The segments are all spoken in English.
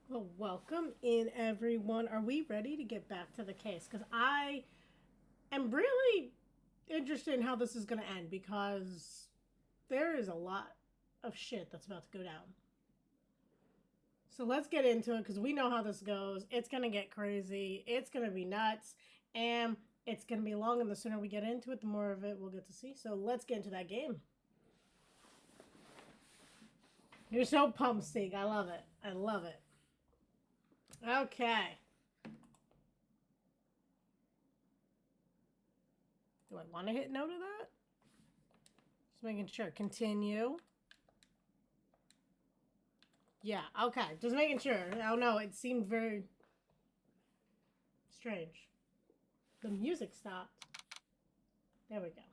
Well, welcome in, everyone. Are we ready to get back to the case? Because I am really interested in how this is going to end because there is a lot of shit that's about to go down. So let's get into it because we know how this goes. It's going to get crazy, it's going to be nuts, and it's going to be long. And the sooner we get into it, the more of it we'll get to see. So let's get into that game. You're so pumped, Sig. I love it. I love it. Okay. Do I want to hit no to that? Just making sure. Continue. Yeah, okay. Just making sure. I don't know. It seemed very strange. The music stopped. There we go.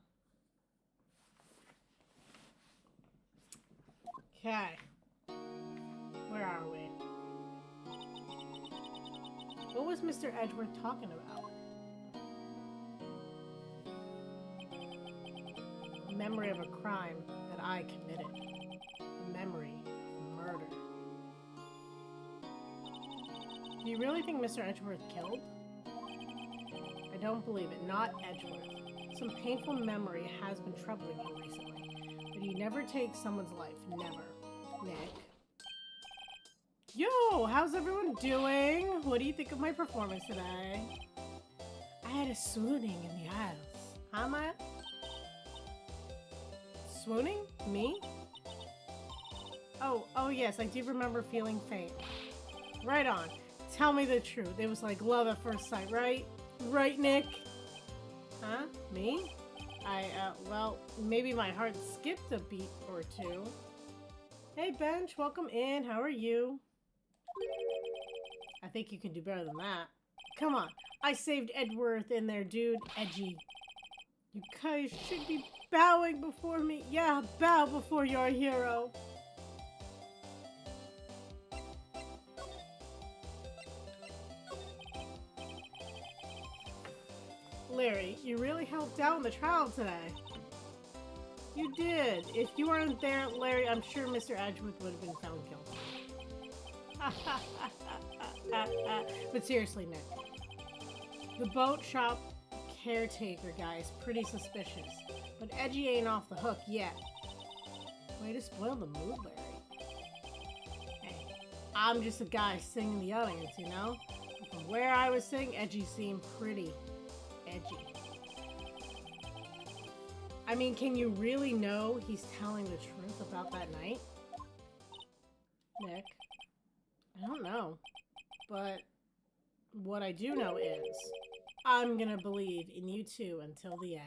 Okay. Where are we? What was Mr. Edgeworth talking about? A memory of a crime that I committed. A memory of murder. Do you really think Mr. Edgeworth killed? I don't believe it. Not Edgeworth. Some painful memory has been troubling you recently. But you never take someone's life. Never. Nick. Yo, how's everyone doing? What do you think of my performance today? I had a swooning in the aisles. Huh, Matt? Swooning? Me? Oh yes, I do remember feeling faint. Right on. Tell me the truth. It was like love at first sight, right? Right, Nick? Huh? Me? Well, maybe my heart skipped a beat or two. Hey, Bench, welcome in. How are you? I think you can do better than that. Come on. I saved Edworth in there, dude. Edgy. You guys should be bowing before me. Yeah, bow before your hero. Larry, you really helped out in the trial today. You did. If you weren't there, Larry, I'm sure Mr. Edgeworth would have been found guilty. But seriously, Nick, the boat shop caretaker guy is pretty suspicious, but Edgy ain't off the hook yet. Way to spoil the mood, Larry. Hey, I'm just a guy sitting in the audience, you know? From where I was sitting, Edgy seemed pretty edgy. I mean, can you really know he's telling the truth about that night? Nick, I don't know. But what I do know is I'm gonna believe in you two until the end.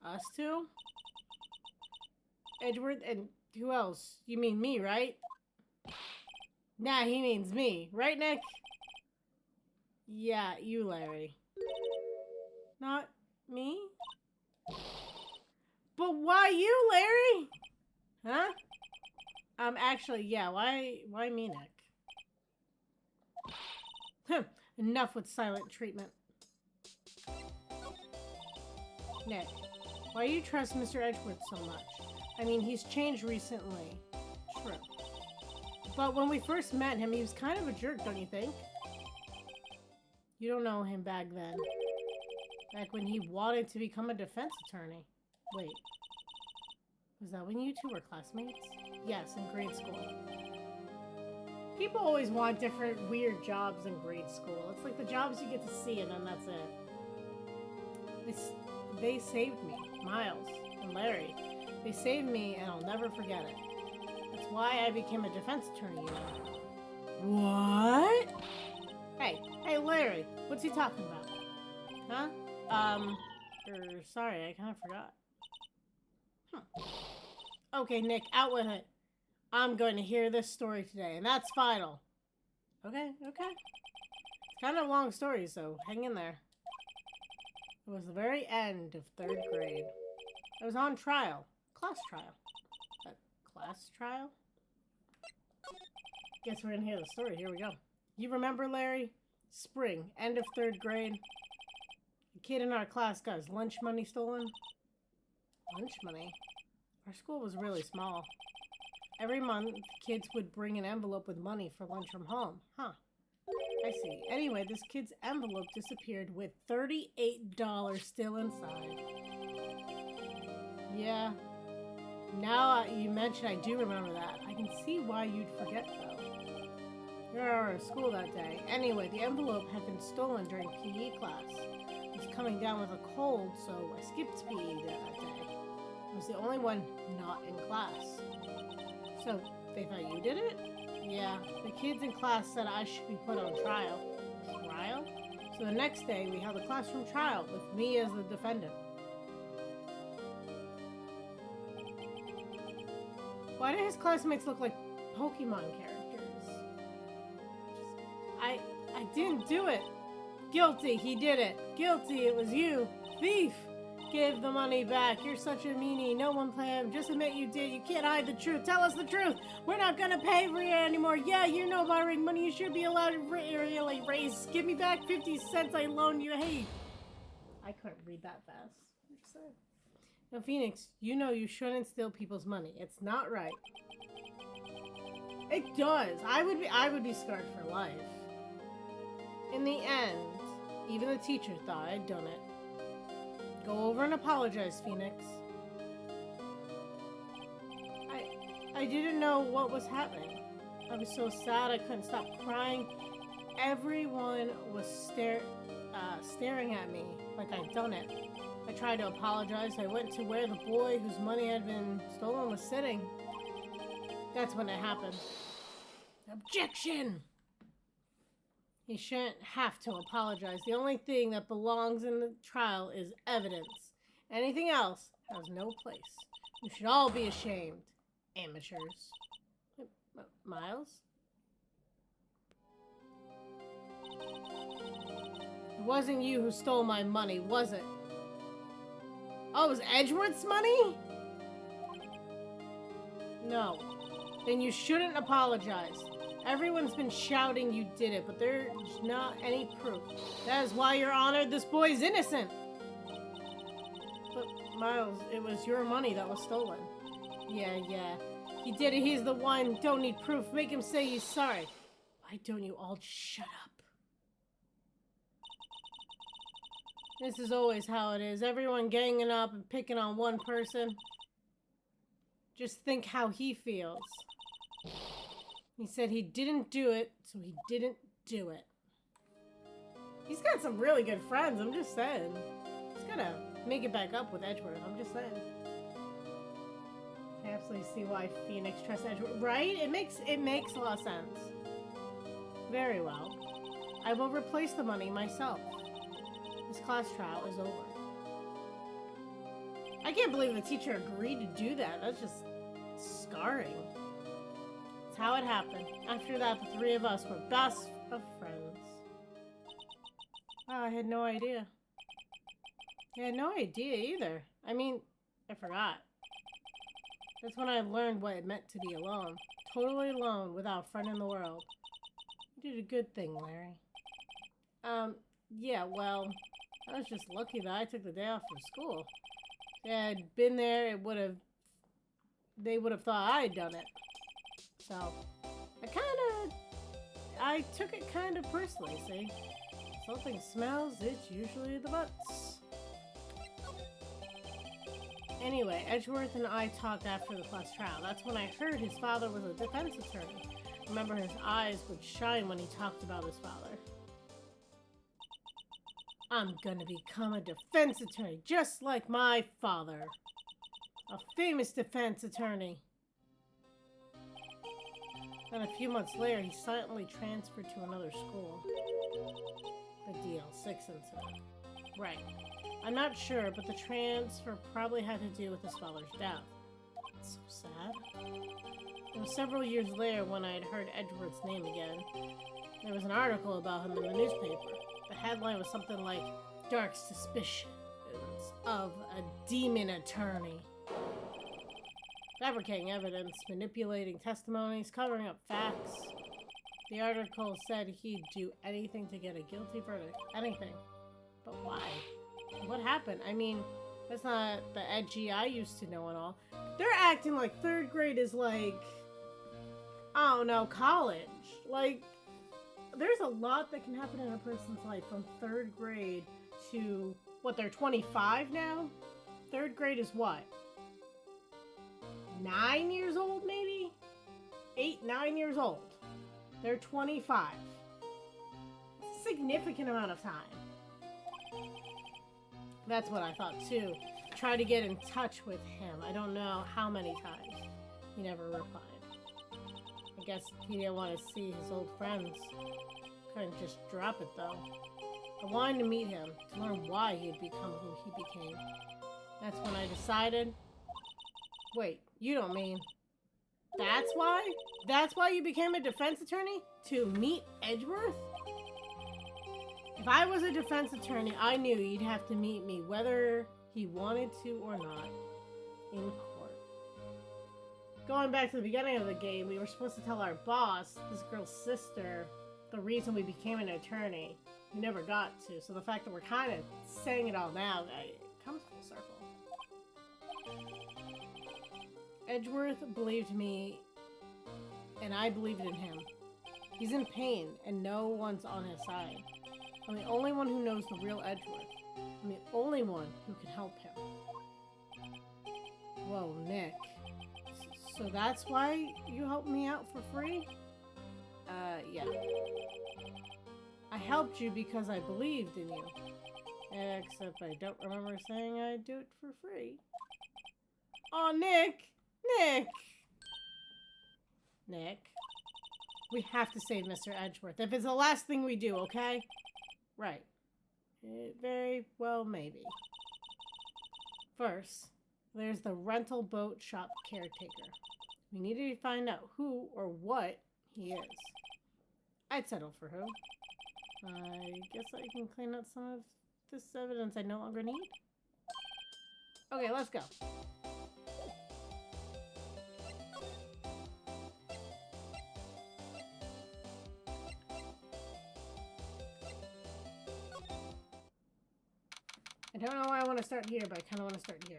Us two? Edward and who else? You mean me, right? Nah, he means me. Right, Nick? Yeah, you, Larry. Not me? But why you, Larry? Huh? Actually, yeah, why me, Nick? Enough with silent treatment. Nick, why do you trust Mr. Edgeworth so much? I mean, he's changed recently. True. But when we first met him, he was kind of a jerk, don't you think? You don't know him back then. Back when he wanted to become a defense attorney. Wait. Was that when you two were classmates? Yes, in grade school. People always want different weird jobs in grade school. It's like the jobs you get to see and then that's it. They saved me. Miles and Larry. They saved me and I'll never forget it. That's why I became a defense attorney, you know. What? Hey, Larry, what's he talking about? Huh? Sorry, I kind of forgot. Okay, Nick, out with it. I'm going to hear this story today, and that's final. Okay. It's kind of a long story, so hang in there. It was the very end of 3rd grade. I was on trial. Class trial. Class trial? Guess we're gonna hear the story. Here we go. You remember, Larry? Spring, end of 3rd grade. A kid in our class got his lunch money stolen. Lunch money? Our school was really small. Every month, kids would bring an envelope with money for lunch from home. Huh. I see. Anyway, this kid's envelope disappeared with $38 still inside. Yeah. Now you mention, I do remember that. I can see why you'd forget, though. You were at school that day. Anyway, the envelope had been stolen during PE class. I was coming down with a cold, so I skipped PE that day. I was the only one not in class. So, they thought you did it? Yeah, the kids in class said I should be put on trial. Trial? So the next day, we held a classroom trial with me as the defendant. Why do his classmates look like Pokemon characters? I didn't do it. Guilty, he did it. Guilty, it was you. Thief! Give the money back. You're such a meanie. No one planned. Just admit you did. You can't hide the truth. Tell us the truth. We're not gonna pay for you anymore. Yeah, you know borrowing money. You should be allowed to really raise. Give me back 50 cents I loaned you. Hey. I couldn't read that fast. Now, Phoenix, you know you shouldn't steal people's money. It's not right. It does. I would be scarred for life. In the end, even the teacher thought I'd done it. Go over and apologize, Phoenix. I didn't know what was happening. I was so sad I couldn't stop crying. Everyone was staring at me like I'd done it. I tried to apologize. I went to where the boy whose money had been stolen was sitting. That's when it happened. Objection! He shouldn't have to apologize. The only thing that belongs in the trial is evidence. Anything else has no place. You should all be ashamed. Amateurs. Miles? It wasn't you who stole my money, was it? Oh, it was Edgeworth's money? No. Then you shouldn't apologize. Everyone's been shouting you did it, but there's not any proof. That is why, Your Honor, this boy's innocent. But, Miles, it was your money that was stolen. Yeah. He did it. He's the one. Don't need proof. Make him say he's sorry. Why don't you all just shut up? This is always how it is. Everyone ganging up and picking on one person. Just think how he feels. He said he didn't do it, so he didn't do it. He's got some really good friends, I'm just saying. He's gonna make it back up with Edgeworth, I'm just saying. I absolutely see why Phoenix trusts Edgeworth. Right? It makes a lot of sense. Very well. I will replace the money myself. This class trial is over. I can't believe the teacher agreed to do that. That's just scarring. That's how it happened. After that, the three of us were best of friends. Wow, I had no idea. I had no idea either. I mean, I forgot. That's when I learned what it meant to be alone. Totally alone, without a friend in the world. You did a good thing, Larry. Yeah, well, I was just lucky that I took the day off from school. If I had been there, they would have thought I had done it. So, I took it kind of personally, see? Something smells, it's usually the butts. Anyway, Edgeworth and I talked after the class trial. That's when I heard his father was a defense attorney. Remember, his eyes would shine when he talked about his father. I'm gonna become a defense attorney, just like my father. A famous defense attorney. Then a few months later, he silently transferred to another school. The DL6 incident. Right. I'm not sure, but the transfer probably had to do with his father's death. It's so sad. It was several years later when I had heard Edgeworth's name again. There was an article about him in the newspaper. The headline was something like, "Dark Suspicions of a Demon Attorney." Fabricating evidence, manipulating testimonies, covering up facts. The article said he'd do anything to get a guilty verdict. Anything. But why? What happened? I mean, that's not the edgy I used to know and all. They're acting like third grade is like Oh no, college. Like, there's a lot that can happen in a person's life from 3rd grade to, what, they're 25 now? 3rd grade is what? 9 years old, maybe? 8, 9 years old. They're 25. It's a significant amount of time. That's what I thought too. Try to get in touch with him. I don't know how many times. He never replied. I guess he didn't want to see his old friends. Couldn't just drop it though. I wanted to meet him, to learn why he had become who he became. That's when I decided... Wait, you don't mean... That's why? That's why you became a defense attorney? To meet Edgeworth? If I was a defense attorney, I knew you'd have to meet me whether he wanted to or not. In court. Going back to the beginning of the game, we were supposed to tell our boss, this girl's sister, the reason we became an attorney. We never got to, so the fact that we're kind of saying it all now, it comes full circle. Edgeworth believed me, and I believed in him. He's in pain, and no one's on his side. I'm the only one who knows the real Edgeworth. I'm the only one who can help him. Whoa, Nick. So that's why you helped me out for free? Yeah. I helped you because I believed in you. Except I don't remember saying I'd do it for free. Oh, Nick! Nick! Nick. We have to save Mr. Edgeworth. If it's the last thing we do, okay? Right. Very well, maybe. First, there's the rental boat shop caretaker. We need to find out who or what he is. I'd settle for who. I guess I can clean up some of this evidence I no longer need. Okay, let's go. I don't know why I want to start here, but I kind of want to start here.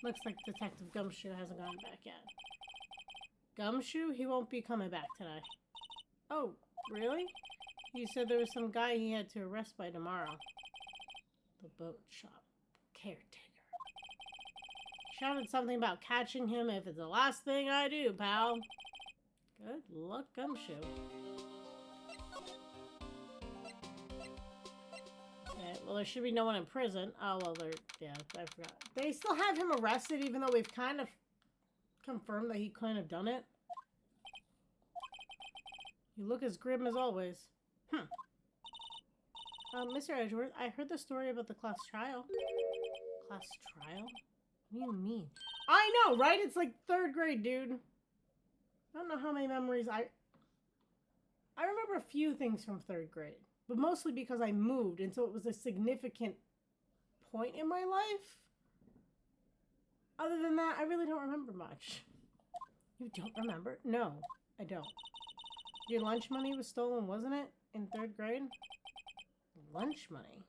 Looks like Detective Gumshoe hasn't gotten back yet. Gumshoe? He won't be coming back today. Oh, really? You said there was some guy he had to arrest by tomorrow. The boat shop caretaker. Shouted something about catching him if it's the last thing I do, pal. Good luck, Gumshoe. Okay, well, there should be no one in prison. Oh, well, yeah, I forgot. They still have him arrested, even though we've kind of confirmed that he couldn't have done it. You look as grim as always. Mr. Edgeworth, I heard the story about the class trial. Class trial? What do you mean? I know, right? It's like 3rd grade, dude. I don't know how many memories I remember a few things from 3rd grade. But mostly because I moved, and so it was a significant point in my life. Other than that, I really don't remember much. You don't remember? No, I don't. Your lunch money was stolen, wasn't it? In 3rd grade? Lunch money?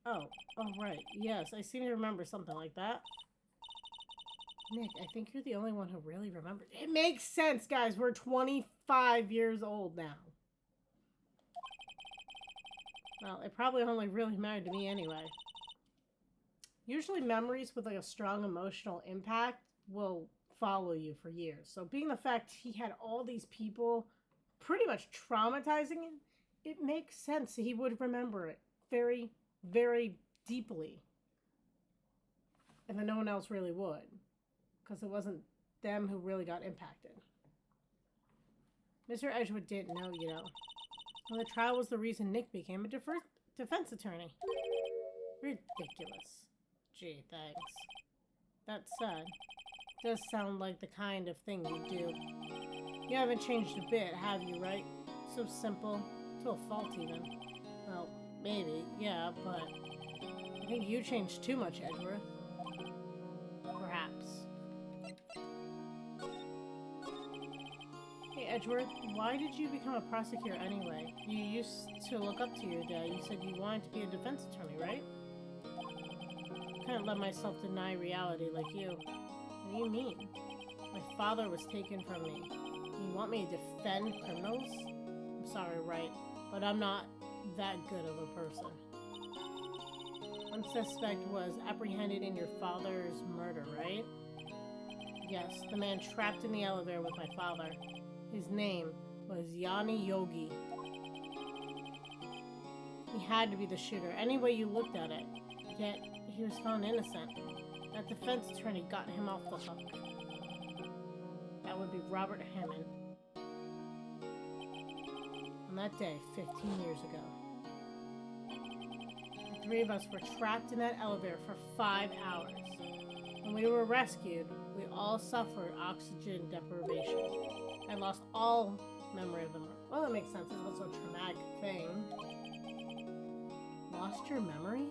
Oh, right. Yes, I seem to remember something like that. Nick, I think you're the only one who really remembers. It makes sense, guys. We're 25 years old now. Well, it probably only really mattered to me anyway. Usually memories with like a strong emotional impact will follow you for years. So being the fact he had all these people pretty much traumatizing him, it makes sense he would remember it very, very deeply. And then no one else really would. Because it wasn't them who really got impacted. Mr. Edgewood didn't know, you know. Well, the trial was the reason Nick became a defense attorney. Ridiculous. Gee, thanks. That said, does sound like the kind of thing you do. You haven't changed a bit, have you, right? So simple. To a fault, even. Well, maybe, yeah, but I think you changed too much, Edgeworth. Perhaps. Hey, Edgeworth, why did you become a prosecutor anyway? You used to look up to your dad. You said you wanted to be a defense attorney, right? I couldn't let myself deny reality like you. What do you mean? My father was taken from me. You want me to defend criminals? I'm sorry, right? But I'm not that good of a person. One suspect was apprehended in your father's murder, right? Yes, the man trapped in the elevator with my father. His name was Yanni Yogi. He had to be the shooter, any way you looked at it. Yet, he was found innocent. That defense attorney got him off the hook. That would be Robert Hammond. On that day, 15 years ago. The three of us were trapped in that elevator for 5 hours. When we were rescued, we all suffered oxygen deprivation. I lost all memory of the murder. Well, that makes sense. It's also a traumatic thing. Lost your memory?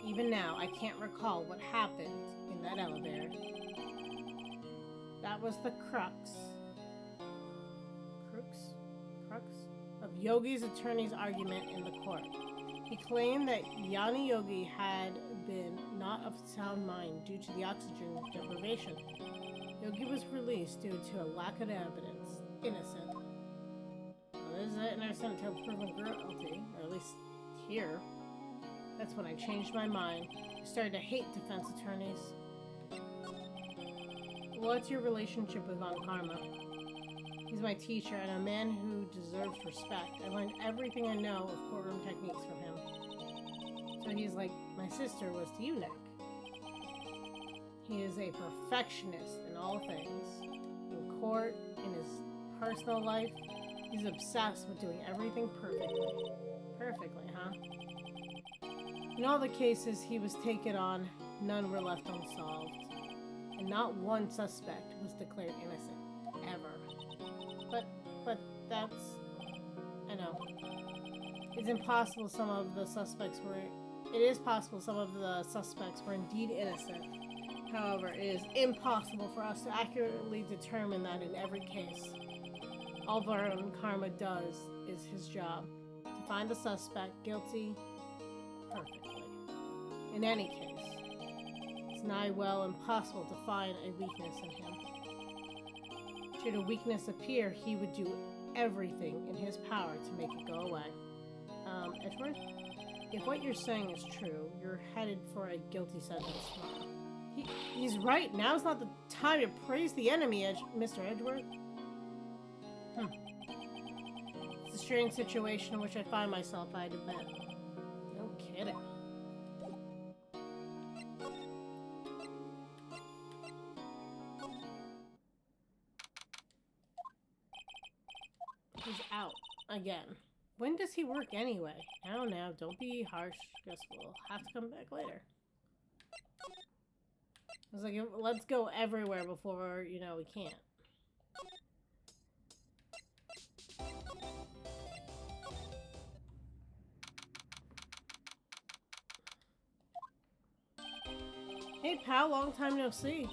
Even now, I can't recall what happened in that elevator. That was the crux of Yogi's attorney's argument in the court. He claimed that Yanni Yogi had been not of sound mind due to the oxygen deprivation. Yogi was released due to a lack of evidence. Innocent. Well, this is innocent until proven guilty, or at least here. That's when I changed my mind. I started to hate defense attorneys. What's your relationship with Von Karma? He's my teacher and a man who deserves respect. I learned everything I know of courtroom techniques from him. So he's like my sister was to you, Nick. He is a perfectionist in all things. In court, in his personal life, he's obsessed with doing everything perfectly. Perfectly, huh? In all the cases he was taken on, none were left unsolved. And not one suspect was declared innocent. Ever. But that's... I know. It is possible some of the suspects were indeed innocent. However, it is impossible for us to accurately determine that in every case. All Von Karma does is his job. To find the suspect guilty perfectly. In any case, it's nigh well impossible to find a weakness in him. Should a weakness appear, he would do everything in his power to make it go away. Edward? If what you're saying is true, you're headed for a guilty sentence tomorrow. He's right. Now's not the time to praise the enemy, Mr. Edgeworth. It's a strange situation in which I find myself, I'd admit. No kidding. He's out again. When does he work anyway? I don't know. Don't be harsh. Guess we'll have to come back later. I was like, let's go everywhere before, you know, we can't. Hey, pal, long time no see.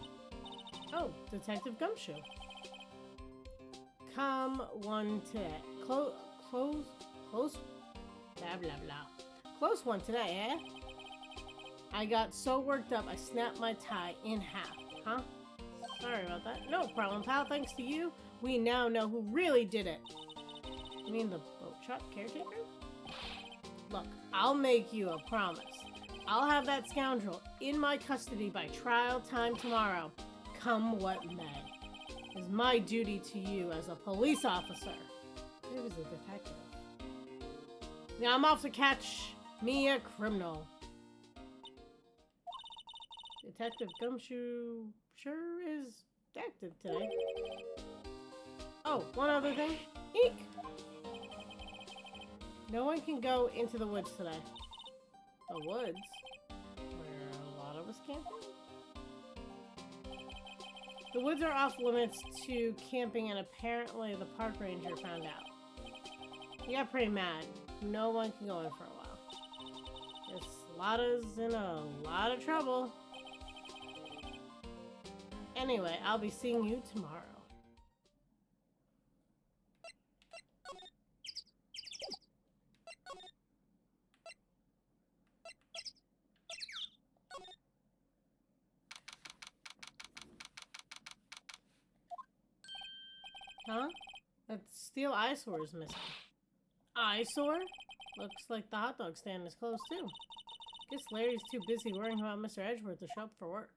Oh, Detective Gumshoe. Come one today. Close, blah, blah, blah. Close one today, eh? I got so worked up, I snapped my tie in half. Huh? Sorry about that. No problem, pal. Thanks to you, we now know who really did it. You mean the boat shop caretaker? Look, I'll make you a promise. I'll have that scoundrel in my custody by trial time tomorrow, come what may. It's my duty to you as a police officer. He was a detective. Now I'm off to catch me a criminal. Detective Gumshoe sure is active today. Oh, one other thing. Eek! No one can go into the woods today. The woods? Where a lot of us camping? The woods are off limits to camping, and apparently the park ranger found out. He got pretty mad. No one can go in for a while. Guess Lotta's in a lot of trouble. Anyway, I'll be seeing you tomorrow. Huh? That steel eyesore is missing. Eyesore? Looks like the hot dog stand is closed too. Guess Larry's too busy worrying about Mr. Edgeworth to show up for work.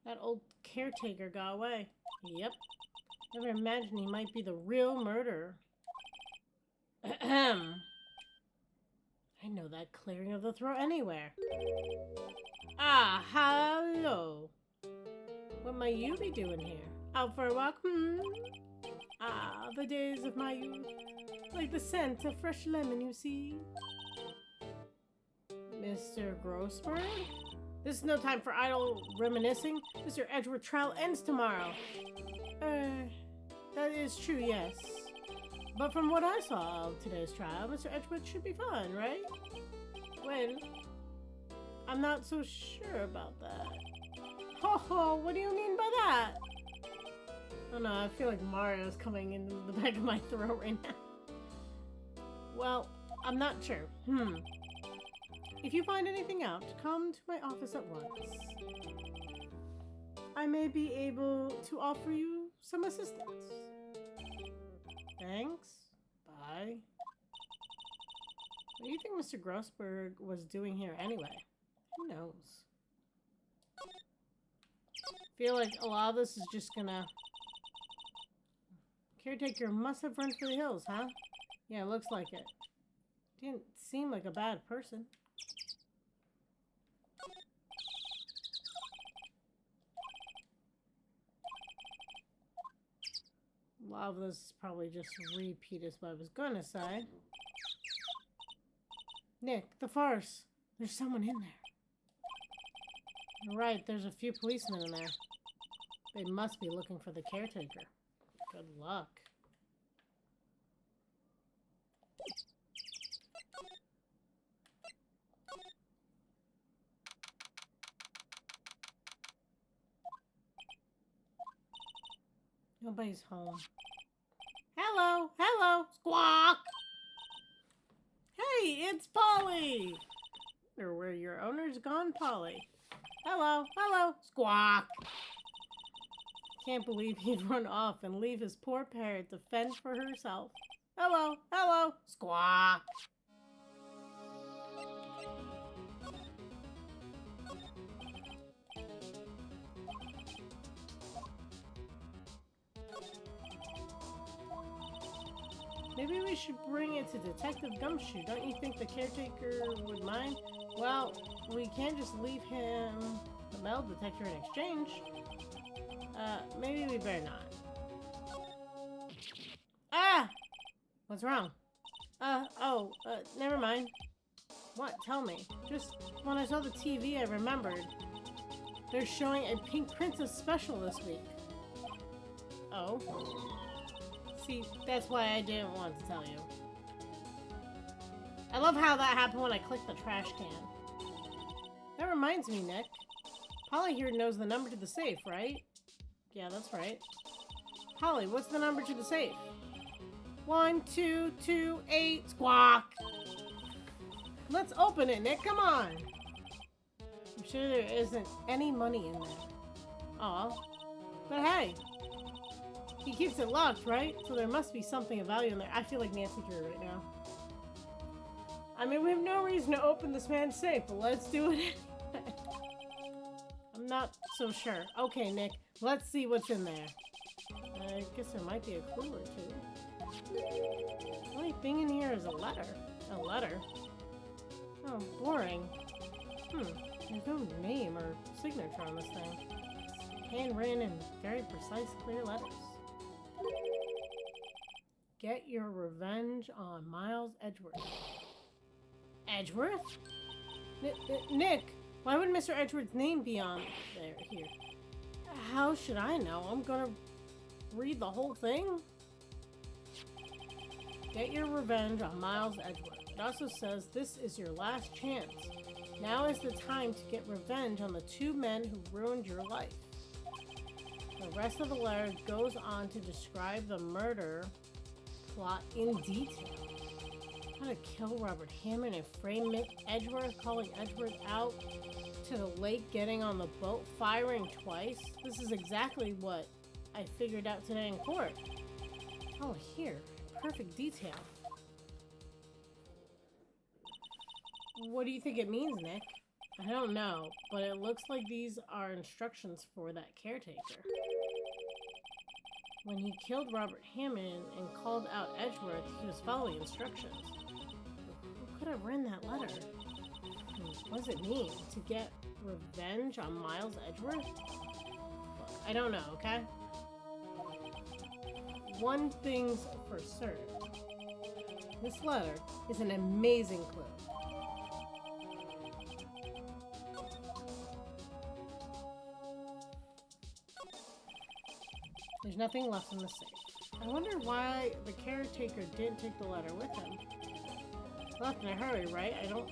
That old caretaker got away. Yep. Never imagined he might be the real murderer. Ahem. I know that clearing of the throat anywhere. Ah, hello. What might you be doing here? Out for a walk? Ah, the days of my youth. Like the scent of fresh lemon, you see. Mr. Grossberg? This is no time for idle reminiscing. Mr. Edgeworth trial ends tomorrow. That is true, yes. But from what I saw of today's trial, Mr. Edgeworth should be fine, right? Well, I'm not so sure about that. Ho ho, what do you mean by that? Oh no, I feel like Mario's coming in the back of my throat right now. Well, I'm not sure. If you find anything out, come to my office at once. I may be able to offer you some assistance. Thanks. Bye. What do you think Mr. Grossberg was doing here anyway? Who knows? I feel like a lot of this is just gonna... Caretaker must have run for the hills, huh? Yeah, looks like it. Didn't seem like a bad person. A lot of this is probably just repeat is what I was gonna say. Nick, the farce. There's someone in there. You're right, there's a few policemen in there. They must be looking for the caretaker. Good luck. Nobody's home. Hello! Hello! Squawk! Hey, it's Polly! Wonder where your owner's gone, Polly. Hello! Hello! Squawk! Can't believe he'd run off and leave his poor parrot to fend for herself. Hello! Hello! Squawk! Maybe we should bring it to Detective Gumshoe. Don't you think the caretaker would mind? Well, we can't just leave him the metal detector in exchange. Maybe we better not. Ah! What's wrong? Never mind. What? Tell me. Just when I saw the TV, I remembered. They're showing a Pink Princess special this week. Oh. See, that's why I didn't want to tell you. I love how that happened when I clicked the trash can. That reminds me, Nick. Polly here knows the number to the safe, right? Yeah, that's right. Polly, what's the number to the safe? 1228 squawk! Let's open it, Nick, come on! I'm sure there isn't any money in there. Aw. But hey, he keeps it locked, right? So there must be something of value in there. I feel like Nancy Drew right now. I mean, we have no reason to open this man's safe, but let's do it anyway. I'm not so sure. Okay, Nick, let's see what's in there. I guess there might be a clue or two. The only thing in here is a letter. A letter? Oh, boring. There's no name or signature on this thing. Handwritten in very precise, clear letters. Get your revenge on Miles Edgeworth. Edgeworth? Nick, why would Mr. Edgeworth's name be on here? How should I know? I'm gonna read the whole thing? Get your revenge on Miles Edgeworth. It also says this is your last chance. Now is the time to get revenge on the two men who ruined your life. The rest of the letter goes on to describe the murder plot in detail. How to kill Robert Hammond and frame Edgeworth, calling Edgeworth out to the lake, getting on the boat, firing twice. This is exactly what I figured out today in court. Oh, here. Perfect detail. What do you think it means, Nick? I don't know, but it looks like these are instructions for that caretaker. When he killed Robert Hammond and called out Edgeworth, he was following instructions. Who could have written that letter? What does it mean? To get revenge on Miles Edgeworth? Look, I don't know, okay? One thing's for certain. This letter is an amazing clue. There's nothing left in the safe. I wonder why the caretaker didn't take the letter with him. Left in a hurry, right? I don't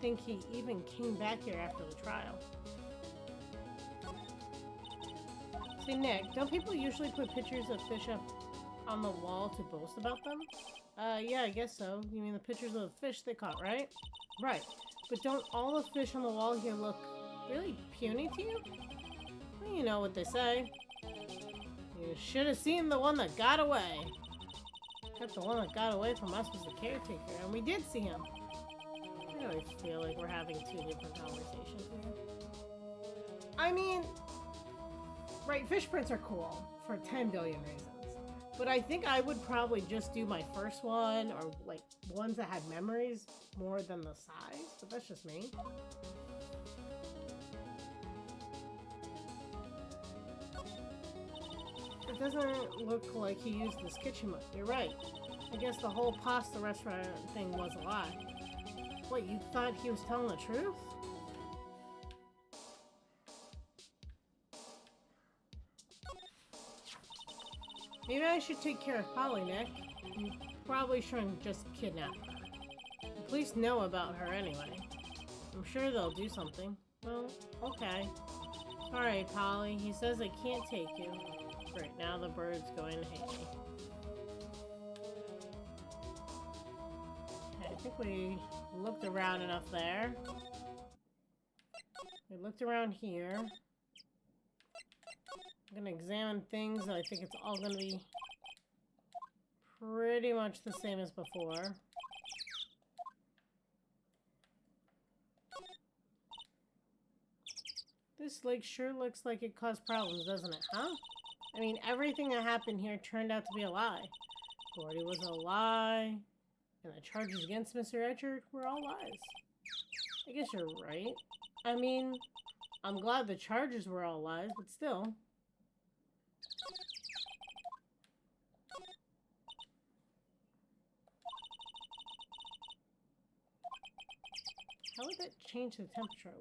think he even came back here after the trial. Say, Nick, don't people usually put pictures of fish up on the wall to boast about them? Yeah, I guess so. You mean the pictures of the fish they caught, right? Right. But don't all the fish on the wall here look really puny to you? Well, you know what they say. You should have seen the one that got away. Except the one that got away from us was the caretaker, and we did see him. I really feel like we're having two different conversations here. I mean, right, fish prints are cool for 10 billion reasons. But I think I would probably just do my first one, or like ones that had memories more than the size, but that's just me. It doesn't look like he used this kitchen much. You're right. I guess the whole pasta restaurant thing was a lie. What, you thought he was telling the truth? Maybe I should take care of Polly, Nick. You probably shouldn't just kidnap her. The police know about her anyway. I'm sure they'll do something. Well, okay. Alright, Polly. He says I can't take you. Right now the bird's going to hate me. Okay, I think we looked around enough there. We looked around here. I'm gonna examine things, and I think it's all gonna be pretty much the same as before. This lake sure looks like it caused problems, doesn't it, huh? I mean, everything that happened here turned out to be a lie. Gordy was a lie, and the charges against Mr. Edgeworth were all lies. I guess you're right. I mean, I'm glad the charges were all lies, but still. How would that change the temperature, I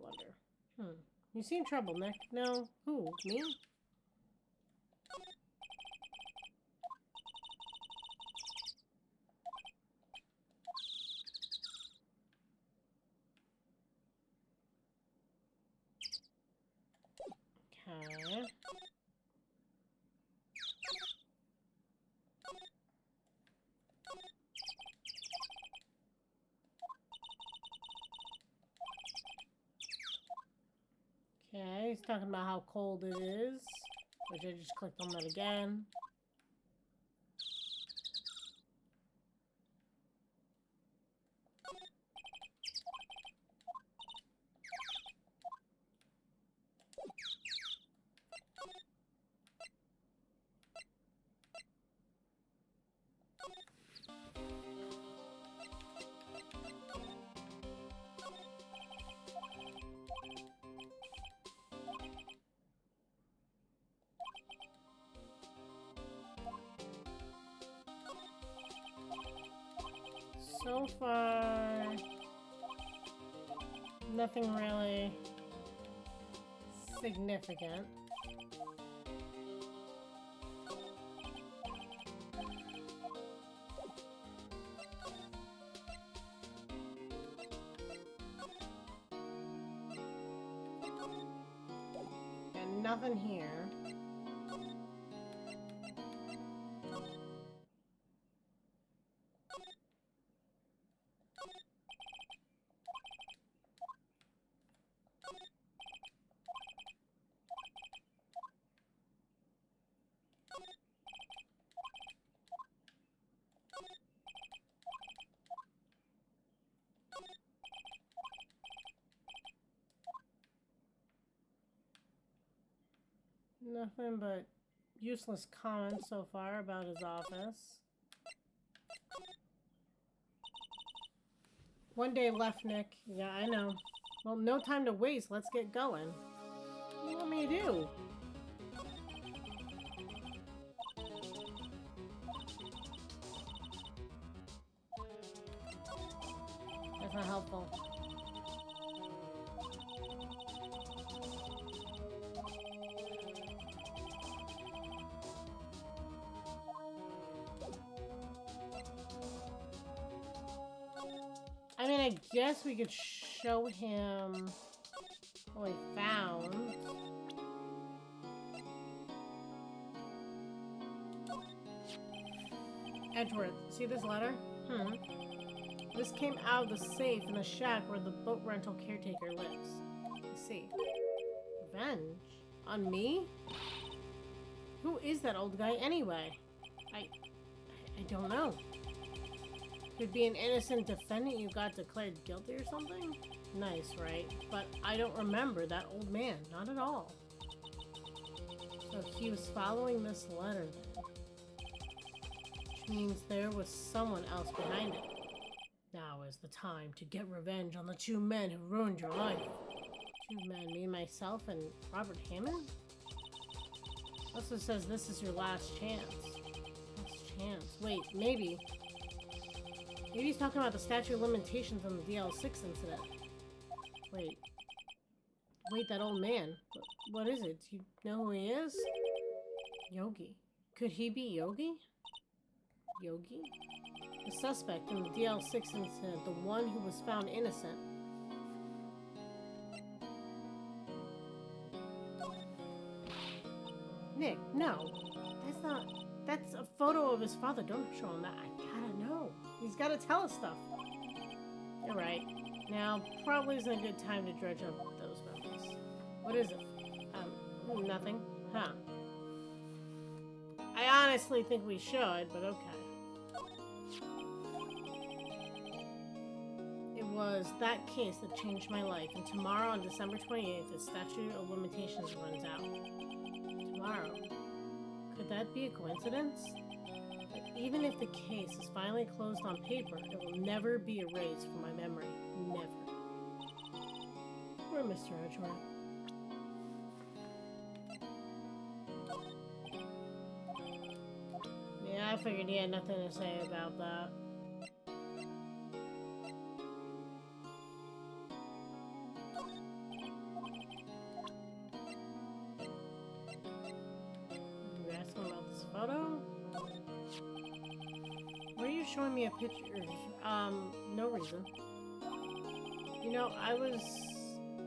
wonder? You seem troubled, Nick. No. Who? Me? Okay. Okay, he's talking about how cold it is, which I just clicked on that again. So far, nothing really significant. And nothing here. Nothing but useless comments so far about his office. One day left, Nick. Yeah, I know. Well, no time to waste. Let's get going. What do you want me to do? That's not helpful. I mean, I guess we could show him what we found. Edgeworth, see this letter? This came out of the safe in the shack where the boat rental caretaker lives. I see. Revenge? On me? Who is that old guy anyway? I don't know. Could be an innocent defendant you got declared guilty or something? Nice, right? But I don't remember that old man. Not at all. So he was following this letter then. Which means there was someone else behind it. Now is the time to get revenge on the two men who ruined your life. Two men, me, myself, and Robert Hammond? Also says this is your last chance. Last chance. Wait, maybe. Maybe he's talking about the statute of limitations on the DL6 incident. Wait. Wait, that old man. What is it? Do you know who he is? Yogi. Could he be Yogi? Yogi? The suspect in the DL6 incident, the one who was found innocent. Nick, no. That's a photo of his father. Don't show him that. I gotta know. He's gotta tell us stuff. You're right. Now, probably isn't a good time to dredge up those memories. What is it? Nothing. Huh. I honestly think we should, but okay. It was that case that changed my life, and tomorrow on December 28th, the statute of limitations runs out. Tomorrow. Could that be a coincidence? Like, even if the case is finally closed on paper, it will never be erased from my memory. Never. Poor Mr. Edgeworth. Yeah, I figured he had nothing to say about that. You asking about this photo? Why are you showing me a picture? No reason. You know, I was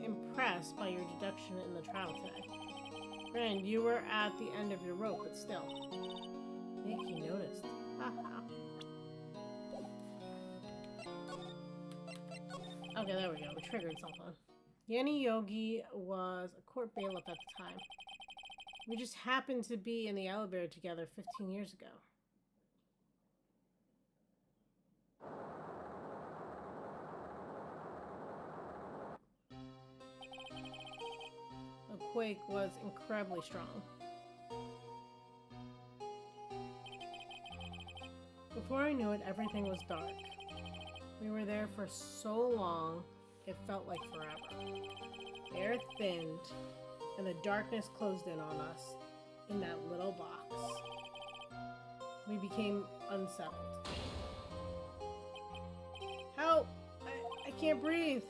impressed by your deduction in the trial today. Granted, you were at the end of your rope, but still. Nick, you noticed. Okay, there we go. We triggered something. Yanni Yogi was a court bailiff at the time. We just happened to be in the elevator together 15 years ago. The quake was incredibly strong. Before I knew it, everything was dark. We were there for so long, it felt like forever. The air thinned, and the darkness closed in on us in that little box. We became unsettled. Help! I can't breathe!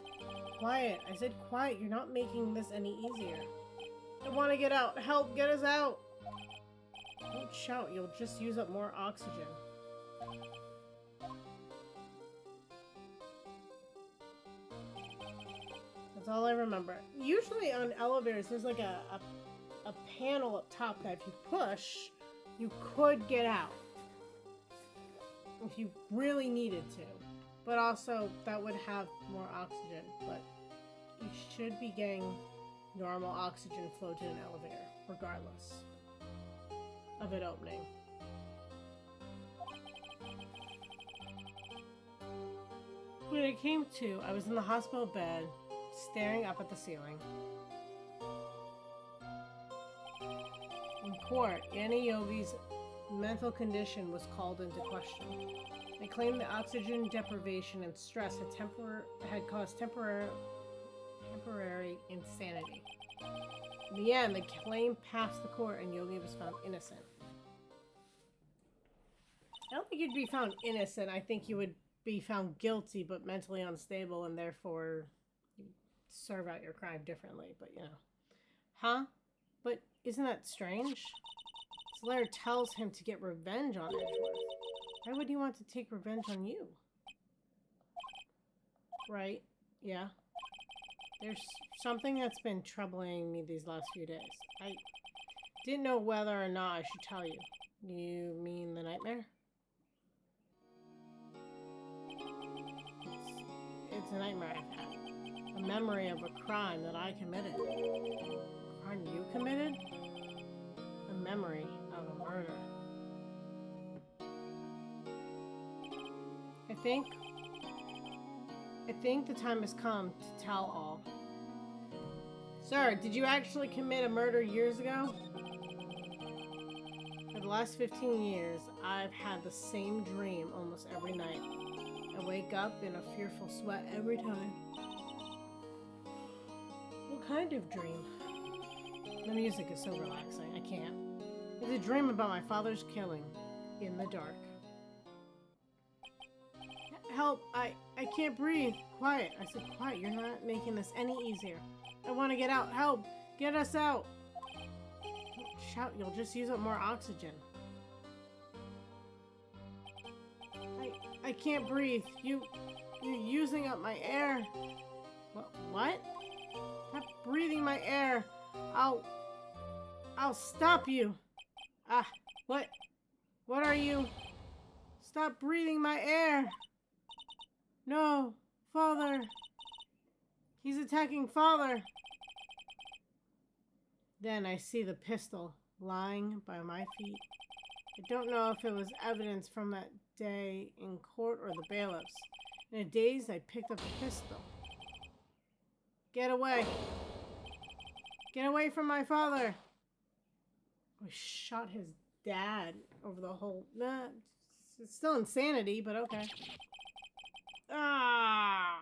Quiet. I said quiet. You're not making this any easier. I want to get out. Help! Get us out! Don't shout. You'll just use up more oxygen. That's all I remember. Usually on elevators, there's like a panel up top that if you push, you could get out. If you really needed to. But also, that would have more oxygen. But you should be getting normal oxygen flow to an elevator, regardless of it opening. When it came to, I was in the hospital bed, staring up at the ceiling. court, Annie Yogi's mental condition was called into question. They claimed that oxygen deprivation and stress had caused temporary insanity. In the end, the claim passed the court and Yogi was found innocent. I don't think you'd be found innocent. I think you would be found guilty but mentally unstable and therefore serve out your crime differently. But, you know. Huh? But isn't that strange? This letter tells him to get revenge on Edgeworth. Why would he want to take revenge on you? Right? Yeah. There's something that's been troubling me these last few days. I didn't know whether or not I should tell you. You mean the nightmare? It's a nightmare I've had. A memory of a crime that I committed. A crime you committed? A memory of a murder. I think the time has come to tell all. Sir, did you actually commit a murder years ago? For the last 15 years, I've had the same dream almost every night. I wake up in a fearful sweat every time. What kind of dream? The music is so relaxing, I can't. It's a dream about my father's killing in the dark. Help, I can't breathe. Quiet. I said quiet. You're not making this any easier. I want to get out. Help! Get us out! Don't shout. You'll just use up more oxygen. I can't breathe. You're using up my air. What? Stop breathing my air. I'll stop you. Ah, what? What are you? Stop breathing my air. No, Father. He's attacking Father. Then I see the pistol lying by my feet. I don't know if it was evidence from that day in court or the bailiffs. In a daze, I picked up the pistol. Get away. Get away from my father. I shot his dad over the whole... it's still insanity, but okay. Ah!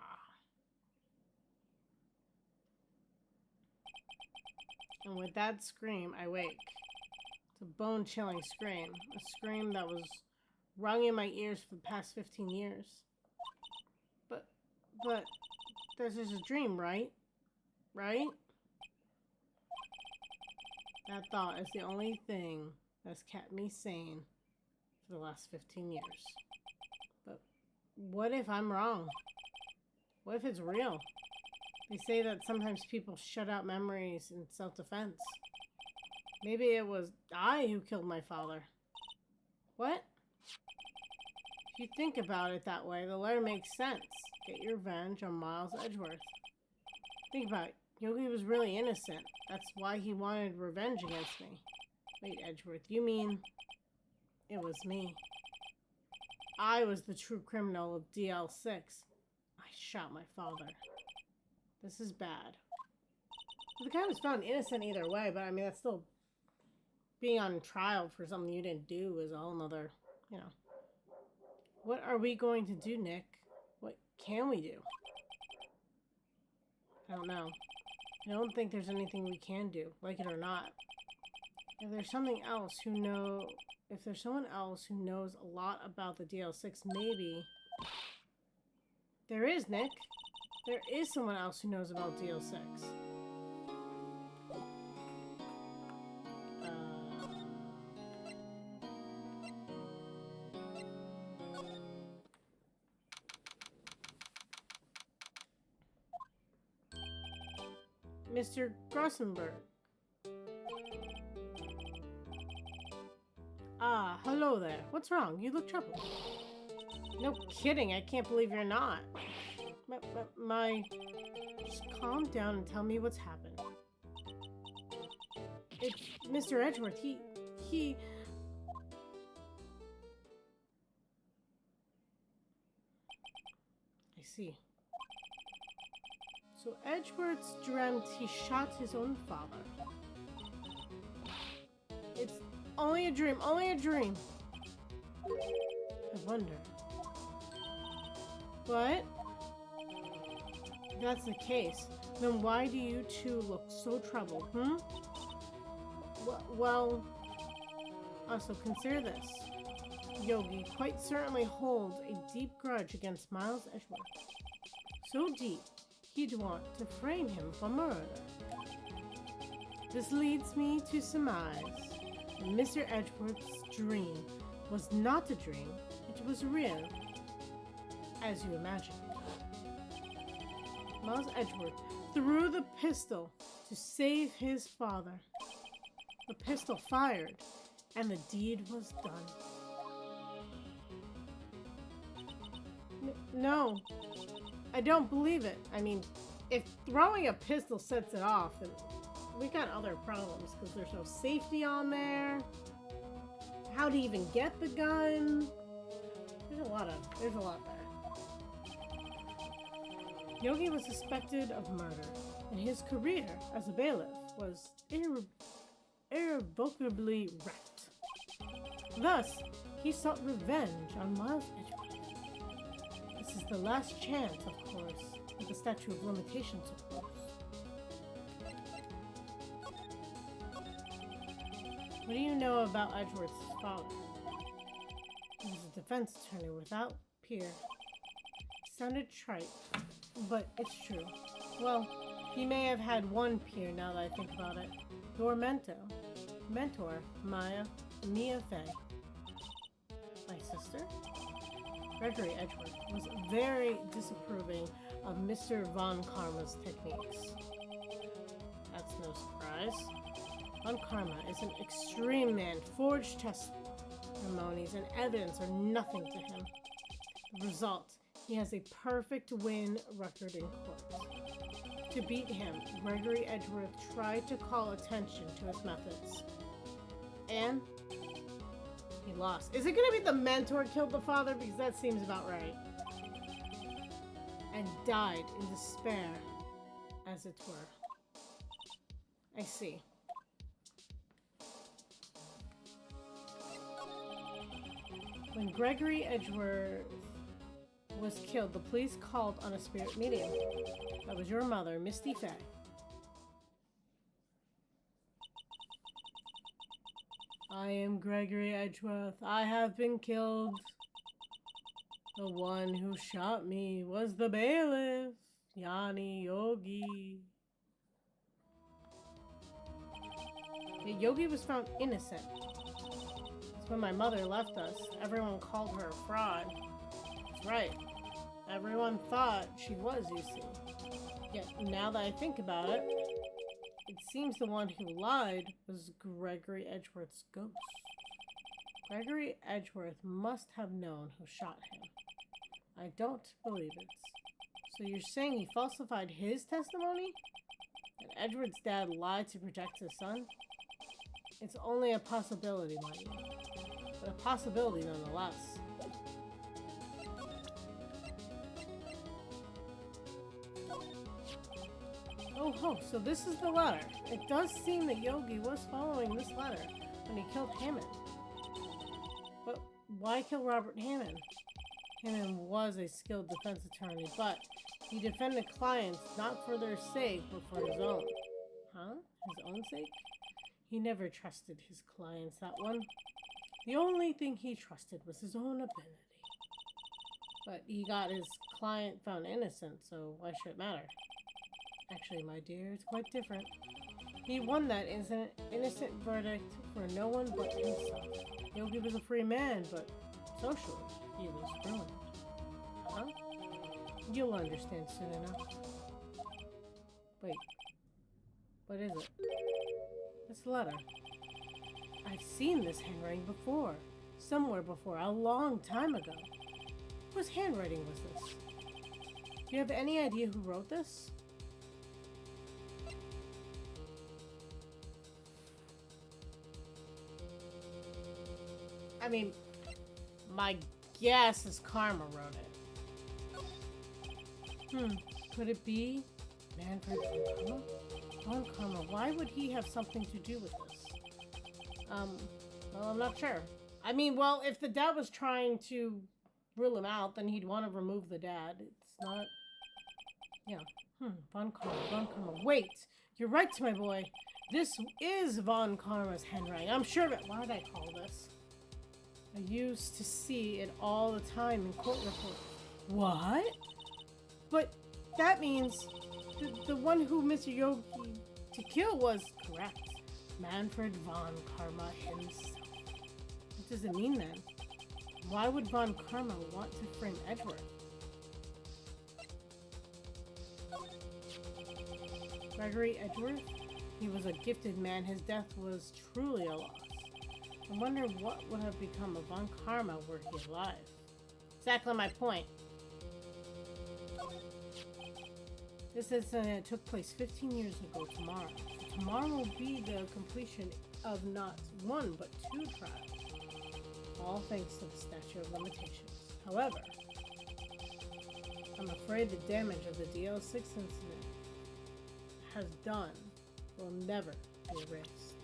And with that scream, I wake. It's a bone-chilling scream. A scream that was rung in my ears for the past 15 years. But, this is a dream, right? Right? That thought is the only thing that's kept me sane for the last 15 years. But what if I'm wrong? What if it's real? They say that sometimes people shut out memories in self-defense. Maybe it was I who killed my father. What? If you think about it that way, the letter makes sense. Get your revenge on Miles Edgeworth. Think about it. Yogi was really innocent. That's why he wanted revenge against me. Wait, Edgeworth, you mean it was me? I was the true criminal of DL6. I shot my father. This is bad. The guy was found innocent either way, but I mean, that's still being on trial for something you didn't do is a whole nother, you know. What are we going to do, Nick? What can we do? I don't know. I don't think there's anything we can do, like it or not. If there's someone else who knows a lot about the DL6, maybe... There is, Nick. There is someone else who knows about DL6. Mr. Grossenberg. Ah, hello there. What's wrong? You look troubled. No kidding, I can't believe you're not. Just calm down and tell me what's happened. It's Mr. Edgeworth. He... I see. So Edgeworth dreamt he shot his own father. It's only a dream, only a dream. I wonder. What? If that's the case, then why do you two look so troubled, hmm? Well, also consider this. Yogi quite certainly holds a deep grudge against Miles Edgeworth. So deep, he'd want to frame him for murder. This leads me to surmise that Mr. Edgeworth's dream was not a dream, it was real, as you imagined. Miles Edgeworth threw the pistol to save his father. The pistol fired, and the deed was done. No, I don't believe it. I mean, if throwing a pistol sets it off, then we got other problems because there's no safety on there. How to even get the gun? There's a lot there. Yogi was suspected of murder, and his career as a bailiff was irrevocably wrecked. Thus, he sought revenge on Miles Edgeworth. This is the last chance, of course, with the statute of limitations, of course. What do you know about Edgeworth's father? He was a defense attorney without peer. Sounded trite, but it's true. Well, he may have had one peer now that I think about it. Your mentor, Mia Fey. My sister? Gregory Edgeworth was very disapproving of Mr. Von Karma's techniques. That's no surprise. Von Karma is an extreme man. Forged testimonies and evidence are nothing to him. The result, he has a perfect win record in court. To beat him, Gregory Edgeworth tried to call attention to his methods. And he lost. Is it going to be the mentor killed the father? Because that seems about right. And died in despair, as it were. I see. When Gregory Edgeworth was killed, the police called on a spirit medium. That was your mother, Misty Fey. I am Gregory Edgeworth. I have been killed. The one who shot me was the bailiff, Yani Yogi. The Yogi was found innocent. That's when my mother left us. Everyone called her a fraud. That's right. Everyone thought she was, you see. Yet now that I think about it, it seems the one who lied was Gregory Edgeworth's ghost. Gregory Edgeworth must have known who shot him. I don't believe it. So you're saying he falsified his testimony? That Edgeworth's dad lied to protect his son? It's only a possibility, mind you. But a possibility nonetheless. Oh ho, so this is the letter. It does seem that Yogi was following this letter when he killed Hammond. But why kill Robert Hammond? Hammond was a skilled defense attorney, but he defended clients not for their sake, but for his own. Huh? His own sake? He never trusted his clients, that one. The only thing he trusted was his own ability. But he got his client found innocent, so why should it matter? Actually, my dear, it's quite different. He won that innocent verdict for no one but himself. Yogi was a free man, but socially, he was ruined. Huh? You'll understand soon enough. Wait. What is it? This letter. I've seen this handwriting before. Somewhere before, a long time ago. Whose handwriting was this? Do you have any idea who wrote this? I mean, my guess is Karma wrote it. Could it be Manfred von Karma? Von Karma, why would he have something to do with this? Well, I'm not sure. I mean, well, if the dad was trying to rule him out, then he'd want to remove the dad. It's not... Yeah. Von Karma, Von Karma. Wait! You're right, my boy. This is Von Karma's handwriting. I'm sure of it. Why did I call this? I used to see it all the time in court reports. What? But that means the one who Mr. Yogi to kill was correct. Manfred Von Karma himself. What does it mean then? Why would Von Karma want to frame Edgeworth? Gregory Edgeworth? He was a gifted man. His death was truly a loss. I wonder what would have become of Von Karma were he alive. Exactly my point. This incident took place 15 years ago tomorrow. So tomorrow will be the completion of not one but 2 trials. All thanks to the statute of limitations. However, I'm afraid the damage of the DL6 incident has done will never be erased.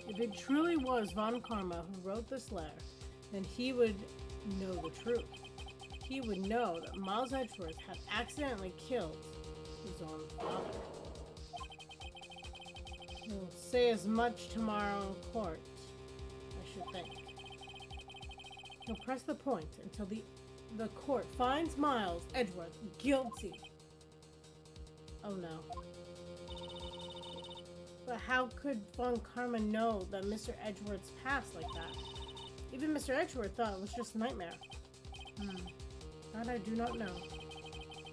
If it truly was Von Karma who wrote this letter, then he would know the truth. He would know that Miles Edgeworth had accidentally killed his own father. He'll say as much tomorrow in court, I should think. He'll press the point until the court finds Miles Edgeworth guilty. Oh no. But how could Von Karma know that Mr. Edgeworth's passed like that? Even Mr. Edgeworth thought it was just a nightmare. That I do not know.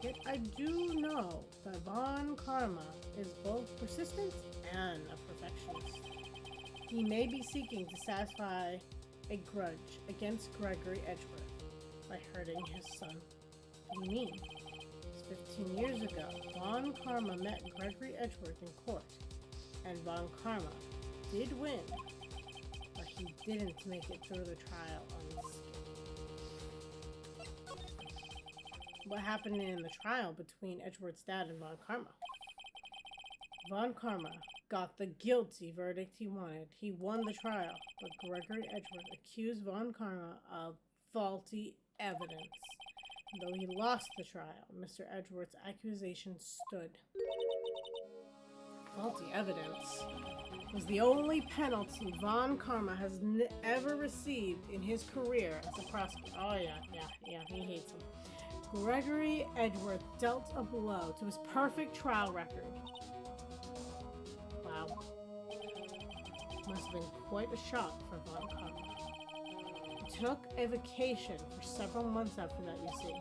Yet I do know that Von Karma is both persistent and a perfectionist. He may be seeking to satisfy a grudge against Gregory Edgeworth by hurting his son. What do you mean? 15 years ago, Von Karma met Gregory Edgeworth in court, and Von Karma did win, but he didn't make it through the trial unscathed. What happened in the trial between Edgeworth's dad and Von Karma? Von Karma got the guilty verdict he wanted. He won the trial, but Gregory Edgeworth accused Von Karma of faulty evidence. Though he lost the trial, Mr. Edgeworth's accusation stood. Faulty evidence was the only penalty Von Karma has ever received in his career as a prosecutor. Oh yeah, he hates him. Gregory Edgeworth dealt a blow to his perfect trial record. Wow. Must have been quite a shock for Von Karma. He took a vacation for several months after that, you see.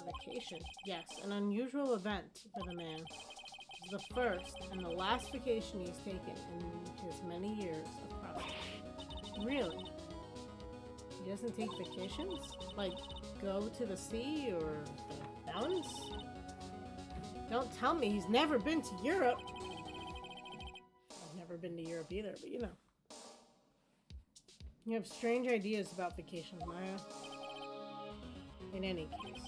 A vacation? Yes, an unusual event for the man. It was the first and the last vacation he's taken in his many years of prosecution. Really? He doesn't take vacations? Like, go to the sea or the mountains? Don't tell me he's never been to Europe. I've never been to Europe either, but you know. You have strange ideas about vacations, Maya. In any case,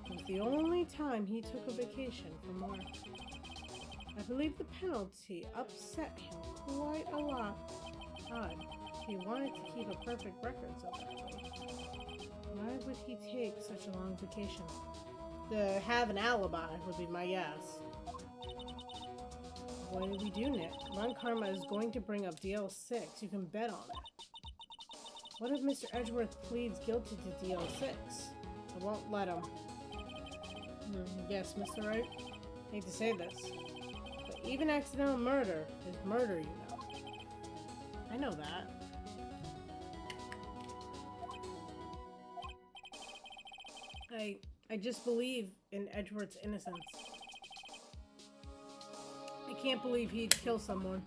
it was the only time he took a vacation from work. I believe the penalty upset him quite a lot. Odd. He wanted to keep a perfect record so badly. Why would he take such a long vacation? To have an alibi would be my guess. What do we do, Nick? Von Karma is going to bring up DL6. You can bet on it. What if Mr. Edgeworth pleads guilty to DL6? I won't let him. Yes, Mr. Wright? I hate to say this, but even accidental murder is murder, you know. I know that. I just believe in Edgeworth's innocence. I can't believe he'd kill someone.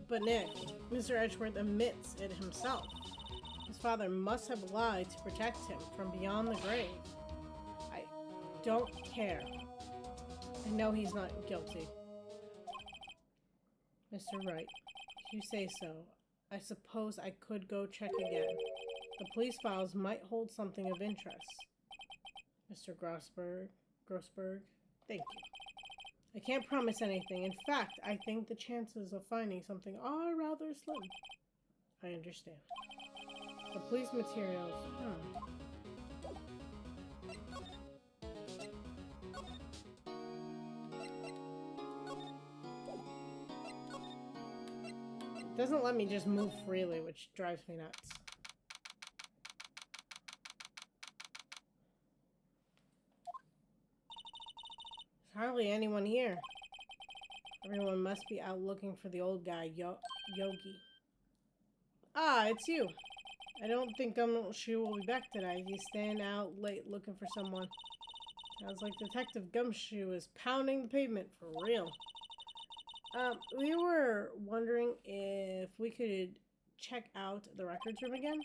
But Nick, Mr. Edgeworth admits it himself. His father must have lied to protect him from beyond the grave. I don't care. I know he's not guilty. Mr. Wright, if you say so, I suppose I could go check again. The police files might hold something of interest. Mr. Grossberg? Thank you. I can't promise anything. In fact, I think the chances of finding something are rather slim. I understand. The police materials. It doesn't let me just move freely, which drives me nuts. There's hardly anyone here. Everyone must be out looking for the old guy, Yogi. Ah, it's you. I don't think Gumshoe will be back tonight. He's staying out late looking for someone. Sounds like Detective Gumshoe is pounding the pavement for real. We were wondering if we could check out the records room again.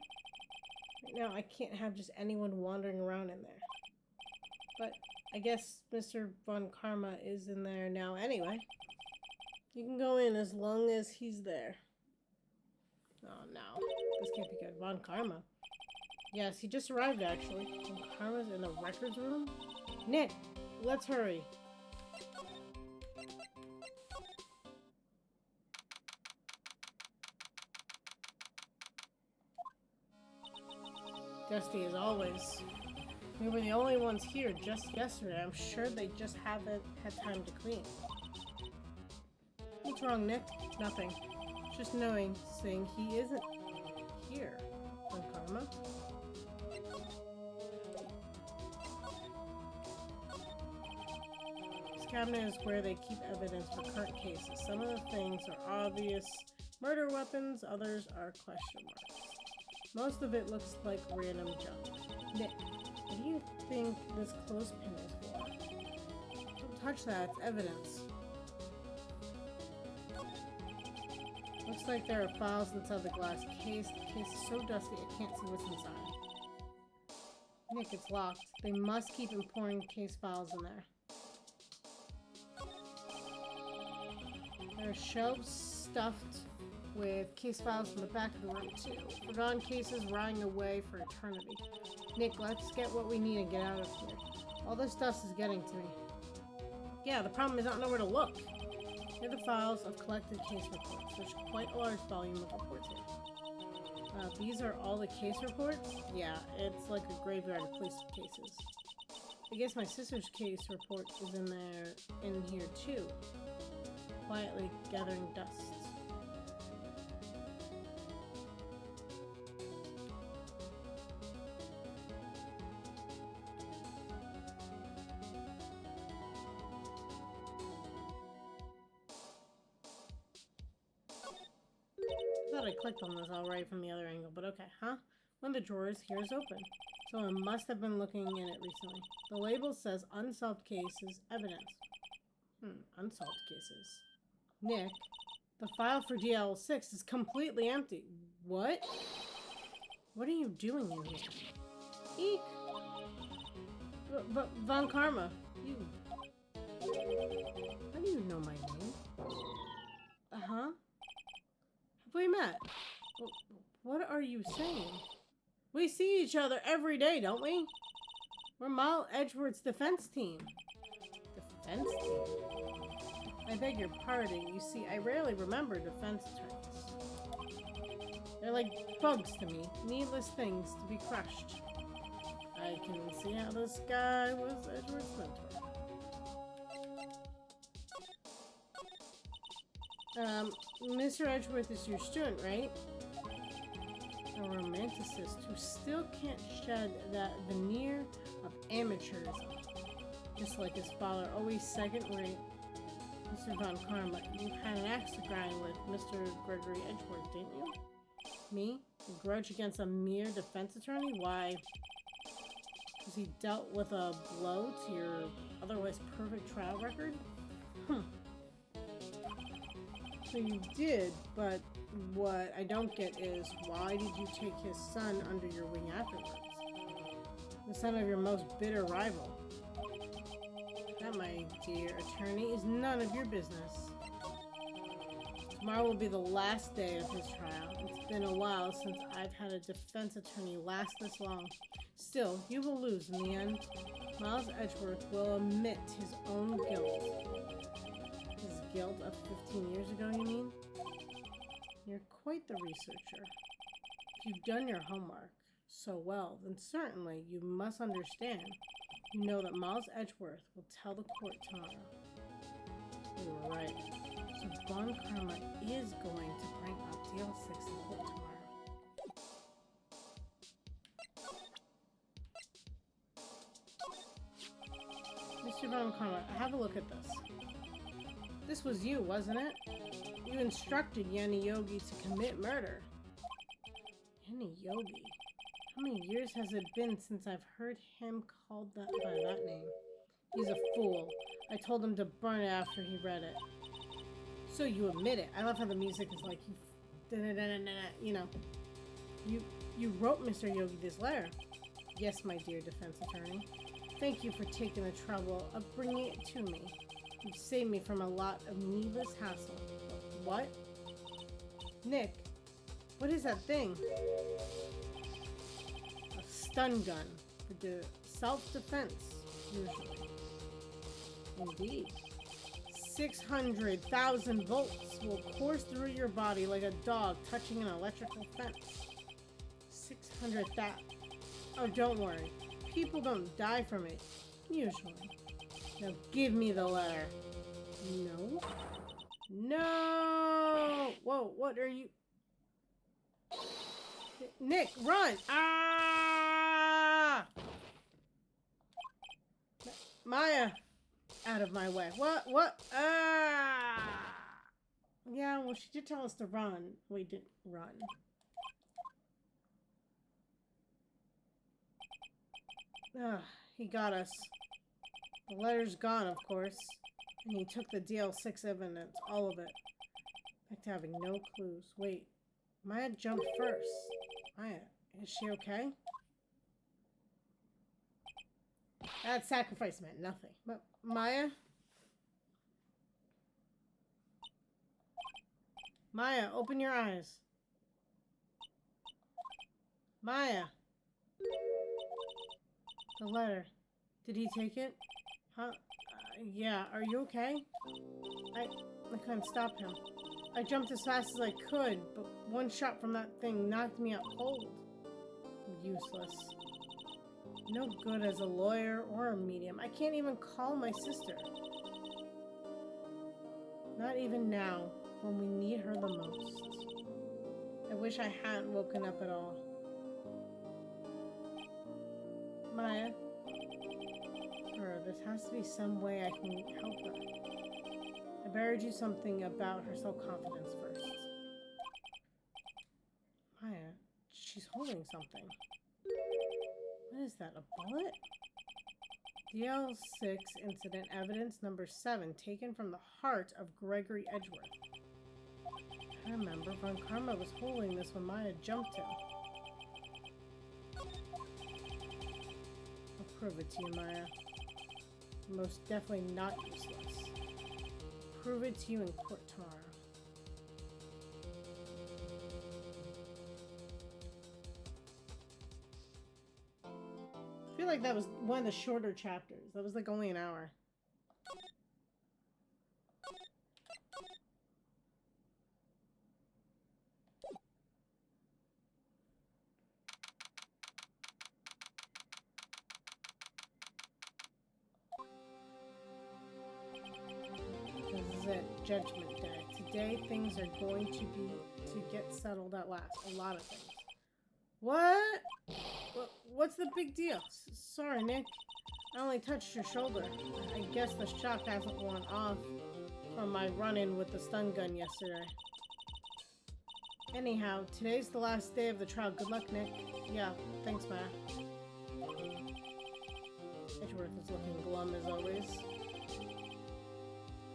Right now, I can't have just anyone wandering around in there. But I guess Mr. Von Karma is in there now anyway. You can go in as long as he's there. Oh no, this can't be good. Von Karma. Yes, he just arrived actually. Von Karma's in the records room? Nick, let's hurry. Dusty as always. We were the only ones here just yesterday. I'm sure they just haven't had time to clean. What's wrong, Nick? Nothing. Just saying he isn't here. Von Karma? This cabinet is where they keep evidence for current cases. Some of the things are obvious murder weapons, others are question marks. Most of it looks like random junk. Nick, what do you think this clothespin is for? Don't touch that, it's evidence. Looks like there are files inside the glass case. The case is so dusty I can't see what's inside. Nick, it's locked. They must keep important case files in there. There are shelves stuffed with case files in the back of the room too. Forgotten cases rotting away for eternity. Nick, let's get what we need and get out of here. All this dust is getting to me. Yeah, the problem is I don't know where to look. Here are the files of collected case reports. There's quite a large volume of reports here. These are all the case reports? Yeah, it's like a graveyard of police cases. I guess my sister's case report is in here too. Quietly gathering dust. I thought I clicked on this alright from the other angle, but okay, huh? One of the drawers here is open. Someone must have been looking in it recently. The label says unsolved cases, evidence. Unsolved cases. Nick, the file for DL6 is completely empty. What? What are you doing in here? Eek! Von Karma, you. How do you know my name? Uh-huh. Have we met? What are you saying? We see each other every day, don't we? We're Mal Edgeworth's defense team. Defense team? I beg your pardon. You see, I rarely remember defense attorneys. They're like bugs to me. Needless things to be crushed. I can see how this guy was Edgeworth's mentor. Mr. Edgeworth is your student, right? A romanticist who still can't shed that veneer of amateurism. Just like his father, always second-rate. Mr. Von Karma, you had an axe to grind with Mr. Gregory Edgeworth, didn't you? Me? A grudge against a mere defense attorney? Why? Because he dealt with a blow to your otherwise perfect trial record? So you did, but what I don't get is, why did you take his son under your wing afterwards? The son of your most bitter rival. That, my dear attorney, is none of your business. Tomorrow will be the last day of his trial. It's been a while since I've had a defense attorney last this long. Still, you will lose in the end. Miles Edgeworth will admit his own guilt. His guilt of 15 years ago, you mean? You're quite the researcher. If you've done your homework so well, then certainly you must understand. You know that Miles Edgeworth will tell the court tomorrow. You were right. So Von Karma is going to bring up DL6 in court tomorrow. Mr. Von Karma, have a look at this. This was you, wasn't it? You instructed Yanni Yogi to commit murder. Yanni Yogi? How many years has it been since I've heard him called that by that name? He's a fool. I told him to burn it after he read it. So you admit it. I love how the music is like, you know. You wrote Mr. Yogi this letter. Yes, my dear defense attorney. Thank you for taking the trouble of bringing it to me. You've saved me from a lot of needless hassle. What? Nick, what is that thing? A stun gun for self-defense, usually. Indeed. 600,000 volts will course through your body like a dog touching an electrical fence. 600,000. Oh, don't worry. People don't die from it, usually. Now give me the letter. No. No! Whoa, what are you... Nick, run! Ah! Maya! Out of my way. What? Ah! Yeah, well, she did tell us to run. We didn't run. Ah, he got us. The letter's gone, of course. And he took the DL6 evidence, all of it. Back to having no clues. Wait, Maya jumped first. Maya, is she okay? That sacrifice meant nothing. But Maya? Maya, open your eyes. Maya. The letter. Did he take it? Huh? Yeah, are you okay? I couldn't stop him. I jumped as fast as I could, but one shot from that thing knocked me out cold. Useless. No good as a lawyer or a medium. I can't even call my sister. Not even now, when we need her the most. I wish I hadn't woken up at all. Maya? This has to be some way I can help her. I better do something about her self-confidence first. Maya, she's holding something. What is that, a bullet? DL6 incident evidence number 7, taken from the heart of Gregory Edgeworth. I remember Von Karma was holding this when Maya jumped him. I'll prove it to you, Maya. Most definitely not useless. Prove it to you in court tomorrow. I feel like that was one of the shorter chapters. That was like only an hour. Judgment Day. Today things are going to get settled at last. A lot of things. What? What's the big deal? Sorry, Nick. I only touched your shoulder. I guess the shock hasn't worn off from my run-in with the stun gun yesterday. Anyhow, today's the last day of the trial. Good luck, Nick. Yeah, thanks, Matt. Edgeworth is looking glum as always.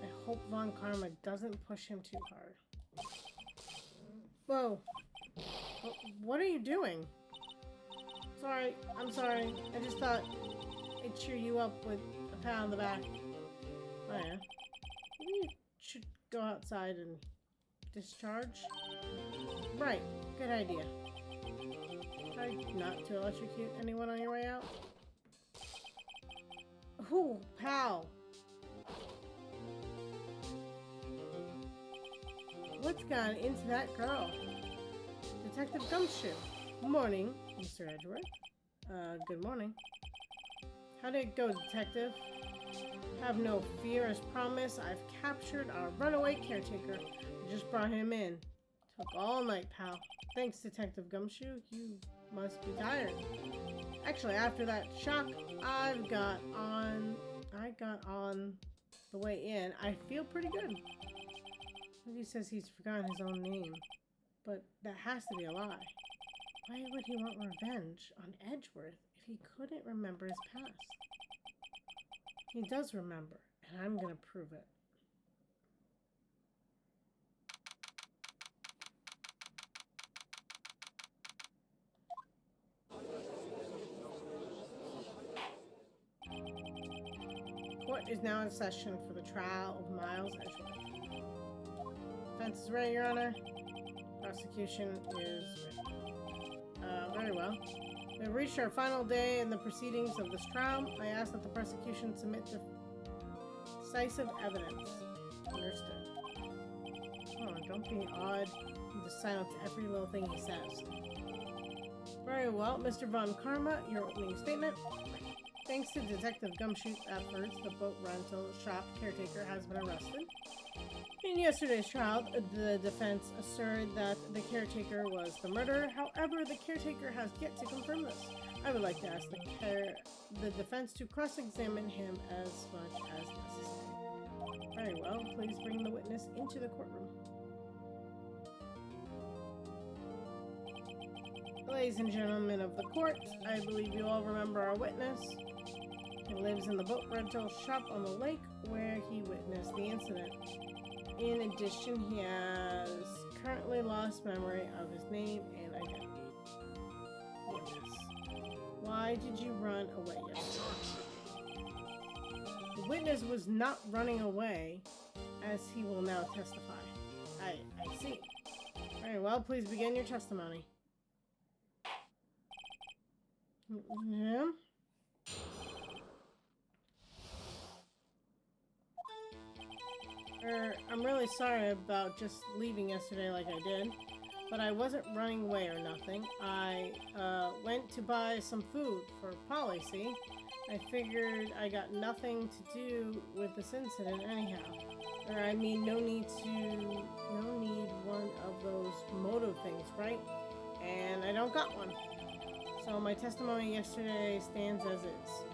I hope Von Karma doesn't push him too hard. Whoa. What are you doing? Sorry, I'm sorry. I just thought I'd cheer you up with a pat on the back. Oh yeah. Maybe you should go outside and discharge? Right, good idea. Try not to electrocute anyone on your way out. Ooh, pal! What's gone into that girl? Detective Gumshoe. Morning, Mr. Edgeworth. Good morning. How did it go, Detective? Have no fear, as promised. I've captured our runaway caretaker. I just brought him in. Took all night, pal. Thanks, Detective Gumshoe. You must be tired. Actually, after that shock I got on the way in, I feel pretty good. He says he's forgotten his own name, but that has to be a lie. Why would he want revenge on Edgeworth if he couldn't remember his past? He does remember, and I'm gonna prove it. Court is now in session for the trial of Miles Edgeworth. Defense is ready, Your Honor. Prosecution is ready. Very well. We have reached our final day in the proceedings of this trial. I ask that the prosecution submit decisive evidence. Understood. Oh, don't be odd. You just silence every little thing he says. Very well, Mr. Von Karma, your opening statement. Thanks to Detective Gumshoe's efforts, the boat rental shop caretaker has been arrested. In yesterday's trial, the defense asserted that the caretaker was the murderer. However, the caretaker has yet to confirm this. I would like to ask the defense to cross-examine him as much as necessary. Very well, please bring the witness into the courtroom. Ladies and gentlemen of the court, I believe you all remember our witness. He lives in the boat rental shop on the lake where he witnessed the incident. In addition, he has currently lost memory of his name and identity. Witness. Why did you run away yesterday? The witness was not running away, as he will now testify. I see. Very well, please begin your testimony. Yeah? I'm really sorry about just leaving yesterday like I did, but I wasn't running away or nothing. I went to buy some food for Polly, see? I figured I got nothing to do with this incident anyhow. Or I mean, no need one of those motive things, right? And I don't got one. So my testimony yesterday stands as is.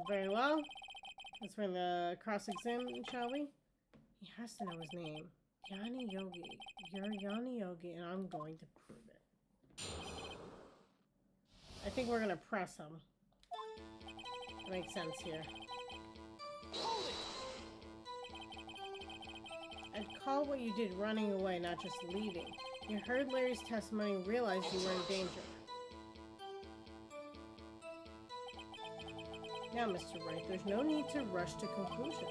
Very well. Let's bring the cross-exam, shall we? He has to know his name. Yanni Yogi. You're Yanni Yogi, and I'm going to prove it. I think we're going to press him. That makes sense here. I'd call what you did running away, not just leaving. You heard Larry's testimony and realized you were in danger. Now, Mr. Wright, there's no need to rush to conclusions.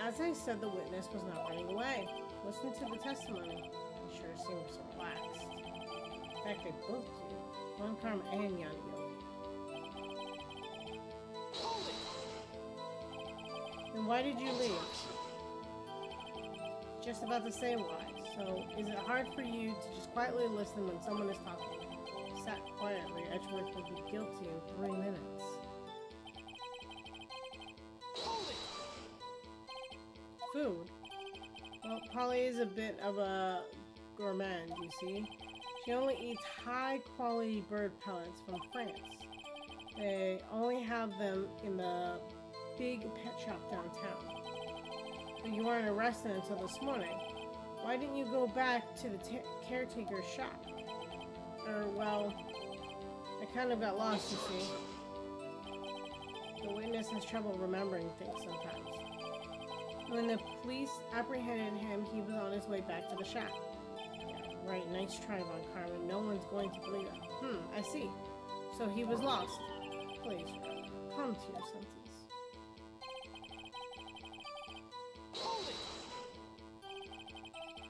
As I said, the witness was not running away. Listen to the testimony. He sure seems relaxed. In fact, they both do. Von Karma and Yanni Yogi. Then why did you leave? Just about to say why. So, is it hard for you to just quietly listen when someone is talking? Sat quietly, Edgeworth would be guilty in 3 minutes. Food? Well, Polly is a bit of a gourmand, you see. She only eats high-quality bird pellets from France. They only have them in the big pet shop downtown. But you weren't arrested until this morning. Why didn't you go back to the caretaker's shop? Well, I kind of got lost, you see. The witness has trouble remembering things sometimes. When the police apprehended him, he was on his way back to the shop. Yeah, right, nice try, Von Karma. No one's going to believe it. I see. So he was lost. Please, come to your senses.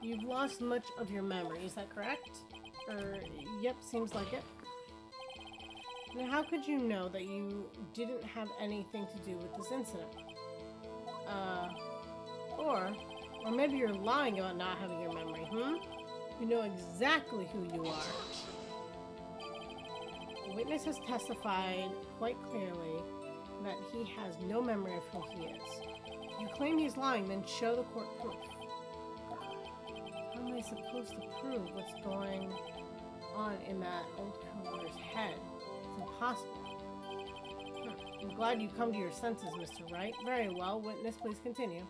You've lost much of your memory, is that correct? Yep, seems like it. Now, how could you know that you didn't have anything to do with this incident? Or maybe you're lying about not having your memory, You know exactly who you are. The witness has testified quite clearly that he has no memory of who he is. If you claim he's lying, then show the court proof. How am I supposed to prove what's going on in that old cobbler's head? It's impossible. I'm glad you come to your senses, Mr. Wright. Very well. Witness, please continue.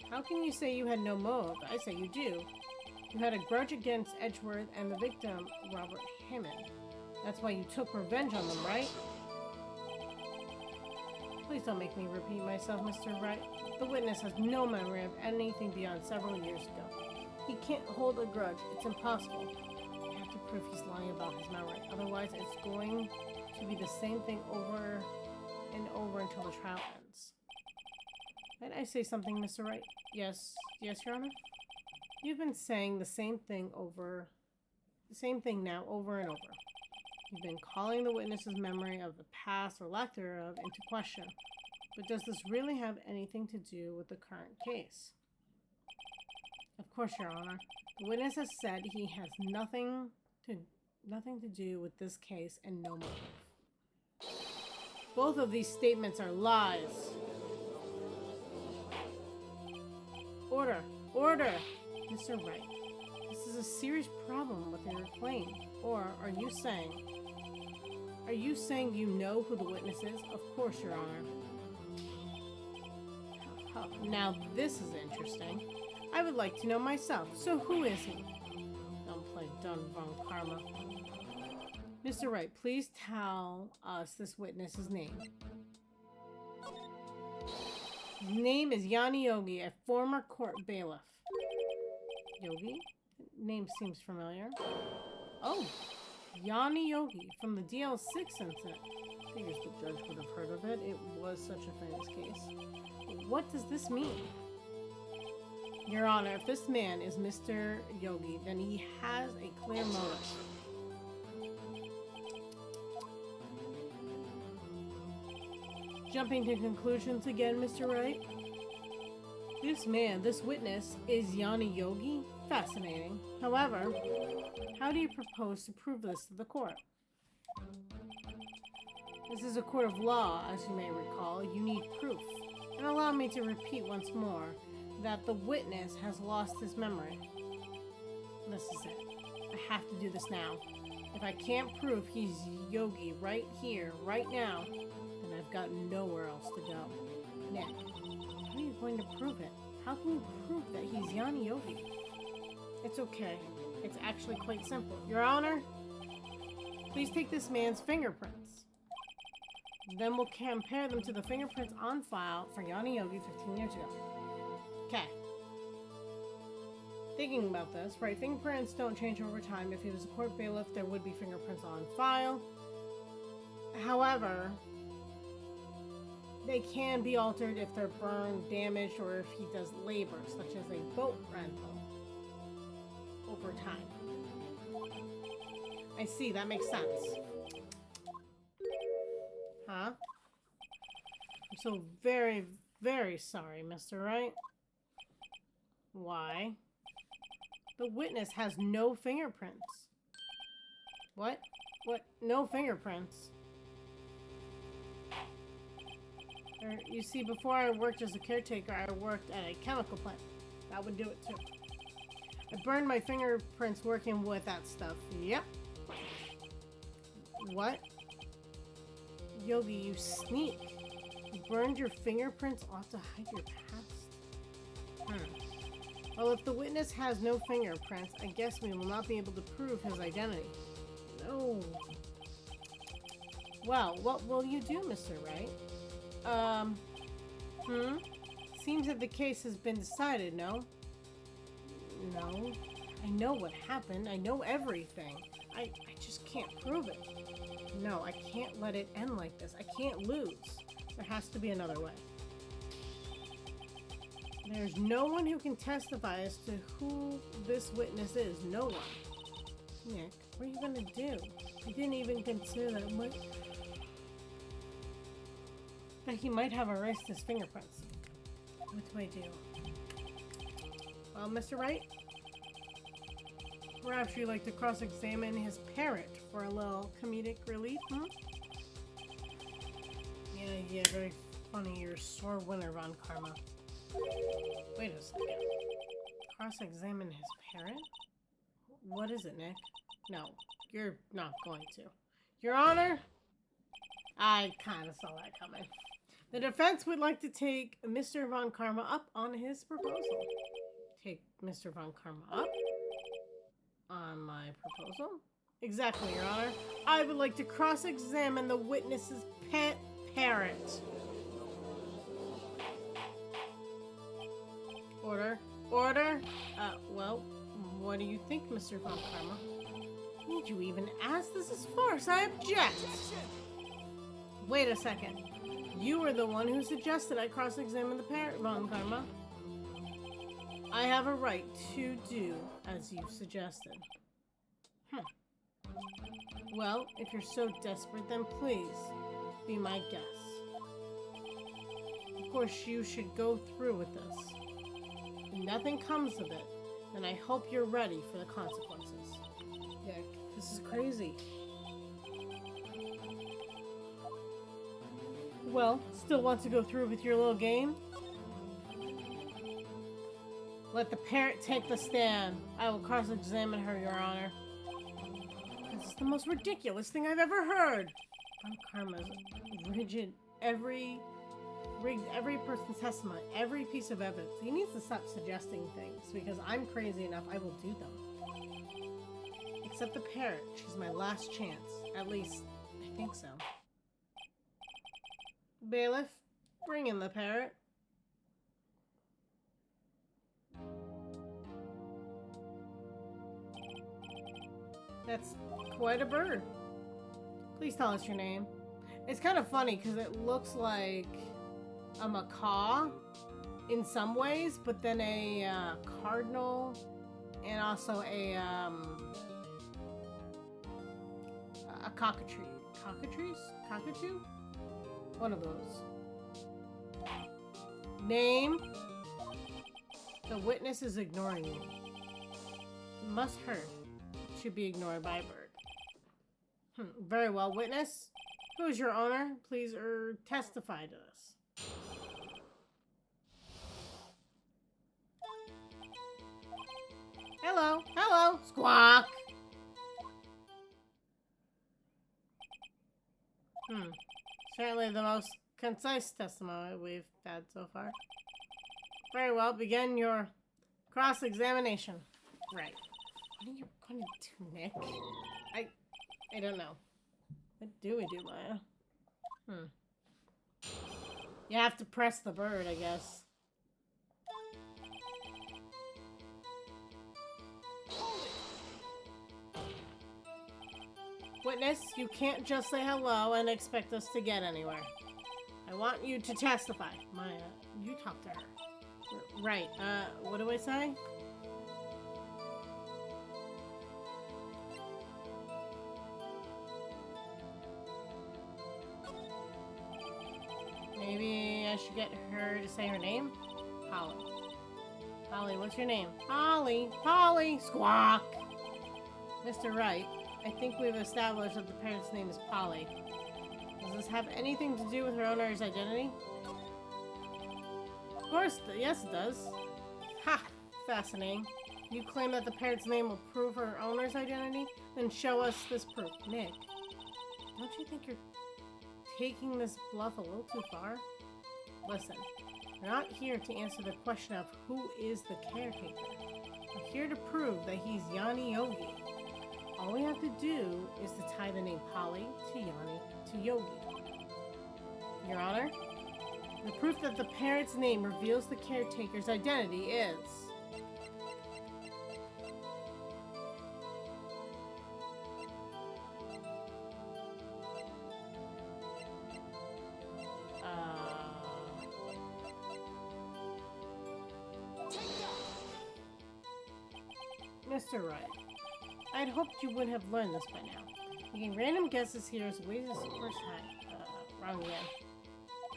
How can you say you had no motive? I say you do. You had a grudge against Edgeworth and the victim, Robert Hammond. That's why you took revenge on them, right? Please don't make me repeat myself, Mr. Wright. The witness has no memory of anything beyond several years ago. He can't hold a grudge. It's impossible. You have to prove he's lying about his memory. Otherwise, it's going to be the same thing over and over until the trial ends. Might I say something, Mr. Wright? Yes, Your Honor? You've been saying the same thing now over and over. You've been calling the witness's memory of the past or lack thereof into question. But does this really have anything to do with the current case? Of course, Your Honor. The witness has said he has nothing to do with this case and no motive. Both of these statements are lies. Order! Order! Mr. Wright, this is a serious problem with your claim. Or are you saying you know who the witness is? Of course, Your Honor. Oh, now this is interesting. I would like to know myself. So who is he? Don't play Dun Von Karma. Mr. Wright, please tell us this witness's name. His name is Yanni Yogi, a former court bailiff. Yogi? The name seems familiar. Oh, Yanni Yogi from the DL6 incident. Figures the judge would have heard of it. It was such a famous case. What does this mean? Your Honor, if this man is Mr. Yogi, then he has a clear motive. Jumping to conclusions again, Mr. Wright? This man, this witness, is Yanni Yogi? Fascinating. However, how do you propose to prove this to the court? This is a court of law, as you may recall. You need proof. And allow me to repeat once more that the witness has lost his memory. This is it. I have to do this now. If I can't prove he's Yogi right here, right now, then I've got nowhere else to go. Nick, how are you going to prove it? How can you prove that he's Yanni Yogi? It's okay. It's actually quite simple. Your Honor, please take this man's fingerprints. Then we'll compare them to the fingerprints on file for Yanni Yogi 15 years ago. Okay. Thinking about this, right, fingerprints don't change over time. If he was a court bailiff, there would be fingerprints on file. However, they can be altered if they're burned, damaged, or if he does labor, such as a boat rental, over time. I see, that makes sense. Huh? I'm so very, very sorry, Mr. Wright. Why? The witness has no fingerprints. What? What? No fingerprints? You see, before I worked as a caretaker, I worked at a chemical plant. That would do it too. I burned my fingerprints working with that stuff. Yep. What? Yogi, you sneak. You burned your fingerprints off to hide your past? Well, if the witness has no fingerprints, I guess we will not be able to prove his identity. No. Well, what will you do, Mr. Wright? Seems that the case has been decided, no? No. I know what happened. I know everything. I just can't prove it. No, I can't let it end like this. I can't lose. There has to be another way. There's no one who can testify as to who this witness is. No one. Nick, what are you gonna do? I didn't even consider that he might have erased his fingerprints. What do I do? Well, Mr. Wright? Perhaps you'd like to cross-examine his parent for a little comedic relief, hmm? Yeah, very funny. You're a sore winner, Von Karma. Wait a second. Cross-examine his parent? What is it, Nick? No, you're not going to. Your Honor? I kind of saw that coming. The defense would like to take Mr. Von Karma up on his proposal. Take Mr. Von Karma up? On my proposal? Exactly, Your Honor. I would like to cross-examine the witness's pet parent. Order. Order? Well, what do you think, Mr. Von Karma? Need you even ask? This is farce. I object. Wait a second. You were the one who suggested I cross-examine the parent, Von Karma. I have a right to do as you suggested. Well, if you're so desperate, then please be my guest. Of course, you should go through with this. If nothing comes of it, then I hope you're ready for the consequences. Nick, this is crazy. Well, still want to go through with your little game? Let the parent take the stand. I will cross-examine her, Your Honor. This is the most ridiculous thing I've ever heard. Von Karma's rigged every person's testimony, every piece of evidence. He needs to stop suggesting things, because I'm crazy enough, I will do them. Except the parrot. She's my last chance. At least, I think so. Bailiff, bring in the parrot. That's quite a bird. Please tell us your name. It's kind of funny because it looks like a macaw in some ways, but then a cardinal and also a cockatoo. Cockatoo? One of those. Name. The witness is ignoring you. Must hurt to be ignored by a bird. Very well, witness. Who is your owner? Please testify to this. Hello. Hello. Squawk. Certainly the most concise testimony we've had so far. Very well, begin your cross-examination. Right. What are you going to do, Nick? I don't know. What do we do, Maya? You have to press the bird, I guess. Witness, you can't just say hello and expect us to get anywhere. I want you to testify. Maya, you talk to her. Right, what do I say? Maybe I should get her to say her name? Holly. Holly, what's your name? Holly! Holly! Squawk! Mr. Wright, I think we've established that the parent's name is Polly. Does this have anything to do with her owner's identity? Of course, yes it does. Ha! Fascinating. You claim that the parent's name will prove her owner's identity? Then show us this proof. Nick, don't you think you're taking this bluff a little too far? Listen, we're not here to answer the question of who is the caretaker. We're here to prove that he's Yanni Yogi. All we have to do is to tie the name Polly to Yanni to Yogi. Your Honor, the proof that the parent's name reveals the caretaker's identity is... Mr. Wright, I'd hoped you would have learned this by now. Making random guesses here is a waste of course wrong again.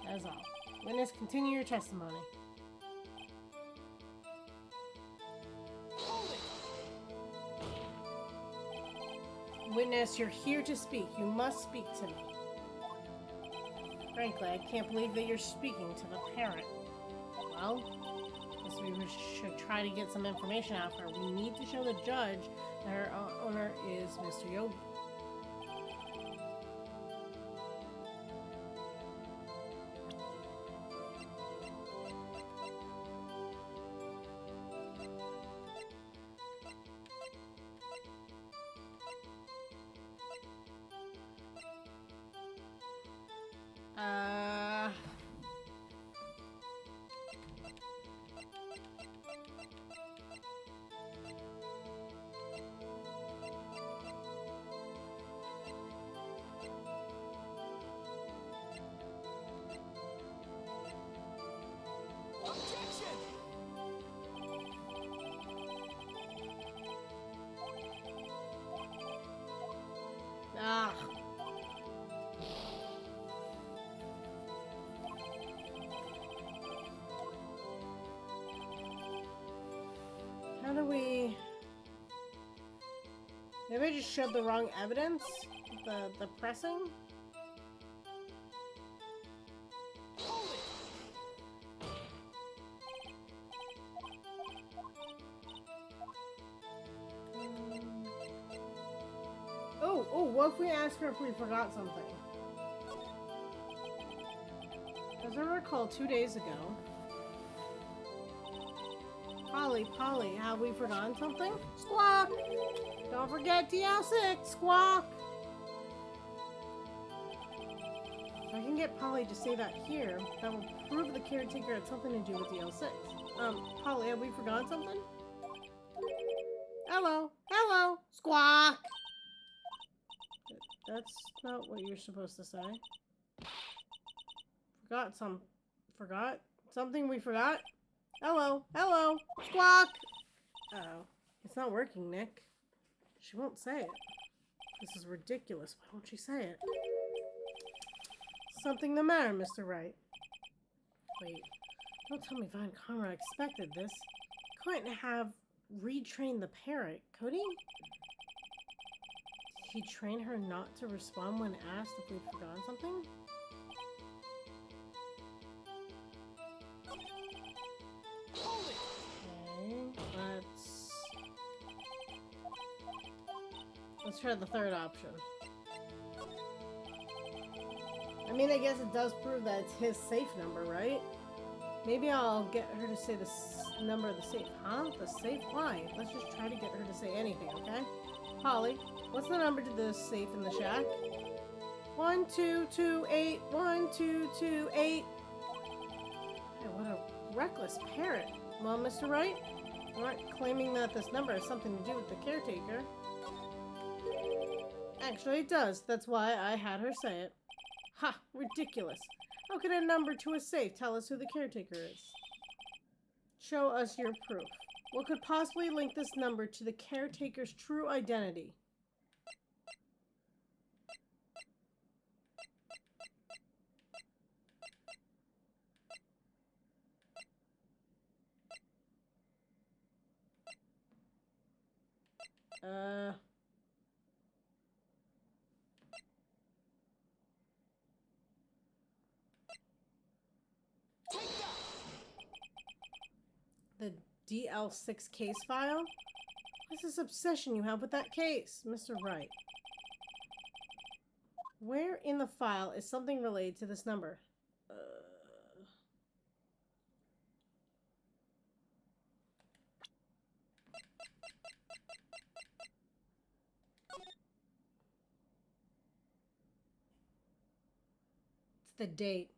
That is all. Witness, continue your testimony. Witness, you're here to speak. You must speak to me. Frankly, I can't believe that you're speaking to the parent. Well, guess we should try to get some information out of her. We need to show the judge that her owner is Mr. Yogi. How do we... Maybe I just showed the wrong evidence? The pressing? Oh, what if we ask her if we forgot something? As I recall, 2 days ago... Polly, have we forgotten something? Squawk! Don't forget DL6! Squawk! If I can get Polly to say that here, that will prove the caretaker had something to do with DL6. Polly, have we forgotten something? Hello! Hello! Squawk! That's not what you're supposed to say. Forgot something we forgot? Hello! Hello! Squawk! Uh-oh. It's not working, Nick. She won't say it. This is ridiculous. Why won't she say it? Something the matter, Mr. Wright. Wait. Don't tell me Von Conrad expected this. Couldn't have retrained the parrot, could he? Did he train her not to respond when asked if we'd forgotten something? Let's try the third option. I mean, I guess it does prove that it's his safe number, right? Maybe I'll get her to say the number of the safe. Huh? The safe? Why? Let's just try to get her to say anything, okay? Polly, what's the number to the safe in the shack? 1228 1228. Hey, what a reckless parrot. Well, Mr. Wright, you aren't claiming that this number has something to do with the caretaker. Actually, it does. That's why I had her say it. Ha! Ridiculous. How could a number to a safe tell us who the caretaker is? Show us your proof. What could possibly link this number to the caretaker's true identity? The DL6 case file? What's this obsession you have with that case, Mr. Wright? Where in the file is something related to this number? It's the date.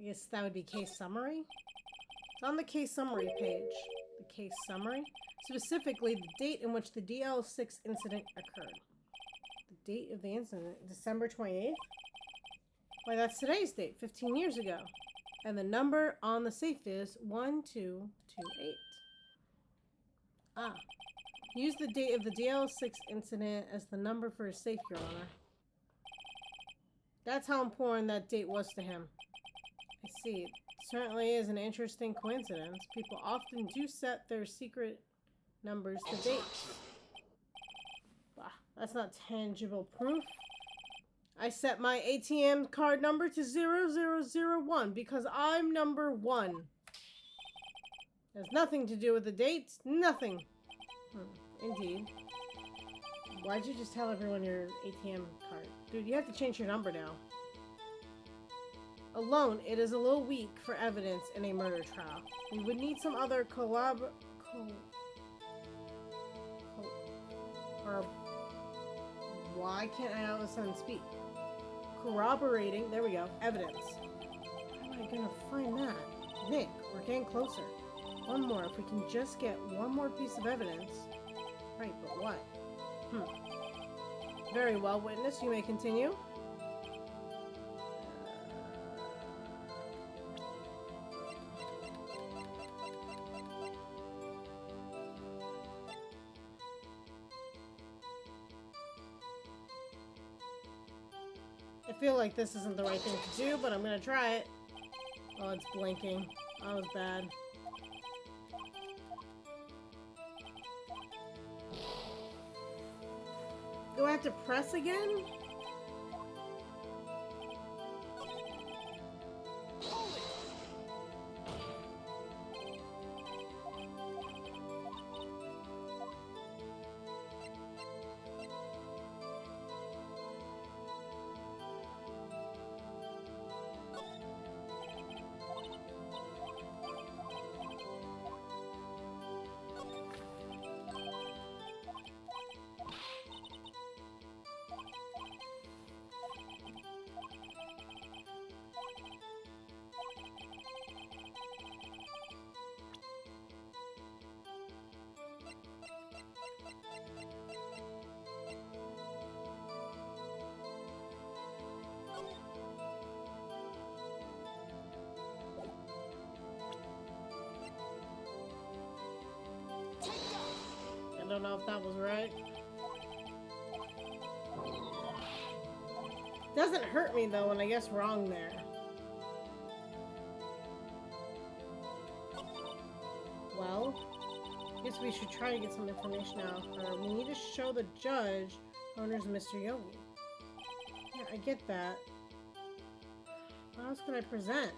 I guess that would be case summary. It's on the case summary page. The case summary. Specifically, the date in which the DL6 incident occurred. The date of the incident? December 28th? Why, that's today's date, 15 years ago. And the number on the safe is 1228. Ah. Use the date of the DL6 incident as the number for his safe, Your Honor. That's how important that date was to him. I see. It certainly is an interesting coincidence. People often do set their secret numbers to dates. Bah, that's not tangible proof. I set my ATM card number to 0001 because I'm number 1. Has nothing to do with the dates. Nothing. Indeed. Why'd you just tell everyone your ATM card? Dude, you have to change your number now. Alone, it is a little weak for evidence in a murder trial. We would need some other why can't I all of a sudden speak? Corroborating, there we go, evidence. How am I gonna find that? Nick, we're getting closer. One more, if we can just get one more piece of evidence. Right, but what? Very well, witness, you may continue. I feel like this isn't the right thing to do, but I'm gonna try it. Oh, it's blinking. That was bad. Do I have to press again? I don't know if that was right. Doesn't hurt me though when I guess wrong there. Well, I guess we should try to get some information out of her. We need to show the judge owner's Mr. Yogi. Yeah, I get that. What else could I present?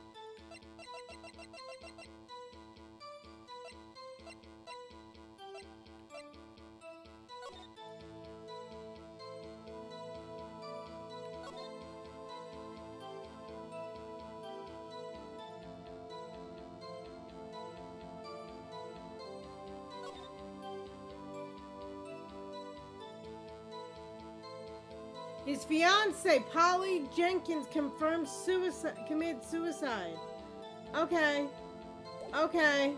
His fiancée, Polly Jenkins, confirmed committed suicide. Okay. Okay.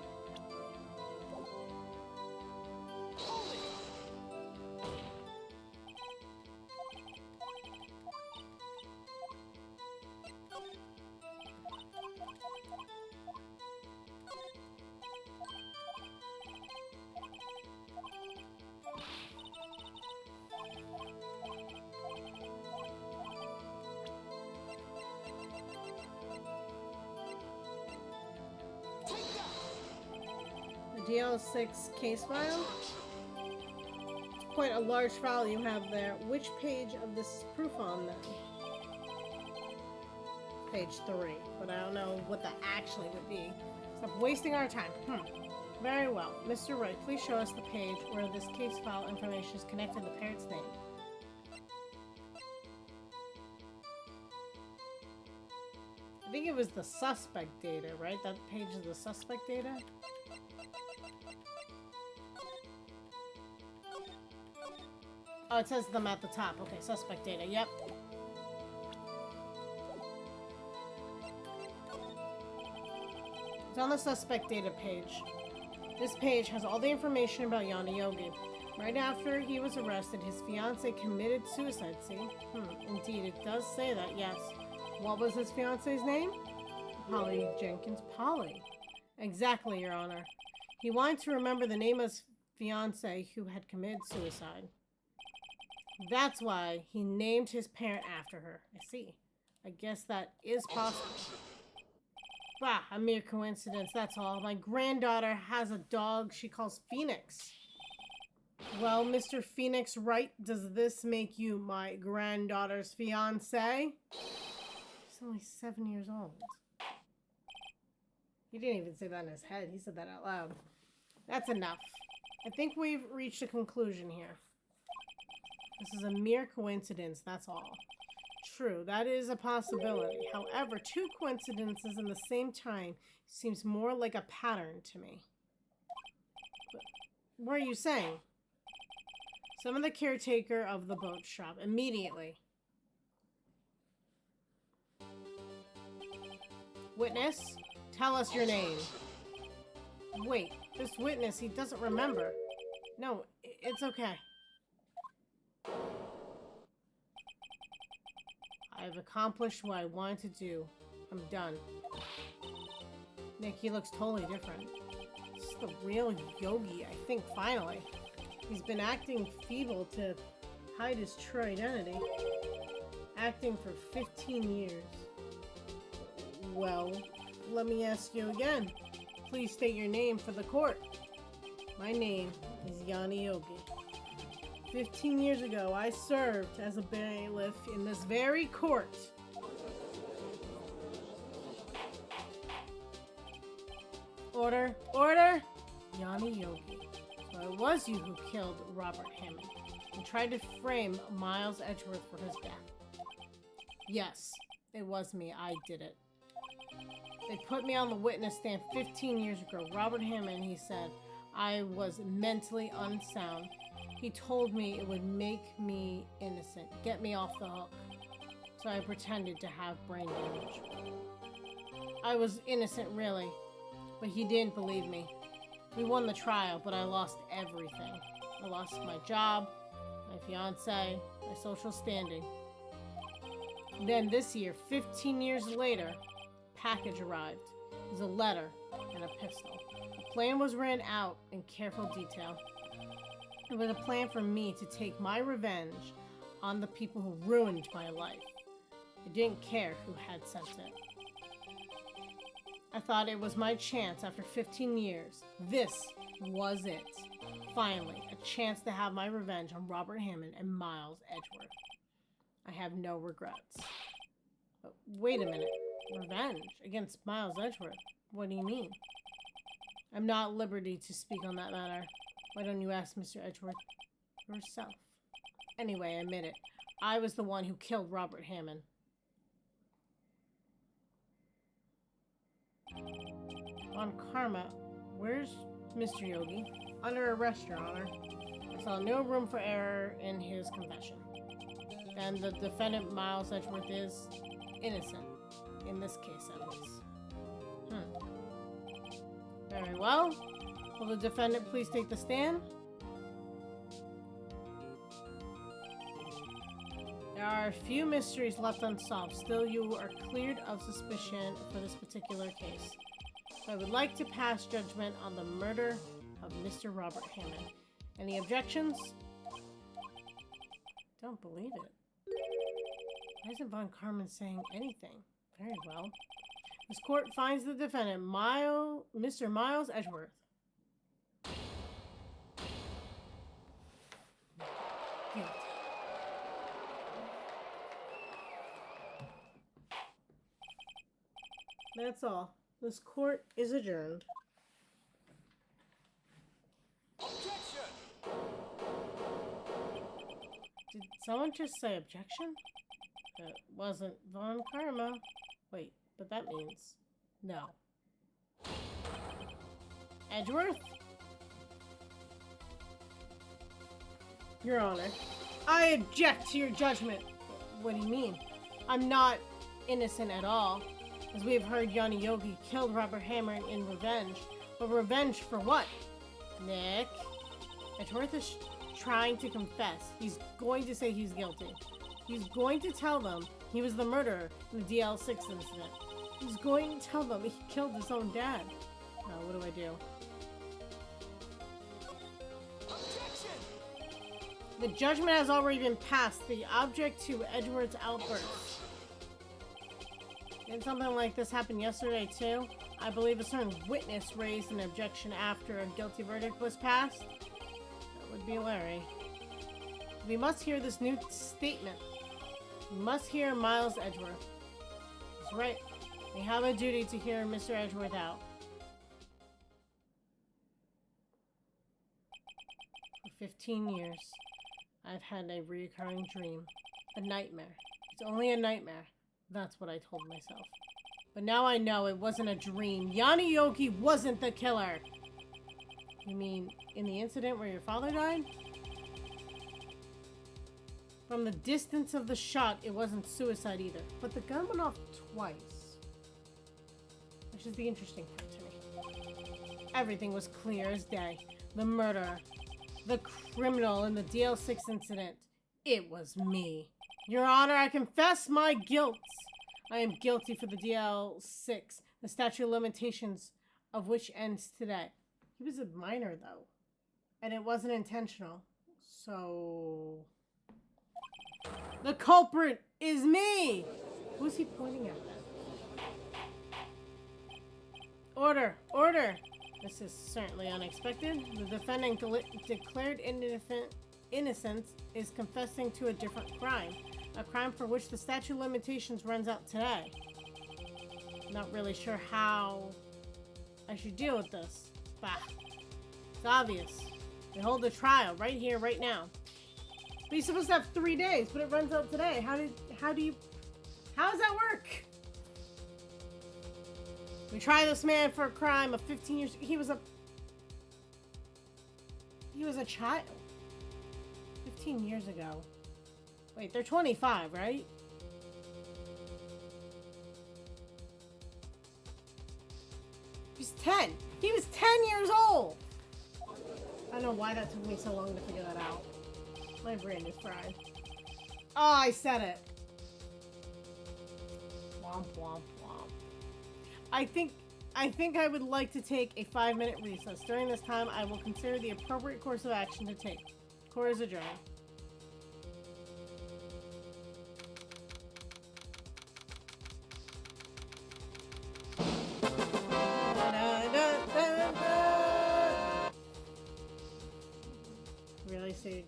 DL6 case file. It's quite a large file you have there. Which page of this is proof on then? Page 3, but I don't know what that actually would be. Stop wasting our time. Very well. Mr. Wright, please show us the page where this case file information is connected to the parent's name. I think it was the suspect data, right? That page is the suspect data? Oh, it says them at the top. Okay, suspect data. Yep. It's on the suspect data page. This page has all the information about Yana Yogi. Right after he was arrested, his fiancée committed suicide, see? Indeed, it does say that, yes. What was his fiancée's name? Polly Jenkins. Polly. Exactly, Your Honor. He wanted to remember the name of his fiancée who had committed suicide. That's why he named his parent after her. I see. I guess that is possible. Bah, a mere coincidence, that's all. My granddaughter has a dog she calls Phoenix. Well, Mr. Phoenix Wright, does this make you my granddaughter's fiancé? He's only 7 years old. He didn't even say that in his head. He said that out loud. That's enough. I think we've reached a conclusion here. This is a mere coincidence, that's all. True, that is a possibility. However, two coincidences in the same time seems more like a pattern to me. But what are you saying? Summon the caretaker of the boat shop immediately. Witness, tell us your name. Wait, this witness, he doesn't remember. No, it's okay. I've accomplished what I wanted to do. I'm done. Nick, he looks totally different. This is the real Yogi, I think, finally. He's been acting feeble to hide his true identity. Acting for 15 years. Well, let me ask you again. Please state your name for the court. My name is Yanni Yogi. 15 years ago, I served as a bailiff in this very court. Order! Order! Yanni Yogi. So it was you who killed Robert Hammond and tried to frame Miles Edgeworth for his death. Yes, it was me. I did it. They put me on the witness stand 15 years ago. Robert Hammond, he said, I was mentally unsound. He told me it would make me innocent, get me off the hook. So I pretended to have brain damage. I was innocent, really, but he didn't believe me. We won the trial, but I lost everything. I lost my job, my fiancé, my social standing. Then this year, 15 years later, package arrived. It was a letter and a pistol. The plan was written out in careful detail. It was a plan for me to take my revenge on the people who ruined my life. I didn't care who had sent it. I thought it was my chance after 15 years. This was it. Finally, a chance to have my revenge on Robert Hammond and Miles Edgeworth. I have no regrets. But wait a minute. Revenge against Miles Edgeworth? What do you mean? I'm not at liberty to speak on that matter. Why don't you ask Mr. Edgeworth yourself? Anyway, admit it. I was the one who killed Robert Hammond. On Karma, where's Mr. Yogi? Under arrest, Your Honor. I saw no room for error in his confession. And the defendant, Miles Edgeworth, is innocent. In this case, at least. Very well. Will the defendant please take the stand? There are a few mysteries left unsolved. Still, you are cleared of suspicion for this particular case. So I would like to pass judgment on the murder of Mr. Robert Hammond. Any objections? Don't believe it. Why isn't Von Karman saying anything? Very well. This court finds the defendant, Mr. Miles Edgeworth. Guilty. That's all. This court is adjourned. Objection! Did someone just say objection? It wasn't Von Karma. Wait, but that means no. Edgeworth? Your Honor, I object to your judgment. What do you mean? I'm not innocent at all. As we have heard, Yanni Yogi killed Robert Hammond in revenge. But revenge for what? Nick? Edgeworth is trying to confess. He's going to say he's guilty. He's going to tell them he was the murderer in the DL6 incident. He's going to tell them he killed his own dad. What do I do? Objection! The judgment has already been passed. The object to Edward's outburst. Didn't something like this happen yesterday too? I believe a certain witness raised an objection after a guilty verdict was passed. That would be Larry. We must hear this new statement. We must hear Miles Edgeworth. He's right. We have a duty to hear Mr. Edgeworth out. For 15 years, I've had a recurring dream. A nightmare. It's only a nightmare. That's what I told myself. But now I know it wasn't a dream. Yanioki wasn't the killer. You mean in the incident where your father died? From the distance of the shot, it wasn't suicide either. But the gun went off twice. Which is the interesting part to me. Everything was clear as day. The murderer. The criminal in the DL6 incident. It was me. Your Honor, I confess my guilt. I am guilty for the DL6, the statute of limitations of which ends today. He was a minor, though. And it wasn't intentional. So... the culprit is me! Who's he pointing at then? Order! Order! This is certainly unexpected. The defendant declared innocence is confessing to a different crime. A crime for which the statute of limitations runs out today. Not really sure how I should deal with this. Bah. It's obvious. We hold a trial right here, right now. But he's supposed to have 3 days, but it runs out today. How does that work? We try this man for a crime of 15 years. He was a child. 15 years ago. Wait, they're 25, right? He's 10. He was 10 years old. I don't know why that took me so long to figure that out. My brain is fried. Oh, I said it. Womp, womp, womp. I think I would like to take a 5-minute recess. During this time, I will consider the appropriate course of action to take. Court is adjourned. Really, Sieg?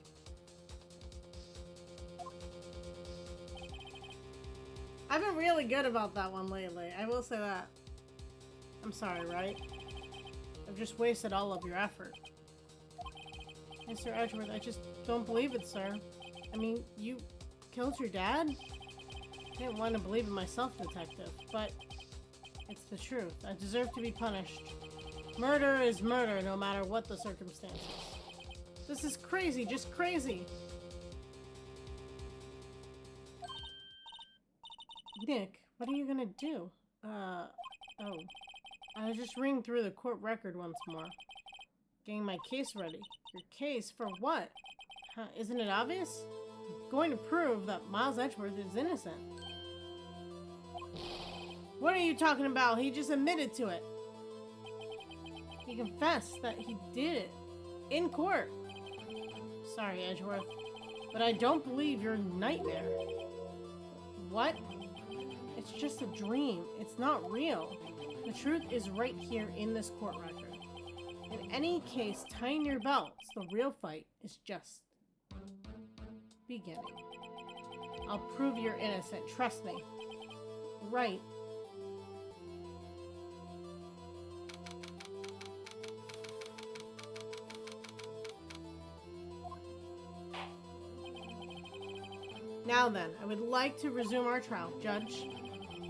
I've been really good about that one lately. I will say that. I'm sorry, right? I've just wasted all of your effort. Mr. Edgeworth, I just don't believe it, sir. I mean, you killed your dad? I didn't want to believe it myself, detective, but it's the truth. I deserve to be punished. Murder is murder, no matter what the circumstances. This is crazy, just crazy. Nick, what are you gonna do? Oh. I was just reading through the court record once more. Getting my case ready. Your case? For what? Huh, isn't it obvious? I'm going to prove that Miles Edgeworth is innocent. What are you talking about? He just admitted to it. He confessed that he did it. In court. Sorry, Edgeworth. But I don't believe your nightmare. What? It's just a dream. It's not real. The truth is right here in this court record. In any case, tighten your belts. The real fight is just beginning. I'll prove you're innocent. Trust me. Right. Now then, I would like to resume our trial. Judge,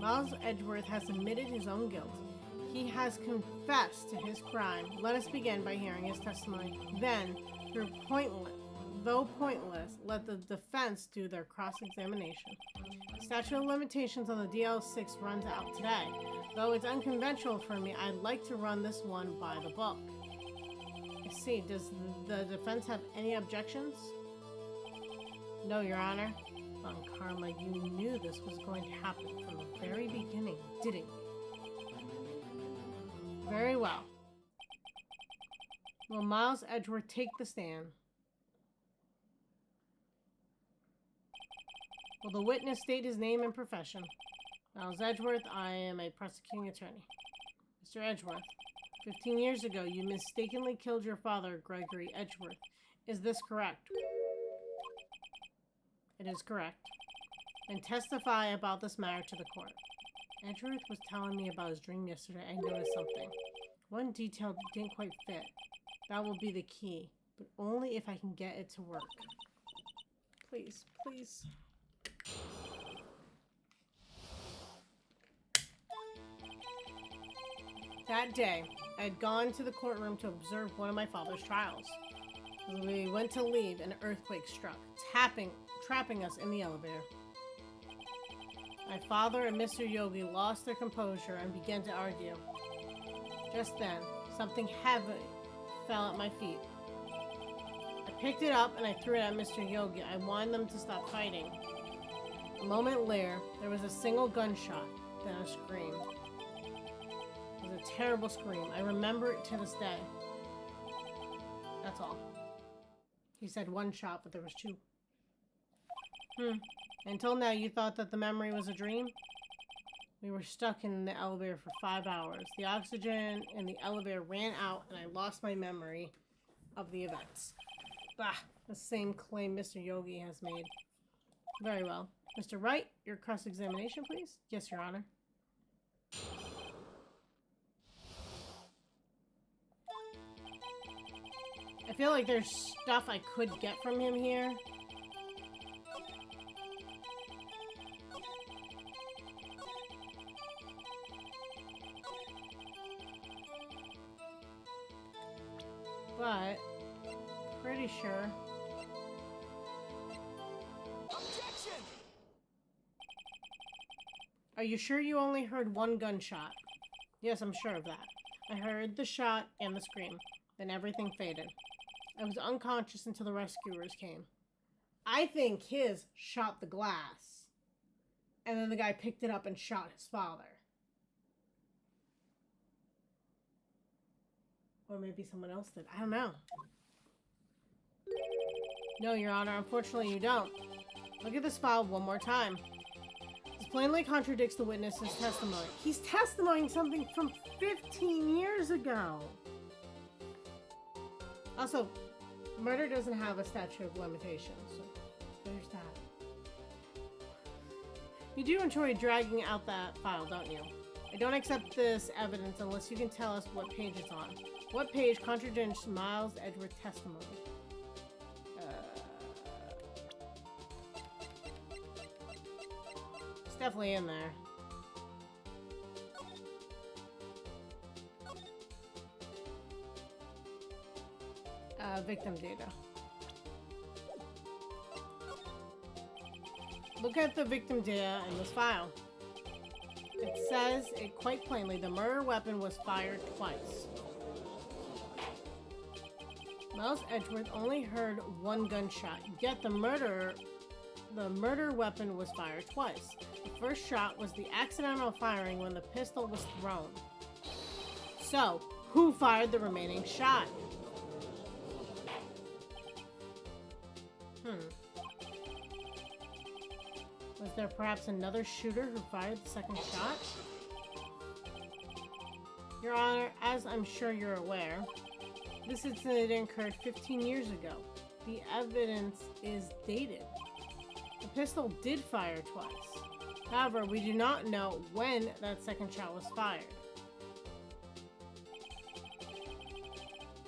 Miles Edgeworth has admitted his own guilt. He has confessed to his crime. Let us begin by hearing his testimony. Then, though pointless, let the defense do their cross-examination. Statute of limitations on the DL6 runs out today. Though it's unconventional for me, I'd like to run this one by the book. I see. Does the defense have any objections? No, Your Honor. Von Karma, you knew this was going to happen from the very beginning, didn't you? Very well. Will Miles Edgeworth take the stand? Will the witness state his name and profession? Miles Edgeworth, I am a prosecuting attorney. Mr. Edgeworth, 15 years ago, you mistakenly killed your father, Gregory Edgeworth. Is this correct? It is correct. And testify about this matter to the court. Edgeworth was telling me about his dream yesterday. I noticed something. One detail didn't quite fit. That will be the key, but only if I can get it to work. Please, please. That day, I had gone to the courtroom to observe one of my father's trials. As we went to leave, an earthquake struck, trapping us in the elevator. My father and Mr. Yogi lost their composure and began to argue. Just then, something heavy fell at my feet. I picked it up and I threw it at Mr. Yogi. I wanted them to stop fighting. A moment later, there was a single gunshot, then a scream. It was a terrible scream. I remember it to this day. That's all. He said one shot, but there was two. Until now, you thought that the memory was a dream? We were stuck in the elevator for 5 hours. The oxygen in the elevator ran out, and I lost my memory of the events. Bah, the same claim Mr. Yogi has made. Very well. Mr. Wright, your cross-examination, please? Yes, Your Honor. I feel like there's stuff I could get from him here. But, pretty sure. Objection! Are you sure you only heard one gunshot? Yes, I'm sure of that. I heard the shot and the scream. Then everything faded. I was unconscious until the rescuers came. I think his shot the glass. And then the guy picked it up and shot his father. Or maybe someone else did. I don't know. No, Your Honor. Unfortunately, you don't. Look at this file one more time. This plainly contradicts the witness's testimony. He's testifying something from 15 years ago. Also, murder doesn't have a statute of limitations, so there's that. You do enjoy dragging out that file, don't you? I don't accept this evidence unless you can tell us what page it's on. What page contradicts Miles Edgeworth's testimony? It's definitely in there. Victim data. Look at the victim data in this file. It says it quite plainly. The murder weapon was fired twice. Miles Edgeworth only heard one gunshot, yet the murder weapon was fired twice. The first shot was the accidental firing when the pistol was thrown. So, who fired the remaining shot? Was there perhaps another shooter who fired the second shot? Your Honor, as I'm sure you're aware, this incident occurred 15 years ago. The evidence is dated. The pistol did fire twice. However, we do not know when that second shot was fired.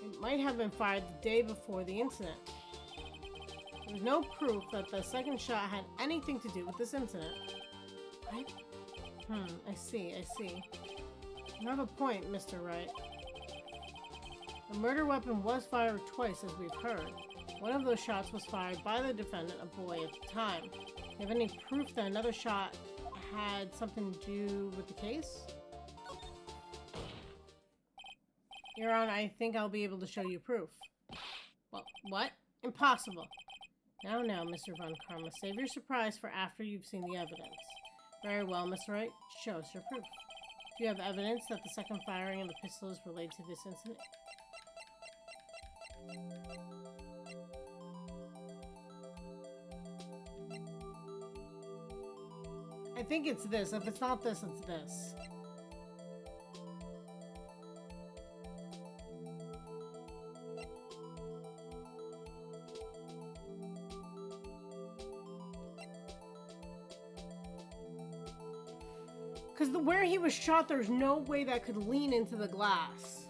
It might have been fired the day before the incident. There's no proof that the second shot had anything to do with this incident. What? I see. You have a point, Mr. Wright. The murder weapon was fired twice, as we've heard. One of those shots was fired by the defendant, a boy at the time. Do you have any proof that another shot had something to do with the case? Your Honor, I think I'll be able to show you proof. Well, what? Impossible. Now, Mr. Von Karma, save your surprise for after you've seen the evidence. Very well, Miss Wright. Show us your proof. Do you have evidence that the second firing of the pistol is related to this incident? I think it's this. If it's not this, it's this. Because where he was shot, there's no way that could lean into the glass.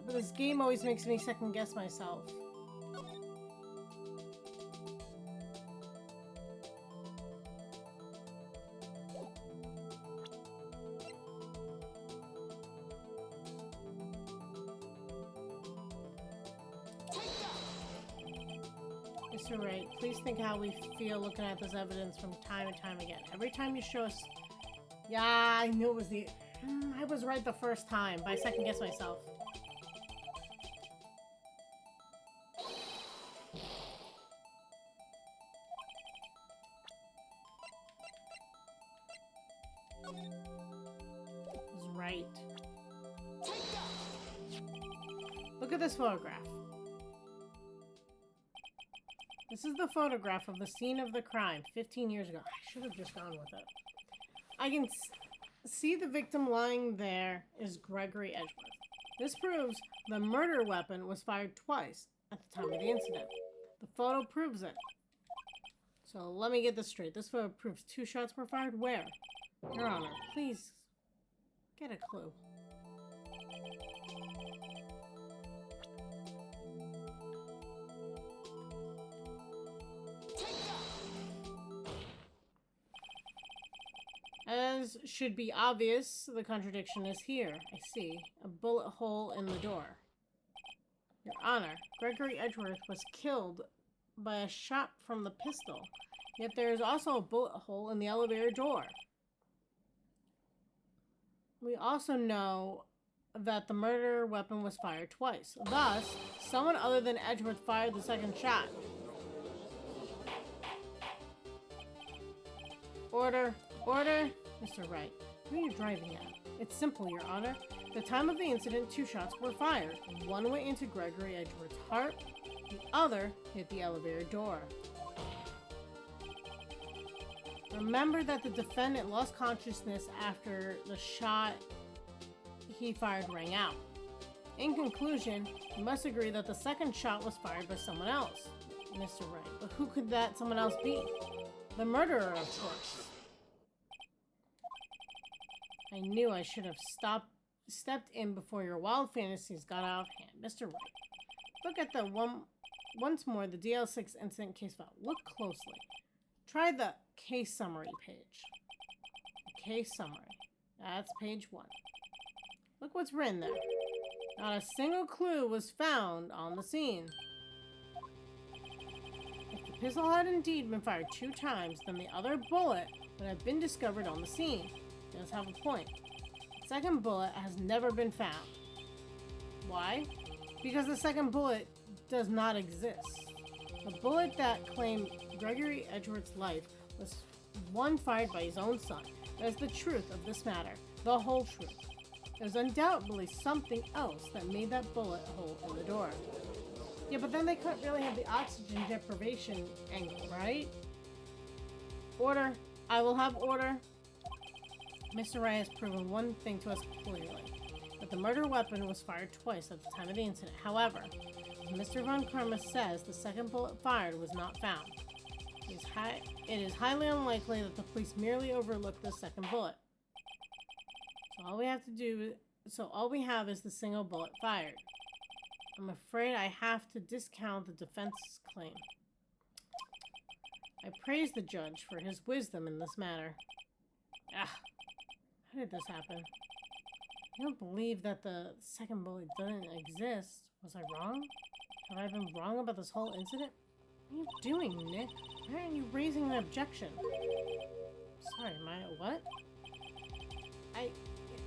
But this game always makes me second guess myself. Mr. Wright, please think how we feel looking at this evidence from time and time again. Every time you show us... Yeah, I knew it was the... I was right the first time, but I second guessed myself. I was right. Look at this photograph. This is the photograph of the scene of the crime 15 years ago. I should have just gone with it. I can see the victim lying there is Gregory Edgeworth. This proves the murder weapon was fired twice at the time of the incident. The photo proves it. So let me get this straight. This photo proves 2 shots were fired where? Your Honor, please get a clue. As should be obvious, the contradiction is here. I see. A bullet hole in the door. Your Honor, Gregory Edgeworth was killed by a shot from the pistol. Yet there is also a bullet hole in the elevator door. We also know that the murder weapon was fired twice. Thus, someone other than Edgeworth fired the second shot. Order. Order. Mr. Wright, who are you driving at? It's simple, Your Honor. At the time of the incident, 2 shots were fired. One went into Gregory Edgeworth's heart. The other hit the elevator door. Remember that the defendant lost consciousness after the shot he fired rang out. In conclusion, you must agree that the second shot was fired by someone else, Mr. Wright. But who could that someone else be? The murderer, of course. I knew I should have stepped in before your wild fantasies got out of hand. Mr. Wright, look at the once more the DL6 incident case file. Look closely. Try the case summary page. The case summary. That's page 1. Look what's written there. Not a single clue was found on the scene. If the pistol had indeed been fired 2 times, then the other bullet would have been discovered on the scene. It does have a point. The second bullet has never been found. Why? Because the second bullet does not exist. The bullet that claimed Gregory Edgeworth's life was one fired by his own son. That is the truth of this matter. The whole truth. There's undoubtedly something else that made that bullet hole in the door. Yeah, but then they couldn't really have the oxygen deprivation angle, right? Order. I will have order. Mr. Wright has proven one thing to us clearly. That the murder weapon was fired twice at the time of the incident. However, Mr. Von Karma says the second bullet fired was not found. It is highly unlikely that the police merely overlooked the second bullet. So all we have is the single bullet fired. I'm afraid I have to discount the defense claim. I praise the judge for his wisdom in this matter. Ah, how did this happen? I don't believe that the second bullet didn't exist. Was I wrong? Have I been wrong about this whole incident? What are you doing, Nick? Why aren't you raising an objection? Sorry, what?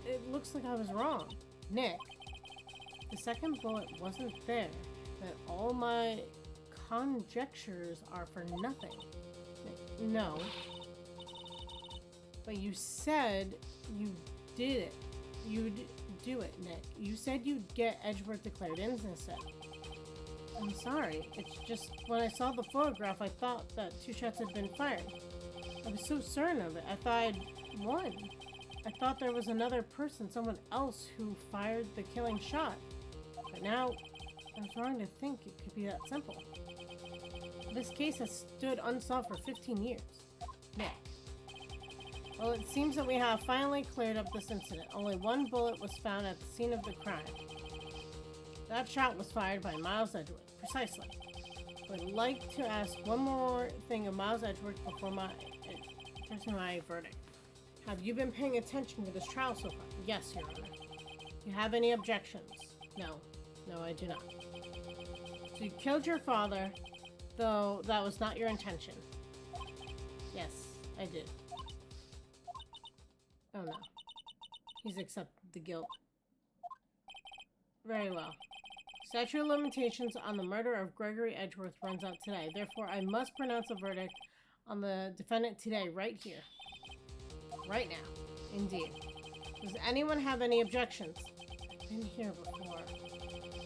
it looks like I was wrong. Nick, the second bullet wasn't there. That all my conjectures are for nothing. No. But you said you did it. You'd do it, Nick. You said you'd get Edgeworth declared innocent. I'm sorry. It's just when I saw the photograph, I thought that 2 shots had been fired. I was so certain of it. I thought I'd won. I thought there was another person, someone else, who fired the killing shot. But now, I'm starting to think it could be that simple. This case has stood unsolved for 15 years. Nick. Well, it seems that we have finally cleared up this incident. Only 1 bullet was found at the scene of the crime. That shot was fired by Miles Edgeworth. Precisely. I would like to ask one more thing of Miles Edgeworth before my verdict. Have you been paying attention to this trial so far? Yes, Your Honor. Do you have any objections? No. No, I do not. So you killed your father, though that was not your intention. Yes, I did. Oh no. He's accepted the guilt. Very well. Statute of limitations on the murder of Gregory Edgeworth runs out today. Therefore, I must pronounce a verdict on the defendant today, right here. Right now. Indeed. Does anyone have any objections? I've been here before.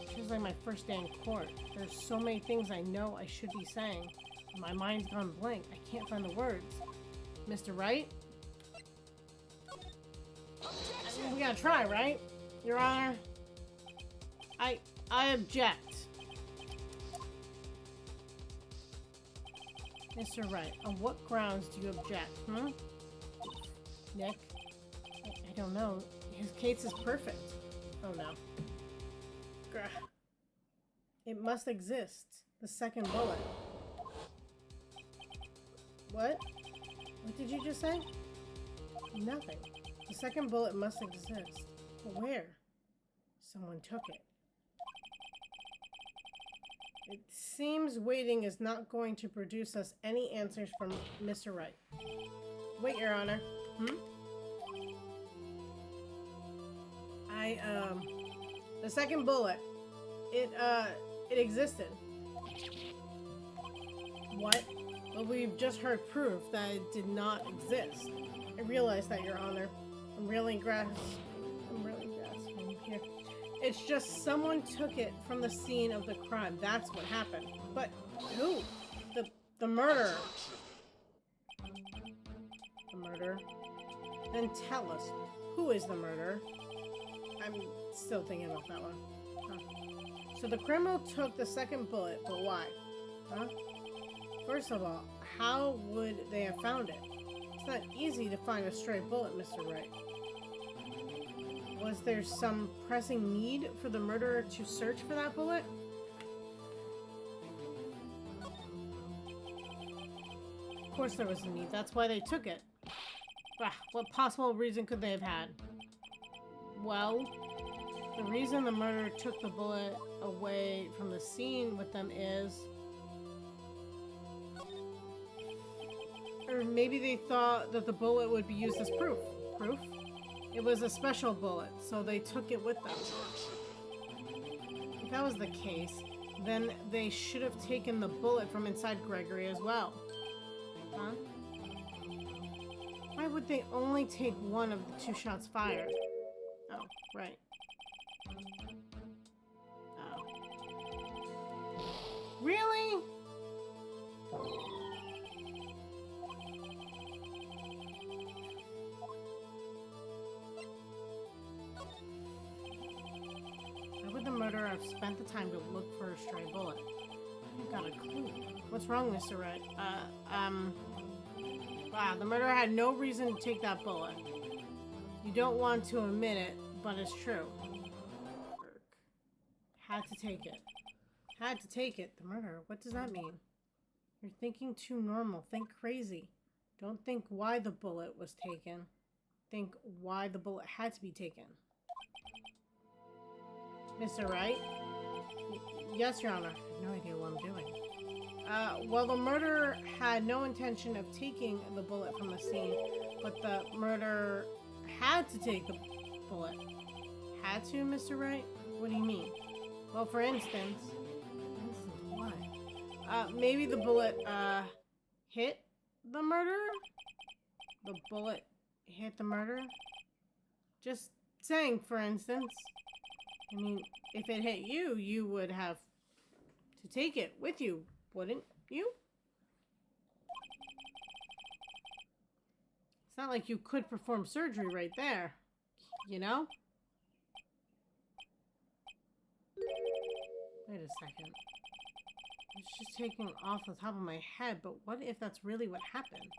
It feels like my first day in court. There's so many things I know I should be saying. My mind's gone blank. I can't find the words. Mr. Wright? We gotta try, right? Your Honor? I object. Mr. Wright, on what grounds do you object, Nick? I don't know. His case is perfect. Oh no. Grr. It must exist. The second bullet. What? What did you just say? Nothing. The second bullet must exist. But where? Someone took it. It seems waiting is not going to produce us any answers from Mr. Wright. Wait, Your Honor. The second bullet. It existed. What? Well, we've just heard proof that it did not exist. I realize that, Your Honor. I'm really grasping here. It's just someone took it from the scene of the crime. That's what happened. But who? The murderer. The murderer? Then tell us, who is the murderer? I'm still thinking about that one. Huh. So the criminal took the second bullet, but why? Huh? First of all, how would they have found it? It's not easy to find a stray bullet, Mr. Wright. Was there some pressing need for the murderer to search for that bullet? Of course there was a need. That's why they took it. What possible reason could they have had? Well, the reason the murderer took the bullet away from the scene with them is... Or maybe they thought that the bullet would be used as proof. Proof? It was a special bullet, so they took it with them. If that was the case, then they should have taken the bullet from inside Gregory as well. Huh? Why would they only take one of the 2 shots fired? Oh, right. Oh. Really? The murderer have spent the time to look for a stray bullet. I've got a clue. What's wrong, Mr. Wright? Wow, the murderer had no reason to take that bullet. You don't want to admit it, but it's true. Had to take it. Had to take it. The murderer. What does that mean? You're thinking too normal. Think crazy. Don't think why the bullet was taken. Think why the bullet had to be taken. Mr. Wright? Yes, Your Honor. I have no idea what I'm doing. Well, the murderer had no intention of taking the bullet from the scene, but the murderer had to take the bullet. Had to, Mr. Wright? What do you mean? Well, for instance... What? Maybe the bullet, hit the murderer? The bullet hit the murderer? Just saying, for instance. I mean, if it hit you, you would have to take it with you, wouldn't you? It's not like you could perform surgery right there, you know? Wait a second. It's just taking off the top of my head, but what if that's really what happened?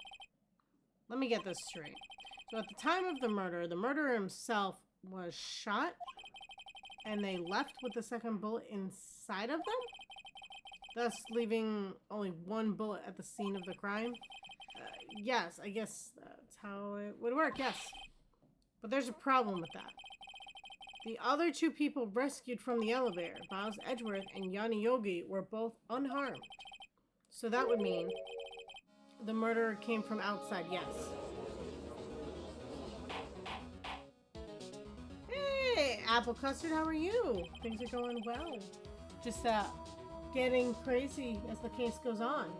Let me get this straight. So at the time of the murderer himself was shot, and they left with the second bullet inside of them, thus leaving only one bullet at the scene of the crime? Yes, I guess that's how it would work, yes. But there's a problem with that. The other two people rescued from the elevator, Miles Edgeworth and Yanni Yogi, were both unharmed. So that would mean the murderer came from outside, yes. Hey, Apple Custard, how are you? Things are going well. Just getting crazy as the case goes on.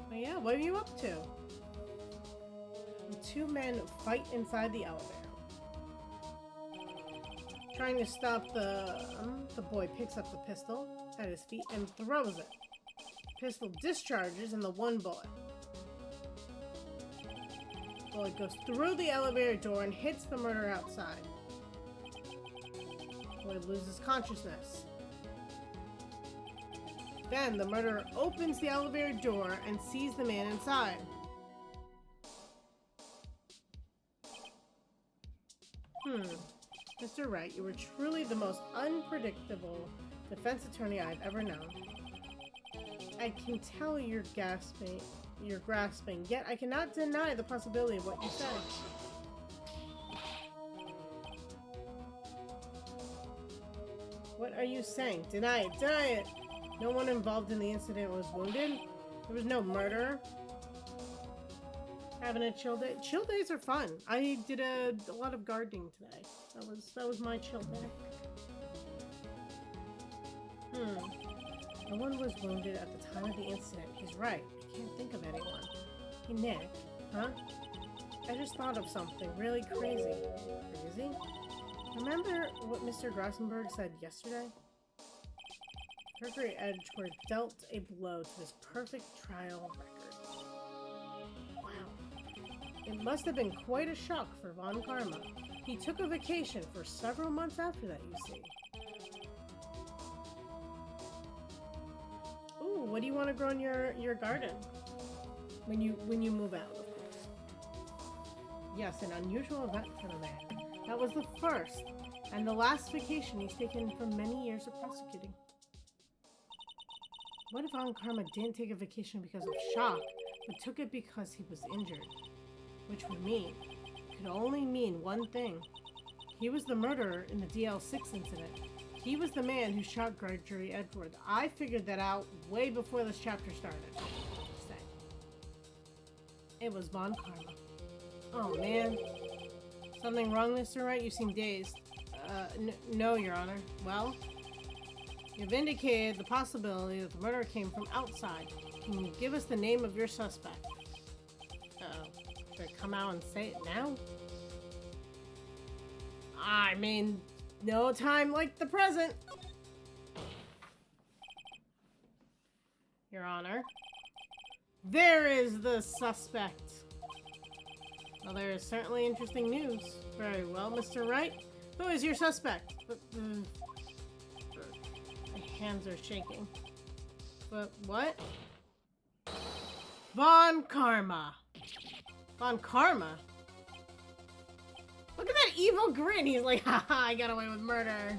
But yeah, what are you up to? The two men fight inside the elevator. Trying to stop the boy picks up the pistol at his feet and throws it. Pistol discharges and the one bullet. Bullet goes through the elevator door and hits the murderer outside. Boy loses consciousness. Then the murderer opens the elevator door and sees the man inside. Mr. Wright, you were truly the most unpredictable defense attorney I've ever known. I can tell you're grasping, yet I cannot deny the possibility of what you said. What are you saying? Deny it, deny it! No one involved in the incident was wounded. There was no murder. Having a chill day. Chill days are fun. I did a lot of gardening today. That was my chill day. No one was wounded at the time of the incident. He's right. I can't think of anyone. Hey, Nick. Huh? I just thought of something really crazy. Crazy? Remember what Mr. Grossenberg said yesterday? Gregory Edgeworth dealt a blow to his perfect trial record. Wow. It must have been quite a shock for Von Karma. He took a vacation for several months after that, you see. Ooh, what do you want to grow in your garden? When you move out, of course. Yes, an unusual event for the man. That was the first and the last vacation he's taken from many years of prosecuting. What if Von Karma didn't take a vacation because of shock, but took it because he was injured? Which would mean, could only mean one thing. He was the murderer in the DL6 incident. He was the man who shot Gregory Edgeworth. I figured that out way before this chapter started. It was Von Karma. Oh man. Something wrong, Mr. Wright? You seem dazed. No, Your Honor. Well, you've indicated the possibility that the murder came from outside. Can you give us the name of your suspect? Should I come out and say it now? I mean, no time like the present. Your Honor. There is the suspect. Well, there is certainly interesting news. Very well, Mr. Wright. Who is your suspect? My hands are shaking. But what? Von Karma. Von Karma? Look at that evil grin. He's like, haha, I got away with murder.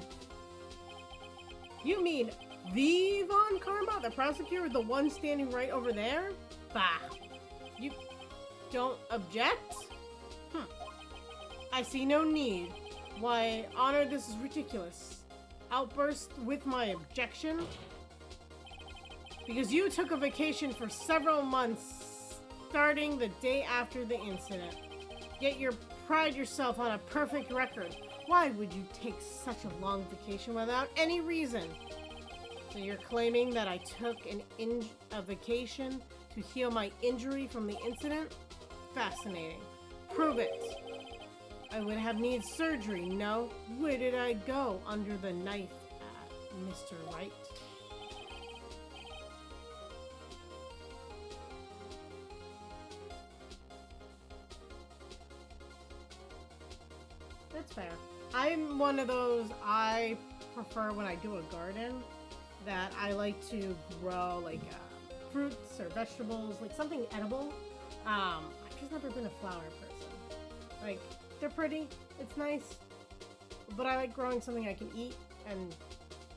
You mean the Von Karma? The prosecutor? The one standing right over there? Bah. You don't object? I see no need. Why, Honor, this is ridiculous. Outburst with my objection? Because you took a vacation for several months, starting the day after the incident. Yet your pride yourself on a perfect record. Why would you take such a long vacation without any reason? So you're claiming that I took a vacation to heal my injury from the incident? Fascinating. Prove it. I would have needed surgery, no? Where did I go under the knife at, Mr. Wright? That's fair. I'm one of those, I prefer when I do a garden that I like to grow like fruits or vegetables, like something edible. I've just never been a flower person. Like, they're pretty, it's nice, but I like growing something I can eat and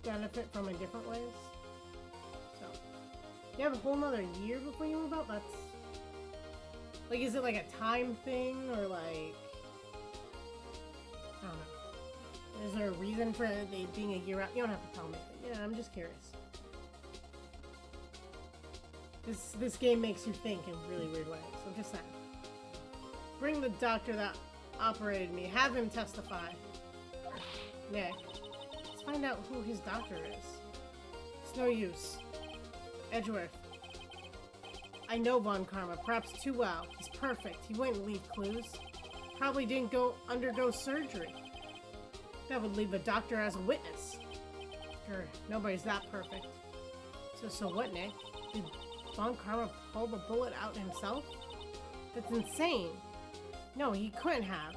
benefit from in different ways. So, you have a whole nother year before you move out? That's, like, is it like a time thing, or like, I don't know. Is there a reason for it being a year out? You don't have to tell me, but yeah, I'm just curious. This game makes you think in really weird ways, so I'm just saying. Bring the doctor that operated me. Have him testify. Nick, let's find out who his doctor is. It's no use. Edgeworth. I know Von Karma, perhaps too well. He's perfect. He wouldn't leave clues. Probably didn't undergo surgery. That would leave a doctor as a witness. Sure, nobody's that perfect. So what, Nick? Did Von Karma pull the bullet out himself? That's insane. No, he couldn't have.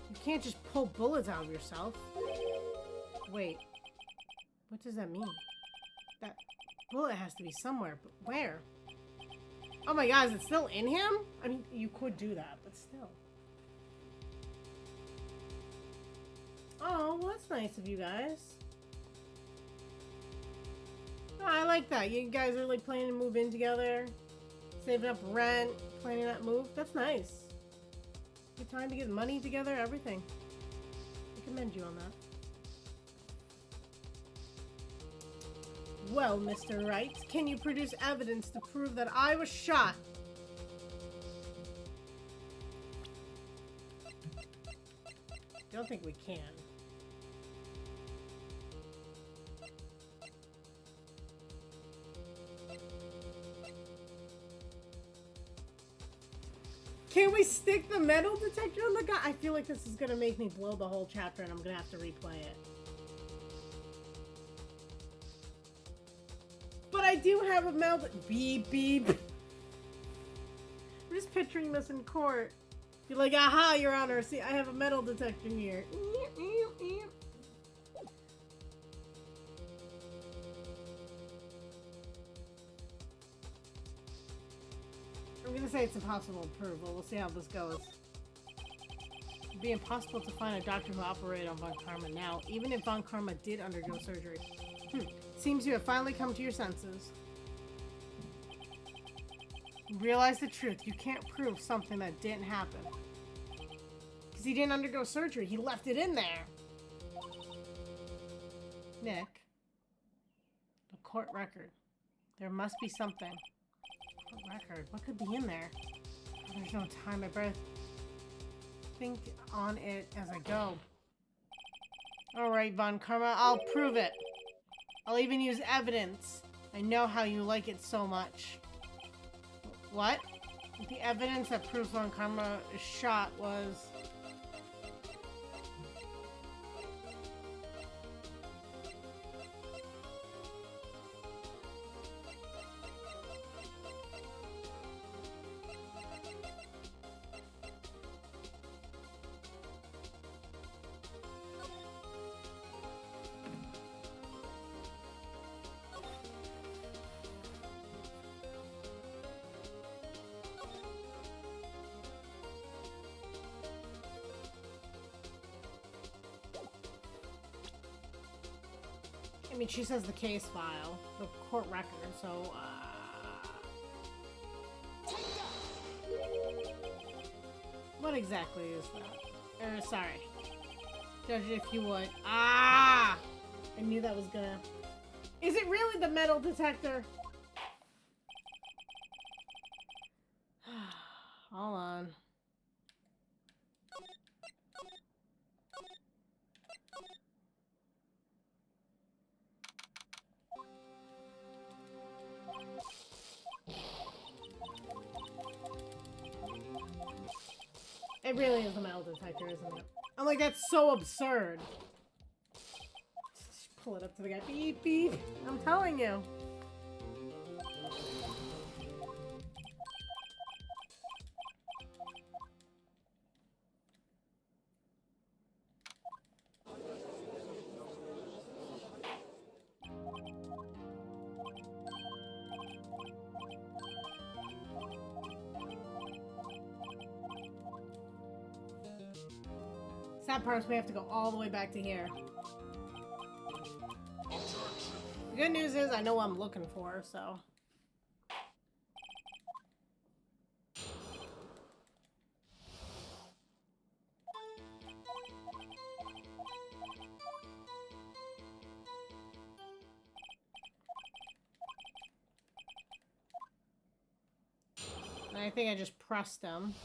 You can't just pull bullets out of yourself. Wait. What does that mean? That bullet has to be somewhere, but where? Oh my god, is it still in him? I mean, you could do that, but still. Oh, well, that's nice of you guys. Oh, I like that. You guys are like planning to move in together, saving up rent, planning that move. That's nice. Good time to get money together, everything. I commend you on that. Well, Mr. Wright, can you produce evidence to prove that I was shot? Don't think we can. Can we stick the metal detector on the guy? I feel like this is gonna make me blow the whole chapter and I'm gonna have to replay it. But I do have a metal... Beep, beep. I'm just picturing this in court. You're like, aha, Your Honor, see, I have a metal detector here. I'm gonna say it's impossible to prove, but we'll see how this goes. It'd be impossible to find a doctor who operated on Von Karma now, even if Von Karma did undergo surgery. Seems you have finally come to your senses. Realize the truth. You can't prove something that didn't happen. Because he didn't undergo surgery. He left it in there. Nick. The court record. There must be something. Court record. What could be in there? Oh, there's no time. I better think on it as I go. Alright, Von Karma. I'll prove it. I'll even use evidence. I know how you like it so much. What? The evidence that proves Von Karma is shot was... I mean, she says the case file, the court record, so, what exactly is that? Sorry. Judge it if you would. Ah! I knew that was gonna... Is it really the metal detector? Hold on. It really is a metal detector, isn't it? I'm like, that's so absurd. Just pull it up to the guy. Beep, beep. I'm telling you. Sad part is we have to go all the way back to here. The good news is I know what I'm looking for, so. And I think I just pressed them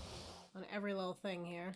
on every little thing here.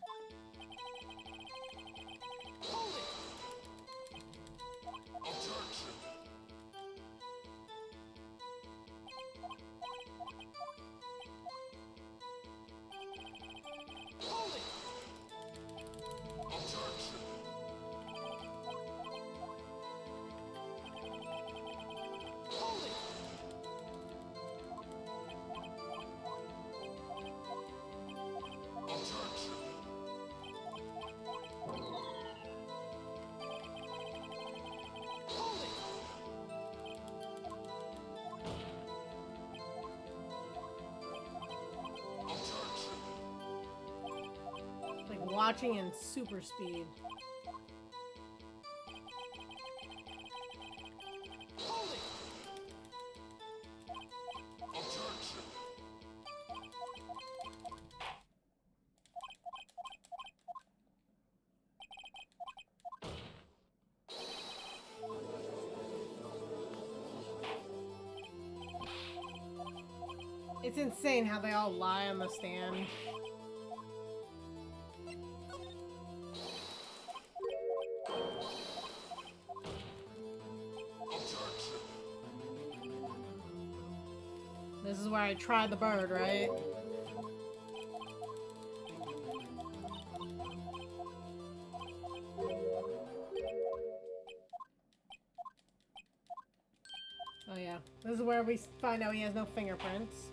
Like watching in super speed. It's insane how they all lie on the stand. This is where I try the bird, right? Oh yeah, this is where we find out he has no fingerprints.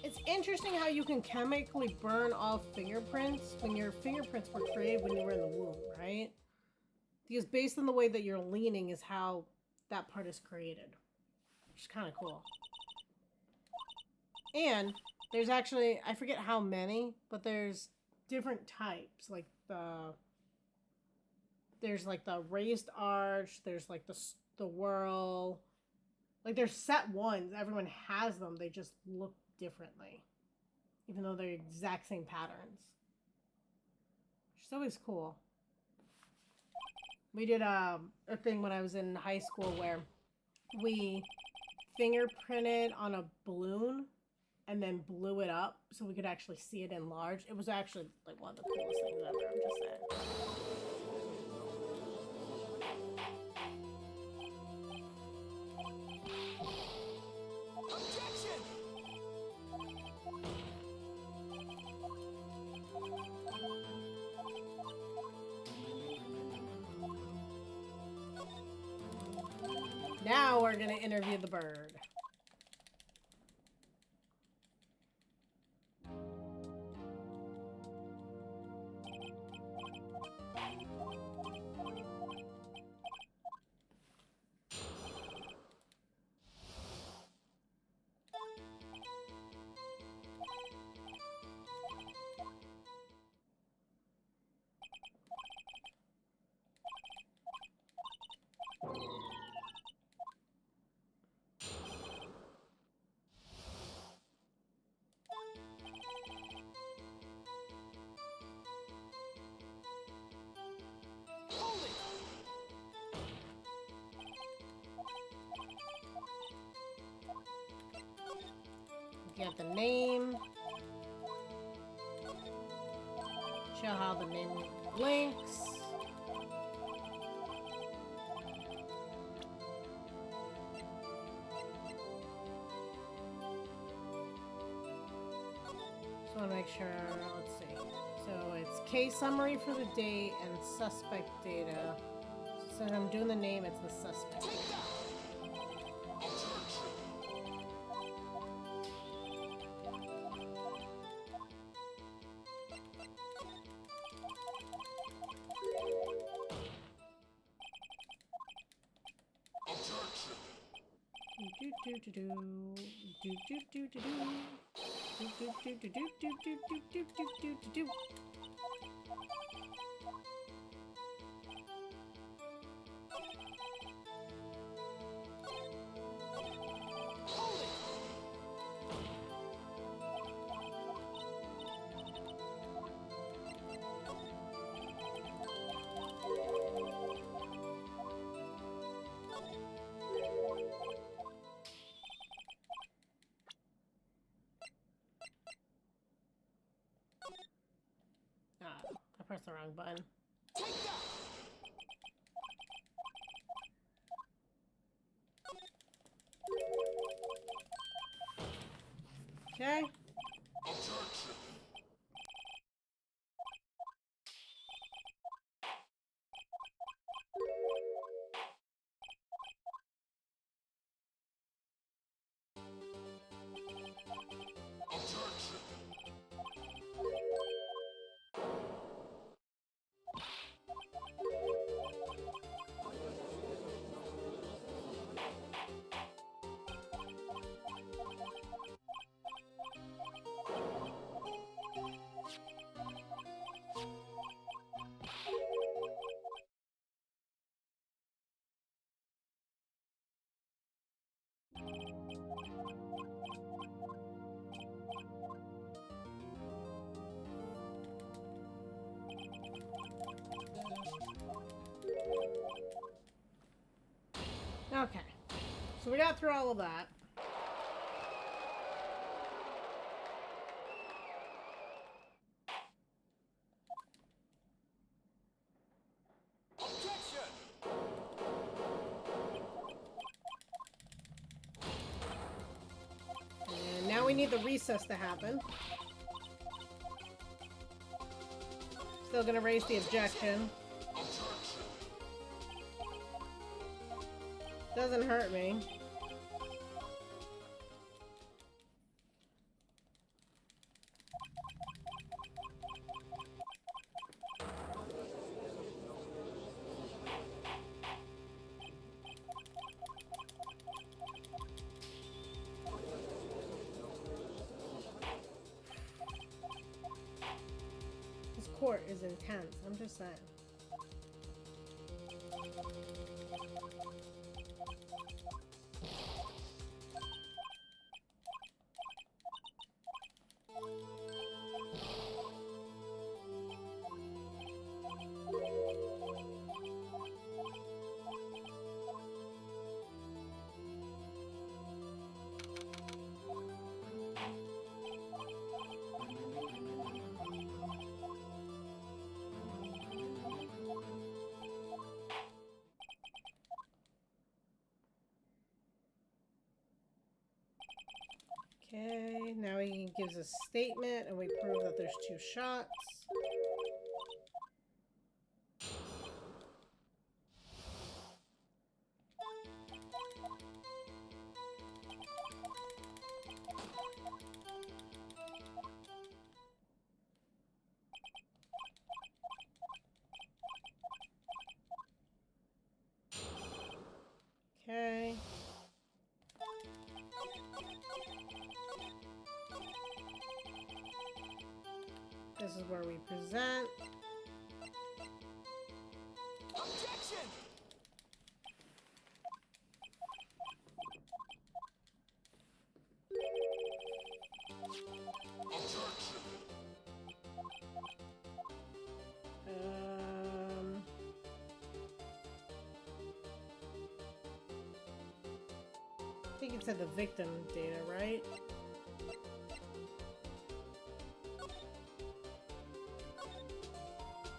It's interesting how you can chemically burn off fingerprints when your fingerprints were created when you were in the womb, right? Because based on the way that you're leaning is how that part is created. Which is kind of cool. And there's actually, I forget how many, but there's different types. Like there's like the raised arch, there's like the whirl. Like there's set ones, everyone has them, they just look differently. Even though they're exact same patterns. Which is always cool. We did a thing when I was in high school where we fingerprinted on a balloon and then blew it up so we could actually see it enlarged. It was actually like one of the coolest things ever, I'm just saying. Now we're gonna interview the bird. Get the name. Show how the name blinks. want to make sure. Let's see. So it's case summary for the date and suspect data. So I'm doing the name, it's the suspect data. Ah, I pressed the wrong button. Okay. Okay. So we got through all of that. Objection! And now we need the recess to happen. Still gonna raise the objection. Doesn't hurt me. This court is intense, I'm just saying. Okay, now he gives a statement and we prove that there's 2 shots. Okay. This is where we present. Objection! I think it said the victim data, right?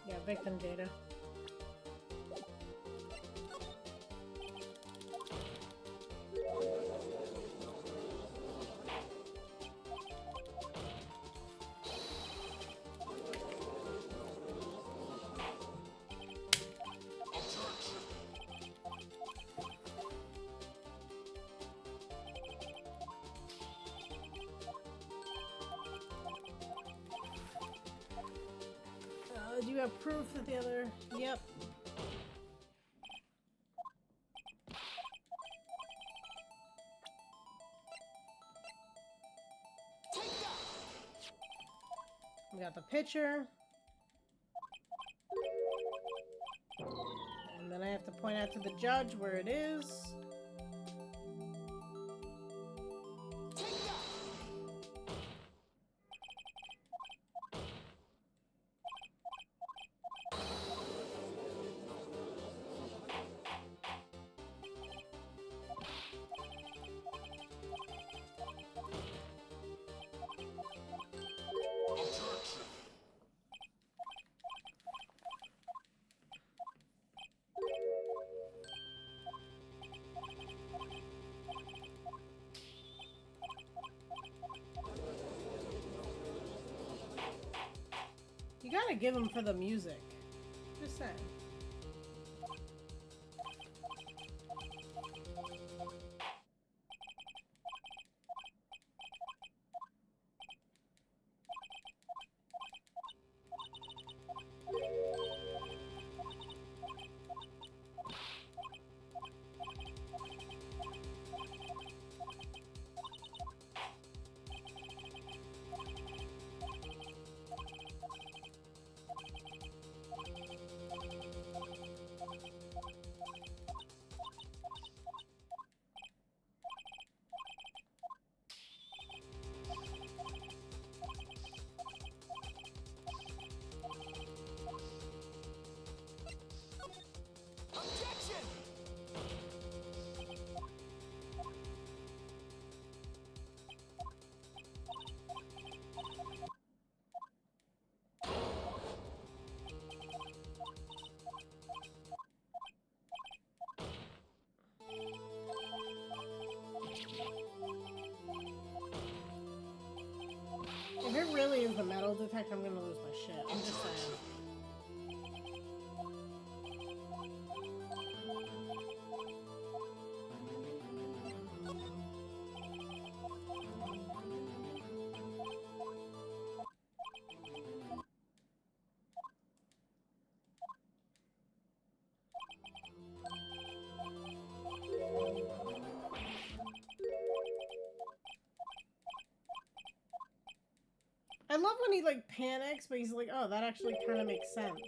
Yeah, victim data. you have proof that the other... Yep. We got the picture. And then I have to point out to the judge where it is. You gotta give him for the music. Just saying. If it really is the metal detector, I'm gonna lose my shit. I'm just saying. I love when he, like, panics, but he's like, oh, that actually kind of makes sense.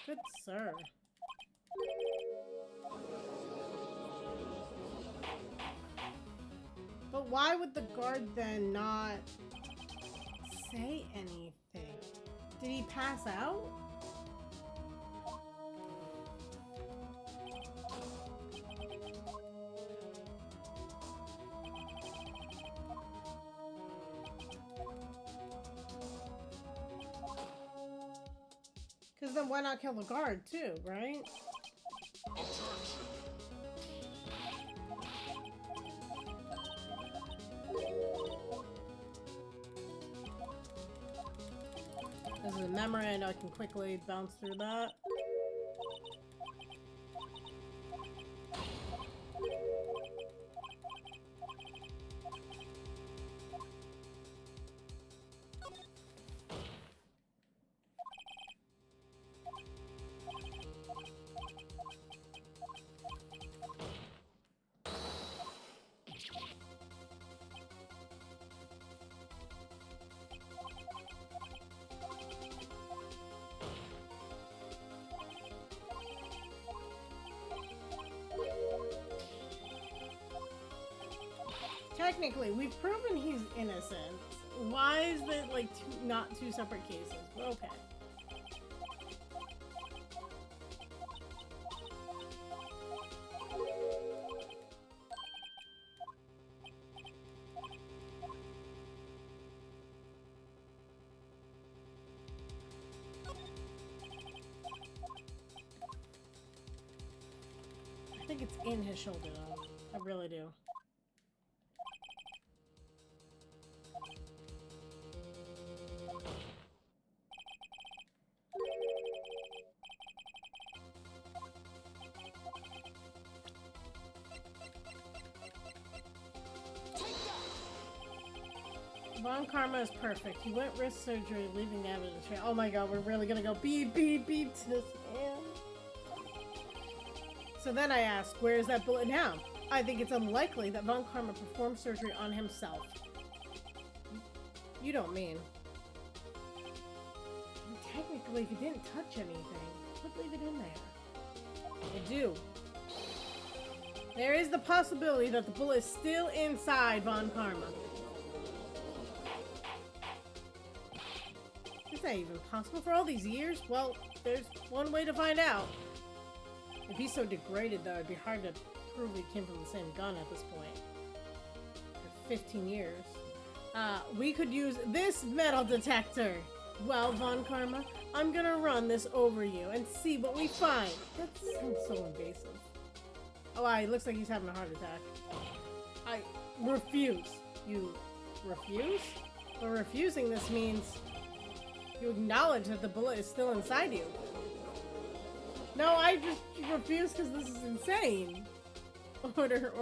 Good sir. But why would the guard then not say anything? Did he pass out? Because then why not kill the guard too, right? This is a memory, I know I can quickly bounce through that. Technically, we've proven he's innocent. Why is it like not two separate cases? But okay. I think it's in his shoulder though. I really do. Von Karma is perfect. He went wrist surgery, leaving the evidence trail. Oh my god, we're really gonna go beep, beep, beep to this man. So then I ask, where is that bullet now? I think it's unlikely that Von Karma performed surgery on himself. You don't mean. Technically, if he didn't touch anything, would leave it in there. I do. There is the possibility that the bullet is still inside Von Karma. Is that even possible for all these years? Well, there's one way to find out. If he's so degraded, though, it'd be hard to prove he came from the same gun at this point. For 15 years. We could use this metal detector. Well, Von Karma, I'm gonna run this over you and see what we find. That sounds so invasive. Oh, he looks like he's having a heart attack. I refuse. You refuse? But refusing this means you acknowledge that the bullet is still inside you. No, I just refuse because this is insane. Order.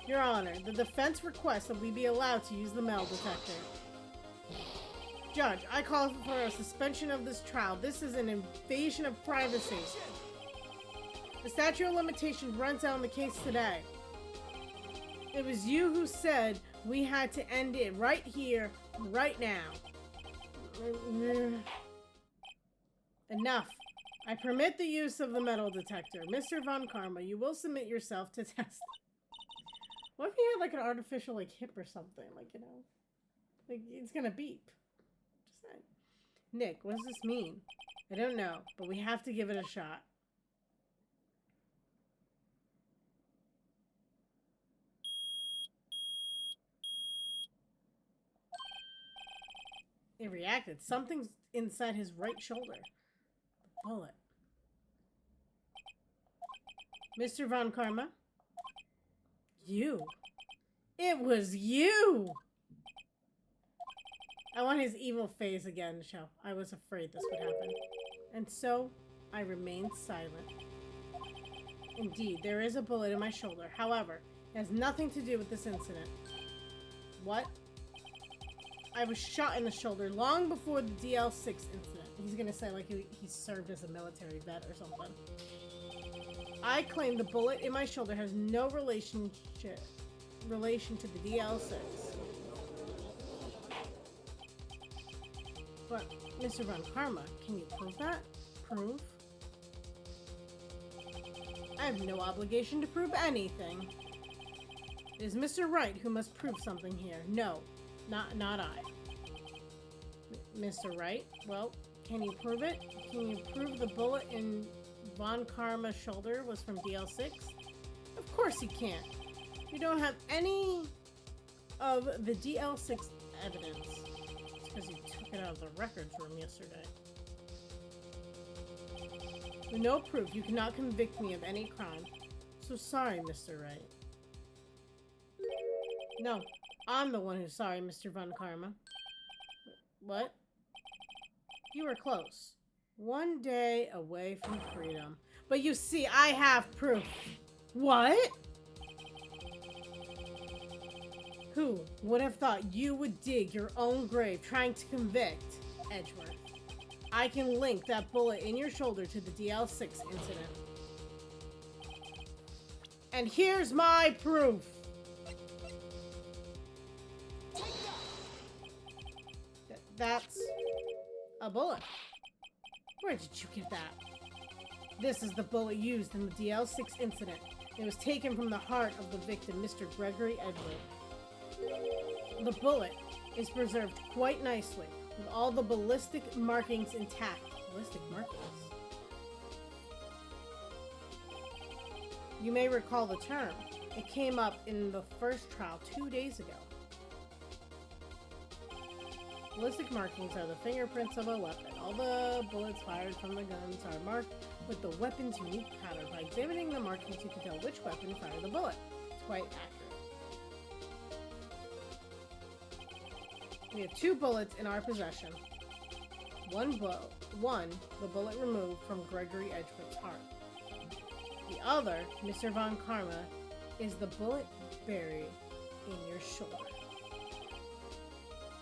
Your Honor, the defense requests that we be allowed to use the metal detector. Judge, I call for a suspension of this trial. This is an invasion of privacy. The statute of limitations runs out on the case today. It was you who said we had to end it right here, right now. Enough. I permit the use of the metal detector. Mr. Von Karma, you will submit yourself to test. What if he had like an artificial like hip or something? Like, you know, like it's gonna beep. Just saying. Nick, what does this mean? I don't know, but we have to give it a shot. It reacted. Something's inside his right shoulder. The bullet. Mr. Von Karma? You. It was you! I want his evil face again to show. I was afraid this would happen. And so, I remained silent. Indeed, there is a bullet in my shoulder. However, it has nothing to do with this incident. What? I was shot in the shoulder long before the DL6 incident. He's gonna say like he served as a military vet or something. I claim the bullet in my shoulder has no relation to the DL6. But, Mr. Von Karma, can you prove that? Prove? I have no obligation to prove anything. It is Mr. Wright who must prove something here. No, not I. Mr. Wright, well, can you prove it? Can you prove the bullet in Von Karma's shoulder was from DL6? Of course he can't. You don't have any of the DL6 evidence. It's because you took it out of the records room yesterday. With no proof, you cannot convict me of any crime. So sorry, Mr. Wright. No, I'm the one who's sorry, Mr. Von Karma. What? You were close. One day away from freedom. But you see, I have proof. What? Who would have thought you would dig your own grave trying to convict Edgeworth? I can link that bullet in your shoulder to the DL6 incident. And here's my proof. That's a bullet. Where did you get that? This is the bullet used in the DL6 incident. It was taken from the heart of the victim, Mr. Gregory Edgeworth. The bullet is preserved quite nicely, with all the ballistic markings intact. Ballistic markings? You may recall the term. It came up in the first trial 2 days ago. Ballistic markings are the fingerprints of a weapon. All the bullets fired from the guns are marked with the weapon's unique pattern. By examining the markings, you can tell which weapon fired the bullet. It's quite accurate. We have 2 bullets in our possession. One, the bullet removed from Gregory Edgeworth's heart. The other, Mr. Von Karma, is the bullet buried in your shoulder.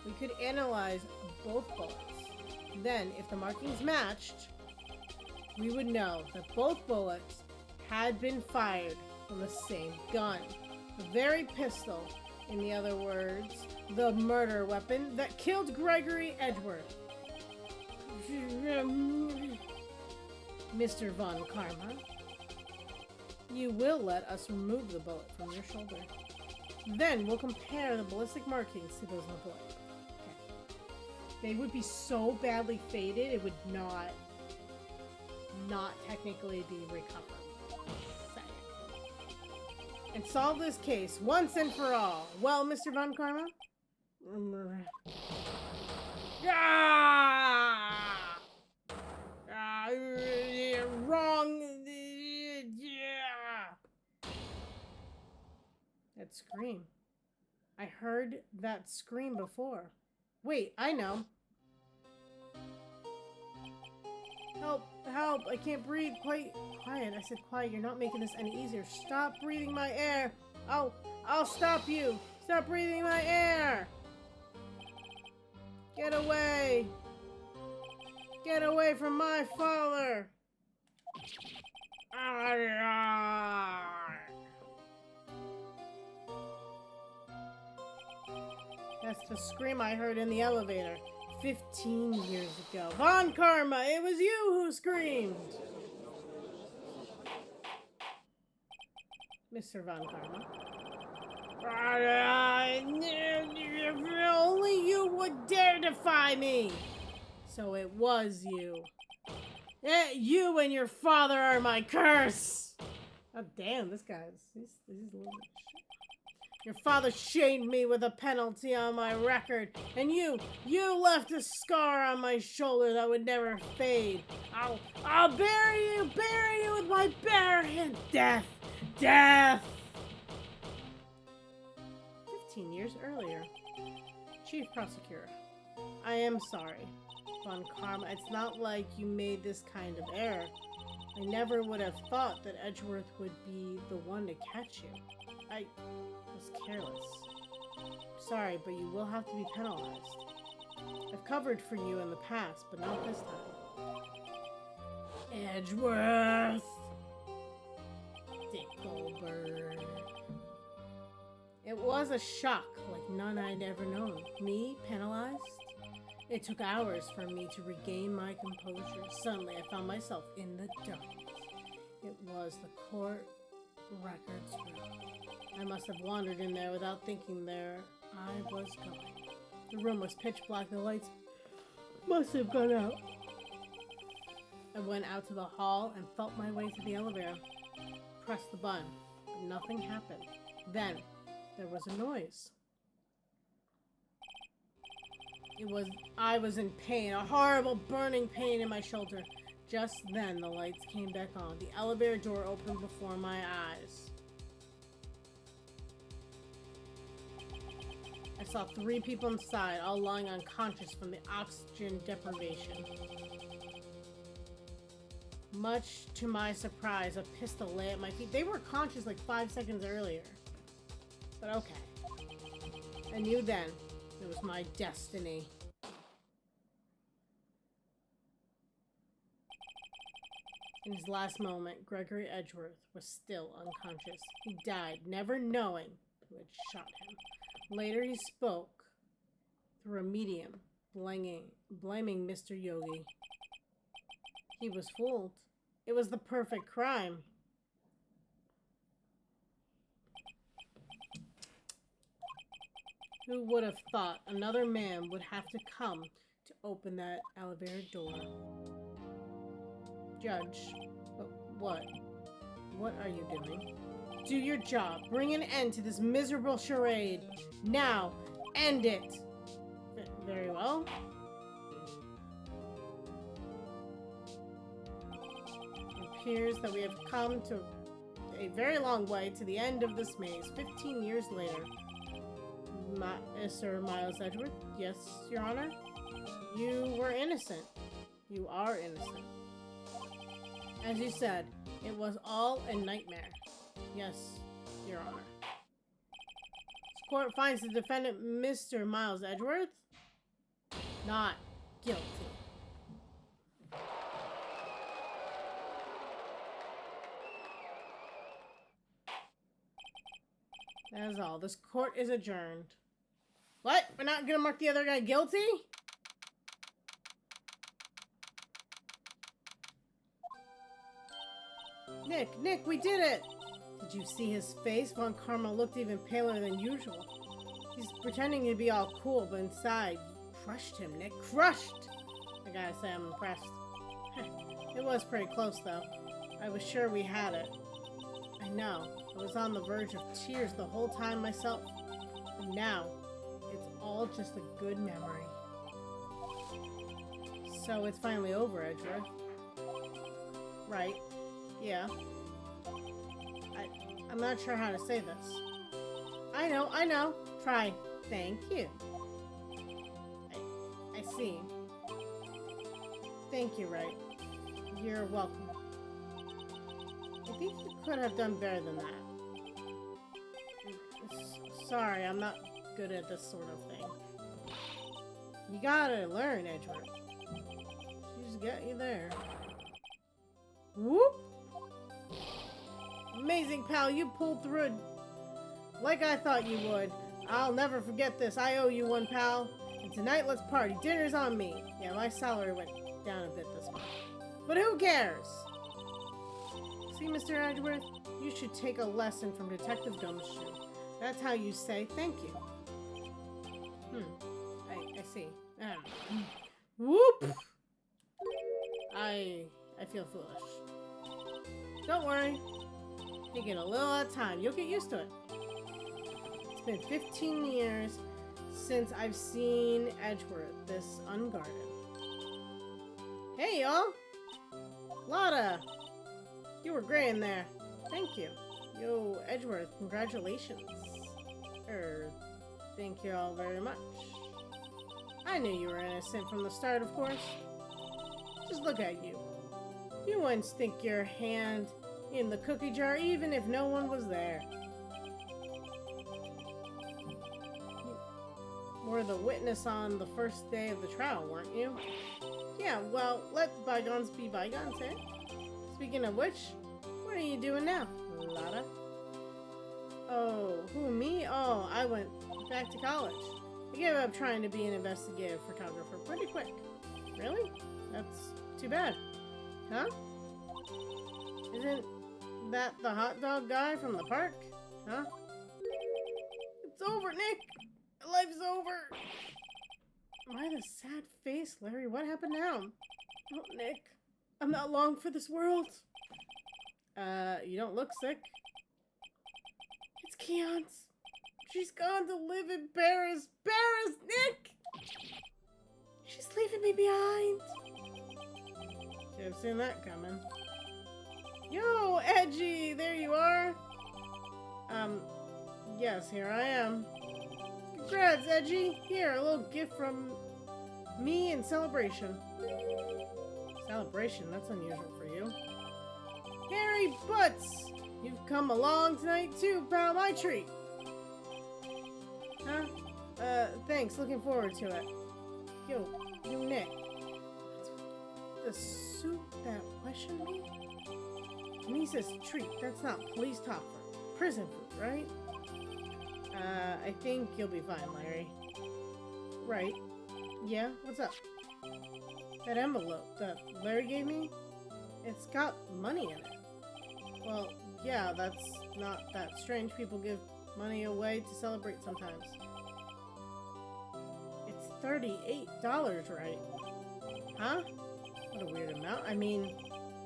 We could analyze both bullets. Then, if the markings matched, we would know that both bullets had been fired from the same gun. The very pistol, in other words, the murder weapon that killed Gregory Edgeworth. Mr. Von Karma, you will let us remove the bullet from your shoulder. Then we'll compare the ballistic markings to those on the bullet. Okay. They would be so badly faded, it would not technically be recovered. And solve this case once and for all. Well, Mr. Von Karma? Wrong. That scream. I heard that scream before. Wait, I know. Help, help, I can't breathe. Quiet, I said quiet, you're not making this any easier. Stop breathing my air. I'll stop you. Stop breathing my air. Get away. Get away from my father. That's the scream I heard in the elevator 15 years ago. Von Karma, it was you who screamed! Mr. Von Karma. If only you would dare defy me! So it was you. You and your father are my curse! Oh damn, this guy's... He's a little bit shit. Your father shamed me with a penalty on my record, and you left a scar on my shoulder that would never fade. I'll bury you with my bare hand. Death! 15 years earlier. Chief Prosecutor, I am sorry. Von Karma, it's not like you made this kind of error. I never would have thought that Edgeworth would be the one to catch you. I was careless. Sorry, but you will have to be penalized. I've covered for you in the past, but not this time. Edgeworth! Dick Goldberg. It was a shock like none I'd ever known. Me, penalized? It took hours for me to regain my composure. Suddenly, I found myself in the darkness. It was the court records room. I must have wandered in there without thinking there I was going. The room was pitch black. The lights must have gone out. I went out to the hall and felt my way to the elevator. Pressed the button, but nothing happened. Then, there was a noise. I was in pain, a horrible burning pain in my shoulder. Just then, the lights came back on. The elevator door opened before my eyes. I saw 3 people inside, all lying unconscious from the oxygen deprivation. Much to my surprise, a pistol lay at my feet. They were conscious like 5 seconds earlier. But okay. I knew then it was my destiny. In his last moment, Gregory Edgeworth was still unconscious. He died, never knowing who had shot him. Later he spoke through a medium, blaming Mr. Yogi. He was fooled. It was the perfect crime. Who would have thought another man would have to come to open that elevator door? Judge, what? What are you doing? Do your job. Bring an end to this miserable charade. Now, end it. Very well. It appears that we have come to a very long way to the end of this maze. 15 years later. Sir Miles Edgeworth? Yes, Your Honor? You were innocent. You are innocent. As you said, it was all a nightmare. Yes, Your Honor. This court finds the defendant, Mr. Miles Edgeworth, not guilty. That is all. This court is adjourned. What? We're not gonna mark the other guy guilty? Nick, we did it! Did you see his face? Von Karma looked even paler than usual. He's pretending to be all cool, but inside, you crushed him, Nick. Crushed! I gotta say, I'm impressed. It was pretty close, though. I was sure we had it. I know. I was on the verge of tears the whole time myself. And now, it's all just a good memory. So it's finally over, Edgeworth. Right. Yeah. I'm not sure how to say this. I know. Try. Thank you. I see. Thank you, right? You're welcome. I think you could have done better than that. Sorry, I'm not good at this sort of thing. You gotta learn, Edgeworth. She's got you there. Whoop! Amazing, pal. You pulled through it like I thought you would. I'll never forget this. I owe you one, pal. And tonight, let's party. Dinner's on me. Yeah, my salary went down a bit this month. But who cares? See, Mr. Edgeworth, you should take a lesson from Detective Gumshoe. That's how you say thank you. I see. Whoop! I feel foolish. Don't worry. Take it a little at a time. You'll get used to it. It's been 15 years since I've seen Edgeworth this unguarded. Hey, y'all! Lotta! You were great in there. Thank you. Yo, Edgeworth, congratulations. Thank you all very much. I knew you were innocent from the start, of course. Just look at you. You wouldn't stick your hand in the cookie jar even if no one was there. You were the witness on the first day of the trial, weren't you? Yeah, well, let bygones be bygones, eh? Speaking of which, what are you doing now, Lotta? Oh, who, me? Oh, I went back to college. I gave up trying to be an investigative photographer pretty quick. Really? That's too bad. Huh? Isn't that the hot dog guy from the park? Huh? It's over, Nick! Life's over! Why the sad face, Larry? What happened now? Oh, Nick. I'm not long for this world. You don't look sick. It's Keon's. She's gone to live in Paris. Paris, Nick! She's leaving me behind. Should have seen that coming. Yo, Edgy! There you are! Yes, here I am. Congrats, Edgy! Here, a little gift from me in celebration. Celebration? That's unusual for you. Harry Butts! You've come along tonight too, pal. My treat! Huh? Thanks. Looking forward to it. Yo, Nick. The suit that questioned me? And he says treat. That's not police talk for prison food, right? I think you'll be fine, Larry. Right. Yeah? What's up? That envelope that Larry gave me? It's got money in it. Well, yeah, that's not that strange. People give money away to celebrate sometimes. It's $38, right? Huh? What a weird amount. I mean,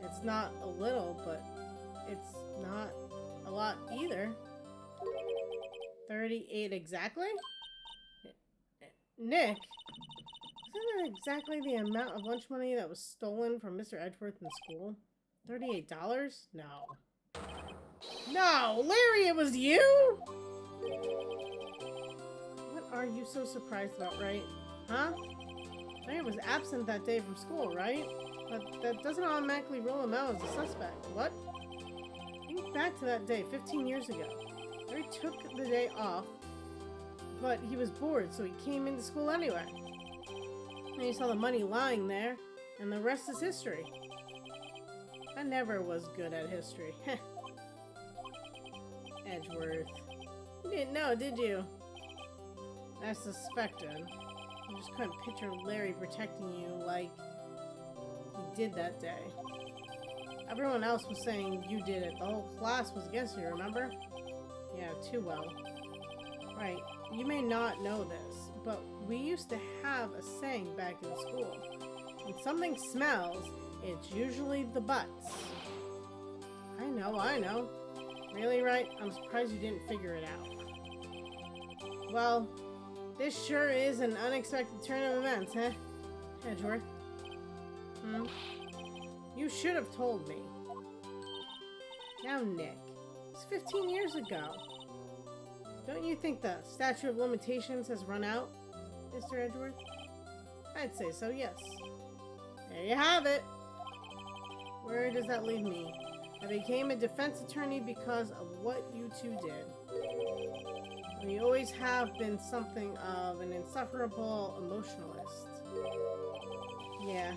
it's not a little, but it's not a lot either. 38 exactly? Nick, isn't that exactly the amount of lunch money that was stolen from Mr. Edgeworth in school? $38? No. No! Larry, it was you?! What are you so surprised about, right? Huh? Larry was absent that day from school, right? But that doesn't automatically rule him out as a suspect. What? Think back to that day, 15 years ago. Larry took the day off, but he was bored, so he came into school anyway. And you saw the money lying there, and the rest is history. I never was good at history. Edgeworth. You didn't know, did you? I suspected. I just couldn't picture Larry protecting you like he did that day. Everyone else was saying you did it. The whole class was against you, remember? Yeah, too well. Right. You may not know this, but we used to have a saying back in school. When something smells, it's usually the butts. I know. Really, right? I'm surprised you didn't figure it out. Well, this sure is an unexpected turn of events, huh? Edgeworth. You should have told me. Now, Nick, it's 15 years ago. Don't you think the statute of limitations has run out, Mr. Edgeworth? I'd say so, yes. There you have it. Where does that leave me? I became a defense attorney because of what you two did. You always have been something of an insufferable emotionalist. Yeah,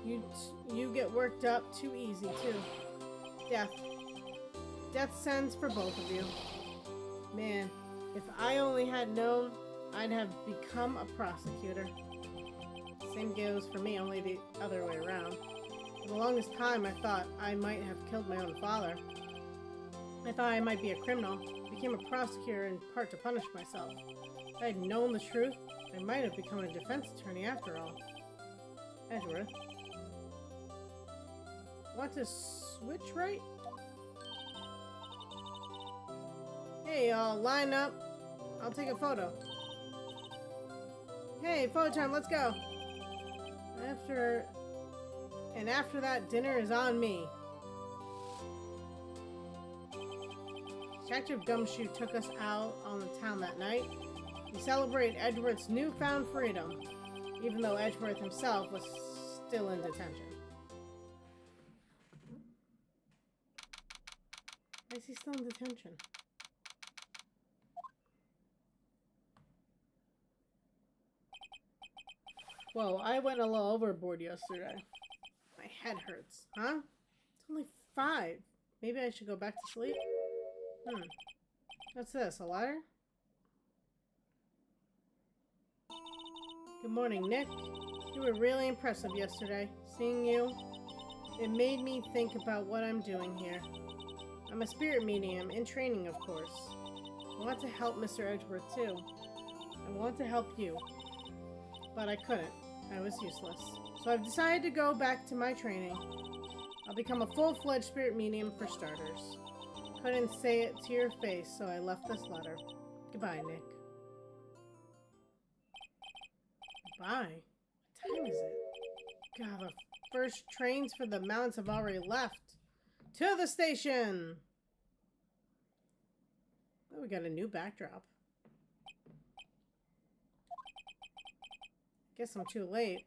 you get worked up too easy, too. Death sends for both of you. Man, if I only had known, I'd have become a prosecutor. Same goes for me, only the other way around. For the longest time, I thought I might have killed my own father. I thought I might be a criminal. Became a prosecutor in part to punish myself. If I had known the truth, I might have become a defense attorney after all. Edgeworth. Want to switch right? Hey, y'all, line up. I'll take a photo. Hey, photo time, let's go. After that, dinner is on me. Detective Gumshoe took us out on the town that night. We celebrated Edgeworth's newfound freedom, even though Edgeworth himself was still in detention. Why is he still in detention? Whoa, I went a little overboard yesterday. My head hurts. Huh? It's only 5. Maybe I should go back to sleep? What's this, a letter? Good morning, Nick. You were really impressive yesterday. Seeing you, it made me think about what I'm doing here. I'm a spirit medium, in training, of course. I want to help Mr. Edgeworth, too. I want to help you. But I couldn't. I was useless. So I've decided to go back to my training. I'll become a full-fledged spirit medium for starters. Couldn't say it to your face, so I left this letter. Goodbye, Nick. Goodbye? What time is it? God, the first trains for the mountains have already left. To the station! Oh, we got a new backdrop. Guess I'm too late.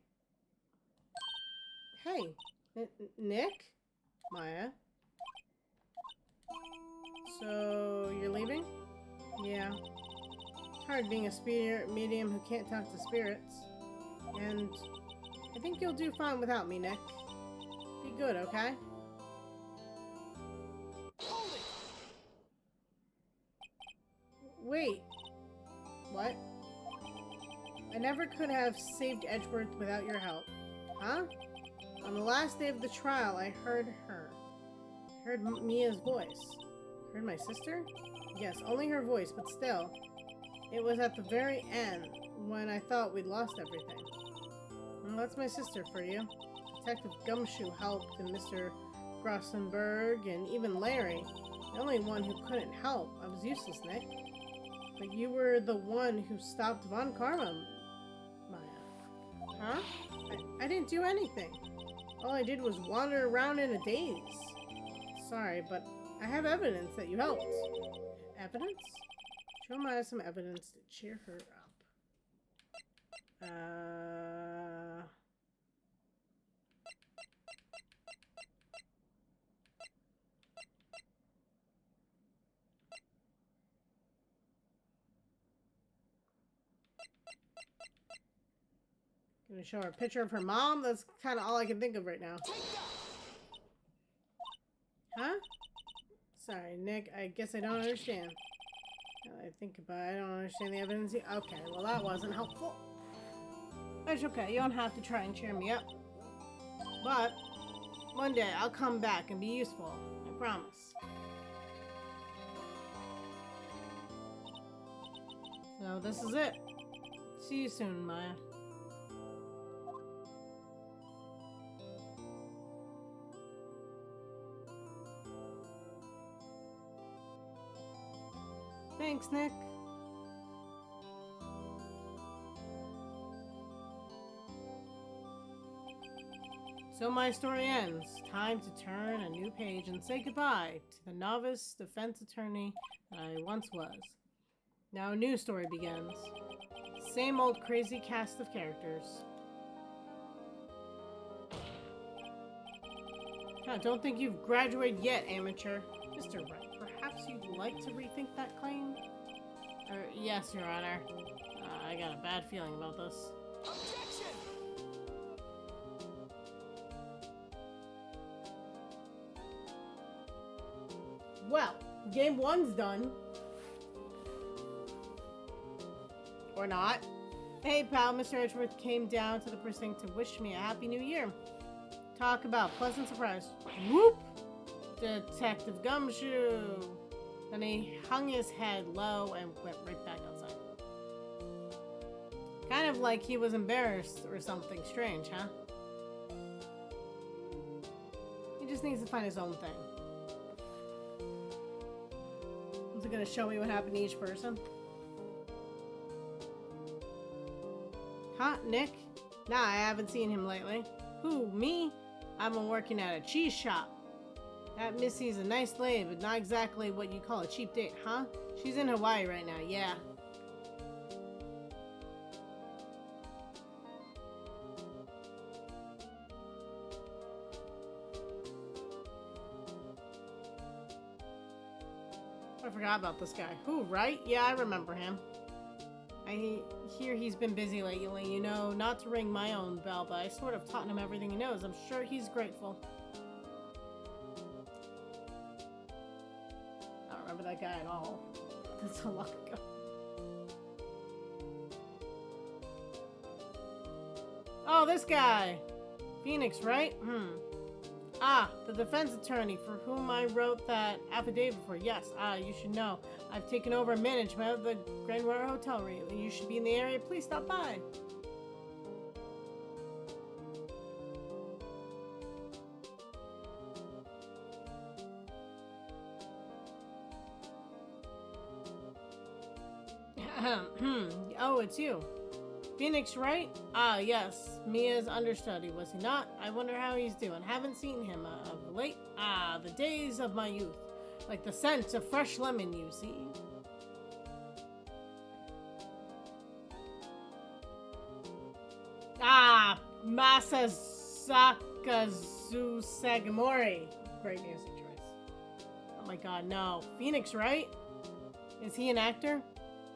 Hey, Nick? Maya? So, you're leaving? Yeah. It's hard being a spirit medium who can't talk to spirits. And I think you'll do fine without me, Nick. Be good, okay? Hold it! Wait. What? I never could have saved Edgeworth without your help. Huh? On the last day of the trial, I heard her. I heard Mia's voice. Heard my sister? Yes, only her voice, but still. It was at the very end, when I thought we'd lost everything. Well, that's my sister for you. Detective Gumshoe helped, and Mr. Grossenberg, and even Larry. The only one who couldn't help. I was useless, Nick. But you were the one who stopped Von Karma, Maya. Huh? I didn't do anything. All I did was wander around in a daze. Sorry, but I have evidence that you helped. Evidence? Show Maya some evidence to cheer her up. Gonna show her a picture of her mom? That's kind of all I can think of right now. Huh? Sorry, Nick. I guess I don't understand. Now that I think about it, I don't understand the evidence. Okay, well that wasn't helpful. That's okay. You don't have to try and cheer me up. But one day I'll come back and be useful. I promise. So this is it. See you soon, Maya. Thanks, Nick. So my story ends. Time to turn a new page and say goodbye to the novice defense attorney that I once was. Now a new story begins. Same old crazy cast of characters. I don't think you've graduated yet, amateur. Mr. Wright, perhaps you'd like to rethink that claim? Yes, Your Honor. I got a bad feeling about this. Objection! Well, game one's done. Or not. Hey, pal, Mr. Edgeworth came down to the precinct to wish me a happy new year. Talk about pleasant surprise. Whoop! Detective Gumshoe! Then he hung his head low and went right back outside. Kind of like he was embarrassed or something strange, huh? He just needs to find his own thing. Is it gonna show me what happened to each person? Huh, Nick? Nah, I haven't seen him lately. Who, me? I've been working at a cheese shop. That Missy's a nice lady, but not exactly what you call a cheap date, huh? She's in Hawaii right now, yeah. I forgot about this guy. Who, right? Yeah, I remember him. I hear he's been busy lately, you know, not to ring my own bell, but I sort of taught him everything he knows. I'm sure he's grateful. I don't remember that guy at all. That's a lot ago. Oh, this guy! Phoenix, right? Ah, the defense attorney for whom I wrote that affidavit for. Yes, you should know. I've taken over management of the Grand Royal Hotel. You should be in the area. Please stop by. Oh, it's you. Phoenix, right? Ah, yes. Mia's understudy, was he not? I wonder how he's doing. Haven't seen him of late. Ah, the days of my youth. Like the scent of fresh lemon, you see. Ah, Masasakazu Sagamori. Great music choice. Oh my god, no. Phoenix, right? Is he an actor?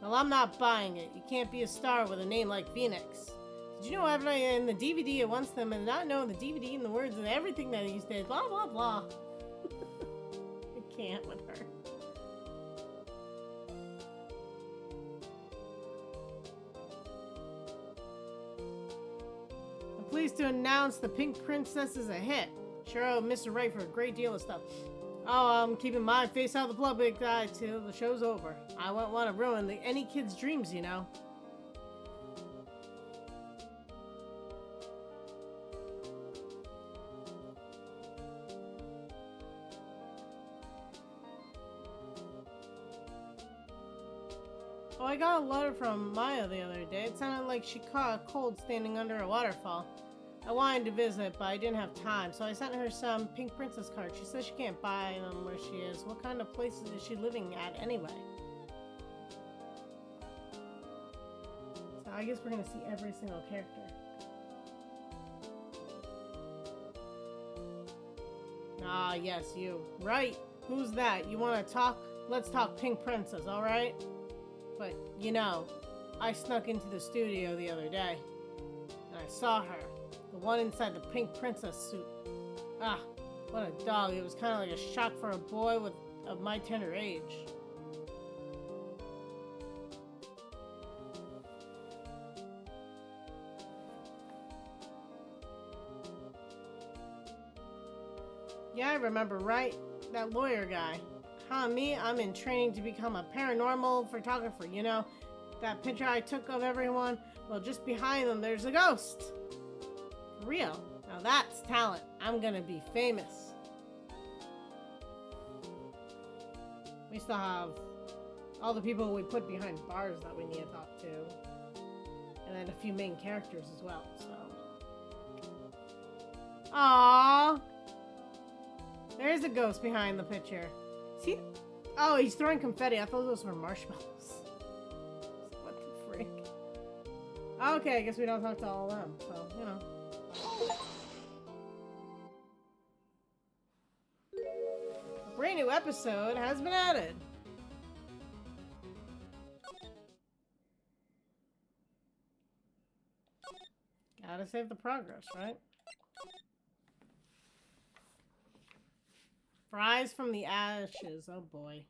Well, I'm not buying it. You can't be a star with a name like Phoenix. Did you know everybody in the DVD at once them and not know the DVD and the words and everything that he did? Blah, blah, blah. I can't with her. I'm pleased to announce The Pink Princess is a hit. Sure owe Mr. Wright for a great deal of stuff. Oh, I'm keeping my face out of the public eye till the show's over. I won't want to ruin any kid's dreams, you know. Oh, I got a letter from Maya the other day. It sounded like she caught a cold standing under a waterfall. I wanted to visit, but I didn't have time, so I sent her some Pink Princess cards. She says she can't buy them where she is. What kind of places is she living at anyway? So I guess we're gonna see every single character. Ah, yes, you. Right. Who's that? You wanna talk? Let's talk Pink Princess, alright? But, you know, I snuck into the studio the other day. And I saw her. The one inside the pink princess suit. Ah, what a dog. It was kind of like a shock for a boy of my tender age. Yeah, I remember, right? That lawyer guy. Huh, me? I'm in training to become a paranormal photographer, you know? That picture I took of everyone? Well, just behind them, there's a ghost. For real. Now that's talent. I'm gonna be famous. We still have all the people we put behind bars that we need to talk to. And then a few main characters as well, so. Aww. There is a ghost behind the picture. See? Oh, he's throwing confetti. I thought those were marshmallows. What the freak? Okay, I guess we don't talk to all of them, so, you know. A brand new episode has been added. Gotta save the progress, right? Fries from the ashes. Oh boy.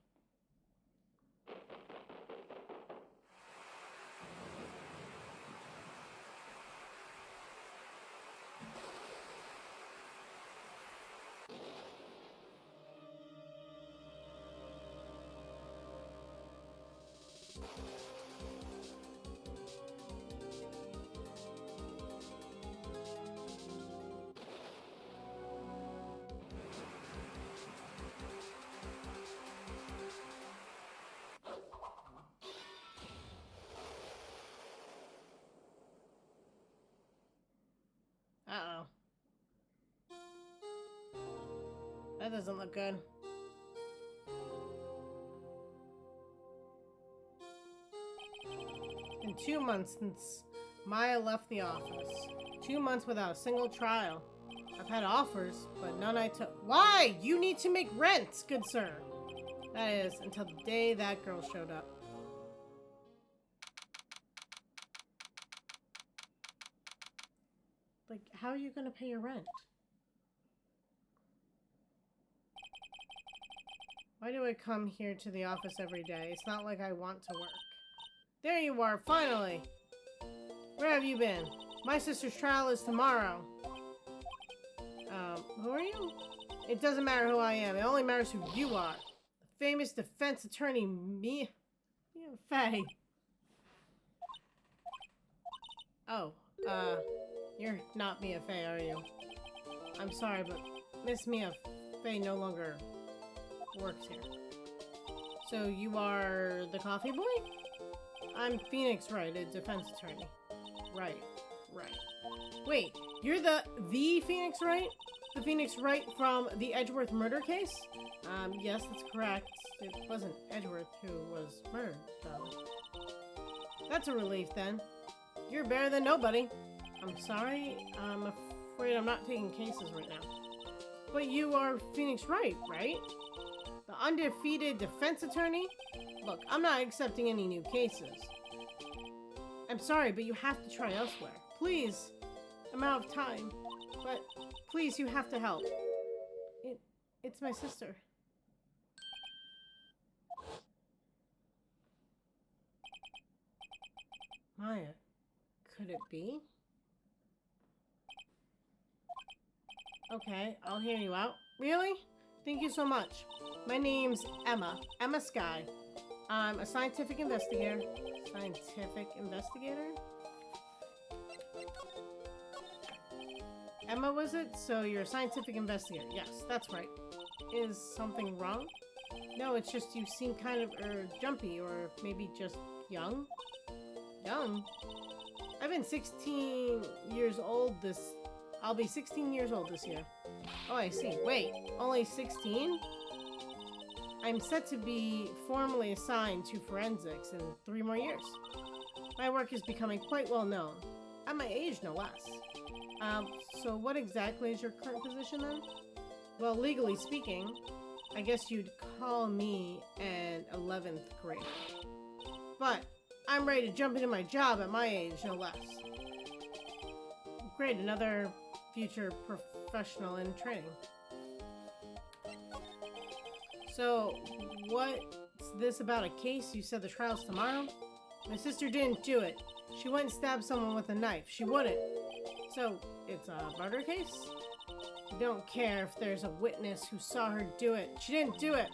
Uh-oh. That doesn't look good. It's been 2 months since Maya left the office. 2 months without a single trial. I've had offers, but none I took. Why? You need to make rent, good sir. That is, until the day that girl showed up. Like, how are you gonna pay your rent? Why do I come here to the office every day? It's not like I want to work. There you are, finally! Where have you been? My sister's trial is tomorrow. Who are you? It doesn't matter who I am. It only matters who you are. The famous defense attorney, Mia Fey. Oh, you're not Mia Fey, are you? I'm sorry, but Miss Mia Fey no longer works here. So you are the coffee boy? I'm Phoenix Wright, a defense attorney. Right. Wait, you're the Phoenix Wright? The Phoenix Wright from the Edgeworth murder case? Yes, that's correct. It wasn't Edgeworth who was murdered, though. That's a relief, then. You're better than nobody. I'm sorry, I'm afraid I'm not taking cases right now. But you are Phoenix Wright, right? The undefeated defense attorney? Look, I'm not accepting any new cases. I'm sorry, but you have to try elsewhere. Please. I'm out of time. But please, you have to help. It's my sister. Maya, could it be? Okay, I'll hear you out. Really? Thank you so much. My name's Emma. Emma Sky. I'm a scientific investigator. Scientific investigator? Emma, was it? So you're a scientific investigator. Yes, that's right. Is something wrong? No, it's just you seem kind of jumpy, or maybe just young. Young? I've been 16 years old I'll be 16 years old this year. Oh, I see. Wait, only 16? I'm set to be formally assigned to forensics in 3 more years. My work is becoming quite well known. At my age, no less. So what exactly is your current position then? Well, legally speaking, I guess you'd call me an 11th grader. But I'm ready to jump into my job at my age, no less. Great, another future professional in training. So, what's this about a case? You said the trial's tomorrow? My sister didn't do it. She went and stabbed someone with a knife. She wouldn't. So, it's a murder case? I don't care if there's a witness who saw her do it. She didn't do it.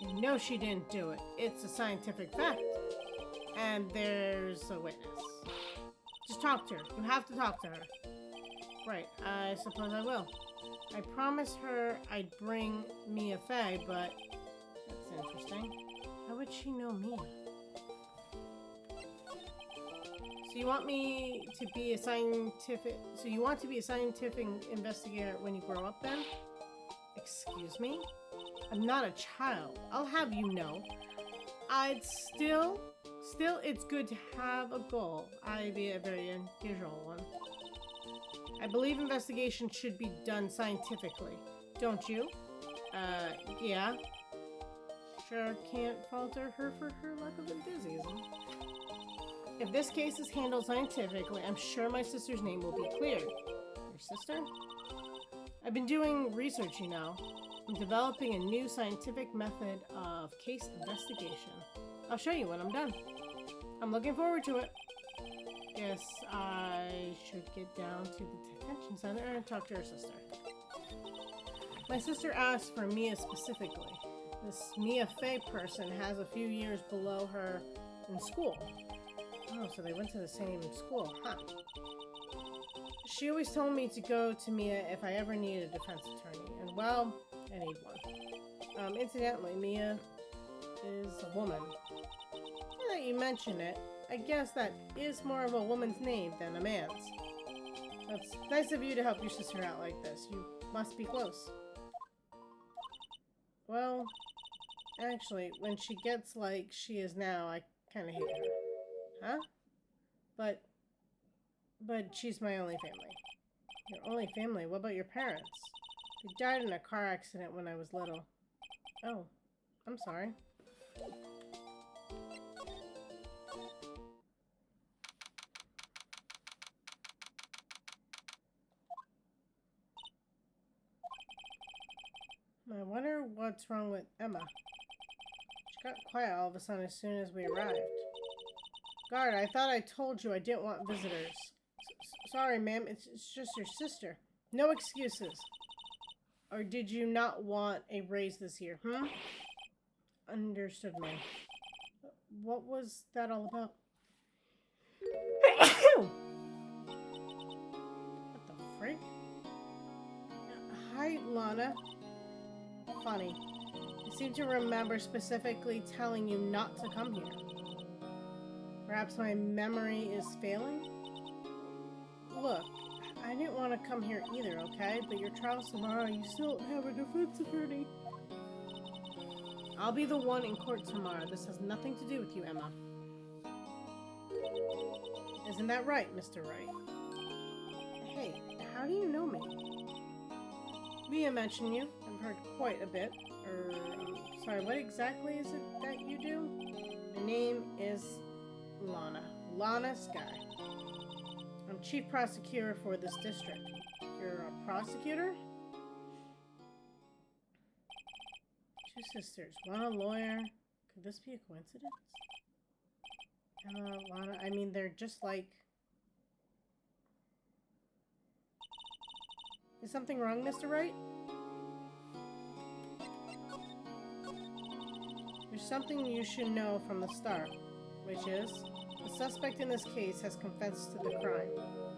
You know she didn't do it. It's a scientific fact. And there's a witness. Just talk to her. You have to talk to her. Right, I suppose I will. I promised her I'd bring Mia Fey, but that's interesting. How would she know Mia? So you want me to be a scientific... So you want to be a scientific investigator when you grow up then? Excuse me? I'm not a child. I'll have you know. I'd still, it's good to have a goal. I'd be a very unusual one. I believe investigation should be done scientifically. Don't you? Yeah. Sure can't falter her for her lack of enthusiasm. If this case is handled scientifically, I'm sure my sister's name will be cleared. Your sister? I've been doing research, you know. I'm developing a new scientific method of case investigation. I'll show you when I'm done. I'm looking forward to it. Guess I should get down to the detention center and talk to her sister. My sister asked for Mia specifically. This Mia Fey person has a few years below her in school. Oh, so they went to the same school, huh? She always told me to go to Mia if I ever need a defense attorney, and well, I need one. Incidentally, Mia is a woman. Now that you mention it, I guess that is more of a woman's name than a man's. It's nice of you to help your sister out like this. You must be close. Well, actually, when she gets like she is now, I kind of hate her. Huh? But she's my only family. Your only family? What about your parents? They died in a car accident when I was little. Oh, I'm sorry. I wonder what's wrong with Emma. She got quiet all of a sudden as soon as we arrived. Guard, I thought I told you I didn't want visitors. Sorry, ma'am. It's just your sister. No excuses. Or did you not want a raise this year, hmm? Understood, ma'am. What was that all about? What the freak? Hi, Lana. Funny. I seem to remember specifically telling you not to come here. Perhaps my memory is failing? Look, I didn't want to come here either, okay? But your trial's tomorrow, you still don't have a defense attorney. I'll be the one in court tomorrow. This has nothing to do with you, Emma. Isn't that right, Mr. Wright? Hey, how do you know me? Mia mentioned you. I've heard quite a bit. Sorry, what exactly is it that you do? My name is Lana. Lana Sky. I'm chief prosecutor for this district. You're a prosecutor? Two sisters. One a lawyer. Could this be a coincidence? Emma, Lana, I mean, they're just like... Is something wrong, Mr. Wright? There's something you should know from the start, which is, the suspect in this case has confessed to the crime.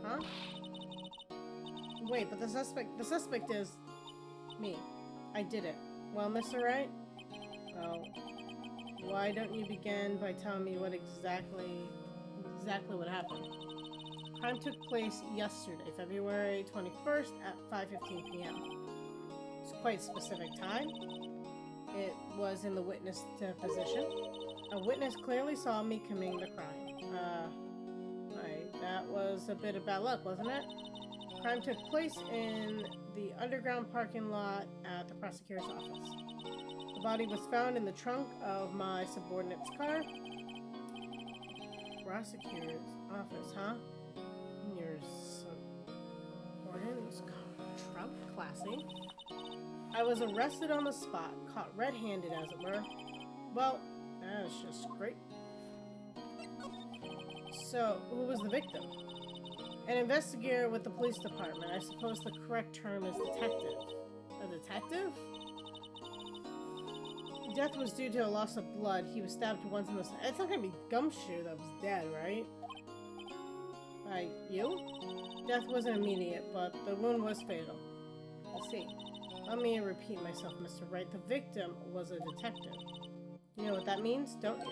Huh? Wait, but the suspect is me. I did it. Well, Mr. Wright? Well, why don't you begin by telling me what exactly what happened? Crime took place yesterday, February 21st at 5:15 p.m. It's quite a specific time. It was in the witness deposition. A witness clearly saw me committing the crime. Right, that was a bit of bad luck, wasn't it? Crime took place in the underground parking lot at the prosecutor's office. The body was found in the trunk of my subordinate's car. Prosecutor's office, huh? Your Lines, trout, classy. I was arrested on the spot, caught red-handed as it were. Well, that's just great. So, who was the victim? An investigator with the police department. I suppose the correct term is detective. A detective? Death was due to a loss of blood. He was stabbed once in the side. It's not gonna be Gumshoe that was dead, right? By you? Death wasn't immediate, but the wound was fatal. I see. Let me repeat myself, Mr. Wright. The victim was a detective. You know what that means, don't you?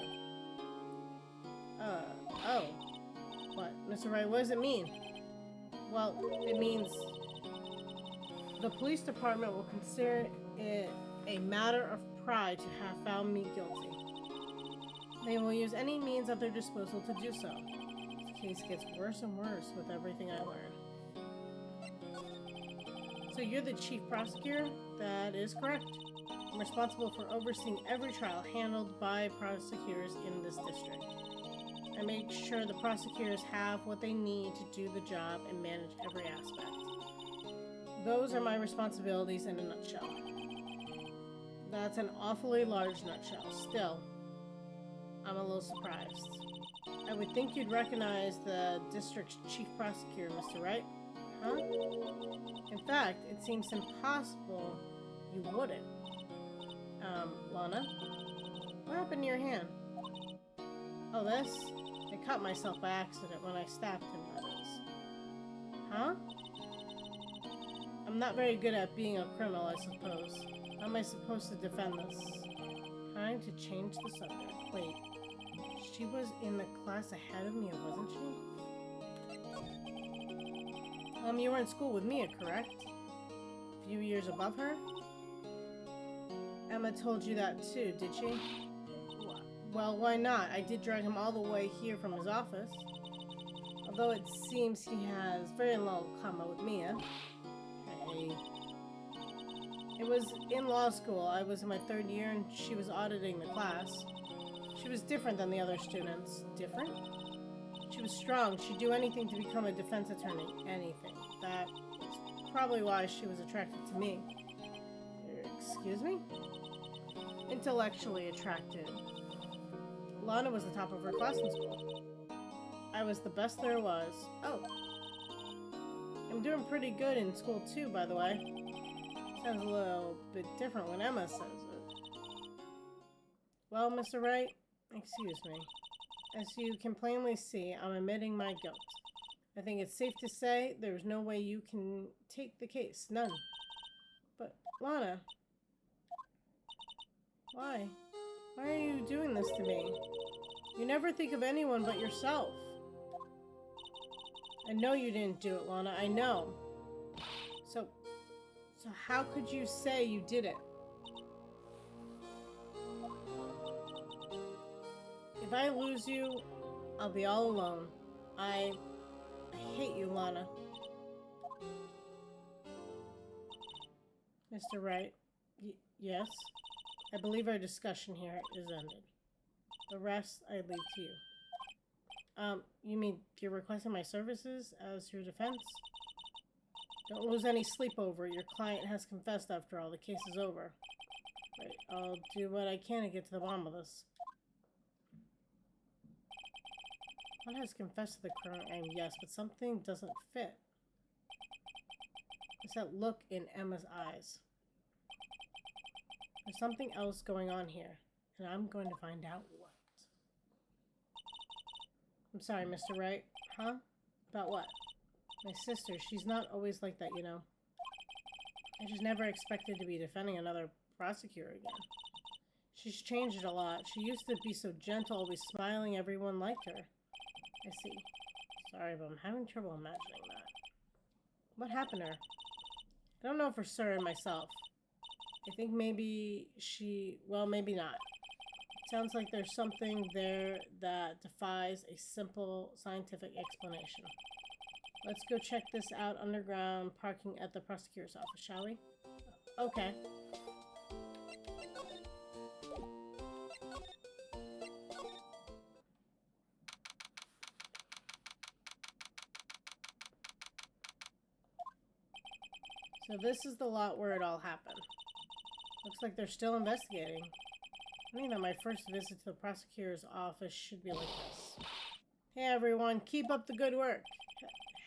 Oh. What? Mr. Wright, what does it mean? Well, it means the police department will consider it a matter of pride to have found me guilty. They will use any means at their disposal to do so. This case gets worse and worse with everything I learn. So you're the chief prosecutor? That is correct. I'm responsible for overseeing every trial handled by prosecutors in this district. I make sure the prosecutors have what they need to do the job and manage every aspect. Those are my responsibilities in a nutshell. That's an awfully large nutshell. Still, I'm a little surprised. I would think you'd recognize the district's chief prosecutor, Mr. Wright. Huh? In fact, it seems impossible you wouldn't. Lana? What happened to your hand? Oh, this? I cut myself by accident when I stabbed him, that is. Huh? I'm not very good at being a criminal, I suppose. How am I supposed to defend this? Trying to change the subject. Wait, she was in the class ahead of me, wasn't she? You were in school with Mia, correct? A few years above her? Emma told you that too, did she? Well, why not? I did drag him all the way here from his office. Although it seems he has very little common with Mia. Hey. It was in law school. I was in my 3rd year and she was auditing the class. She was different than the other students. Different? She was strong. She'd do anything to become a defense attorney. Anything. That's probably why she was attracted to me. Excuse me? Intellectually attracted. Lana was the top of her class in school. I was the best there was. Oh. I'm doing pretty good in school too, by the way. Sounds a little bit different when Emma says it. Well, Mr. Wright, excuse me. As you can plainly see, I'm admitting my guilt. I think it's safe to say there's no way you can take the case. None. But, Lana. Why? Why are you doing this to me? You never think of anyone but yourself. I know you didn't do it, Lana. I know. So how could you say you did it? If I lose you, I'll be all alone. I hate you, Lana. Mr. Wright, yes? I believe our discussion here is ended. The rest I leave to you. You mean you're requesting my services as your defense? Don't lose any sleep over it. Your client has confessed after all. The case is over. Right, I'll do what I can to get to the bottom of this. One has confessed to the crime, yes, but something doesn't fit. It's that look in Emma's eyes. There's something else going on here, and I'm going to find out what. I'm sorry, Mr. Wright. Huh? About what? My sister, she's not always like that, you know. I just never expected to be defending another prosecutor again. She's changed a lot. She used to be so gentle, always smiling, everyone liked her. I see. Sorry, but I'm having trouble imagining that. What happened to her? I don't know for certain myself. I think maybe she... well, maybe not. It sounds like there's something there that defies a simple scientific explanation. Let's go check this out underground parking at the prosecutor's office, shall we? Okay. So this is the lot where it all happened. Looks like they're still investigating. I think that my first visit to the prosecutor's office should be like this. Hey everyone, keep up the good work.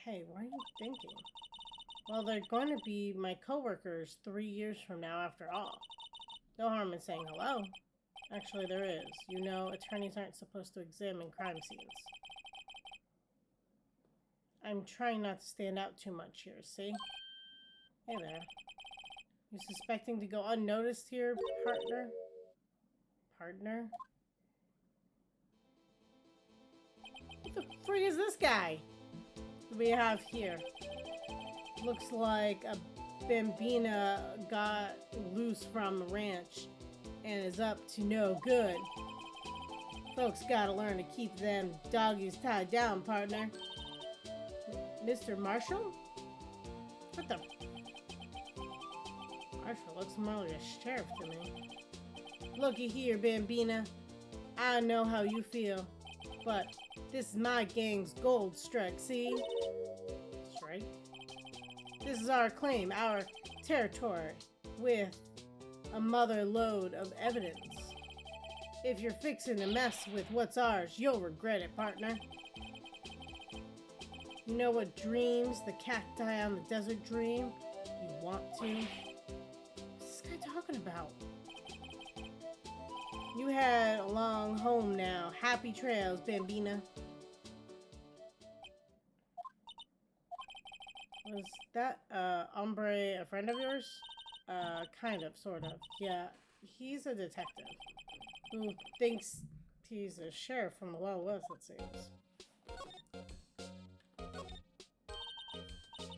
Hey, what are you thinking? Well, they're going to be my co-workers 3 years from now after all. No harm in saying hello. Actually, there is. You know, attorneys aren't supposed to examine crime scenes. I'm trying not to stand out too much here, see? Hey there. You suspecting to go unnoticed here, partner? Partner? What the frig is this guy? What do we have here? Looks like a bambina got loose from the ranch and is up to no good. Folks gotta learn to keep them doggies tied down, partner. Mr. Marshall? What the? Marshall looks more like a sheriff to me. Looky here, Bambina. I know how you feel, but this is my gang's gold strike, see? Strike? This is our claim, our territory, with a mother load of evidence. If you're fixing to mess with what's ours, you'll regret it, partner. You know what dreams the cacti on the desert dream? You want to? What's this guy talking about? You head along home now. Happy trails, Bambina. Was that, hombre a friend of yours? Kind of, sort of. Yeah, he's a detective who thinks he's a sheriff from the Wild West, it seems.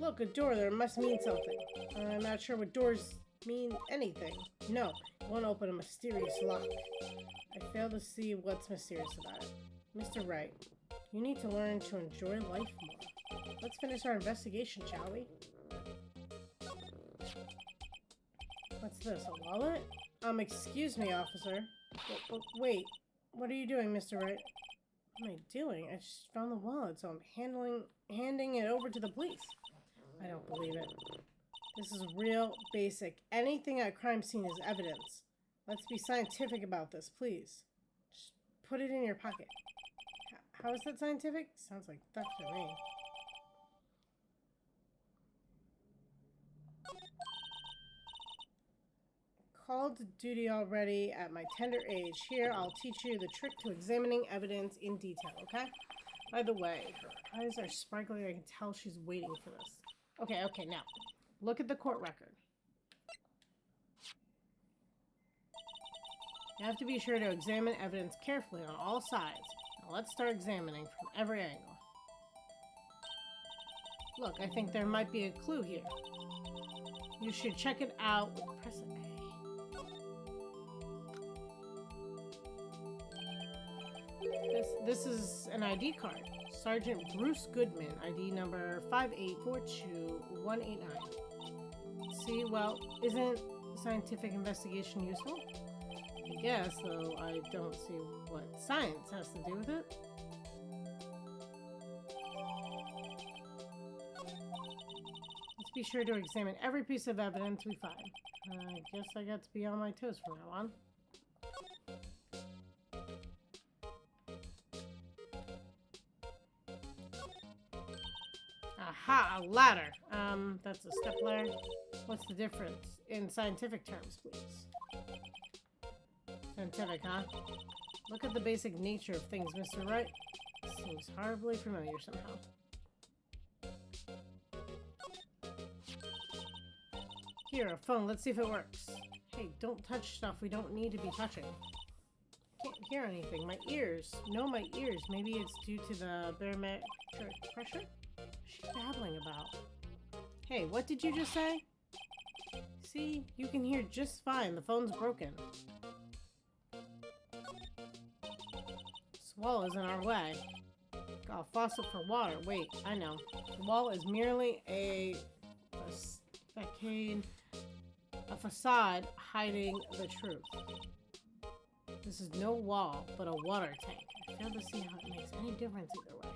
Look, a door there must mean something. I'm not sure what doors mean anything. No, it won't open a mysterious lock. I fail to see what's mysterious about it. Mr. Wright, you need to learn to enjoy life more. Let's finish our investigation, shall we? What's this, a wallet? Excuse me, officer. Wait, what are you doing, Mr. Wright? What am I doing? I just found the wallet, so I'm handing it over to the police. I don't believe it. This is real basic. Anything at a crime scene is evidence. Let's be scientific about this, please. Just put it in your pocket. How is that scientific? Sounds like theft to me. Called to duty already at my tender age. Here, I'll teach you the trick to examining evidence in detail, okay? By the way, her eyes are sparkling. I can tell she's waiting for this. Okay, now. Look at the court record. You have to be sure to examine evidence carefully on all sides. Now let's start examining from every angle. Look, I think there might be a clue here. You should check it out with press A. This is an ID card. Sergeant Bruce Goodman, ID number 5842189. See, well, isn't scientific investigation useful? I guess, though I don't see what science has to do with it. Let's be sure to examine every piece of evidence we find. I guess I got to be on my toes from now on. Aha, a ladder. That's a step ladder. What's the difference in scientific terms, please? Scientific, huh? Look at the basic nature of things, Mr. Wright. Seems horribly familiar somehow. Here, a phone. Let's see if it works. Hey, don't touch stuff we don't need to be touching. Can't hear anything. My ears. No, my ears. Maybe it's due to the barometric pressure? What's she babbling about? Hey, what did you just say? See, you can hear just fine. The phone's broken. This wall is in our way. Got a faucet for water. Wait, I know. The wall is merely a facade hiding the truth. This is no wall, but a water tank. I fail to see how it makes any difference either way.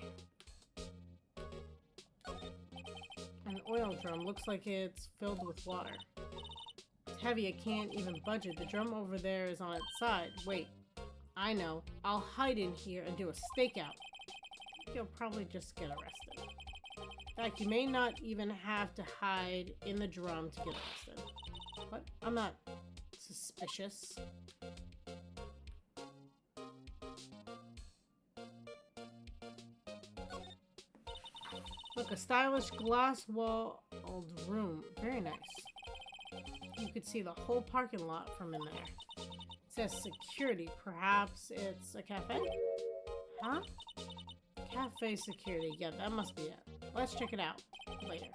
An oil drum. Looks like it's filled with water. It's heavy, I can't even budge it. The drum over there is on its side. Wait, I know. I'll hide in here and do a stakeout. You'll probably just get arrested. In fact, you may not even have to hide in the drum to get arrested. What? I'm not suspicious. Look, a stylish glass-walled room. Very nice. You could see the whole parking lot from in there. It says security. Perhaps it's a cafe? Huh? Cafe security. Yeah, that must be it. Let's check it out later.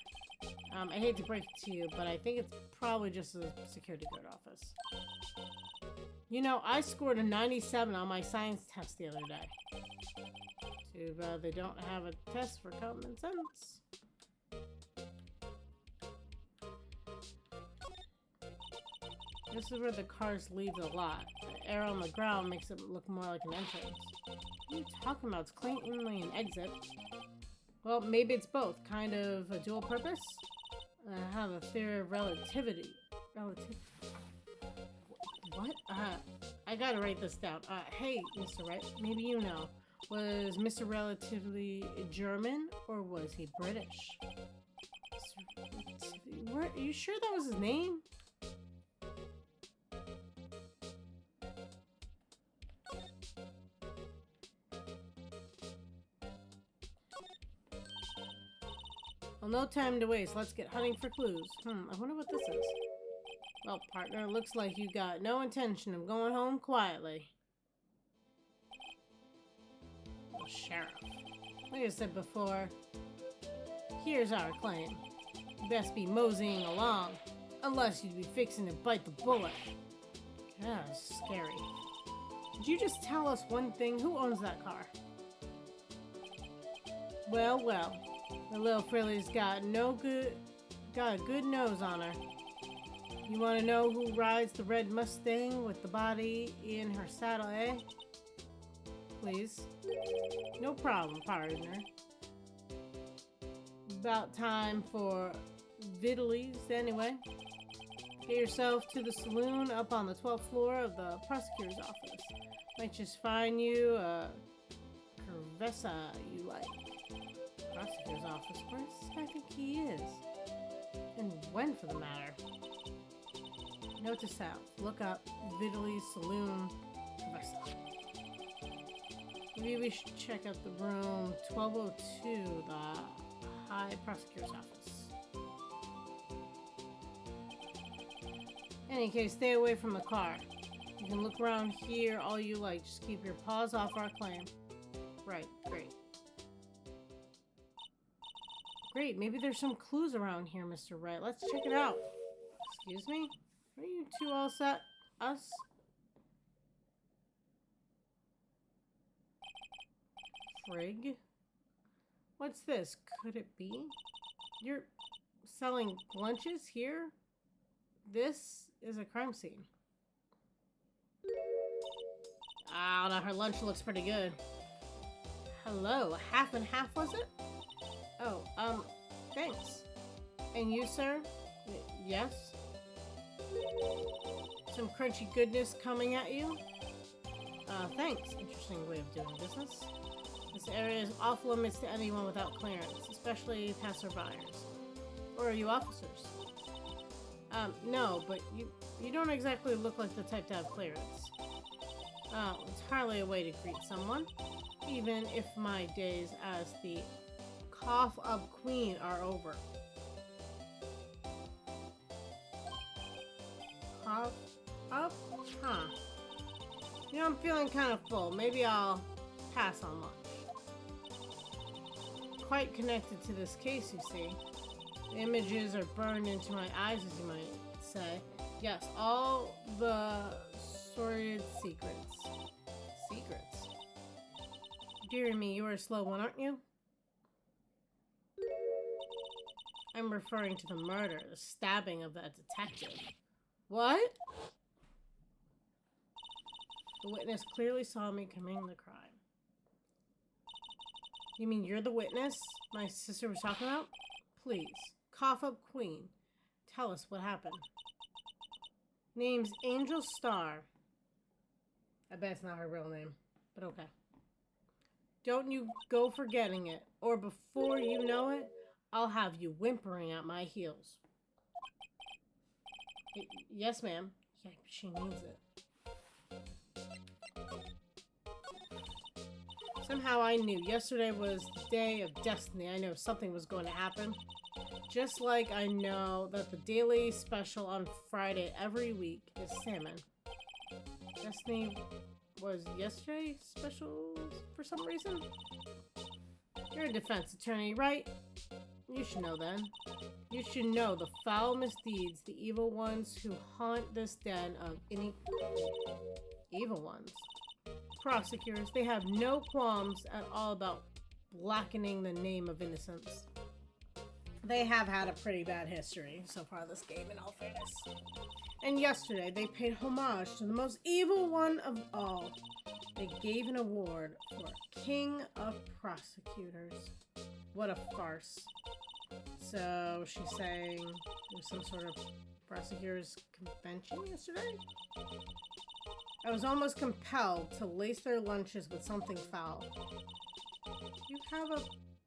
I hate to break it to you, but I think it's probably just a security guard office. You know, I scored a 97 on my science test the other day. Too bad they don't have a test for common sense. This is where the cars leave the lot. The arrow on the ground makes it look more like an entrance. What are you talking about? It's cleanly an exit. Well, maybe it's both. Kind of a dual purpose? I have a theory of relativity. What? I gotta write this down. Hey, Mr. Wright, maybe you know. Was Mr. Relatively German, or was he British? Are you sure that was his name? Well, no time to waste. Let's get hunting for clues. I wonder what this is. Well, partner, looks like you got no intention of going home quietly. Well, Sheriff. Like I said before, here's our claim. You best be moseying along, unless you'd be fixing to bite the bullet. Yeah, scary. Did you just tell us one thing? Who owns that car? Well, well. The little frilly's got a good nose on her. You want to know who rides the red Mustang with the body in her saddle, eh? Please. No problem, partner. About time for Vittles, anyway. Get yourself to the saloon up on the 12th floor of the prosecutor's office. Might just find you a cerveza you like. Prosecutor's office? Where does this guy think he is? And when, for the matter? Note to self. Look up Vittles Saloon Cerveza. Maybe we should check out the room 1202, the High Prosecutor's Office. In any case, stay away from the car. You can look around here all you like. Just keep your paws off our claim. Right, great. Great, maybe there's some clues around here, Mr. Wright. Let's check it out. Excuse me? Are you two all set? Us? Frig? What's this? Could it be? You're selling lunches here? This is a crime scene. Ah, now her lunch looks pretty good. Hello, half and half, was it? Oh, thanks. And you, sir? Yes? Some crunchy goodness coming at you? Thanks. Interesting way of doing business. This area is off limits to anyone without clearance, especially passerbyers. Or are you officers? No, but you don't exactly look like the type to have clearance. Oh, it's hardly a way to greet someone, even if my days as the cough up queen are over. Cough up? Huh. You know, I'm feeling kind of full. Maybe I'll pass on lunch. Quite connected to this case, you see. The images are burned into my eyes, as you might say. Yes, all the sordid secrets. Secrets? Dear me, you are a slow one, aren't you? I'm referring to the murder, the stabbing of that detective. What? The witness clearly saw me committing the crime. You mean you're the witness my sister was talking about? Please, cough-up queen. Tell us what happened. Name's Angel Star. I bet it's not her real name, but okay. Don't you go forgetting it, or before you know it, I'll have you whimpering at my heels. Yes, ma'am. Yeah, she needs it. Somehow I knew yesterday was the day of destiny. I know something was going to happen. Just like I know that the daily special on Friday every week is salmon. Destiny was yesterday's special for some reason? You're a defense attorney, right? You should know then. You should know the foul misdeeds, the evil ones who haunt this den of evil ones. Prosecutors, they have no qualms at all about blackening the name of innocence. They have had a pretty bad history so far this game, in all fairness. And yesterday, they paid homage to the most evil one of all. They gave an award for King of Prosecutors. What a farce. So, she's saying there was some sort of prosecutors convention yesterday? I was almost compelled to lace their lunches with something foul. You have a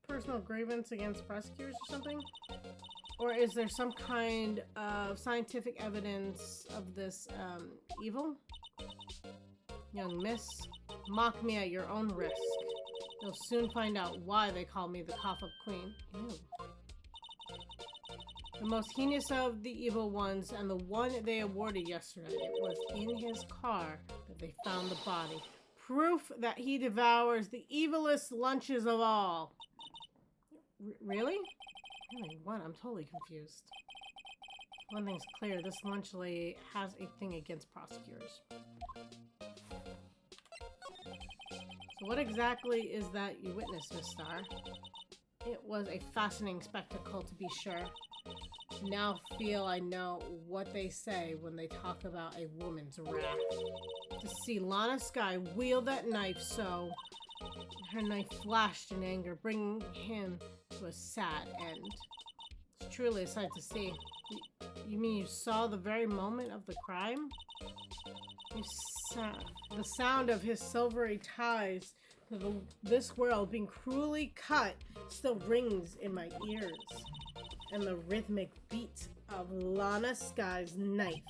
personal grievance against prosecutors or something? Or is there some kind of scientific evidence of this evil? Young miss, mock me at your own risk. You'll soon find out why they call me the cough-up queen. Ew. The most heinous of the evil ones, and the one they awarded yesterday. It was in his car that they found the body. Proof that he devours the evilest lunches of all. Really? Really? What? I'm totally confused. One thing's clear. This lunch lady has a thing against prosecutors. So what exactly is that you witnessed, Miss Star? It was a fascinating spectacle, to be sure. Now feel I know what they say when they talk about a woman's wrath. To see Lana Sky wield that knife so... Her knife flashed in anger, bringing him to a sad end. It's truly a sight to see. You mean you saw the very moment of the crime? The sound of his silvery ties to this world being cruelly cut still rings in my ears. And the rhythmic beat of Lana Sky's knife.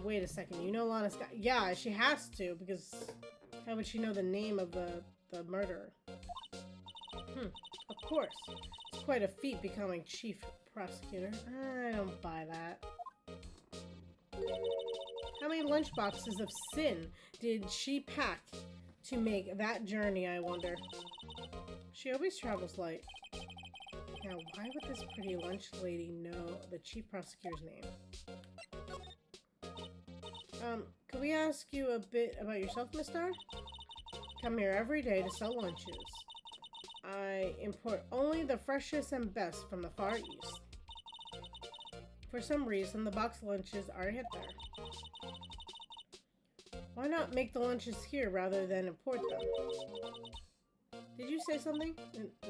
Wait a second, you know Lana Sky? Yeah, she has to, because how would she know the name of the murderer? Of course. It's quite a feat becoming chief prosecutor. I don't buy that. How many lunchboxes of sin did she pack to make that journey, I wonder? She always travels light. Now, why would this pretty lunch lady know the chief prosecutor's name? Could we ask you a bit about yourself, Miss Star? Come here every day to sell lunches. I import only the freshest and best from the Far East. For some reason, the box lunches are a hit there. Why not make the lunches here rather than import them? Did you say something?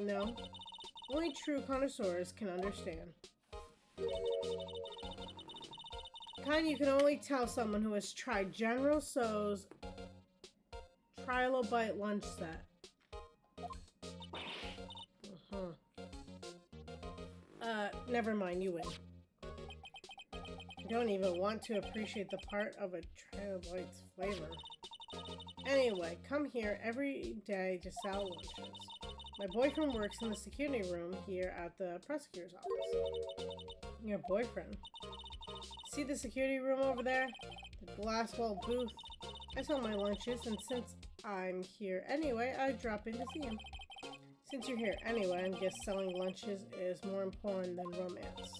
No. Only true connoisseurs can understand. Kind you can only tell someone who has tried General Tso's Trilobite lunch set. Never mind, you win. I don't even want to appreciate the part of a Trilobite's flavor. Anyway, come here every day to sell lunches. My boyfriend works in the security room here at the prosecutor's office. Your boyfriend? See the security room over there? The glass wall booth? I sell my lunches, and since I'm here anyway, I drop in to see him. Since you're here anyway, I guess selling lunches is more important than romance.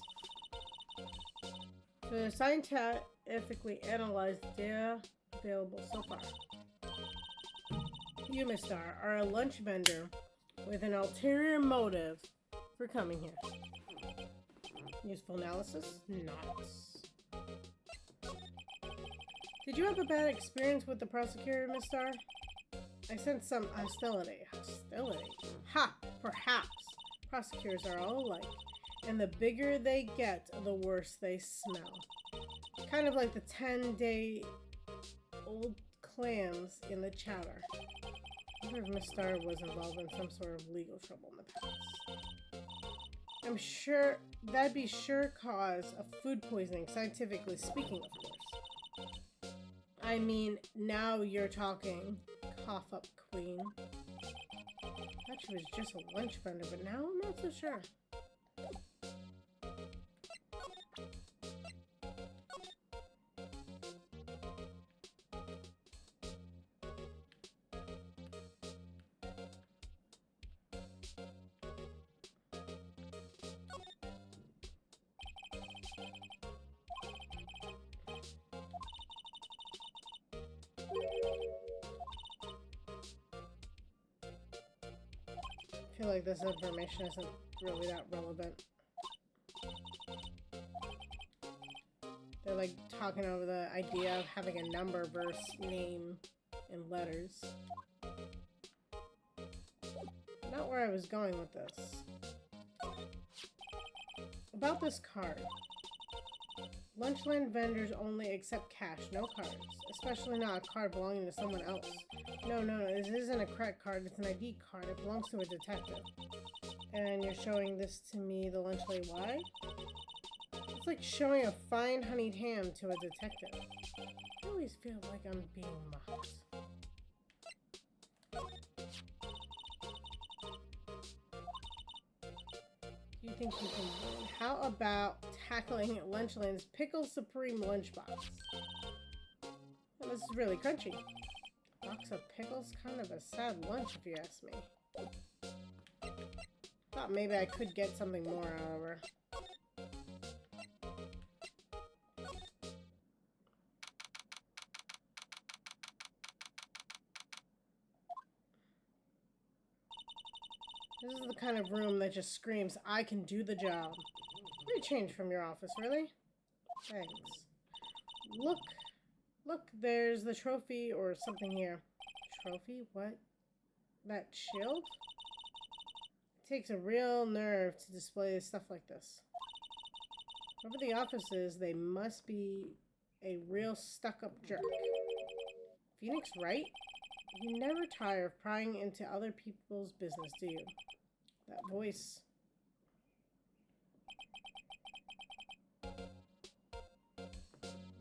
To scientifically analyze the data available so far. You, Miss Star, are a lunch vendor with an ulterior motive for coming here. Useful analysis? Nice. Did you have a bad experience with the prosecutor, Miss Star? I sense some hostility. Hostility? Ha! Perhaps. Prosecutors are all alike. And the bigger they get, the worse they smell. Kind of like the 10-day-old clams in the chowder. I wonder if Miss Star was involved in some sort of legal trouble in the past. I'm sure that'd be sure cause of food poisoning, scientifically speaking, of course. I mean, now you're talking. Cough up, queen. I thought she was just a lunch vendor, but now I'm not so sure. I feel like this information isn't really that relevant. They're like talking over the idea of having a number versus name and letters. Not where I was going with this. About this card. Lunchland vendors only accept cash, no cards. Especially not a card belonging to someone else. No, this isn't a credit card, it's an ID card. It belongs to a detective. And you're showing this to me, the lunch lady. Why? It's like showing a fine honeyed ham to a detective. I always feel like I'm being mocked. Do you think you can win? How about tackling Lunchland's Pickle Supreme lunchbox? Well, this is really crunchy. Box of pickles? Kind of a sad lunch if you ask me. Thought maybe I could get something more out of her. This is the kind of room that just screams, I can do the job. Great change from your office, really? Thanks. Look, there's the trophy or something here. Trophy? What? That shield? It takes a real nerve to display stuff like this. Whoever the office is, they must be a real stuck-up jerk. Phoenix Wright? You never tire of prying into other people's business, do you? That voice.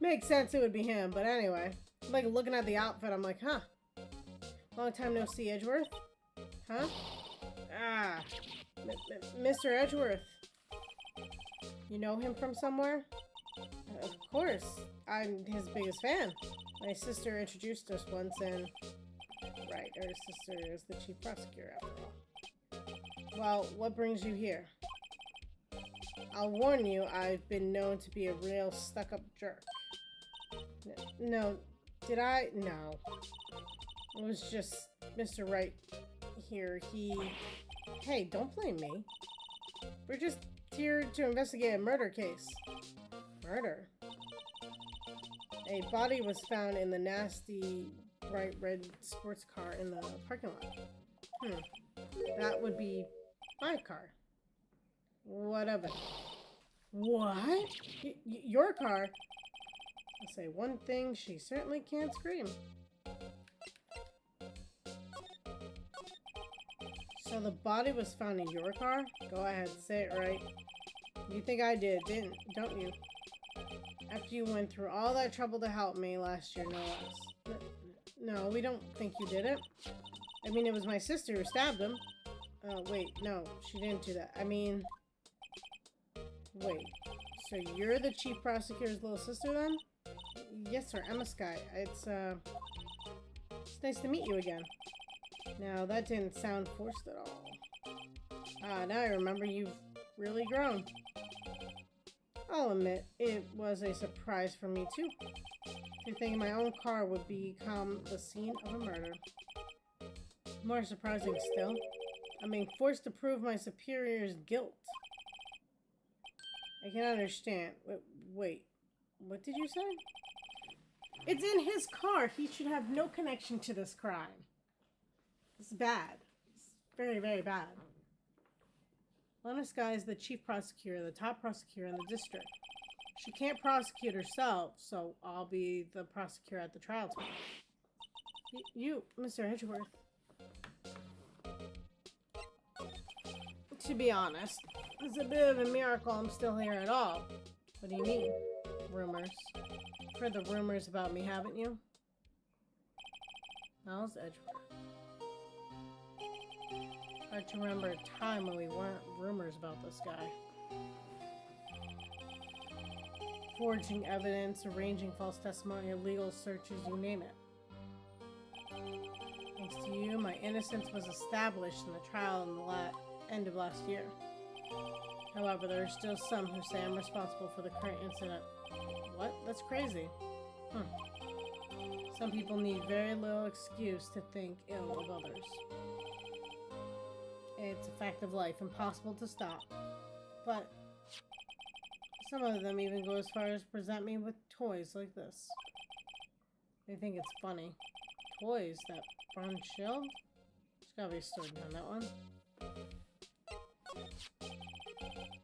Makes sense it would be him, but anyway. Like, looking at the outfit, I'm like, huh. Long time no see, Edgeworth. Huh? Ah. Mr. Edgeworth. You know him from somewhere? Of course. I'm his biggest fan. My sister introduced us once and... Right, her sister is the chief prosecutor after all. Well, what brings you here? I'll warn you, I've been known to be a real stuck-up jerk. No, did I? No. It was just Mr. Wright here. Hey, don't blame me. We're just here to investigate a murder case. Murder? A body was found in the nasty bright red sports car in the parking lot. That would be my car. What of it? What? Your car? I'll say one thing, she certainly can't scream. So the body was found in your car? Go ahead, say it right. You think I did, don't you? After you went through all that trouble to help me last year, no less. No, we don't think you did it. I mean, it was my sister who stabbed him. Wait, no, she didn't do that. I mean... Wait, so you're the chief prosecutor's little sister then? Yes, sir, Emma Sky. It's nice to meet you again. Now, that didn't sound forced at all. Now I remember you've really grown. I'll admit, it was a surprise for me too. To think my own car would become the scene of a murder. More surprising still, I'm being forced to prove my superior's guilt. I can understand. Wait, what did you say? It's in his car. He should have no connection to this crime. It's bad. It's very, very bad. Lana Sky is the chief prosecutor, the top prosecutor in the district. She can't prosecute herself, so I'll be the prosecutor at the trial tomorrow. You, Mr. Edgeworth. To be honest, it's a bit of a miracle I'm still here at all. What do you mean? Rumors. You've heard the rumors about me, haven't you? Miles Edgeworth. Hard to remember a time when we weren't rumors about this guy. Forging evidence, arranging false testimony, illegal searches, you name it. Thanks to you, my innocence was established in the trial in the end of last year. However, there are still some who say I'm responsible for the current incident. What? That's crazy. Some people need very little excuse to think ill of others. It's a fact of life, impossible to stop. But some of them even go as far as present me with toys like this. They think it's funny. Toys that burn shield? There's gotta be a story behind that one.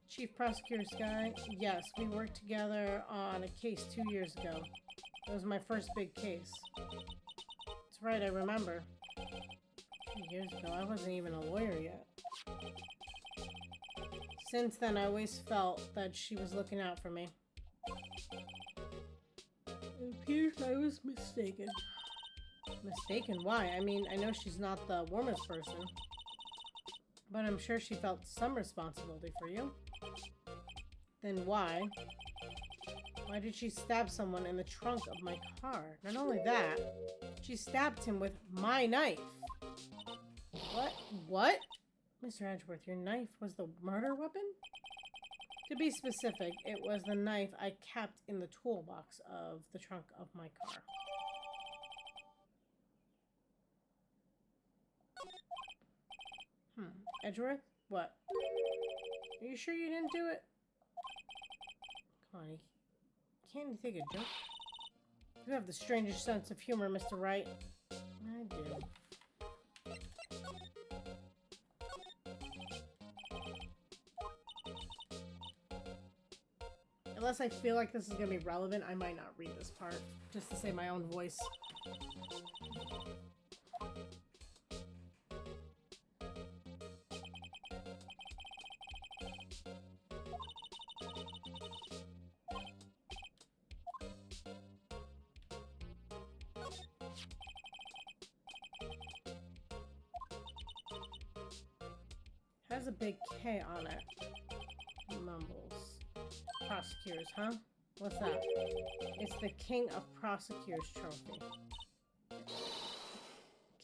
Chief Prosecutor Sky, yes, we worked together on a case 2 years ago. It was my first big case. That's right, I remember. 2 years ago, I wasn't even a lawyer yet. Since then, I always felt that she was looking out for me. It appears I was mistaken. Mistaken? Why? I mean, I know she's not the warmest person. But I'm sure she felt some responsibility for you. Then why? Why did she stab someone in the trunk of my car? Not only that, she stabbed him with my knife. What? What? Mr. Edgeworth, your knife was the murder weapon? To be specific, it was the knife I kept in the toolbox of the trunk of my car. Edgeworth? What? Are you sure you didn't do it? Come on, can't you take a joke? You have the strangest sense of humor, Mr. Wright. I do. Unless I feel like this is going to be relevant, I might not read this part, just to save my own voice. Has a big K on it. Mumbles. Prosecutors, huh? What's that? It's the King of Prosecutors trophy.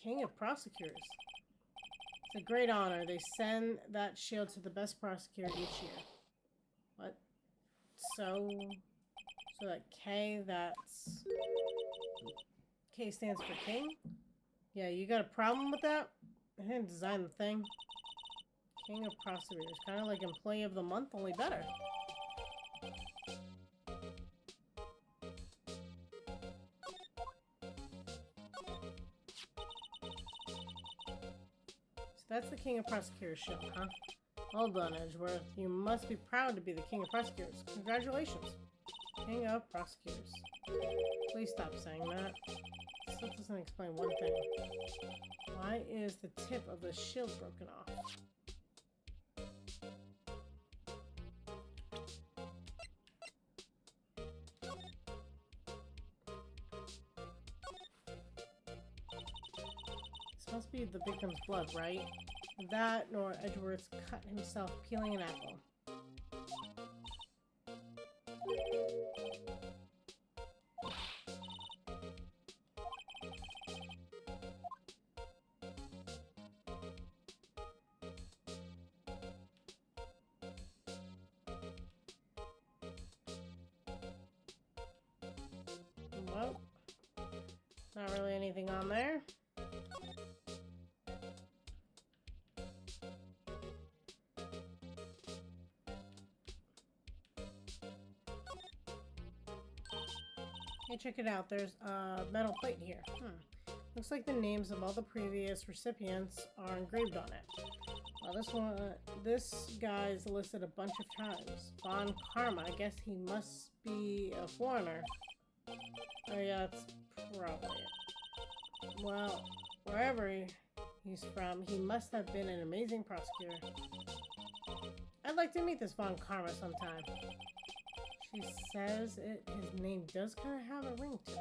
King of Prosecutors. It's a great honor. They send that shield to the best prosecutor each year. What? So that K, that's... K stands for King? Yeah, you got a problem with that? I didn't design the thing. King of Prosecutors. Kind of like Employee of the Month, only better. So that's the King of Prosecutors shield, huh? Well done, Edgeworth. You must be proud to be the King of Prosecutors. Congratulations. King of Prosecutors. Please stop saying that. This doesn't explain one thing. Why is the tip of the shield broken off? This must be the victim's blood, right? That, nor Edgeworth's cut himself peeling an apple. Well, not really anything on there. Hey, check it out. There's a metal plate here. Looks like the names of all the previous recipients are engraved on it. Well, this guy's listed a bunch of times. Von Karma, I guess he must be a foreigner. Oh yeah, that's probably it. Well, wherever he's from, he must have been an amazing prosecutor. I'd like to meet this Von Karma sometime. She says his name does kind of have a ring to it.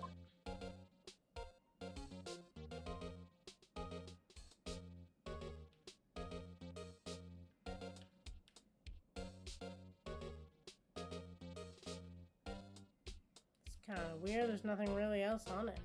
It's kind of weird, there's nothing really else on it.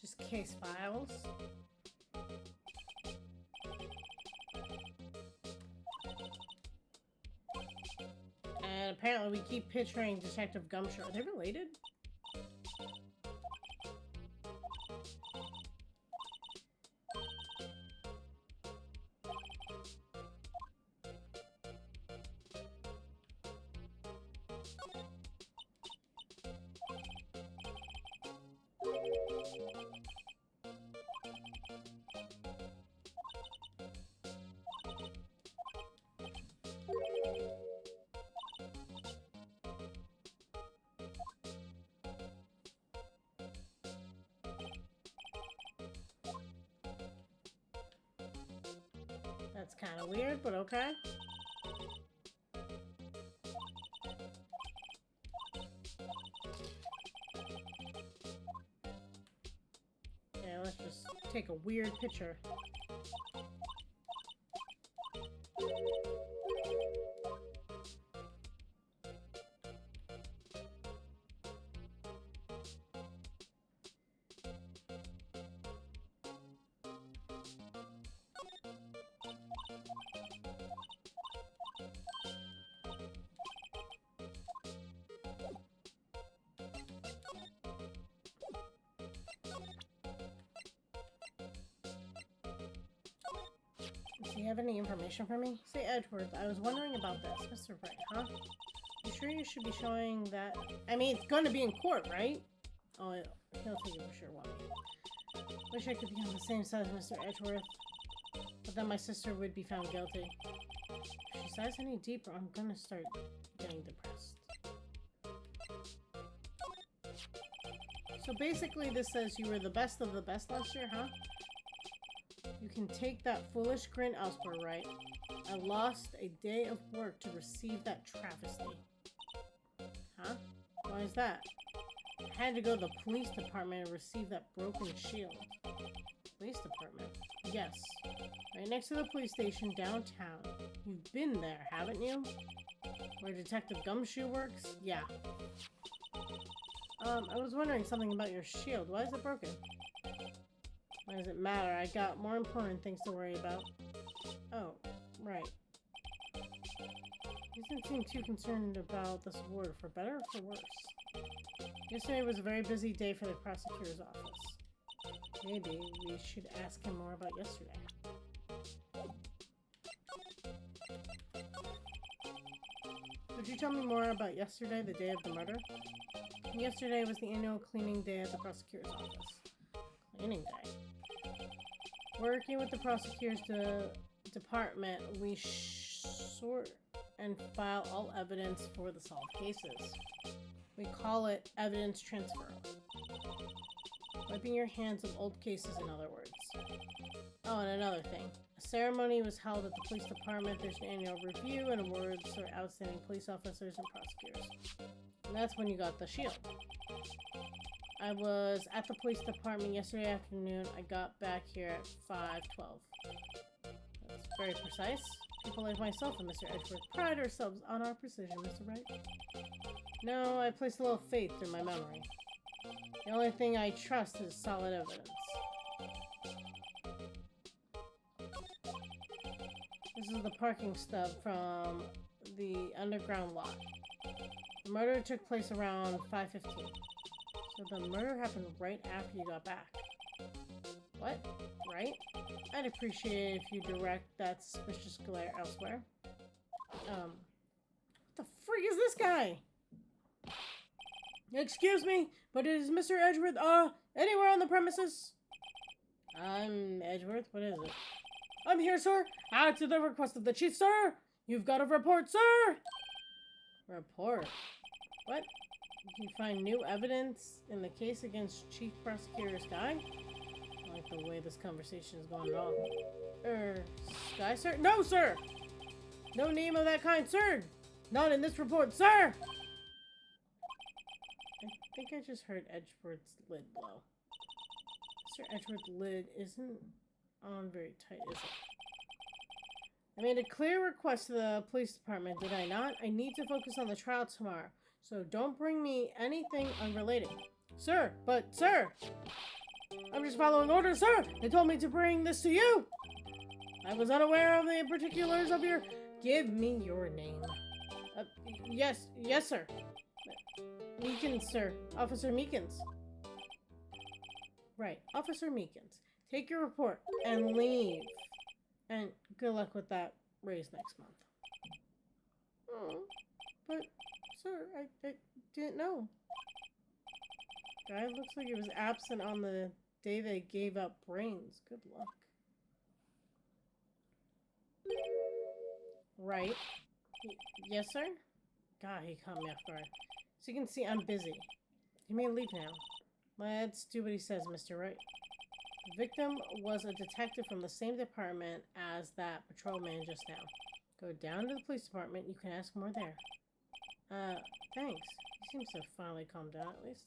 Just case files. And apparently we keep picturing Detective Gumshoe. Are they related? That's kind of weird, but okay. Yeah, let's just take a weird picture. Do you have any information for me? Say, Edgeworth, I was wondering about this. Mr. Bright, huh? You sure you should be showing that? I mean, it's going to be in court, right? Oh, he'll take it for sure, Wally. Wish I could be on the same side as Mr. Edgeworth, but then my sister would be found guilty. If she sighs any deeper, I'm gonna start getting depressed. So basically this says you were the best of the best last year, huh? You can take that foolish grin elsewhere, right? I lost a day of work to receive that travesty. Huh? Why is that? I had to go to the police department and receive that broken shield. Police department? Yes. Right next to the police station downtown. You've been there, haven't you? Where Detective Gumshoe works? Yeah. I was wondering something about your shield. Why is it broken? Why does it matter? I got more important things to worry about. Oh, right. You didn't seem too concerned about this award, for better or for worse. Yesterday was a very busy day for the prosecutor's office. Maybe we should ask him more about yesterday. Could you tell me more about yesterday, the day of the murder? Yesterday was the annual cleaning day at the prosecutor's office. Cleaning day? Working with the prosecutor's department, we sort and file all evidence for the solved cases. We call it evidence transfer. Wiping your hands of old cases, in other words. Oh, and another thing. A ceremony was held at the police department. There's an annual review and awards for outstanding police officers and prosecutors. And that's when you got the shield. I was at the police department yesterday afternoon. I got back here at 5:12. That's very precise. People like myself and Mr. Edgeworth pride ourselves on our precision, Mr. Wright. No, I placed a little faith in my memory. The only thing I trust is solid evidence. This is the parking stub from the underground lot. The murder took place around 5:15. So the murder happened right after you got back. What? Right? I'd appreciate it if you direct that suspicious glare elsewhere. What the freak is this guy? Excuse me, but is Mr. Edgeworth, anywhere on the premises? I'm Edgeworth, what is it? I'm here, sir! At the request of the chief, sir! You've got a report, sir! Report? What? Did you find new evidence in the case against Chief Prosecutor Sky? I like the way this conversation is going wrong. Sky, sir? No, sir! No name of that kind, sir! Not in this report, sir! I think I just heard Edgeworth's lid blow. Mr. Edgeworth's lid isn't on very tight, is it? I made a clear request to the police department, did I not? I need to focus on the trial tomorrow, so don't bring me anything unrelated. Sir, but sir! I'm just following orders, sir! They told me to bring this to you! I was unaware of the particulars of your... Give me your name. Yes, sir. Meekins, sir. Officer Meekins. Right, Officer Meekins. Take your report and leave. And good luck with that raise next month. Oh, but, sir, I didn't know. Guy looks like he was absent on the day they gave out brains. Good luck. Right. Yes, sir? God, he caught me off guard. So you can see I'm busy. You may leave now. Let's do what he says, Mr. Wright. The victim was a detective from the same department as that patrolman just now. Go down to the police department. You can ask more there. Thanks. He seems to have finally calmed down at least.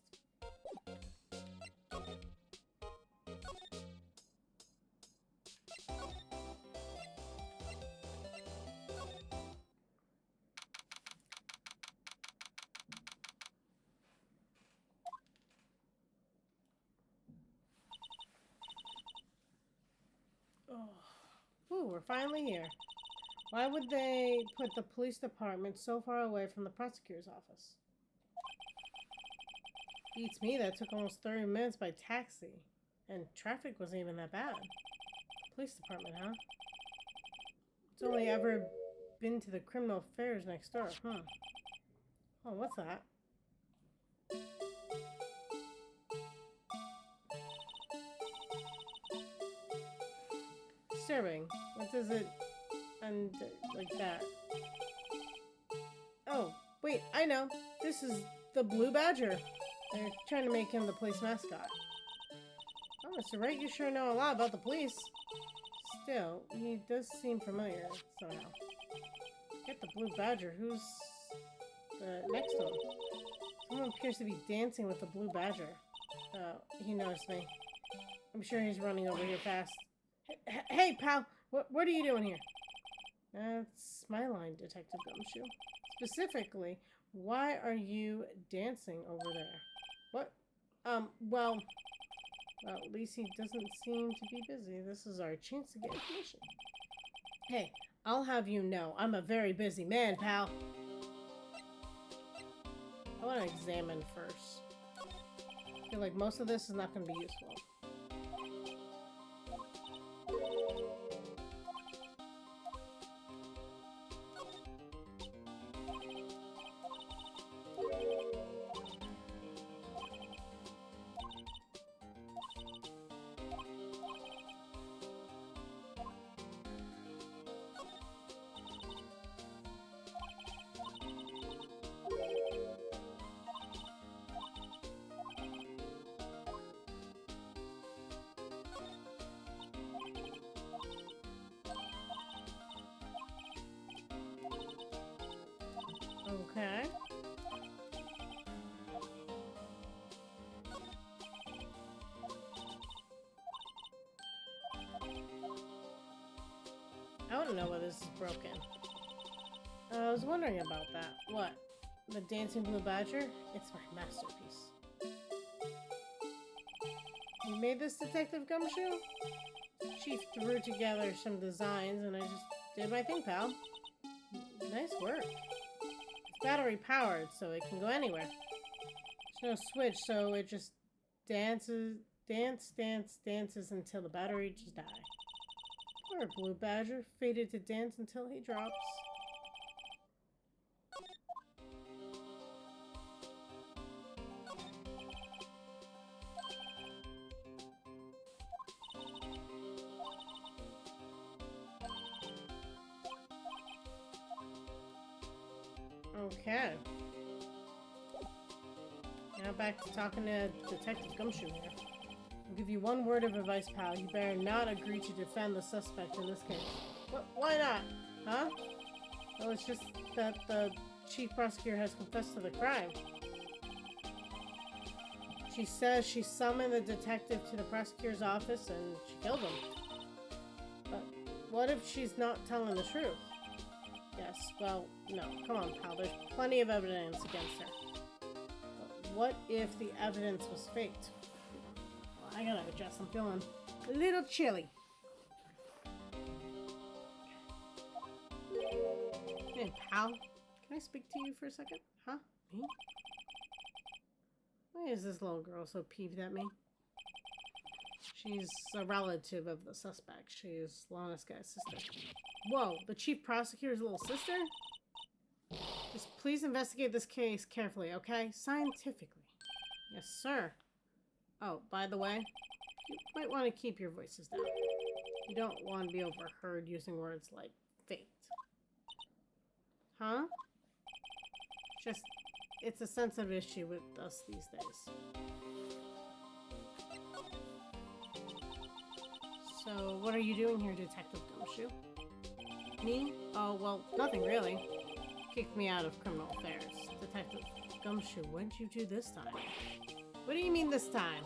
Ooh, we're finally here. Why would they put the police department so far away from the prosecutor's office? Beats me, that took almost 30 minutes by taxi. And traffic wasn't even that bad. Police department, huh? It's only ever been to the criminal affairs next door, huh? Oh, what's that? Disturbing. What does it like that? Oh, wait, I know. This is the Blue Badger. They're trying to make him the police mascot. Oh, Mr. Wright, you sure know a lot about the police. Still, he does seem familiar somehow. Get the Blue Badger. Who's next to him? Someone appears to be dancing with the Blue Badger. He noticed me. I'm sure he's running over here fast. Hey, pal! What are you doing here? That's my line, Detective Gumshoe. Specifically, why are you dancing over there? What? Well, at least he doesn't seem to be busy. This is our chance to get information. Hey, I'll have you know, I'm a very busy man, pal. I want to examine first. I feel like most of this is not going to be useful. Okay. I want to know whether this is broken. I was wondering about that. What? The Dancing Blue Badger? It's my masterpiece. You made this, Detective Gumshoe? Chief threw together some designs and I just did my thing, pal. Nice work. It's battery powered, so it can go anywhere. There's no switch, so it just dances until the battery just dies. Poor Blue Badger, fated to dance until he drops. Okay. Now back to talking to Detective Gumshoe here. I'll give you one word of advice, pal. You better not agree to defend the suspect in this case. Why not? Huh? Well, it's just that the chief prosecutor has confessed to the crime. She says she summoned the detective to the prosecutor's office and she killed him. But what if she's not telling the truth? Yes, well, no. Come on, pal. There's plenty of evidence against her. But what if the evidence was faked? Well, I gotta adjust. I'm feeling a little chilly. Hey, pal. Can I speak to you for a second? Huh? Me? Why is this little girl so peeved at me? She's a relative of the suspect. She's Lana's guy's sister. Whoa, the chief prosecutor's little sister? Just please investigate this case carefully, okay? Scientifically. Yes, sir. Oh, by the way, you might want to keep your voices down. You don't want to be overheard using words like faked. Huh? Just, it's a sensitive issue with us these days. So, what are you doing here, Detective Gumshoe? Me? Oh, well, nothing really. Kicked me out of criminal affairs. Detective Gumshoe, what did you do this time? What do you mean this time?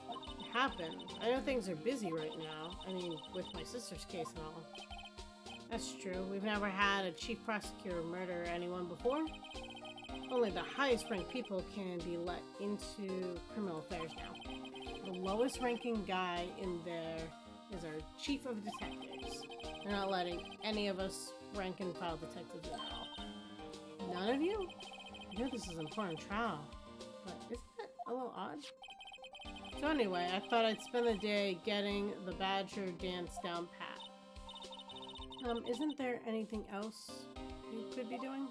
What happened? I know things are busy right now. I mean, with my sister's case and all. That's true. We've never had a chief prosecutor murder anyone before. Only the highest ranked people can be let into criminal affairs now. The lowest ranking guy in there is our chief of detectives. They're not letting any of us rank and file detectives at all. None of you? I know this is an important trial, but isn't that a little odd? So anyway, I thought I'd spend the day getting the Badger dance down pat. Isn't there anything else you could be doing?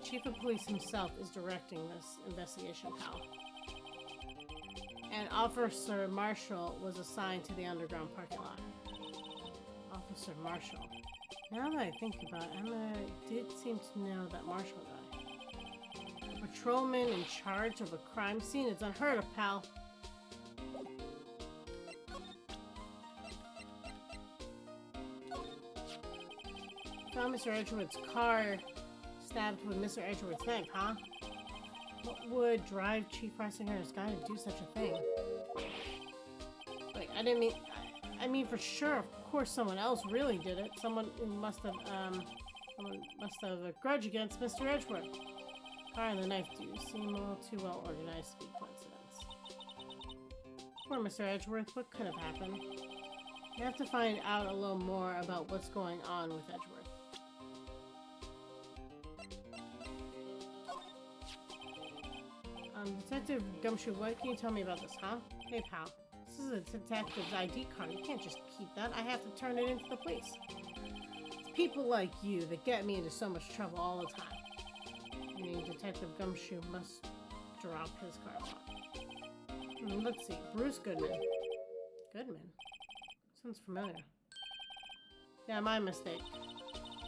Chief of Police himself is directing this investigation, pal. And Officer Marshall was assigned to the underground parking lot. Officer Marshall. Now that I think about it, Emma did seem to know that Marshall died. A patrolman in charge of a crime scene is unheard of, pal. Found Mr. Edgewood's car stabbed with Mr. Edgewood's knife, huh? What would drive Chief Prosecutor's guy to do such a thing? Wait, I mean for sure, of course someone else really did it. Someone must have a grudge against Mr. Edgewood. Car and the knife do seem all too well organized to be coincidence. Poor Mr. Edgeworth, what could have happened? You have to find out a little more about what's going on with Edgeworth. Detective Gumshoe, what can you tell me about this, huh? Hey, pal. This is a detective's ID card. You can't just keep that. I have to turn it into the police. It's people like you that get me into so much trouble all the time. I mean, Detective Gumshoe must drop his card lock. Let's see. Bruce Goodman. Goodman? Sounds familiar. Yeah, my mistake.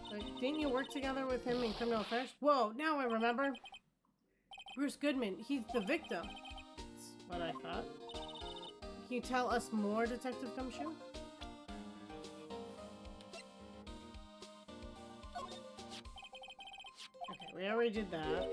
But didn't you work together with him in criminal affairs? Whoa, now I remember. Bruce Goodman, he's the victim. That's what I thought. Can you tell us more, Detective Gumshoe? Okay, we already did that.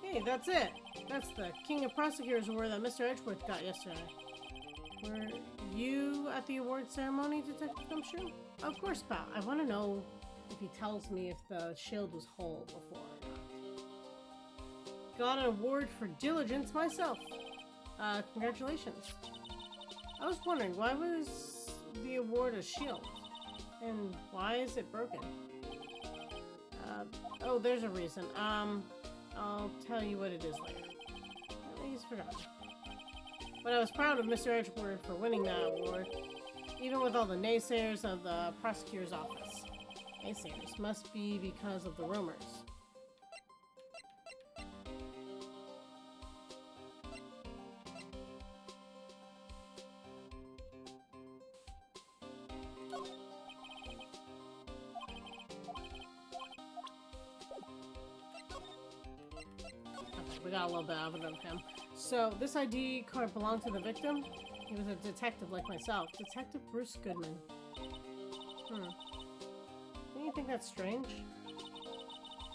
Hey, that's it. That's the King of Prosecutors award that Mr. Edgeworth got yesterday. Were you at the award ceremony, Detective Gumshoe? Of course, pal. I want to know if he tells me if the shield was whole before or not. Got an award for diligence myself. Congratulations. I was wondering, why was the award a shield? And why is it broken? Oh, there's a reason. I'll tell you what it is later. I think he's forgotten. But I was proud of Mr. Edgeworth for winning that award, even with all the naysayers of the prosecutor's office. Naysayers must be because of the rumors. We got a little bit of him. So, this ID card belonged to the victim? He was a detective like myself. Detective Bruce Goodman. Don't you think that's strange?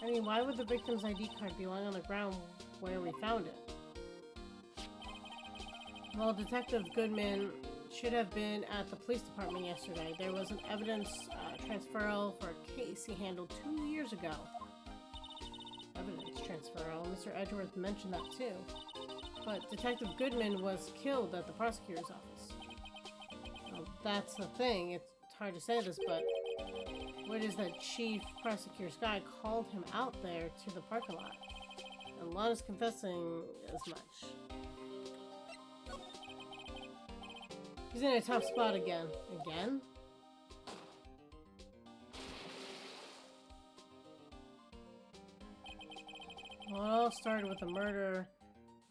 I mean, why would the victim's ID card be lying on the ground where we found it? Well, Detective Goodman should have been at the police department yesterday. There was an evidence transferal for a case he handled 2 years ago. Evidence transferal. Mr. Edgeworth mentioned that too. But Detective Goodman was killed at the prosecutor's office. Well, that's the thing. It's hard to say this, but what is that chief prosecutor's guy called him out there to the parking lot? And Lon is confessing as much. He's in a tough spot again. Again? Well, it all started with the murder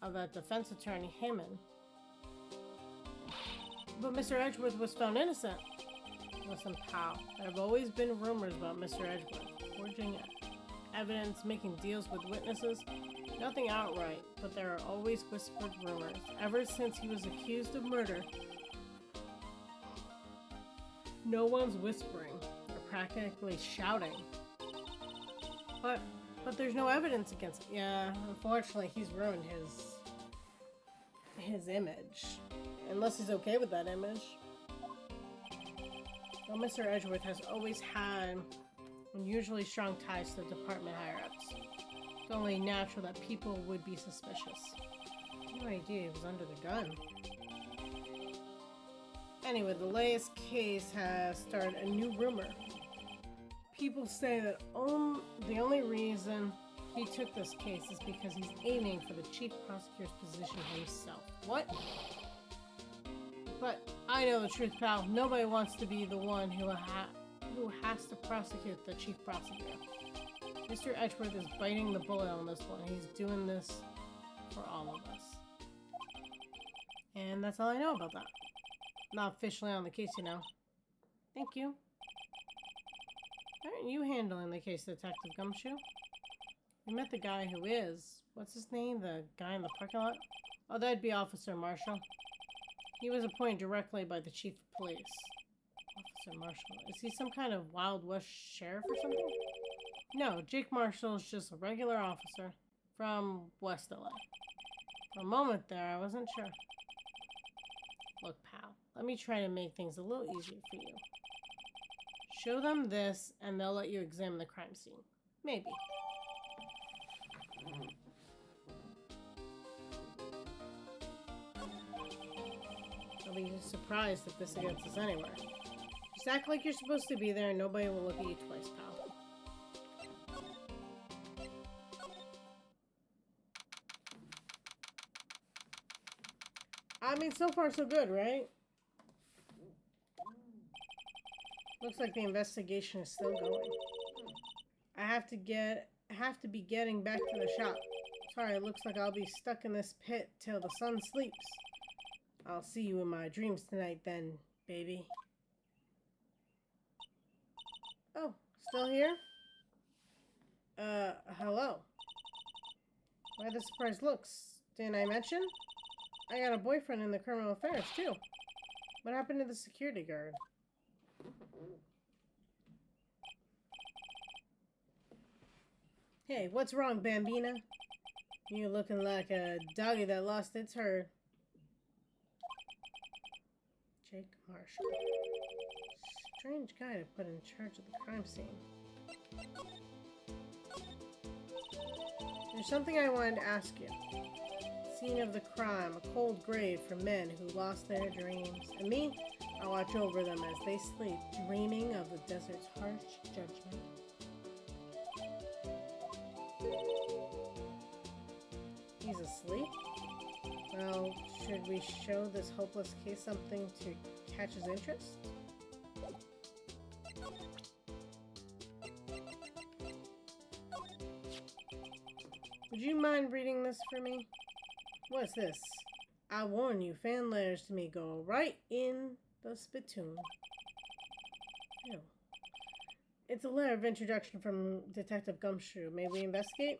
of that defense attorney, Heyman. But Mr. Edgeworth was found innocent. Listen, pal, there have always been rumors about Mr. Edgeworth. Forging evidence, making deals with witnesses. Nothing outright, but there are always whispered rumors. Ever since he was accused of murder, no one's whispering. They're practically shouting. But there's no evidence against him. Yeah, unfortunately, he's ruined his image. Unless he's okay with that image. Well, Mr. Edgeworth has always had unusually strong ties to the department higher-ups. It's only natural that people would be suspicious. No idea he was under the gun. Anyway, the latest case has started a new rumor. People say that the only reason he took this case is because he's aiming for the chief prosecutor's position himself. What? But I know the truth, pal. Nobody wants to be the one who has to prosecute the chief prosecutor. Mr. Edgeworth is biting the bullet on this one. He's doing this for all of us. And that's all I know about that. Not officially on the case, you know. Thank you. Aren't you handling the case, Detective Gumshoe? We met the guy who is. What's his name? The guy in the parking lot? Oh, that'd be Officer Marshall. He was appointed directly by the chief of police. Officer Marshall. Is he some kind of Wild West sheriff or something? No, Jake Marshall is just a regular officer from West LA. For a moment there, I wasn't sure. Look, pal, let me try to make things a little easier for you. Show them this, and they'll let you examine the crime scene. Maybe. I'll be surprised if this gets us anywhere. Just act like you're supposed to be there and nobody will look at you twice, pal. I mean, so far so good, right? Looks like the investigation is still going. I have to be getting back to the shop. Sorry, it looks like I'll be stuck in this pit till the sun sleeps. I'll see you in my dreams tonight then, baby. Oh, still here? Hello. Why the surprised looks? Didn't I mention? I got a boyfriend in the criminal affairs, too. What happened to the security guard? Hey, what's wrong, Bambina? You looking like a doggy that lost its herd. Jake Marshall. Strange guy to put in charge of the crime scene. There's something I wanted to ask you. Scene of the crime, a cold grave for men who lost their dreams. And me, I watch over them as they sleep, dreaming of the desert's harsh judgment. He's asleep? Well, should we show this hopeless case something to catch his interest? Would you mind reading this for me? What's this? I warn you, fan letters to me go right in the spittoon. Ew. It's a letter of introduction from Detective Gumshoe. May we investigate?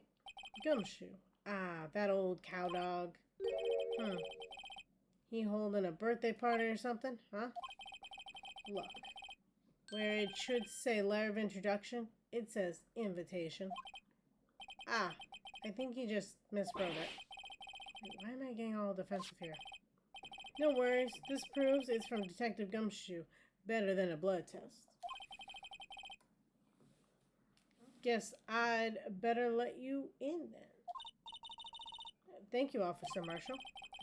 Gumshoe. Ah, that old cow dog. He holding a birthday party or something, huh? Look. Where it should say letter of introduction, it says invitation. Ah, I think he just miswrote it. Wait, why am I getting all defensive here? No worries. This proves it's from Detective Gumshoe. Better than a blood test. Guess I'd better let you in then. Thank you, Officer Marshall.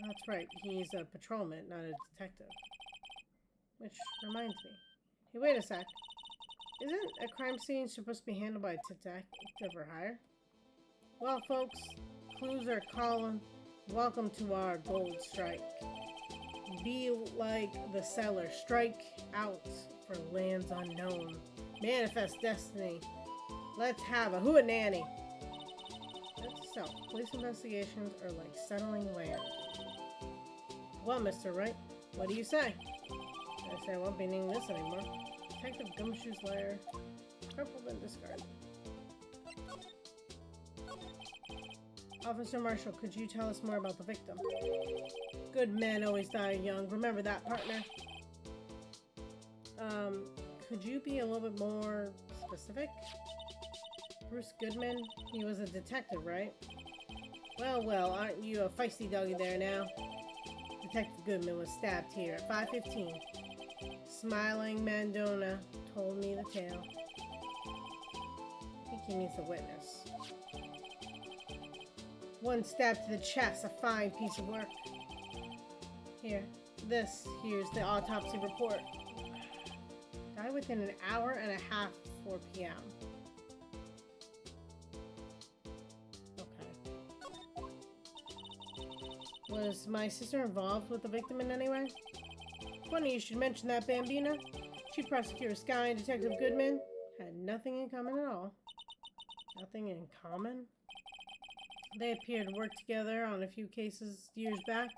That's right. He's a patrolman, not a detective. Which reminds me. Hey, wait a sec. Isn't a crime scene supposed to be handled by a detective or higher? Well, folks, clues are calling. Welcome to our gold strike. Be like the seller. Strike out for lands unknown. Manifest destiny. Let's have a hootenanny. So, police investigations are like settling land. Well, Mr. Wright, what do you say? I say I won't be needing this anymore. Detective Gumshoe's lair. Crumpled and discarded. Officer Marshall, could you tell us more about the victim? Good men always die young. Remember that, partner. Could you be a little bit more specific? Bruce Goodman? He was a detective, right? Well, aren't you a feisty doggy there now? Detective Goodman was stabbed here at 5:15. Smiling Mandona told me the tale. I think he needs a witness. One stab to the chest, a fine piece of work. Here's the autopsy report. Died within an hour and a half, 4 p.m. Okay. Was my sister involved with the victim in any way? Funny you should mention that, Bambina. Chief Prosecutor Sky and Detective Goodman had nothing in common at all. Nothing in common? They appeared to work together on a few cases years back,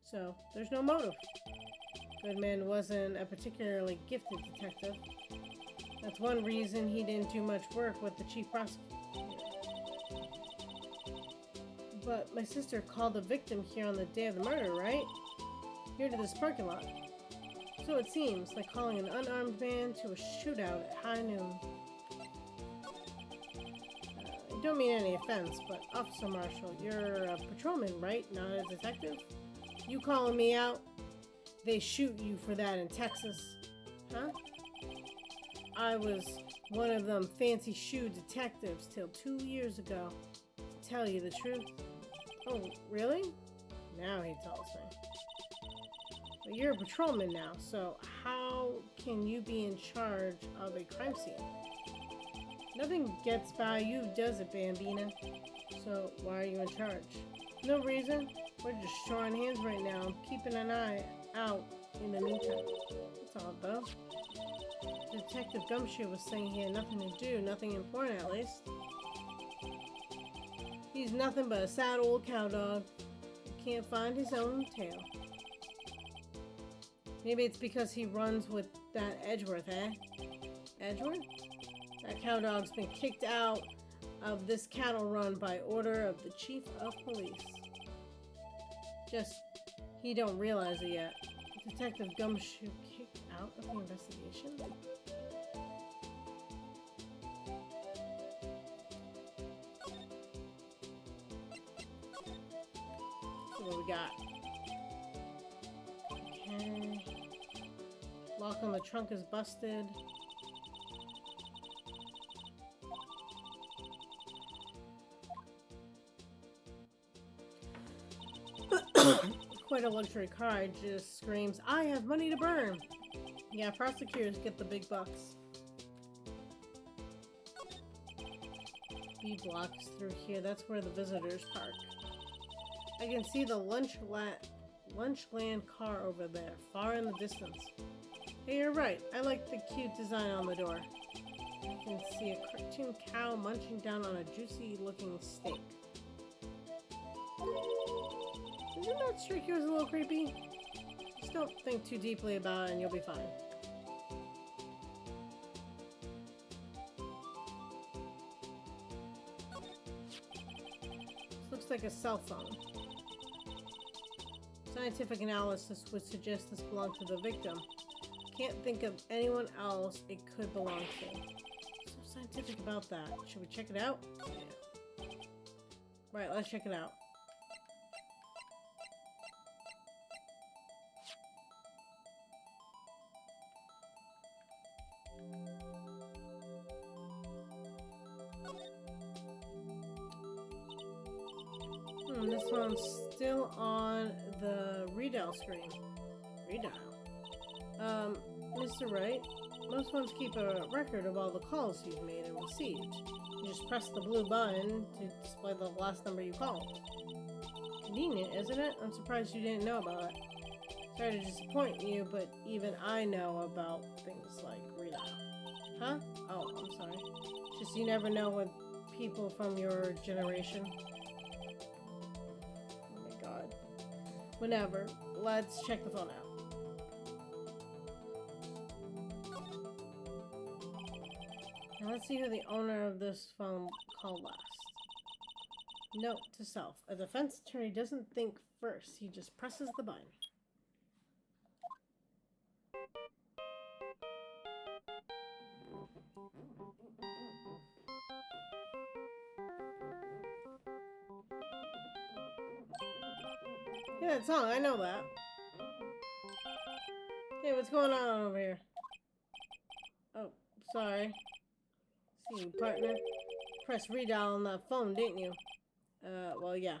so there's no motive. Goodman wasn't a particularly gifted detective. That's one reason he didn't do much work with the chief prosecutor. But my sister called the victim here on the day of the murder, right? Here to this parking lot. So it seems like calling an unarmed man to a shootout at high noon. I don't mean any offense, but Officer Marshall, you're a patrolman, right? Not a detective? You calling me out? They shoot you for that in Texas. Huh? I was one of them fancy shoe detectives till 2 years ago. To tell you the truth. Oh, really? Now he tells me. But you're a patrolman now, so how can you be in charge of a crime scene? Nothing gets by you, does it, Bambina? So why are you in charge? No reason. We're just shoring hands right now. I'm keeping an eye out in the meantime. That's all, though. Detective Gumshoe was saying he had nothing to do, nothing important at least. He's nothing but a sad old cow dog who can't find his own tail. Maybe it's because he runs with that Edgeworth, eh? Edgeworth? That cow dog's been kicked out of this cattle run by order of the chief of police. Just, he don't realize it yet. Detective Gumshoe kicked out of the investigation? So what do we got? Okay. Lock on the trunk is busted. Quite a luxury car, just screams, I have money to burn. Yeah, prosecutors get the big bucks. B blocks through here, that's where the visitors park. I can see the Lunchland car over there, far in the distance. Hey, you're right, I like the cute design on the door. I can see a cartoon cow munching down on a juicy looking steak. Doesn't that strike you as a little creepy? Just don't think too deeply about it and you'll be fine. This looks like a cell phone. Scientific analysis would suggest this belonged to the victim. Can't think of anyone else it could belong to. So scientific about that. Should we check it out? Yeah. Right, let's check it out. This one's still on the redial screen. Redial? Mr. Wright, most phones keep a record of all the calls you've made and received. You just press the blue button to display the last number you called. Convenient, isn't it? I'm surprised you didn't know about it. Sorry to disappoint you, but even I know about things like redial. Huh? Oh, I'm sorry. Just you never know with people from your generation. Whenever. Let's check the phone out. Now let's see who the owner of this phone called last. Note to self. A defense attorney doesn't think first. He just presses the button. Yeah, that song, I know that. Hey, what's going on over here? Oh, sorry. See you, partner. Press redial on that phone, didn't you? Well, yeah.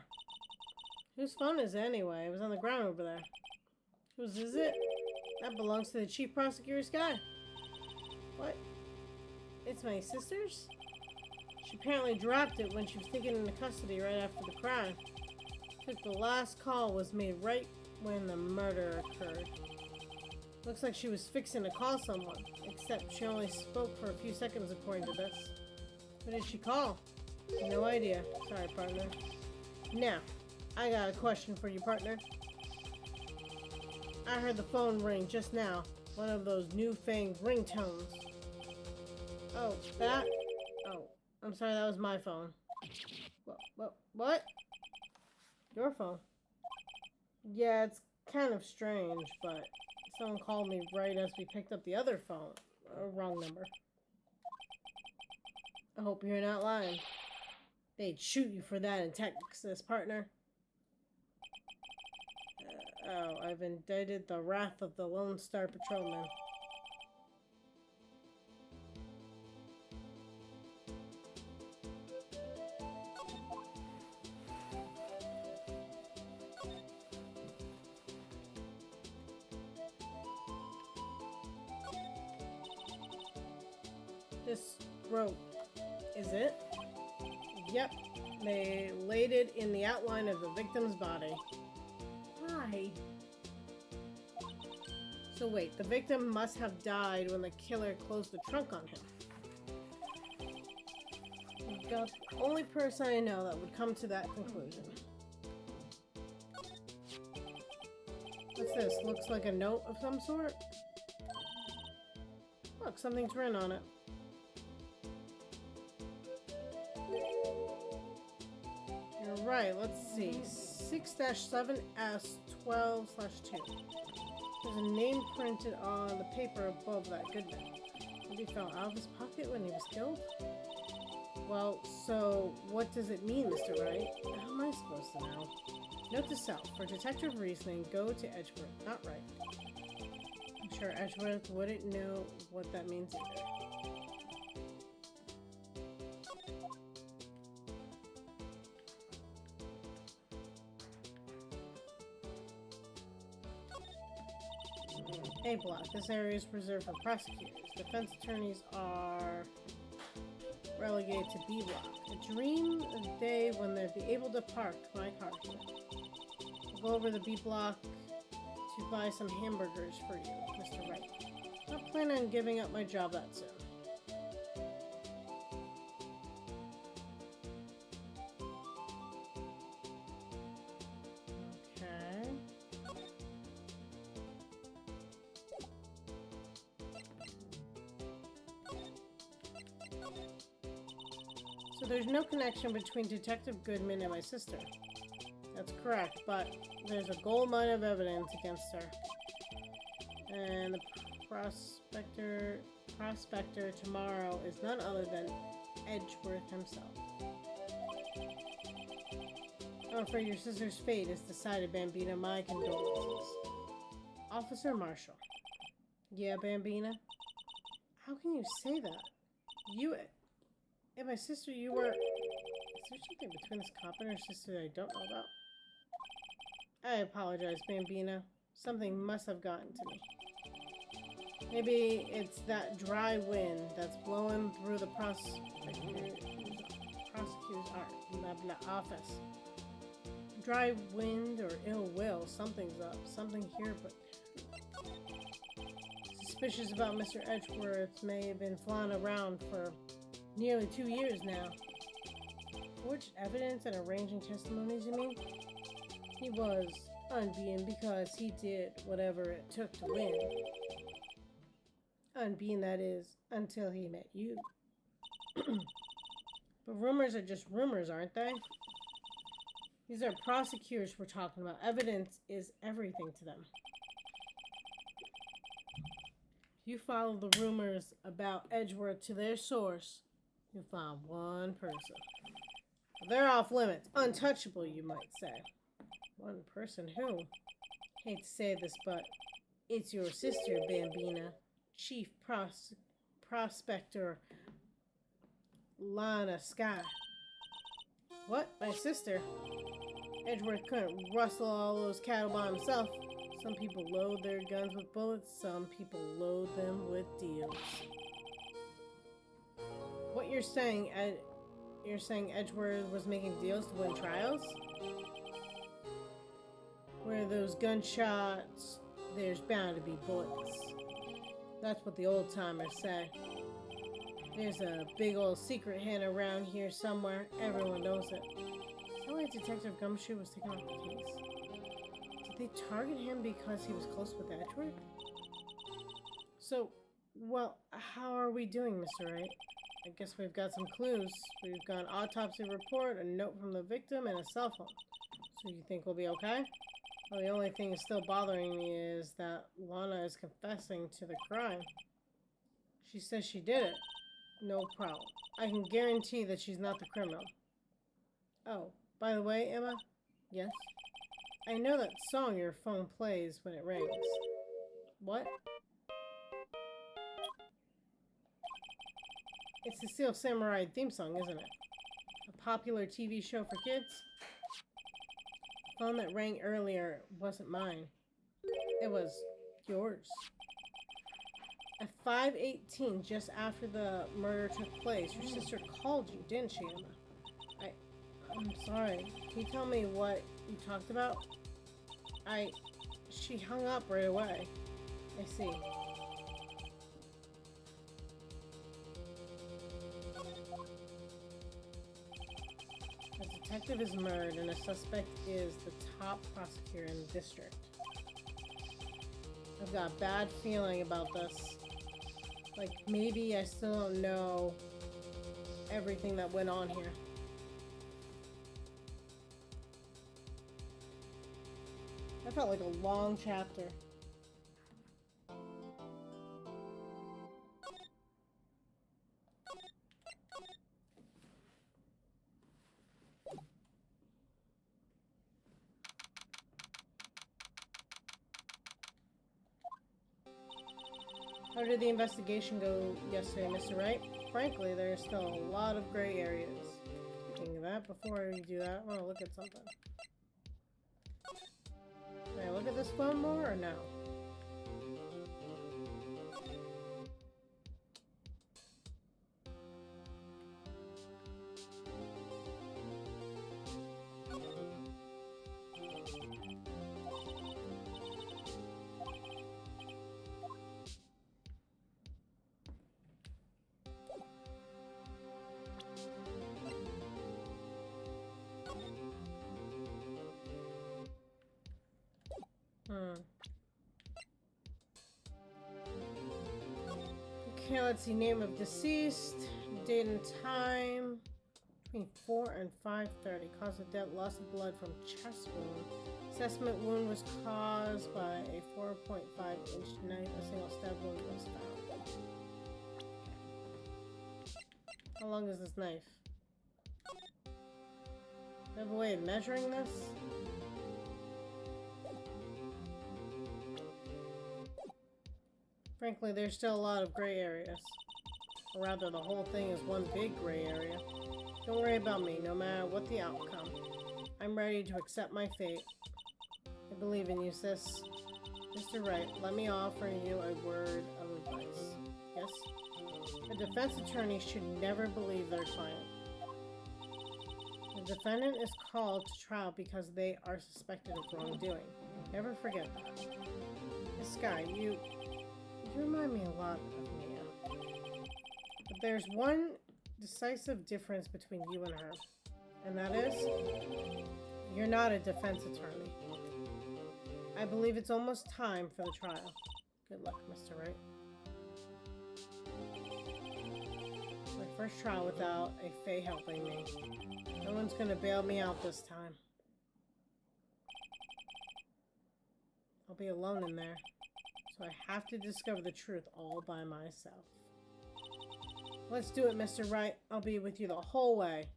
Whose phone is it anyway? It was on the ground over there. Whose is it? That belongs to the chief prosecutor's guy. What? It's my sister's? She apparently dropped it when she was taken into custody right after the crime. The last call was made right when the murder occurred. Looks like she was fixing to call someone, except she only spoke for a few seconds according to this. Who did she call? No idea. Sorry, partner. Now, I got a question for you, partner. I heard the phone ring just now. One of those newfangled ringtones. Oh, that? Oh, I'm sorry, that was my phone. What? Your phone? Yeah, it's kind of strange, but someone called me right as we picked up the other phone. Wrong number. I hope you're not lying. They'd shoot you for that in Texas, partner. Oh, I've indicted the wrath of the Lone Star Patrolman. This rope, is it? Yep, they laid it in the outline of the victim's body. Why? So wait, the victim must have died when the killer closed the trunk on him. You've got the only person I know that would come to that conclusion. What's this? Looks like a note of some sort? Look, something's written on it. You're right, let's see. 6-7S12/2. There's a name printed on the paper above that. Goodness. Maybe he fell out of his pocket when he was killed? Well, so what does it mean, Mr. Wright? How am I supposed to know? Note to self. For detective reasoning, go to Edgeworth, not Wright. I'm sure Edgeworth wouldn't know what that means either. A block. This area is reserved for prosecutors. Defense attorneys are relegated to B block. I dream of a day when they'll be able to park my car here. I'll go over the B block to buy some hamburgers for you, Mr. Wright. I don't plan on giving up my job that soon. Okay. So there's no connection between Detective Goodman and my sister. That's correct, but there's a gold mine of evidence against her. And the prospector tomorrow is none other than Edgeworth himself. I'm afraid your sister's fate is decided, Bambina. My condolences. Officer Marshall. Yeah, Bambina? How can you say that? You and my sister, you were... Is there something between this cop and her sister that I don't know about? I apologize, Bambina. Something must have gotten to me. Maybe it's that dry wind that's blowing through the prosecutor's office. Dry wind or ill will. Something's up. Something here, but... Suspicious about Mr. Edgeworth may have been flying around for nearly 2 years now. Forged evidence and arranging testimonies, you mean? He was unbeaten because he did whatever it took to win. Unbeaten, that is, until he met you. But rumors are just rumors, aren't they? These are prosecutors we're talking about. Evidence is everything to them. If you follow the rumors about Edgeworth to their source, you'll find one person. They're off limits. Untouchable, you might say. One person who? Hate to say this, but it's your sister, Bambina. Chief Prospector Lana Sky. What? My sister? Edgeworth couldn't rustle all those cattle by himself. Some people load their guns with bullets, some people load them with deals. What you're saying Edgeworth was making deals to win trials? Where those gunshots, there's bound to be bullets. That's what the old timers say. There's a big old secret hand around here somewhere. Everyone knows it. So why Detective Gumshoe was taking off the case? Did they target him because he was close with Edgeworth? So, well, how are we doing, Mr. Wright? I guess we've got some clues. We've got an autopsy report, a note from the victim, and a cell phone. So you think we'll be okay? Well, the only thing still bothering me is that Lana is confessing to the crime. She says she did it. No problem. I can guarantee that she's not the criminal. Oh, by the way, Emma? Yes? I know that song your phone plays when it rings. What? It's the Steel Samurai theme song, isn't it? A popular TV show for kids? The phone that rang earlier wasn't mine. It was yours. At 5:18, just after the murder took place, your sister called you, didn't she, Emma? I'm sorry. Can you tell me what you talked about? She hung up right away. I see. A detective is murdered and a suspect is the top prosecutor in the district. I've got a bad feeling about this. Like, maybe I still don't know everything that went on here. That felt like a long chapter. How did the investigation go yesterday, Mr. Wright? Frankly, there's still a lot of gray areas. Speaking of that, before you do that, I want to look at something. Can I look at this phone more or no? Okay, let's see. Name of deceased, date and time. Between 4 and 5:30. Cause of death, loss of blood from chest wound. Assessment wound was caused by a 4.5-inch knife. A single stab wound was found. How long is this knife? Do I have a way of measuring this? Frankly, there's still a lot of gray areas. Or rather, the whole thing is one big gray area. Don't worry about me, no matter what the outcome. I'm ready to accept my fate. I believe in you, sis. Mr. Wright, let me offer you a word of advice. Yes? A defense attorney should never believe their client. The defendant is called to trial because they are suspected of wrongdoing. Never forget that. This guy, you remind me a lot of Mia. But there's one decisive difference between you and her. And that is, you're not a defense attorney. I believe it's almost time for the trial. Good luck, Mr. Wright. My first trial without a Fae helping me. No one's gonna bail me out this time. I'll be alone in there. So I have to discover the truth all by myself. Let's do it, Mr. Wright. I'll be with you the whole way.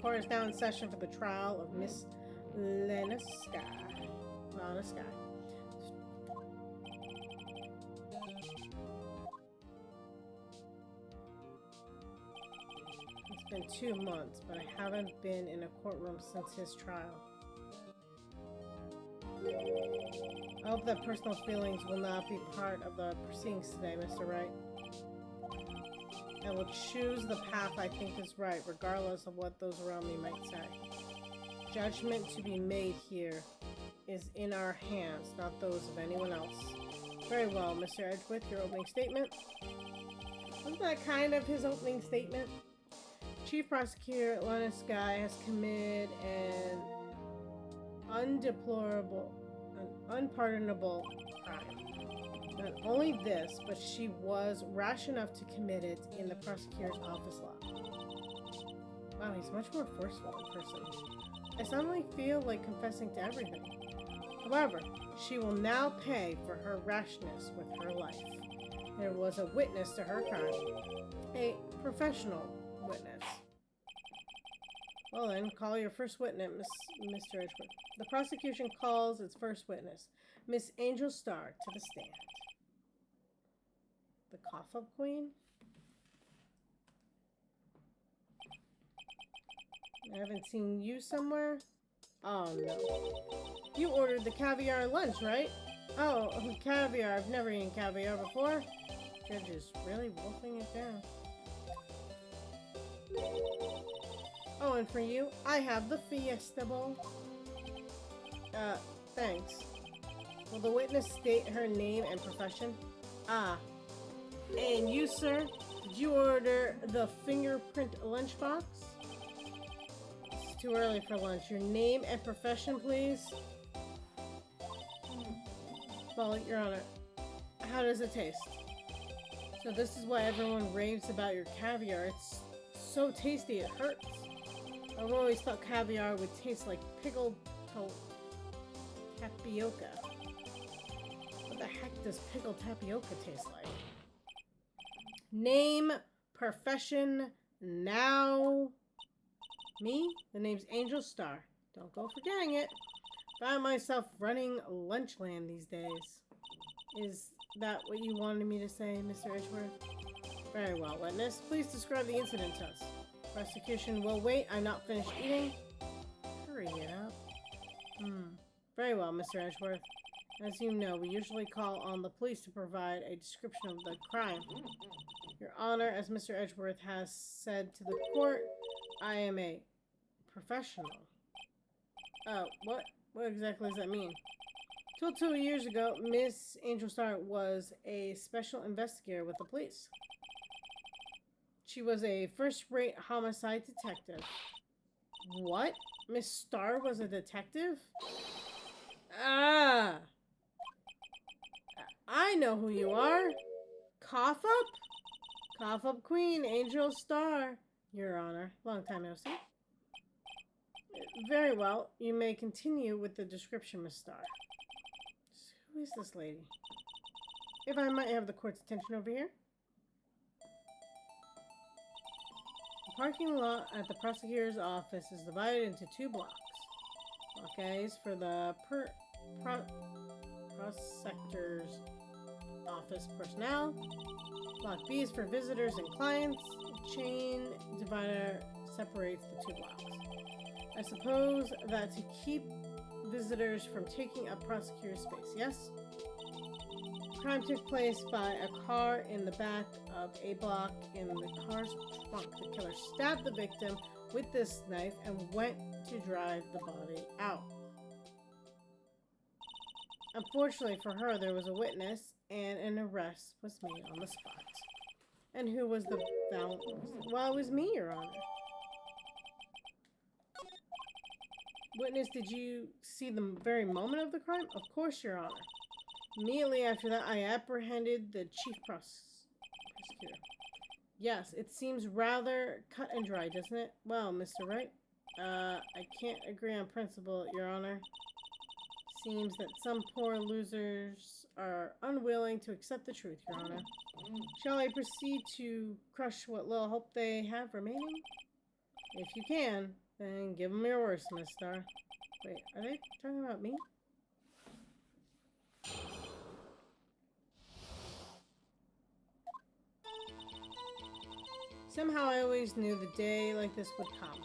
Court is now in session for the trial of Miss Lana Sky. It's been 2 months, but I haven't been in a courtroom since his trial. I hope that personal feelings will not be part of the proceedings today, Mr. Wright. I will choose the path I think is right, regardless of what those around me might say. Judgment to be made here is in our hands, not those of anyone else. Very well, Mr. Edgeworth, your opening statement. Wasn't that kind of his opening statement? Chief Prosecutor Lana Sky has committed an unpardonable crime. Not only this, but she was rash enough to commit it in the prosecutor's office lot. Wow, he's much more forceful in person. I suddenly feel like confessing to everything. However, she will now pay for her rashness with her life. There was a witness to her crime. A professional witness. Well then, call your first witness, Mr. Edgeworth. The prosecution calls its first witness, Miss Angel Star, to the stand. The Cough-Up Queen? I haven't seen you somewhere? Oh no. You ordered the caviar lunch, right? Oh, caviar. I've never eaten caviar before. Judge is really wolfing it down. Oh, and for you, I have the Fiesta Bowl. Thanks. Will the witness state her name and profession? Ah. And you, sir? Did you order the fingerprint lunchbox? It's too early for lunch. Your name and profession, please? Well, Your Honor, how does it taste? So this is why everyone raves about your caviar. It's so tasty, it hurts. I've always thought caviar would taste like pickled tapioca. What the heck does pickled tapioca taste like? Name, profession, now. Me? The name's Angel Star. Don't go forgetting it. Find myself running Lunchland these days. Is that what you wanted me to say, Mr. Edgeworth? Very well, witness. Please describe the incident to us. Prosecution will wait. I'm not finished eating. Hurry it up. Very well, Mr. Edgeworth. As you know, we usually call on the police to provide a description of the crime. Your Honor, as Mr. Edgeworth has said to the court, I am a professional. What exactly does that mean? Till 2 years ago, Miss Angel Star was a special investigator with the police. She was a first-rate homicide detective. What? Miss Star was a detective? Ah! I know who you are. Cough up? Cough up Queen, Angel Star. Your Honor. Long time no see. Very well. You may continue with the description, Miss Star. Who is this lady? If I might have the court's attention over here. The parking lot at the prosecutor's office is divided into 2 blocks. Block A is for the prosecutor's office personnel. Block B is for visitors and clients. A chain divider separates the 2 blocks. I suppose that to keep visitors from taking up prosecutor's space, yes? The crime took place by a car in the back of a block. In the car's trunk, the killer stabbed the victim with this knife and went to drive the body out. Unfortunately for her, there was a witness and an arrest was made on the spot. And who was the found? Well, it was me, Your Honor. Witness, did you see the very moment of the crime? Of course, Your Honor. Immediately after that, I apprehended the chief prosecutor. Yes, it seems rather cut and dry, doesn't it? Well, Mr. Wright, I can't agree on principle, Your Honor. Seems that some poor losers are unwilling to accept the truth, Your Honor. Shall I proceed to crush what little hope they have remaining? If you can, then give them your worst, Miss Star. Wait, are they talking about me? Somehow I always knew the day like this would come.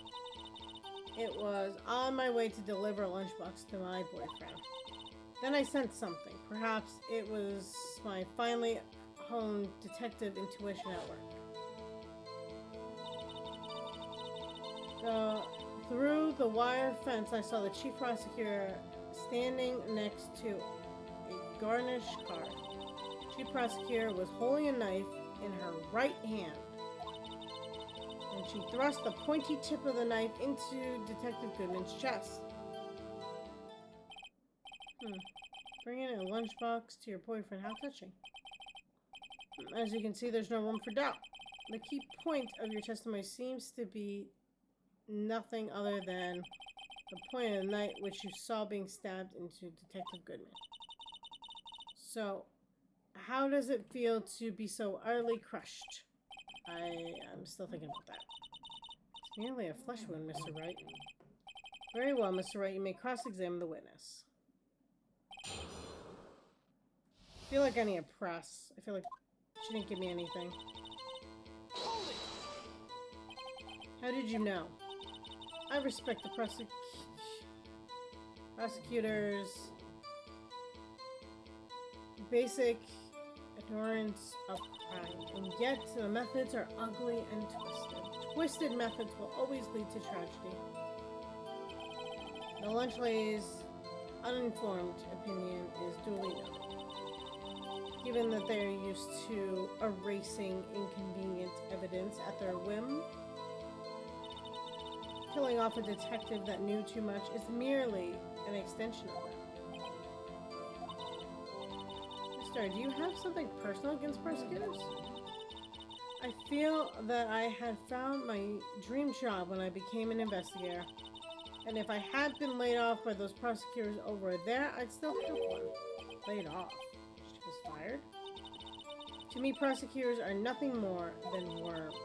It was on my way to deliver a lunchbox to my boyfriend. Then I sensed something. Perhaps it was my finely honed detective intuition at work. Through the wire fence, I saw the chief prosecutor standing next to a garnished card. Chief prosecutor was holding a knife in her right hand, and she thrust the pointy tip of the knife into Detective Goodman's chest. Bringing a lunchbox to your boyfriend, how touching. As you can see, there's no room for doubt. The key point of your testimony seems to be nothing other than the point of the knife which you saw being stabbed into Detective Goodman. So, how does it feel to be so utterly crushed? I'm still thinking about that. It's merely a flesh wound, Mr. Wright. Very well, Mr. Wright. You may cross-examine the witness. I feel like I need a press. I feel like she didn't give me anything. How did you know? I respect the prosecutor's basic ignorance of crime, and yet the methods are ugly and twisted. Twisted methods will always lead to tragedy. The lunch lady's uninformed opinion is duly noted. Given that they are used to erasing inconvenient evidence at their whim, killing off a detective that knew too much is merely an extension of that. Mister, do you have something personal against prosecutors? I feel that I had found my dream job when I became an investigator. And if I had been laid off by those prosecutors over there, I'd still have one. Laid off? She was fired? To me, prosecutors are nothing more than worms.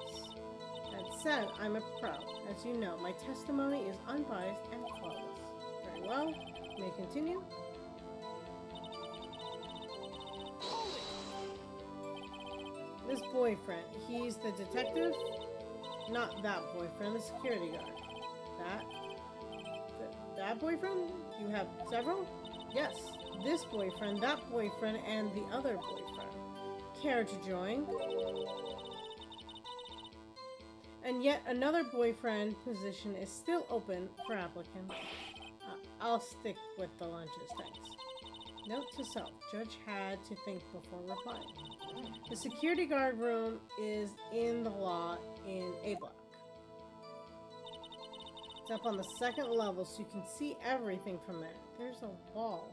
That said, I'm a pro. As you know, my testimony is unbiased and flawless. Very well. You may continue. This boyfriend, he's the detective? Not that boyfriend, the security guard. That boyfriend? You have several? Yes. This boyfriend, that boyfriend, and the other boyfriend. Care to join? And yet another boyfriend position is still open for applicants. I'll stick with the lunches, thanks. Note to self. Judge had to think before replying. The security guard room is in the lot in A block. It's up on the second level so you can see everything from there. There's a wall.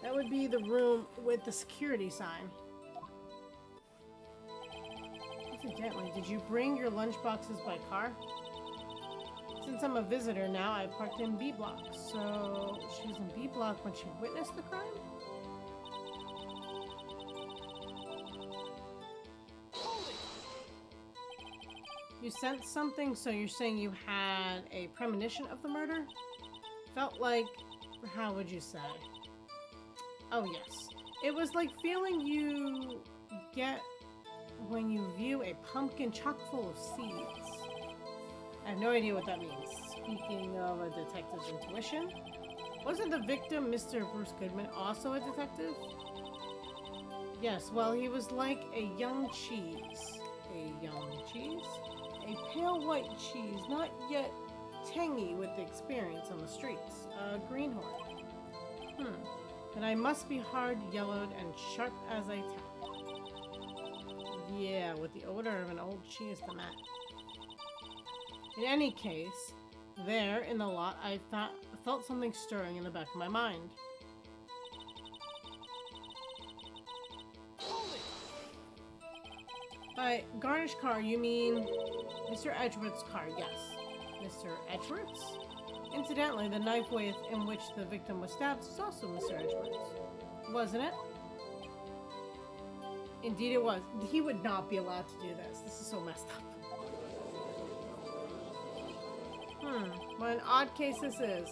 That would be the room with the security sign. Incidentally, did you bring your lunchboxes by car? Since I'm a visitor now, I parked in B block. So she was in B block when she witnessed the crime? You sensed something, so you're saying you had a premonition of the murder? Felt like, how would you say? Oh yes. It was like feeling you get when you view a pumpkin chock full of seeds. I have no idea what that means. Speaking of a detective's intuition, wasn't the victim, Mr. Bruce Goodman, also a detective? Yes, well, he was like a young cheese. A young cheese? A pale white cheese, not yet tangy with the experience on the streets. A greenhorn. And I must be hard, yellowed, and sharp as a tack. Yeah, with the odor of an old cheese to match. In any case, there in the lot, I felt something stirring in the back of my mind. By garnished car, you mean Mr. Edgeworth's car, yes. Mr. Edgeworth's? Incidentally, the knife weight in which the victim was stabbed is also Mr. Edgeworth's. Wasn't it? Indeed it was. He would not be allowed to do this. This is so messed up. What an odd case this is.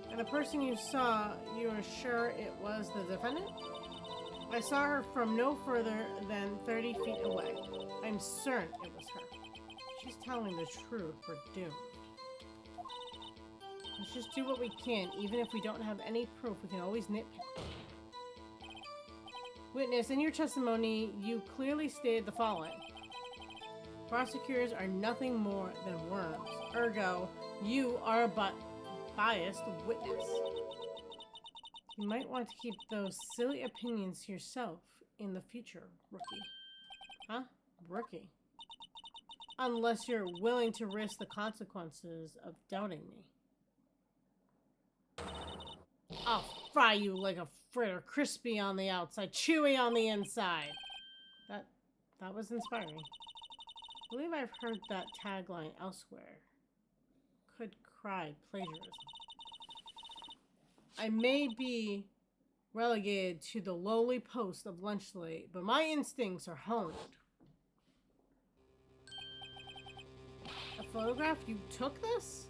And the person you saw, you are sure it was the defendant? I saw her from no further than 30 feet away. I'm certain it was her. She's telling the truth. We're doomed. Let's just do what we can. Even if we don't have any proof, we can always nitpick. Witness, in your testimony, you clearly stated the following. Prosecutors are nothing more than worms. Ergo, you are a biased witness. You might want to keep those silly opinions to yourself in the future, rookie. Huh? Rookie. Unless you're willing to risk the consequences of doubting me. I'll fry you like a fritter, crispy on the outside, chewy on the inside. That was inspiring. I believe I've heard that tagline elsewhere. Could cry plagiarism. I may be relegated to the lowly post of lunch late, but my instincts are honed. A photograph? You took this?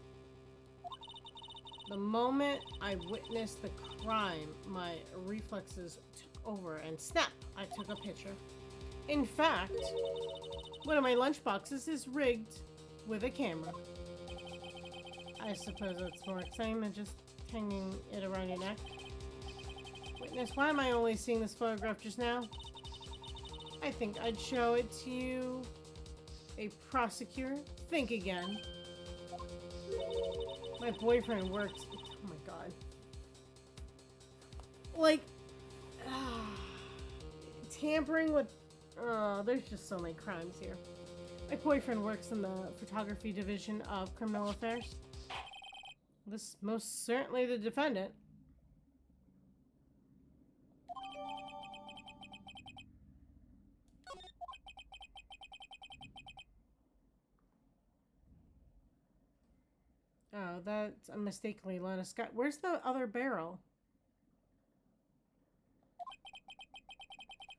The moment I witnessed the crime, my reflexes took over and snap, I took a picture. In fact, one of my lunchboxes is rigged with a camera. I suppose that's more exciting than just hanging it around your neck. Witness, why am I only seeing this photograph just now? I think I'd show it to you. A prosecutor? Think again. My boyfriend works. Oh my god. Like, tampering with. There's just so many crimes here. My boyfriend works in the photography division of criminal affairs. This is most certainly the defendant. Oh, that's mistakenly Lana Scott. Where's the other barrel?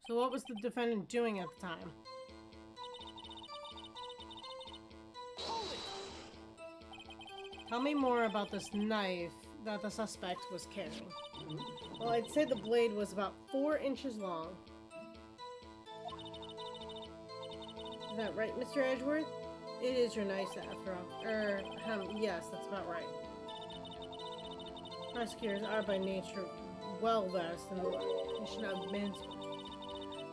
So what was the defendant doing at the time? Tell me more about this knife that the suspect was carrying. Well, I'd say the blade was about 4 inches long. Is that right, Mr. Edgeworth? It is your knife, after all. Yes, that's about right. Prosecutors are by nature well versed in the location of men's.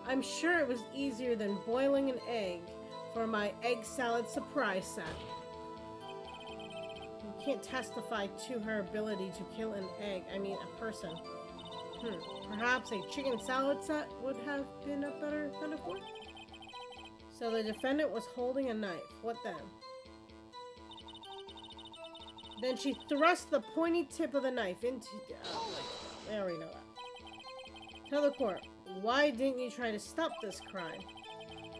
I'm sure it was easier than boiling an egg for my egg salad surprise set. You can't testify to her ability to kill an egg. I mean, a person. Perhaps a chicken salad set would have been a better metaphor? So the defendant was holding a knife. What then? Then she thrust the pointy tip of the knife into... I already know that. Tell the court, why didn't you try to stop this crime?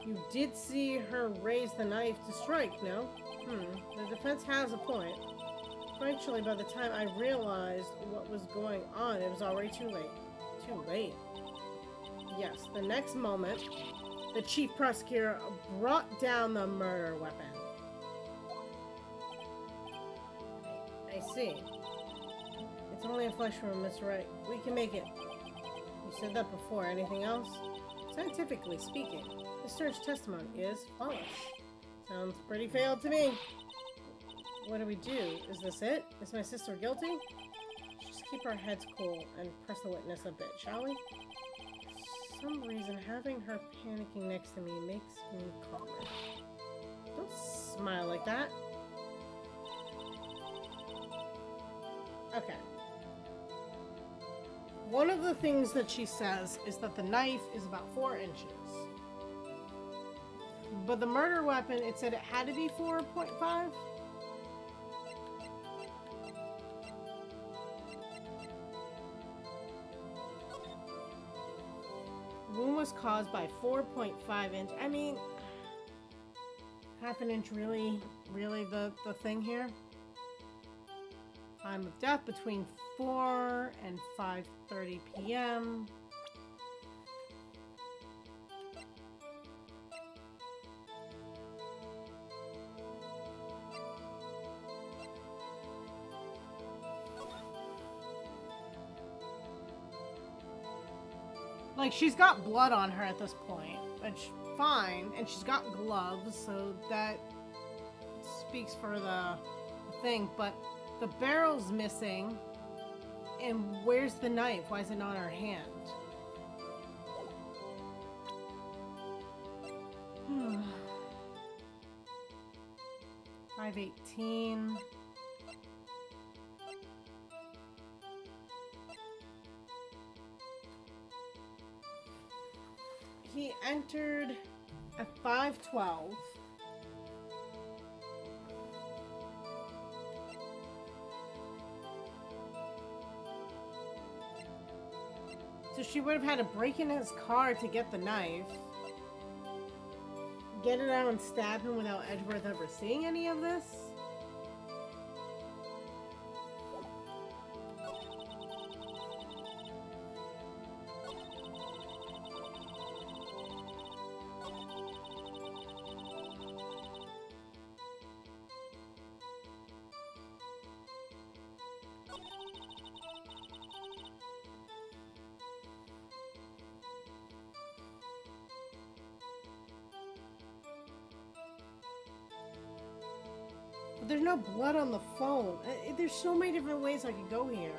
You did see her raise the knife to strike, no? The defense has a point. Eventually, by the time I realized what was going on, it was already too late. Too late? Yes, the next moment, the chief prosecutor brought down the murder weapon. I see. It's only a flesh wound, Miss Wright. We can make it. You said that before. Anything else? Scientifically speaking, Mr. testimony is false. Sounds pretty failed to me. What do we do? Is this it? Is my sister guilty? Just keep our heads cool and press the witness a bit, shall we? For some reason, having her panicking next to me makes me calmer. Don't smile like that. Okay. One of the things that she says is that the knife is about 4 inches. But the murder weapon, it said it had to be 4.5? Wound was caused by 4.5 inch. I mean, half an inch really the thing here? Time of death between 4 and 5:30 p.m. Like, she's got blood on her at this point, which, fine, and she's got gloves, so that speaks for the thing, but the barrel's missing, and where's the knife? Why is it not in her hand? 5:18. He entered at 5:12. So she would have had to break in his car to get the knife, get it out and stab him without Edgeworth ever seeing any of this? But there's no blood on the phone. There's so many different ways I could go here.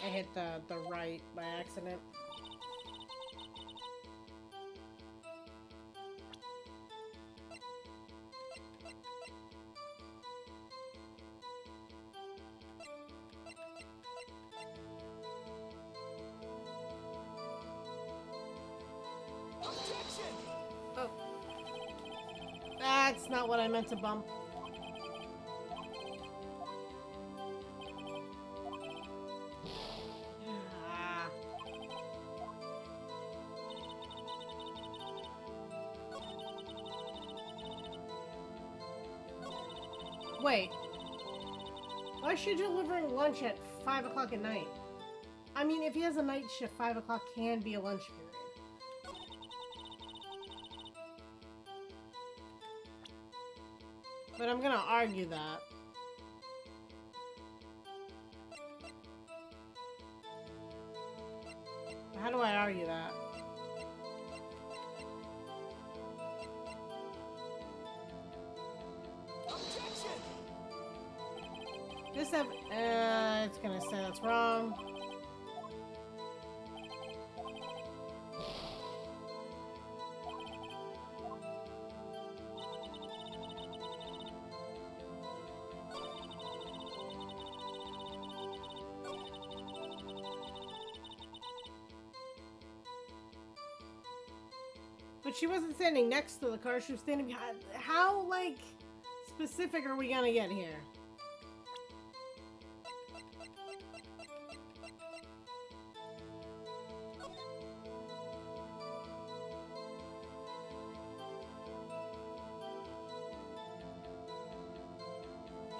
I hit the right by accident. Objection! Oh. That's not what I meant to bump. Ah. Wait. Why is she delivering lunch at 5 o'clock at night? I mean, if he has a night shift, 5 o'clock can be a lunch period. But I'm gonna argue that. How do I argue that? Objection! This it's gonna say that's wrong. But she wasn't standing next to the car, she was standing behind. How, like, specific are we gonna get here?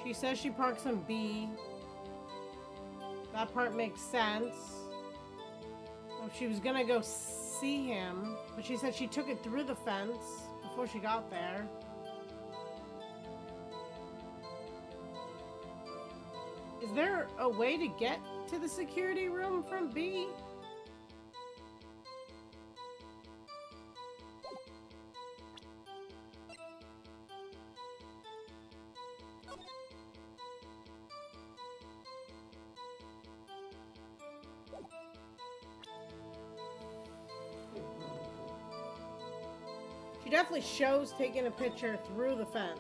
She says she parks on B. That part makes sense. If she was gonna go see him, but she said she took it through the fence before she got there. Is there a way to get to the security room from B? She definitely shows taking a picture through the fence.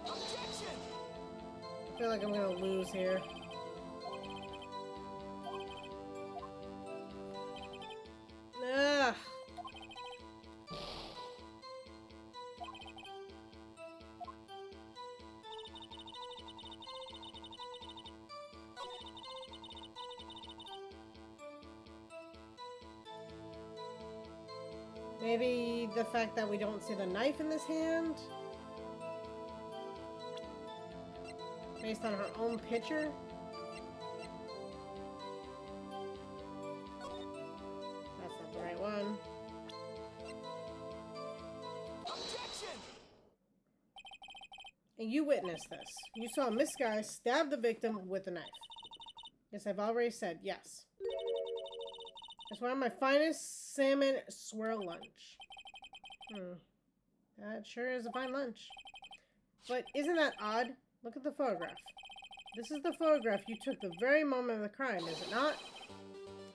Objection! I feel like I'm gonna lose here. Ugh. Maybe the fact that we don't see the knife in this hand? Based on her own picture? That's not the right one. Objection! And you witnessed this. You saw Miss Guy stab the victim with a knife. Yes, I've already said yes. It's one of my finest salmon swirl lunch. That sure is a fine lunch. But isn't that odd? Look at the photograph. This is the photograph you took the very moment of the crime, is it not?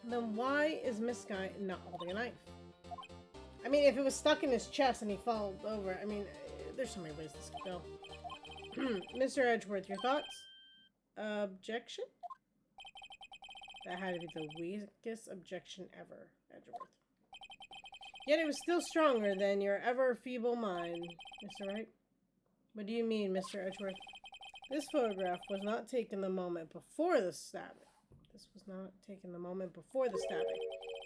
Then why is Miss Guy not holding a knife? I mean, if it was stuck in his chest and he fell over, I mean, there's so many ways this could go. Mr. Edgeworth, your thoughts? Objection? That had to be the weakest objection ever, Edgeworth. Yet it was still stronger than your ever-feeble mind, Mr. Wright. What do you mean, Mr. Edgeworth? This photograph was not taken the moment before the stabbing. This was not taken the moment before the stabbing.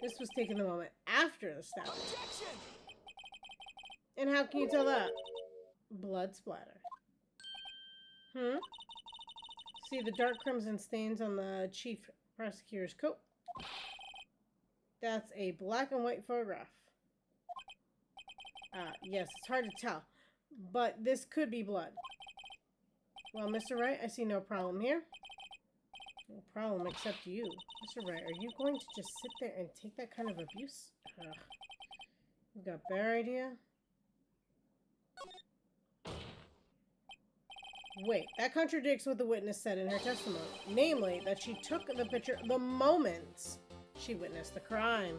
This was taken the moment after the stabbing. Objection! And how can you tell that? Blood splatter. See the dark crimson stains on the chief prosecutor's coat? That's a black and white photograph. Yes, it's hard to tell, but this could be blood. Well, Mr. Wright, I see no problem here. No problem except you. Mr. Wright, are you going to just sit there and take that kind of abuse? You got a better idea? Wait, that contradicts what the witness said in her testimony. Namely, that she took the picture the moment she witnessed the crime.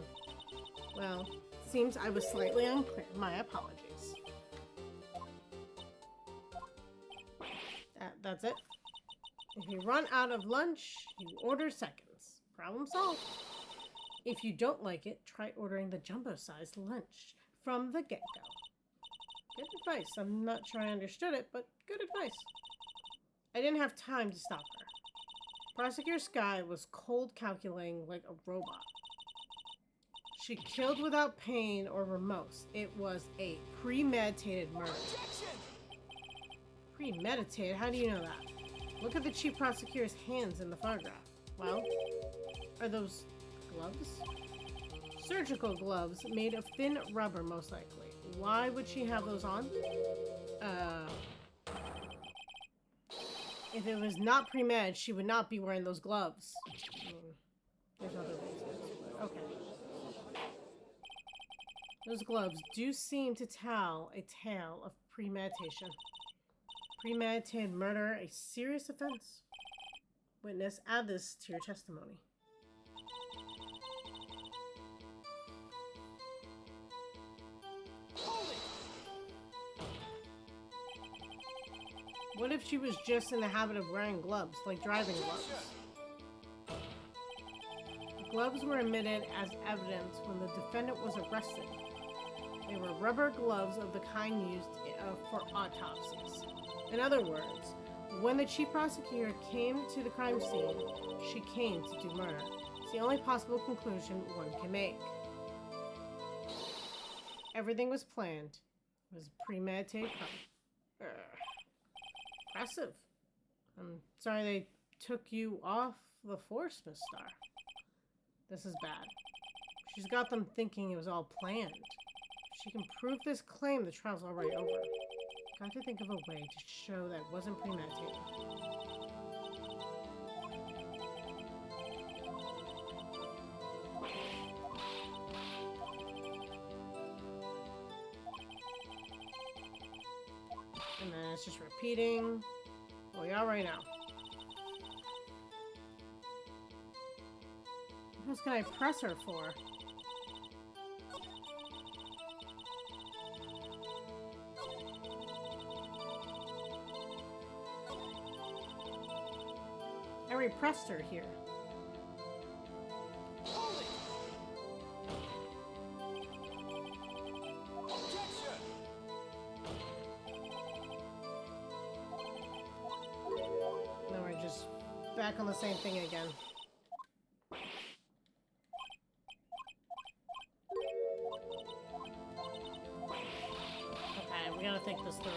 Well, seems I was slightly unclear. My apologies. That's it. If you run out of lunch, you order seconds. Problem solved. If you don't like it, try ordering the jumbo-sized lunch from the get-go. Good advice. I'm not sure I understood it, but good advice. I didn't have time to stop her. Prosecutor Skye was cold calculating like a robot. She killed without pain or remorse. It was a premeditated murder. Objection! Premeditated? How do you know that? Look at the chief prosecutor's hands in the photograph. Well, are those gloves? Surgical gloves made of thin rubber, most likely. Why would she have those on? If it was not pre-med, she would not be wearing those gloves. I mean, there's other reasons. Okay. Those gloves do seem to tell a tale of premeditation. Premeditated murder, a serious offense. Witness, add this to your testimony. What if she was just in the habit of wearing gloves, like driving gloves? The gloves were admitted as evidence when the defendant was arrested. They were rubber gloves of the kind used for autopsies. In other words, when the chief prosecutor came to the crime scene, she came to do murder. It's the only possible conclusion one can make. Everything was planned. It was a premeditated crime. Impressive. I'm sorry they took you off the force, Miss Star. This is bad. She's got them thinking it was all planned. If she can prove this claim, the trial's already over. Got to think of a way to show that it wasn't premeditated. And then it's just repeating. Well, we already know. What else can I press her for? I repressed her here. Now we're just back on the same thing again. Okay, we gotta think this through.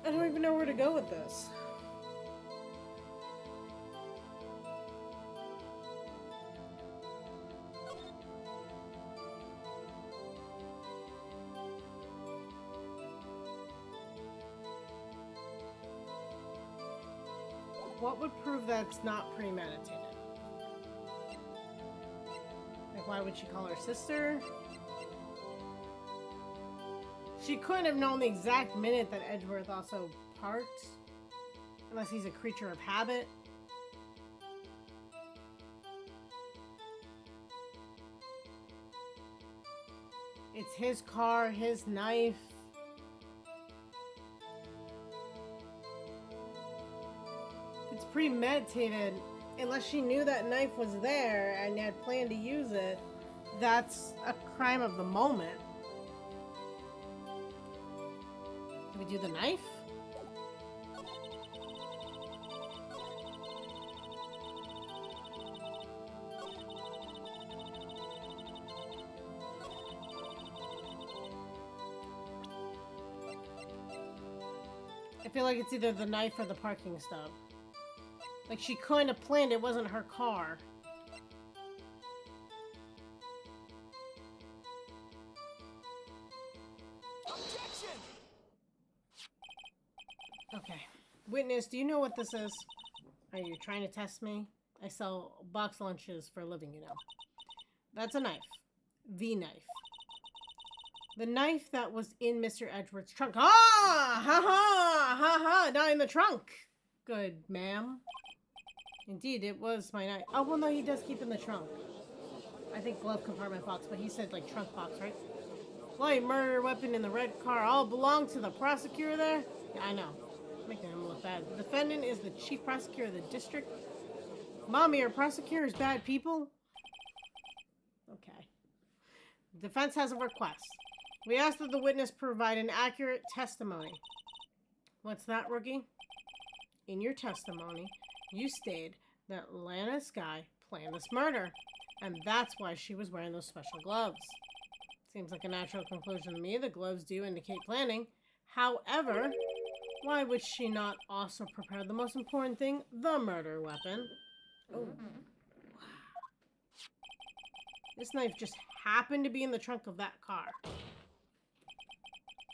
I don't even know where to go with this. What would prove that's not premeditated? Like, why would she call her sister? She couldn't have known the exact minute that Edgeworth also parked, unless he's a creature of habit. It's his car, his knife. It's premeditated. Unless she knew that knife was there and had planned to use it, that's a crime of the moment. Do we do the knife? I feel like it's either the knife or the parking stub. Like, she couldn't have planned it wasn't her car. Objection! Okay. Witness, do you know what this is? Are you trying to test me? I sell box lunches for a living, you know. That's a knife. The knife. The knife that was in Mr. Edgeworth's trunk. Ah! Ha ha! Ha ha! Not in the trunk. Good, ma'am. Indeed, it was my knife. Oh, well, no, he does keep in the trunk. I think glove compartment box, but he said, like, trunk box, right? Light murder weapon in the red car all belong to the prosecutor there? Yeah, I know. Making him look bad. The defendant is the chief prosecutor of the district. Mommy, are prosecutors bad people? Okay. Defense has a request. We ask that the witness provide an accurate testimony. What's that, rookie? In your testimony, you stated that Lana Sky planned this murder, and that's why she was wearing those special gloves. Seems like a natural conclusion to me. The gloves do indicate planning. However, why would she not also prepare the most important thing, the murder weapon? Oh. This knife just happened to be in the trunk of that car.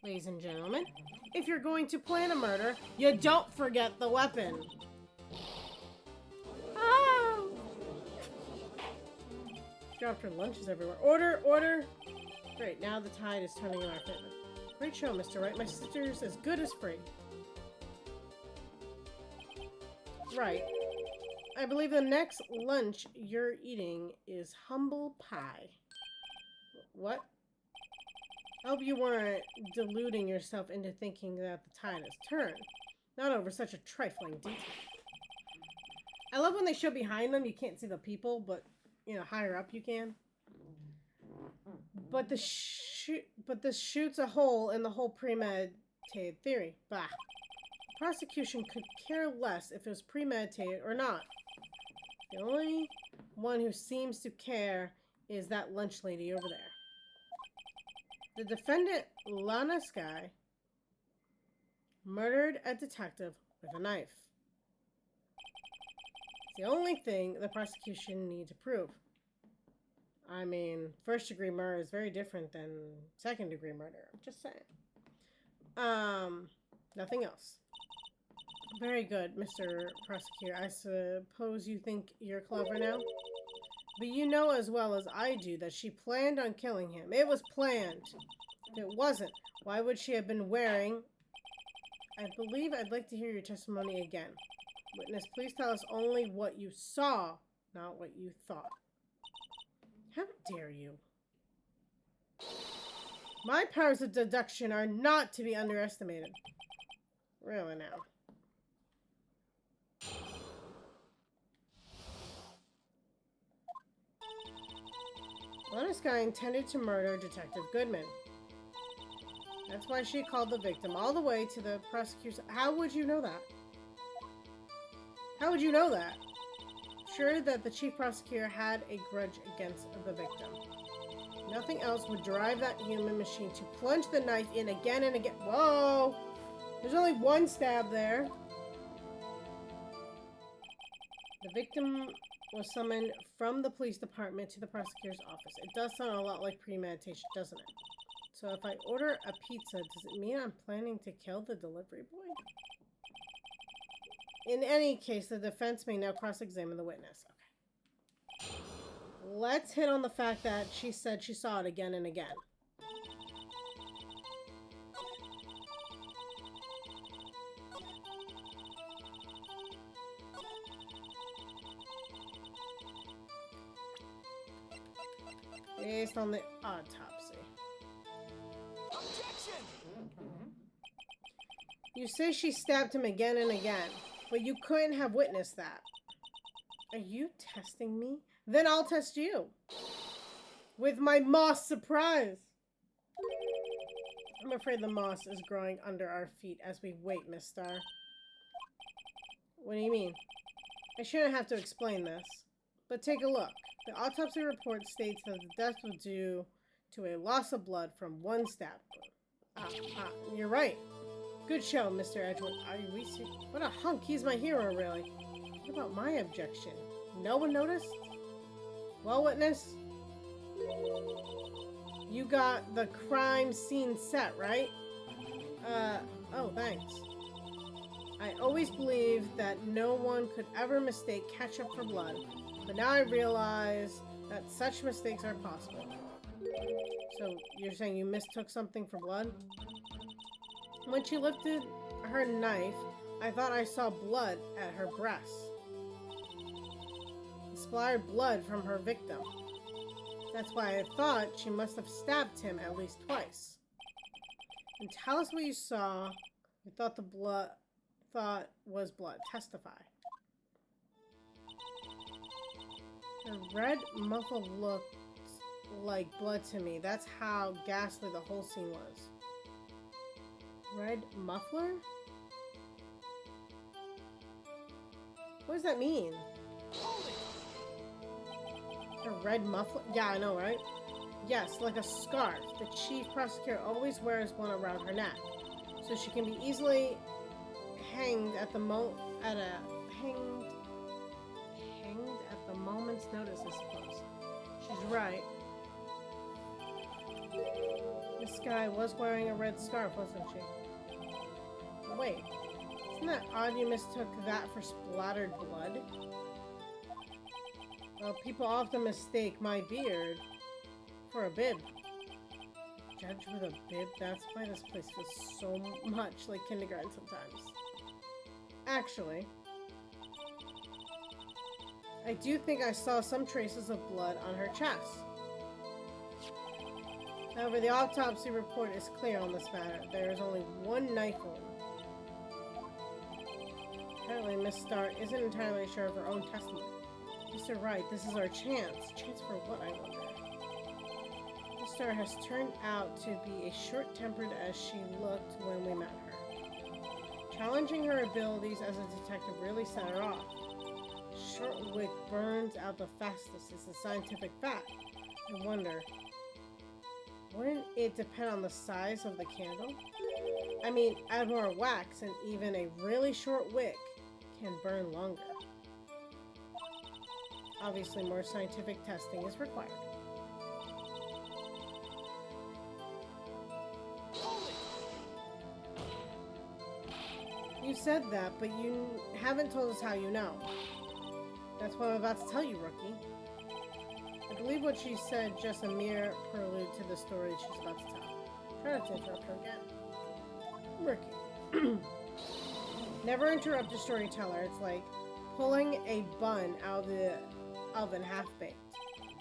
Ladies and gentlemen, if you're going to plan a murder, you don't forget the weapon. Oh! Dropped her lunches everywhere. Order, order! Great, now the tide is turning in our favor. Great show, Mr. Wright. My sister's as good as free. Right. I believe the next lunch you're eating is humble pie. What? I hope you weren't deluding yourself into thinking that the tide has turned. Not over such a trifling detail. I love when they show behind them, you can't see the people, but, you know, higher up you can. But this shoots a hole in the whole premeditated theory. Bah. The prosecution could care less if it was premeditated or not. The only one who seems to care is that lunch lady over there. The defendant, Lana Sky, murdered a detective with a knife. It's the only thing the prosecution need to prove. I mean, first-degree murder is very different than second-degree murder. I'm just saying. Nothing else. Very good, Mr. Prosecutor. I suppose you think you're clever now? But you know as well as I do that she planned on killing him. It was planned. If it wasn't, why would she have been wearing... I believe I'd like to hear your testimony again. Witness, please tell us only what you saw, not what you thought. How dare you? My powers of deduction are not to be underestimated. Really now. Lana Sky intended to murder Detective Goodman. That's why she called the victim all the way to the prosecutor's... How would you know that? How would you know that? Sure that the chief prosecutor had a grudge against the victim. Nothing else would drive that human machine to plunge the knife in again and again. Whoa! There's only one stab there. The victim was summoned from the police department to the prosecutor's office. It does sound a lot like premeditation, doesn't it? So if I order a pizza, does it mean I'm planning to kill the delivery boy? In any case, the defense may now cross-examine the witness. Okay. Let's hit on the fact that she said she saw it again and again. Based on the autopsy. Objection! You say she stabbed him again and again, but you couldn't have witnessed that. Are you testing me? Then I'll test you. With my moss surprise. I'm afraid the moss is growing under our feet as we wait, Miss Star. What do you mean? I shouldn't have to explain this. But take a look. The autopsy report states that the death was due to a loss of blood from one stab. You're right. Good show, Mr. Edgeworth. Are you serious? What a hunk. He's my hero, really. What about my objection? No one noticed? Well, witness, you got the crime scene set, right? Oh, thanks. I always believed that no one could ever mistake ketchup for blood, but now I realize that such mistakes are possible. So, you're saying you mistook something for blood? When she lifted her knife, I thought I saw blood at her breast. Splattered blood from her victim. That's why I thought she must have stabbed him at least twice. And tell us what you saw. You thought the blood was blood. Testify. Her red muffle looked like blood to me. That's how ghastly the whole scene was. Red muffler? What does that mean? A red muffler? Yeah, I know, right? Yes, like a scarf. The chief prosecutor always wears one around her neck, so she can be easily hanged at the moment's notice, I suppose. She's right. This guy was wearing a red scarf, wasn't she? Wait, isn't that odd you mistook that for splattered blood? Well, people often mistake my beard for a bib. Judge with a bib? That's why this place feels so much like kindergarten sometimes. Actually, I do think I saw some traces of blood on her chest. However, the autopsy report is clear on this matter. There is only one knife wound. Apparently, Miss Starr isn't entirely sure of her own testimony. Mr. Wright, this is our chance. Chance for what, I wonder? Miss Starr has turned out to be as short-tempered as she looked when we met her. Challenging her abilities as a detective really set her off. Short wick burns out the fastest is a scientific fact. I wonder, wouldn't it depend on the size of the candle? I mean, add more wax and even a really short wick can burn longer. Obviously, more scientific testing is required. You said that, but you haven't told us how you know. That's what I'm about to tell you, rookie. I believe what she said just a mere prelude to the story she's about to tell. Try not to interrupt her again. Rookie. Never interrupt a storyteller. It's like pulling a bun out of the oven half-baked.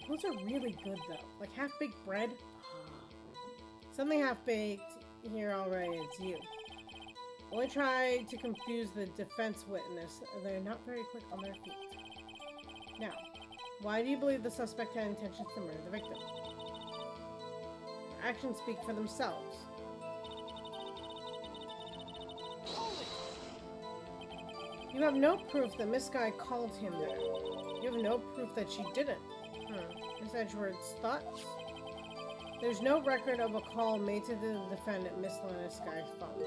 Those are really good, though. Like half-baked bread. Something half-baked here already, it's you. Only try to confuse the defense witness. They're not very quick on their feet. Now, why do you believe the suspect had intentions to murder the victim? Their actions speak for themselves. You have no proof that Miss Guy called him there. You have no proof that she didn't. Miss Edgeworth's thoughts? There's no record of a call made to the defendant, Miss Lana Sky's phone.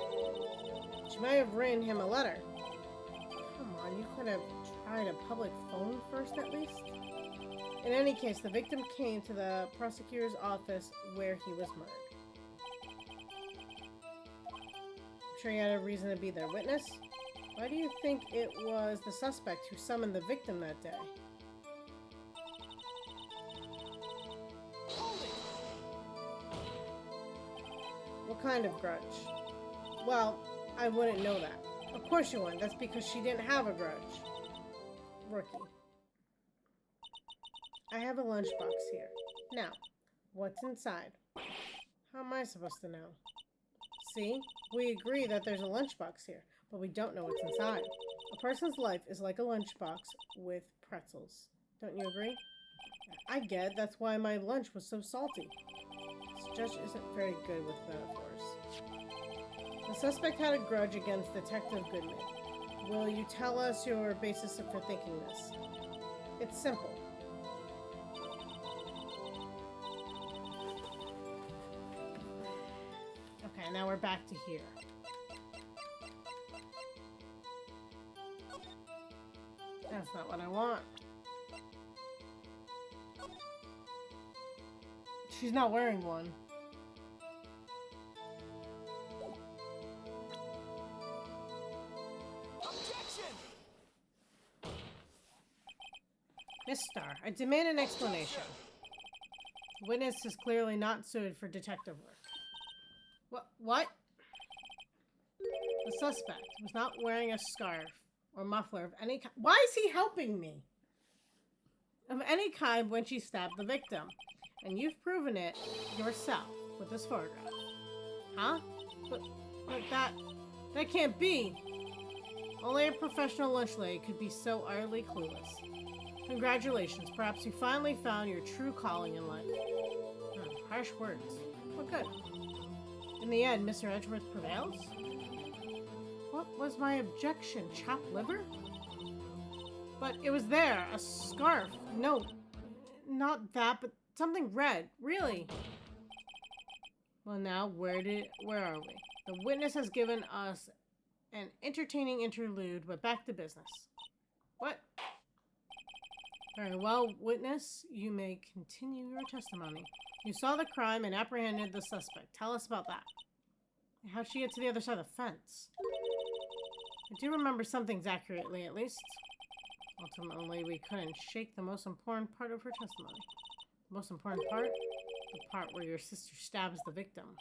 She might have written him a letter. Come on, you could have tried a public phone first at least? In any case, the victim came to the prosecutor's office where he was murdered. I'm sure you had a reason to be their witness. Why do you think it was the suspect who summoned the victim that day? What kind of grudge? Well, I wouldn't know that. Of course you wouldn't. That's because she didn't have a grudge. Rookie. I have a lunchbox here. Now, what's inside? How am I supposed to know? See? We agree that there's a lunchbox here, but we don't know what's inside. A person's life is like a lunchbox with pretzels. Don't you agree? I get. That's why my lunch was so salty. This judge isn't very good with metaphors. The suspect had a grudge against Detective Goodman. Will you tell us your basis for thinking this? It's simple. Okay, now we're back to here. That's not what I want. She's not wearing one. Miss Star, I demand an explanation. Witness is clearly not suited for detective work. What? The suspect was not wearing a scarf or muffler of any kind. Why is he helping me? Of any kind when she stabbed the victim. And you've proven it yourself with this photograph. Huh? But that can't be. Only a professional lunch lady could be so utterly clueless. Congratulations, perhaps you finally found your true calling in life. Harsh words, but good. In the end, Mr. Edgeworth prevails? What was my objection? Chopped liver? But it was there, a scarf. No, not that, but something red. Really? Well, now, where are we? The witness has given us an entertaining interlude, but back to business. What? Very well, witness. You may continue your testimony. You saw the crime and apprehended the suspect. Tell us about that. How'd she get to the other side of the fence? I do remember some things accurately, at least. Ultimately, we couldn't shake the most important part of her testimony. The most important part? The part where your sister stabs the victim.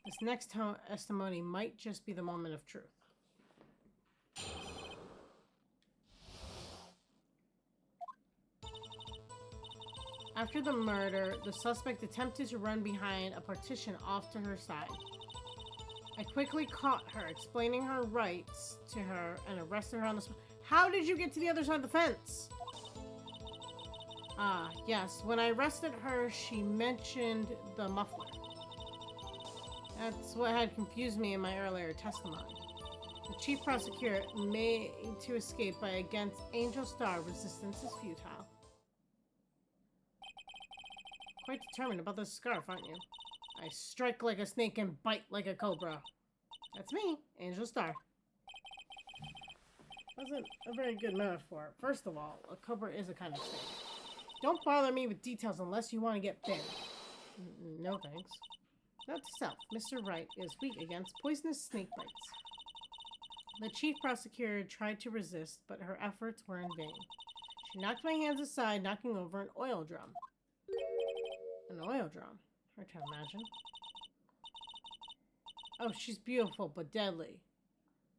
This next testimony might just be the moment of truth. After the murder, the suspect attempted to run behind a partition off to her side. I quickly caught her, explaining her rights to her, and arrested her on the spot. How did you get to the other side of the fence? Ah, yes. When I arrested her, she mentioned the muffler. That's what had confused me in my earlier testimony. The chief prosecutor made to escape by against Angel Star. Resistance is futile. Quite determined about this scarf, aren't you? I strike like a snake and bite like a cobra. That's me, Angel Star. Wasn't a very good metaphor. First of all, a cobra is a kind of snake. Don't bother me with details unless you want to get bit. No thanks. Note to self, Mr. Wright is weak against poisonous snake bites. The chief prosecutor tried to resist, but her efforts were in vain. She knocked my hands aside, knocking over an oil drum. An oil drum? Hard to imagine. Oh, she's beautiful, but deadly.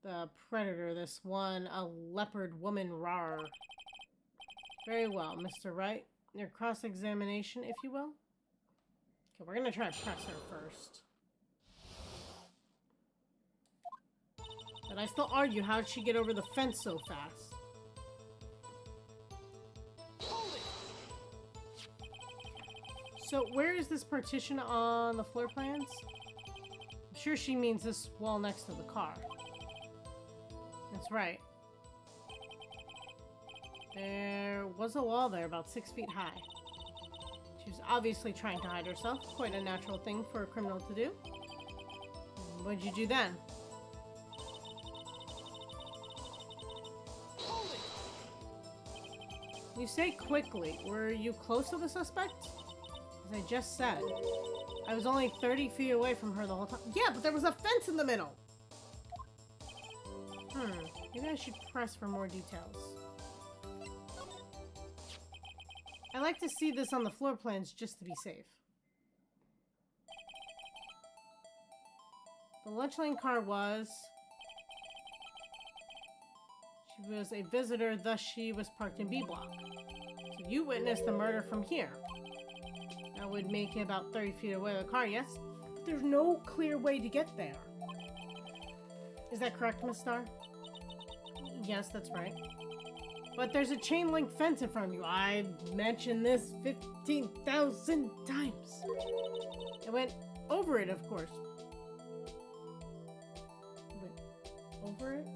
The predator, this one, a leopard woman, rar. Very well, Mr. Wright. Your cross-examination, if you will. Okay, we're gonna try to press her first. But I still argue, how did she get over the fence so fast? So where is this partition on the floor plans? I'm sure she means this wall next to the car. That's right. There was a wall there about 6 feet high. She was obviously trying to hide herself. Quite a natural thing for a criminal to do. What did you do then? You say quickly. Were you close to the suspect? As I just said, I was only 30 feet away from her the whole time. Yeah, but there was a fence in the middle! Maybe I should press for more details. I like to see this on the floor plans just to be safe. The lunch lane car was... She was a visitor, thus she was parked in B block. So you witnessed the murder from here. That would make it about 30 feet away from the car, yes? But there's no clear way to get there. Is that correct, Miss Star? Yes, that's right. But there's a chain link fence in front of you. I mentioned this 15,000 times. I went over it, of course. Went over it?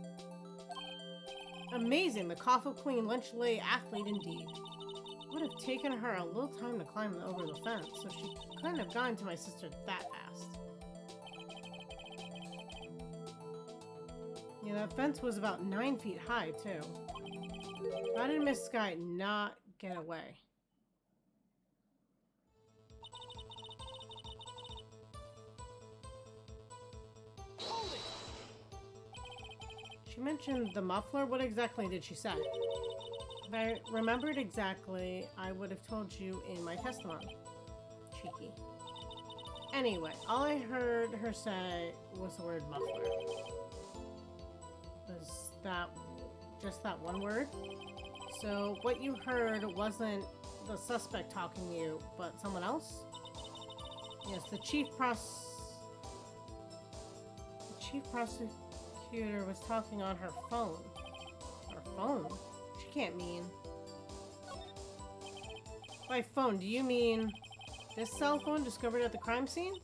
Amazing, the cough of clean lunch lay athlete indeed. It would have taken her a little time to climb over the fence, so she couldn't have gotten to my sister that fast. Yeah, that fence was about 9 feet high, too. How did Miss Sky not get away? She mentioned the muffler. What exactly did she say? If I remembered exactly, I would have told you in my testimony. Cheeky. Anyway, all I heard her say was the word muffler. Was that just that one word? So what you heard wasn't the suspect talking to you, but someone else? Yes, the chief prosecutor was talking on her phone. Her phone? She can't mean... By phone, do you mean this cell phone discovered at the crime scene?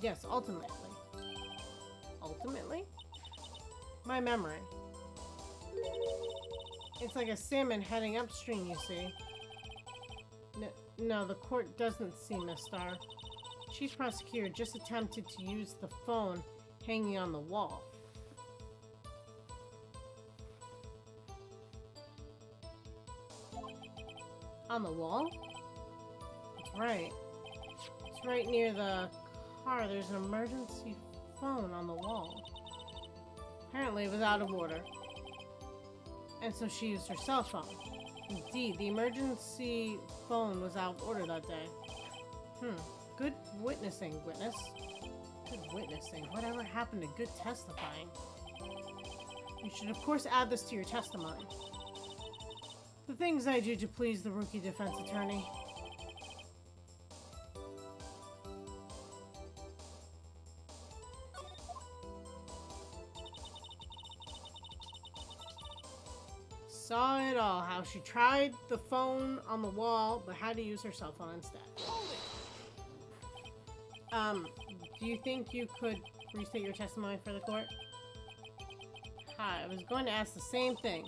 Yes, ultimately. Ultimately? My memory. It's like a salmon heading upstream, you see. No, the court doesn't see Miss Star. Chief prosecutor just attempted to use the phone hanging on the wall. On the wall? That's right. It's right near the car. There's an emergency phone on the wall. Apparently it was out of order. And so she used her cell phone. Indeed, the emergency phone was out of order that day. Good witnessing, witness. Good witnessing. Whatever happened to good testifying? You should, of course, add this to your testimony. The things I do to please the rookie defense attorney. Saw it all, how she tried the phone on the wall, but had to use her cell phone instead. Do you think you could restate your testimony for the court? Hi, I was going to ask the same thing.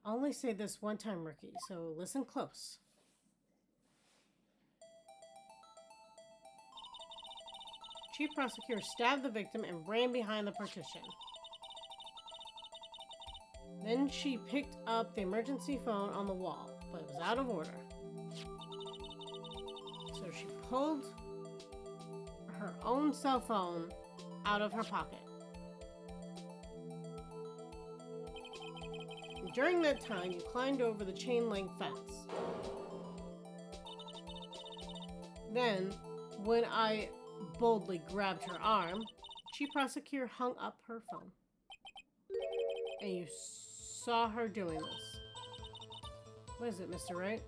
I'll only say this one time, rookie, so listen close. Chief prosecutor stabbed the victim and ran behind the partition. Then she picked up the emergency phone on the wall, but it was out of order. So she pulled her own cell phone out of her pocket. And during that time, you climbed over the chain link fence. Then, when I boldly grabbed her arm, Chief Prosecutor hung up her phone. And you saw her doing this. What is it, Mr. Wright?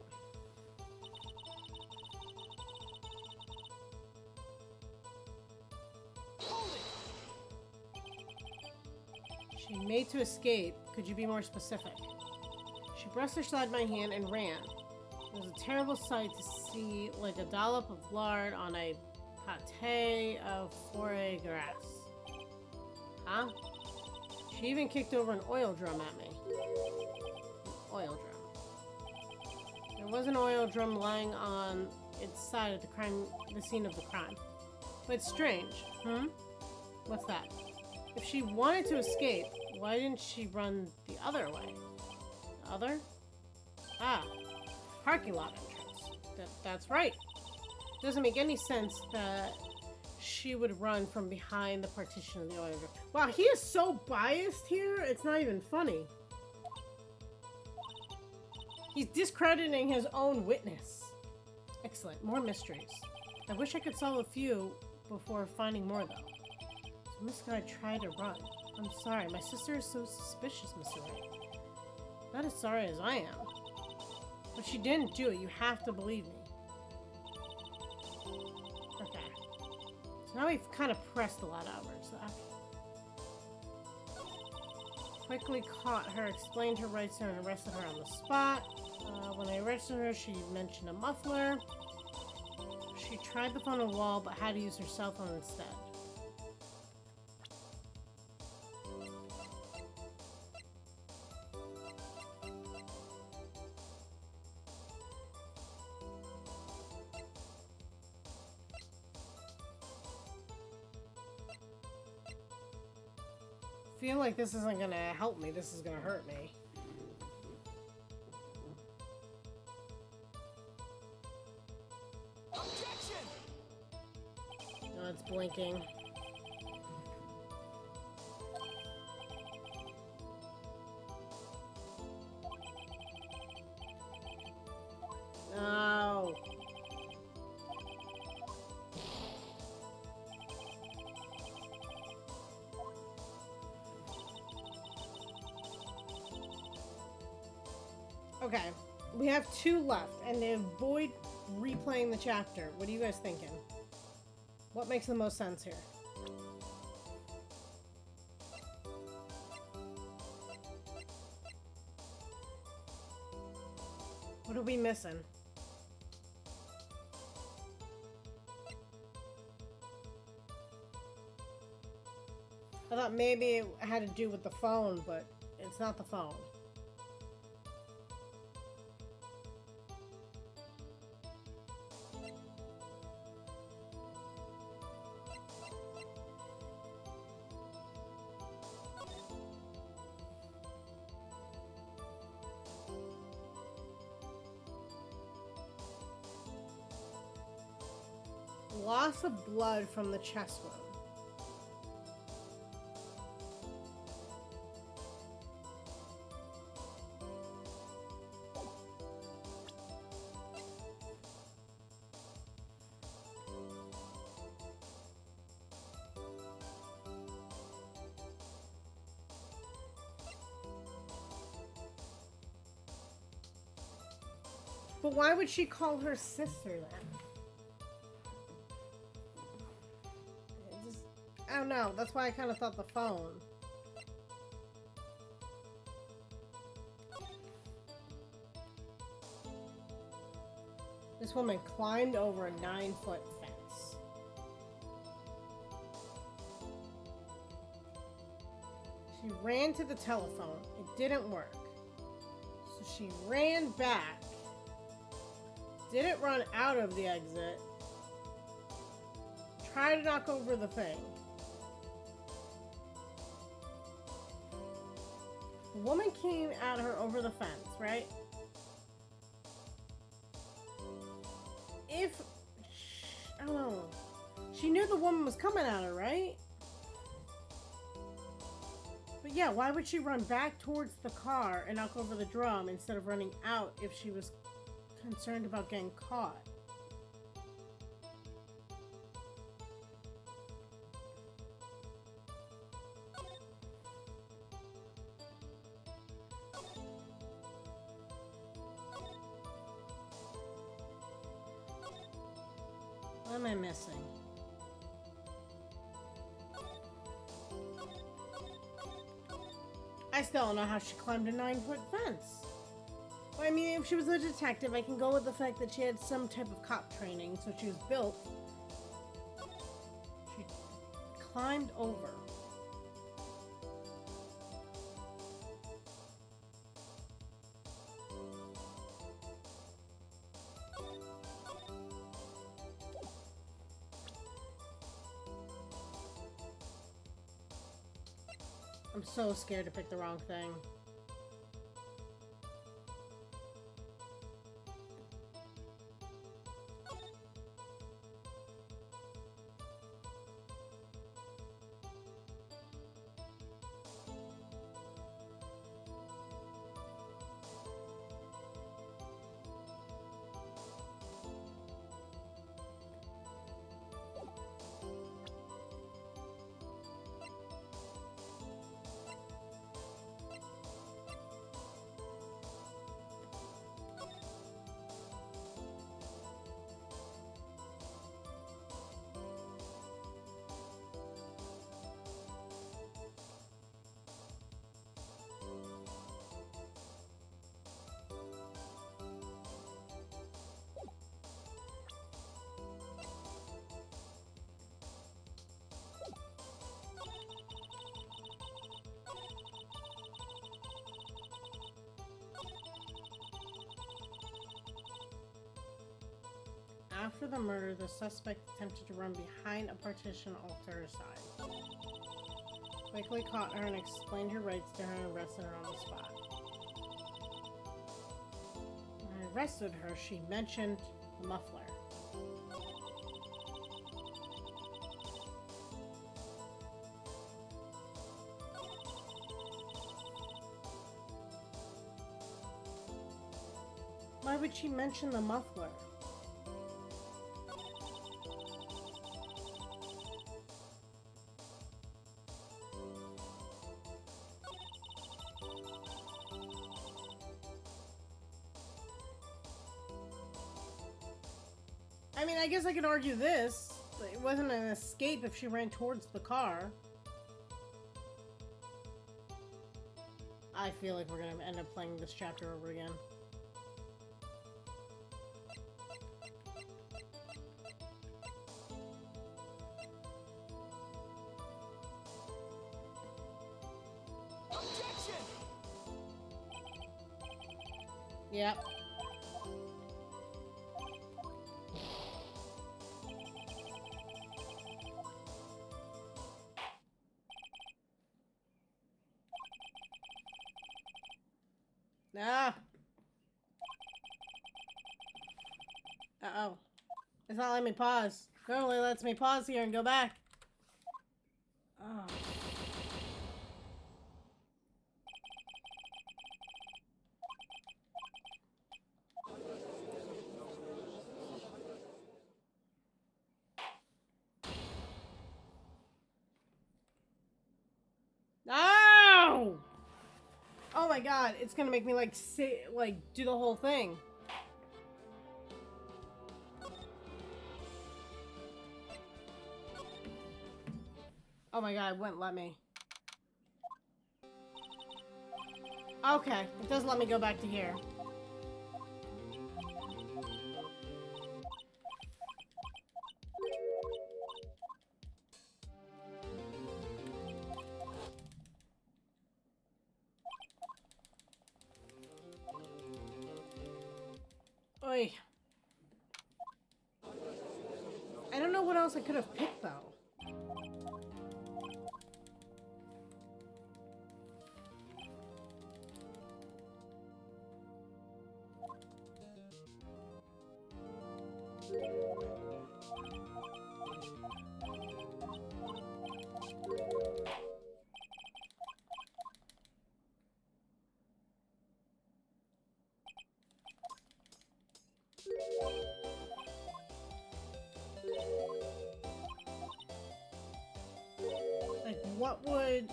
She made to escape. Could you be more specific? She brushed aside my hand and ran. It was a terrible sight to see, like a dollop of lard on a pate of foie gras. Huh? She even kicked over an oil drum at me. An oil drum. There was an oil drum lying on its side at the scene of the crime. But it's strange. What's that? If she wanted to escape, why didn't she run the other way? The other? Ah, parking lot entrance. That's right. Doesn't make any sense that she would run from behind the partition of the oil drum. Wow, he is so biased here, it's not even funny. He's discrediting his own witness. Excellent, more mysteries. I wish I could solve a few before finding more, though. So this guy tried to run. I'm sorry, my sister is so suspicious, Mr. Wright. Not as sorry as I am. But she didn't do it, you have to believe me. Okay. So now we've kind of pressed a lot out of her, so quickly caught her, explained her rights to her, and arrested her on the spot. When I arrested her, she mentioned a muffler. She tried the phone on the wall, but had to use her cell phone instead. I feel like this isn't gonna help me, this is gonna hurt me. Objection! No, it's blinking. Okay, we have 2 left, and to avoid replaying the chapter, what are you guys thinking? What makes the most sense here? What are we missing? I thought maybe it had to do with the phone, but it's not the phone. Loss of blood from the chest wound. But why would she call her sister then? I don't know. That's why I kind of thought the phone. This woman climbed over a 9-foot fence. She ran to the telephone. It didn't work. So she ran back. Didn't run out of the exit. Tried to knock over the thing. The woman came at her over the fence, right? I don't know. She knew the woman was coming at her, right? But yeah, why would she run back towards the car and knock over the drum instead of running out if she was concerned about getting caught? What am I missing? I still don't know how she climbed a 9-foot fence. Well, I mean, if she was a detective, I can go with the fact that she had some type of cop training, so she was built. She climbed over. I'm so scared to pick the wrong thing. After the murder, the suspect attempted to run behind a partition off to her side. Quickly caught her and explained her rights to her and arrested her on the spot. When I arrested her, she mentioned the muffler. Why would she mention the muffler? I mean, I guess I could argue this. It wasn't an escape if she ran towards the car. I feel like we're gonna end up playing this chapter over again. Objection! Yep. Ah. Uh-oh. It's not letting me pause. It only lets me pause here and go back. Oh. No! Oh my god, it's gonna make me like do the whole thing. Oh my god, it wouldn't let me. Okay, it does let me go back to here. Oy. I don't know what else I could have picked though. Like, what would...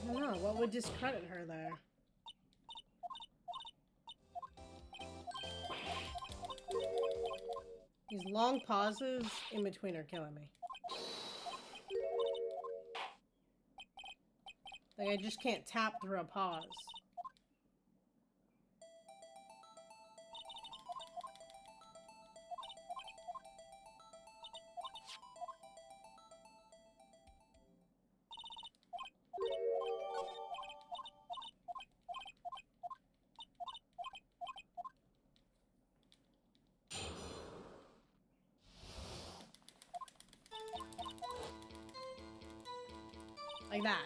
I don't know, what would discredit her there? These long pauses in between are killing me. Like, I just can't tap through a pause. Like that.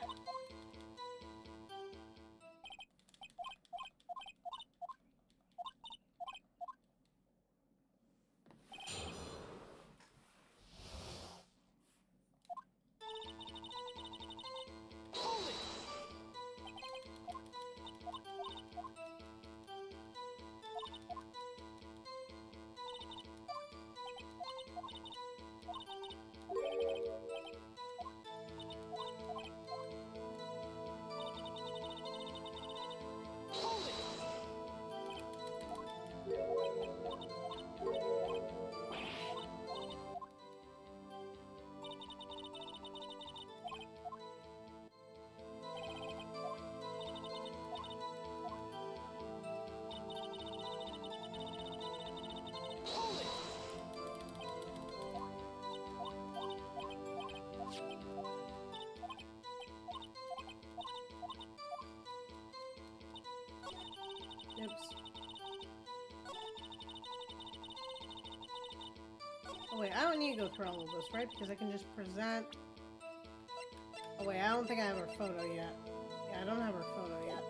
Oops. Oh wait, I don't need to go through all of this, right? Because I can just present... Oh wait, I don't think I have her photo yet. Yeah, I don't have her photo yet.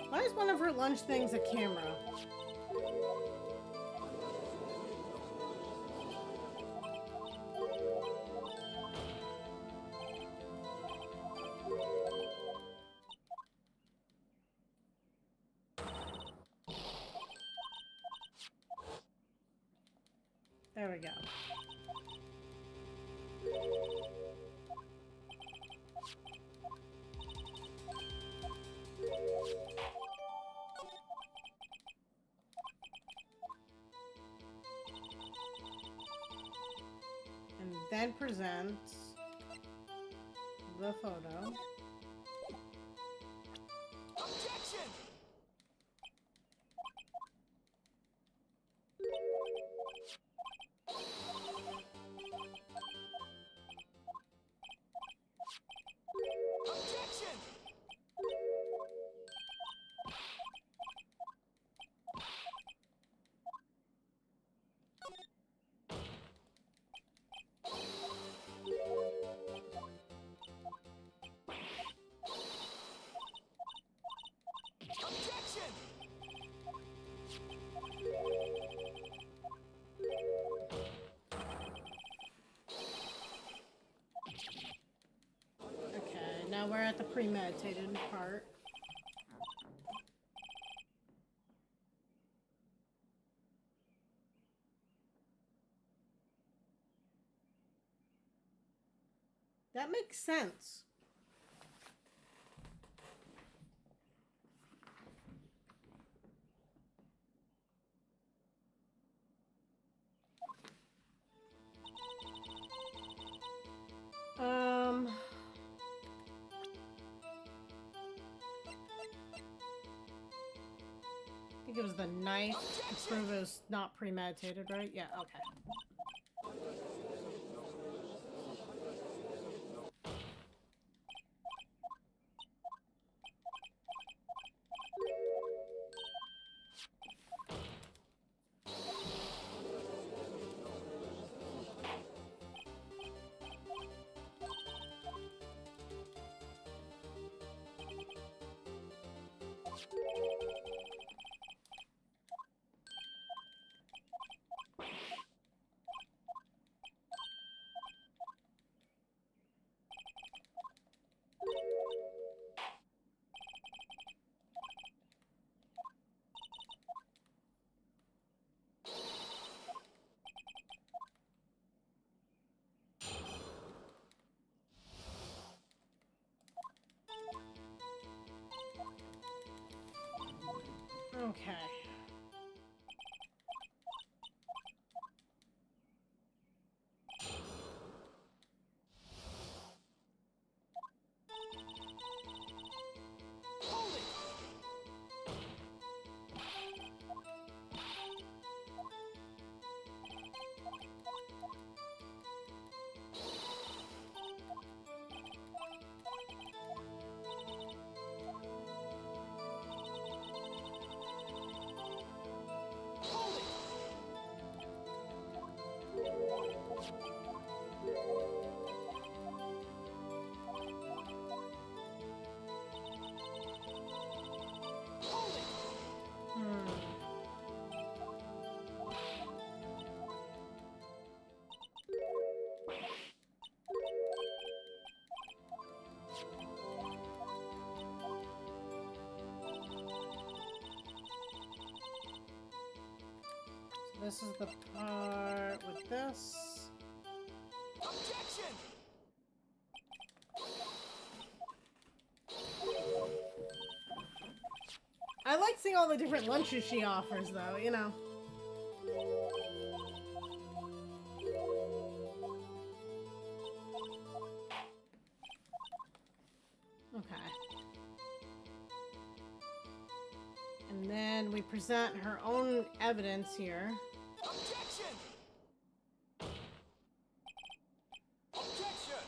Why is one of her lunch things a camera? There we go. then present the photo. Objection! Objection! Objection! Okay, now we're at the premeditated part. That makes sense. I think it was the knife to prove it was not premeditated, right? Yeah, okay. Okay. Hold it! Hold it! Hold it! So this is the part with this. Objection! I like seeing all the different lunches she offers, though, you know. Okay. And then we present her own evidence here. Objection! Objection!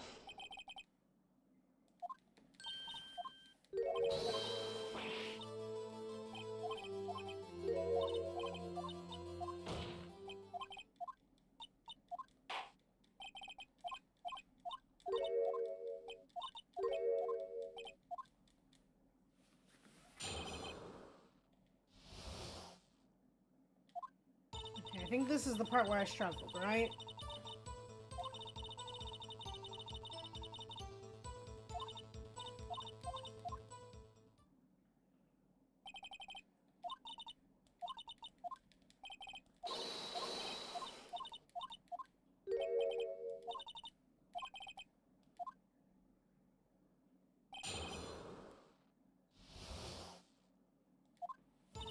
Okay, I think this is the part where I struggled, right?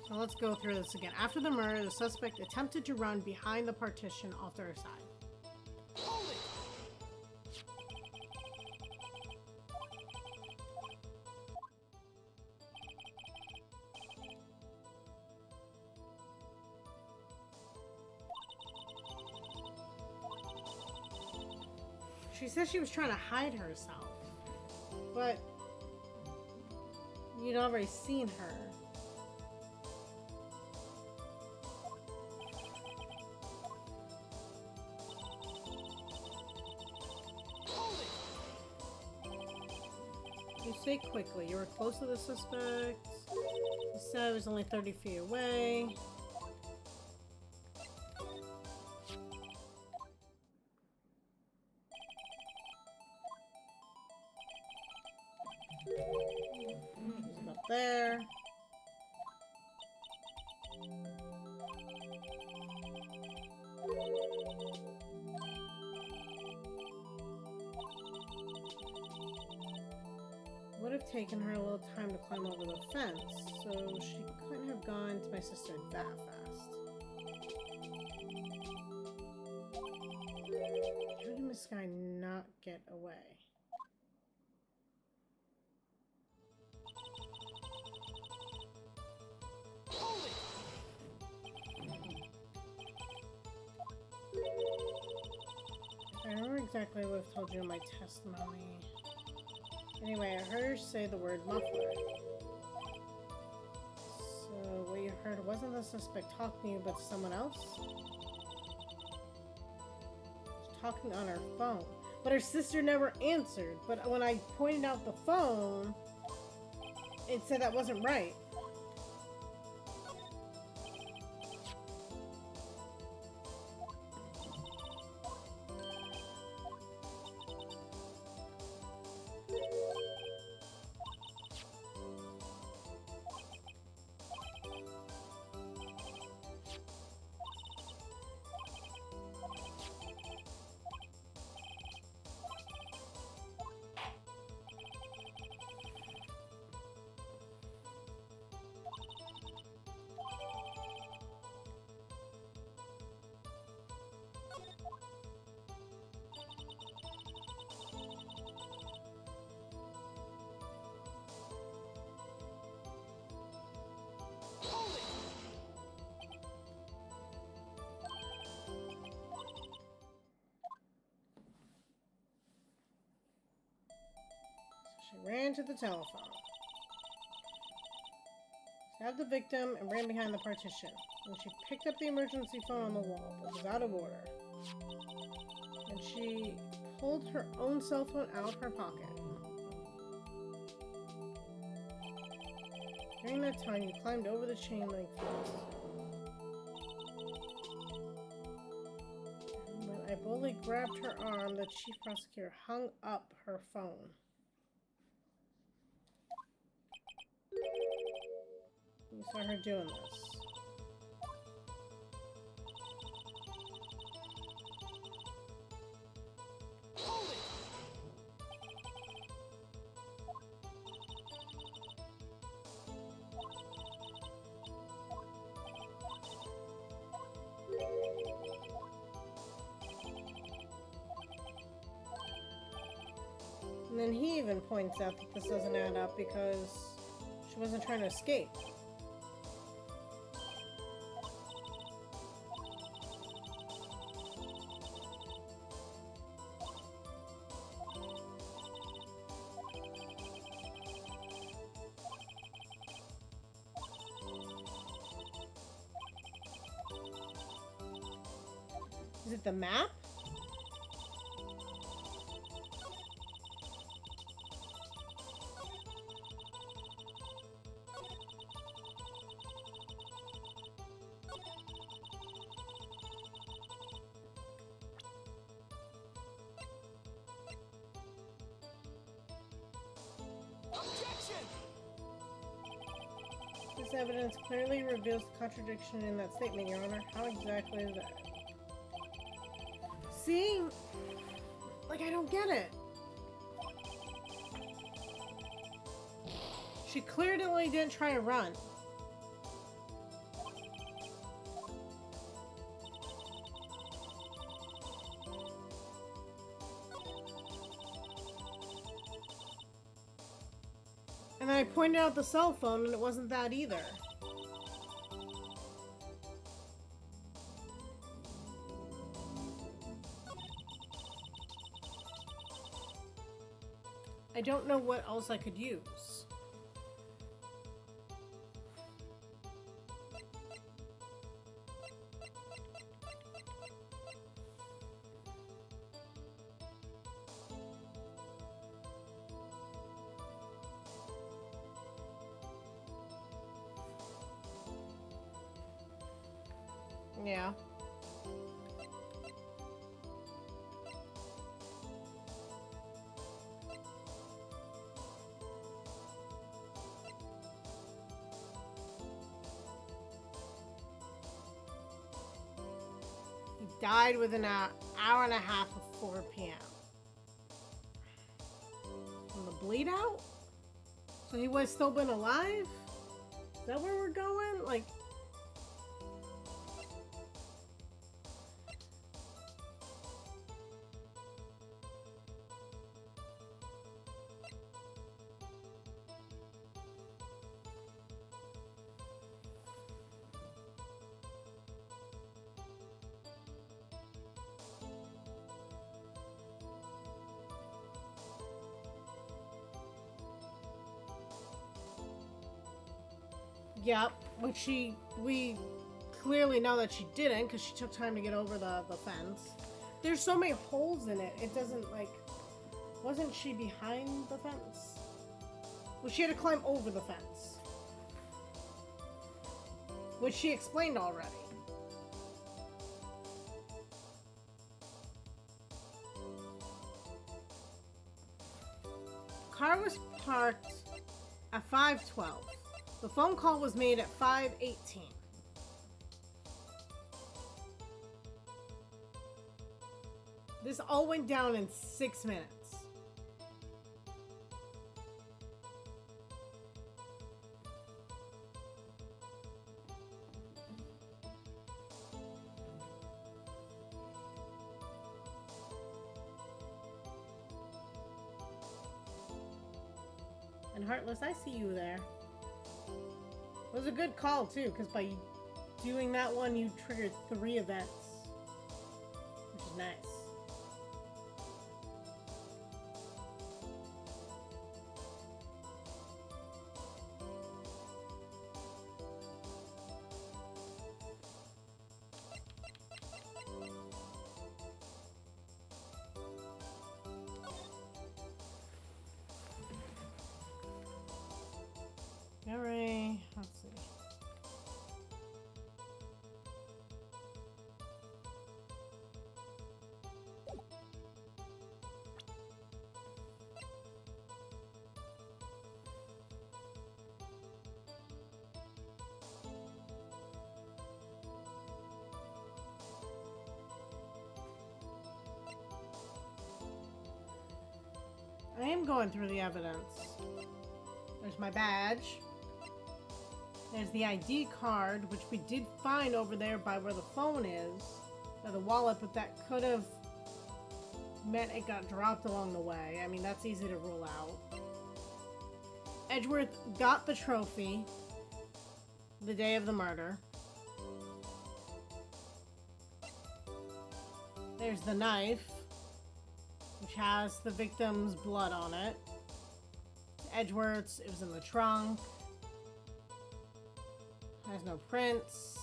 So let's go through this again. After the murder, the suspect attempted to run behind the partition off to her side. Hold it! She said she was trying to hide herself. But you'd already seen her. Hold it! You say quickly. You were close to the suspect. You said it was only 30 feet away. She's about there. Would have taken her a little time to climb over the fence, so she couldn't have gone to my sister that fast. How did Miss Sky not get away? Hold it! I remember exactly what I would have told you in my testimony. Anyway, I heard her say the word muffler. So, what you heard wasn't the suspect talking to you, but to someone else? She's talking on her phone. But her sister never answered. But when I pointed out the phone, it said that wasn't right. Hold it! She ran to the telephone, stabbed the victim, and ran behind the partition. Then she picked up the emergency phone on the wall, but was out of order. And she pulled her own cell phone out of her pocket. During that time, you climbed over the chain link fence. And when I boldly grabbed her arm, the chief prosecutor hung up her phone. You saw her doing this. Hold it! And then he even points out that this doesn't add up because she wasn't trying to escape. Is it the map? Objection! This evidence clearly reveals the contradiction in that statement, Your Honor. How exactly is that? See? Like, I don't get it. She clearly didn't try to run. And then I pointed out the cell phone and it wasn't that either. I don't know what else I could use. Yeah. He died within an hour and a half of 4 p.m. From the bleed out? So he was still been alive? Is that where we're going? Like... Yep, which we clearly know that she didn't because she took time to get over the fence. There's so many holes in it, it doesn't, like... Wasn't she behind the fence? Well, she had to climb over the fence. Which she explained already. Car was parked at 5:12. The phone call was made at 5:18. This all went down in 6 minutes. And Heartless, I see you there. It was a good call too, because by doing that one, you triggered 3 events, which is nice. Alright, let's see. I am going through the evidence. There's my badge. There's the ID card, which we did find over there by where the phone is, or the wallet, but that could have meant it got dropped along the way. I mean, that's easy to rule out. Edgeworth got the trophy the day of the murder. There's the knife, which has the victim's blood on it. Edgeworth's, it was in the trunk. Has no prints.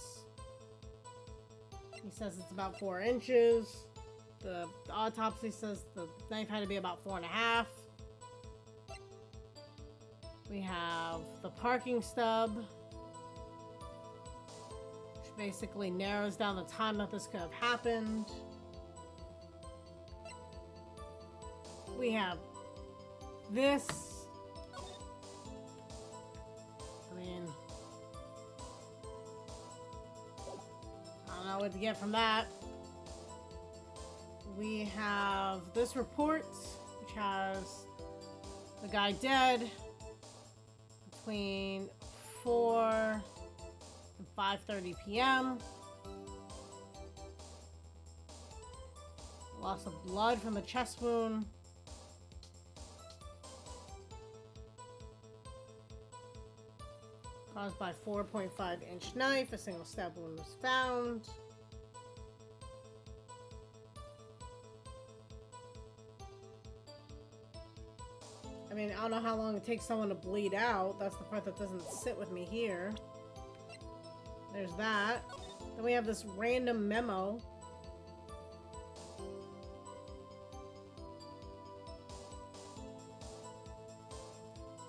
He says it's about 4 inches. The autopsy says the knife had to be about 4.5. We have the parking stub, which basically narrows down the time that this could have happened. We have this. I mean, I don't know what to get from that. We have this report, which has the guy dead between 4 and 5:30 p.m. Loss of blood from the chest wound. Caused by 4.5-inch knife. A single stab wound was found. I mean, I don't know how long it takes someone to bleed out. That's the part that doesn't sit with me here. There's that. Then we have this random memo.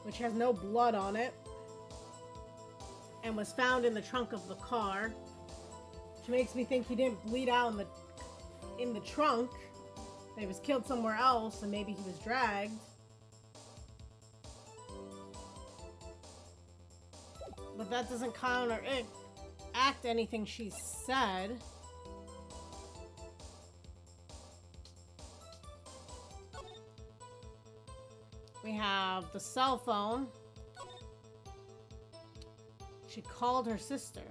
Which has no blood on it. And was found in the trunk of the car. Which makes me think he didn't bleed out in the trunk. He was killed somewhere else, and maybe he was dragged. But that doesn't counteract anything she said. We have the cell phone. She called her sister.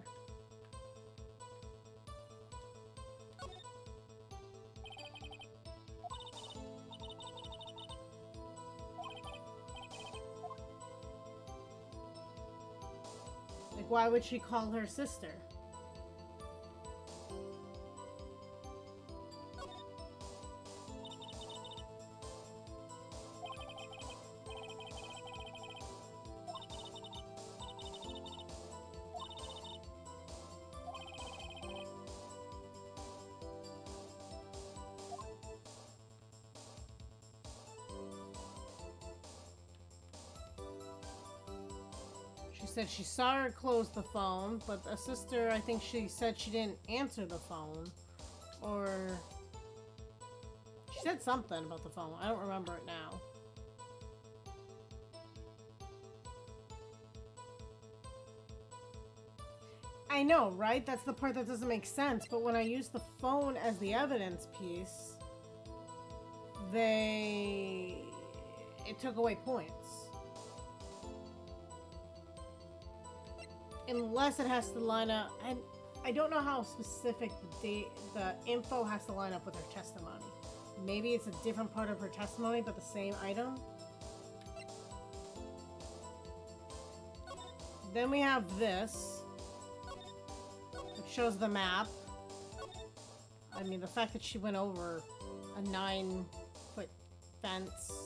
Like, why would she call her sister? She said she saw her close the phone, but a sister, I think she said she didn't answer the phone. Or... she said something about the phone. I don't remember it now. I know, right? That's the part that doesn't make sense. But when I use the phone as the evidence piece, it took away points. Unless it has to line up, and I don't know how specific the info has to line up with her testimony. Maybe it's a different part of her testimony, but the same item. Then we have this, which shows the map. I mean, the fact that she went over a 9-foot fence.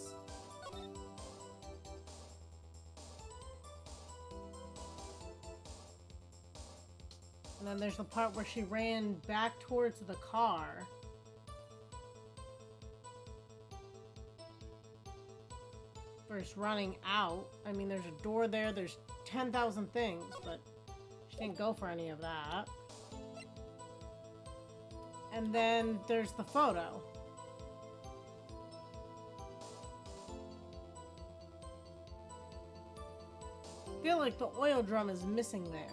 And then there's the part where she ran back towards the car. First running out. I mean, there's a door there. There's 10,000 things, but she didn't go for any of that. And then there's the photo. I feel like the oil drum is missing there.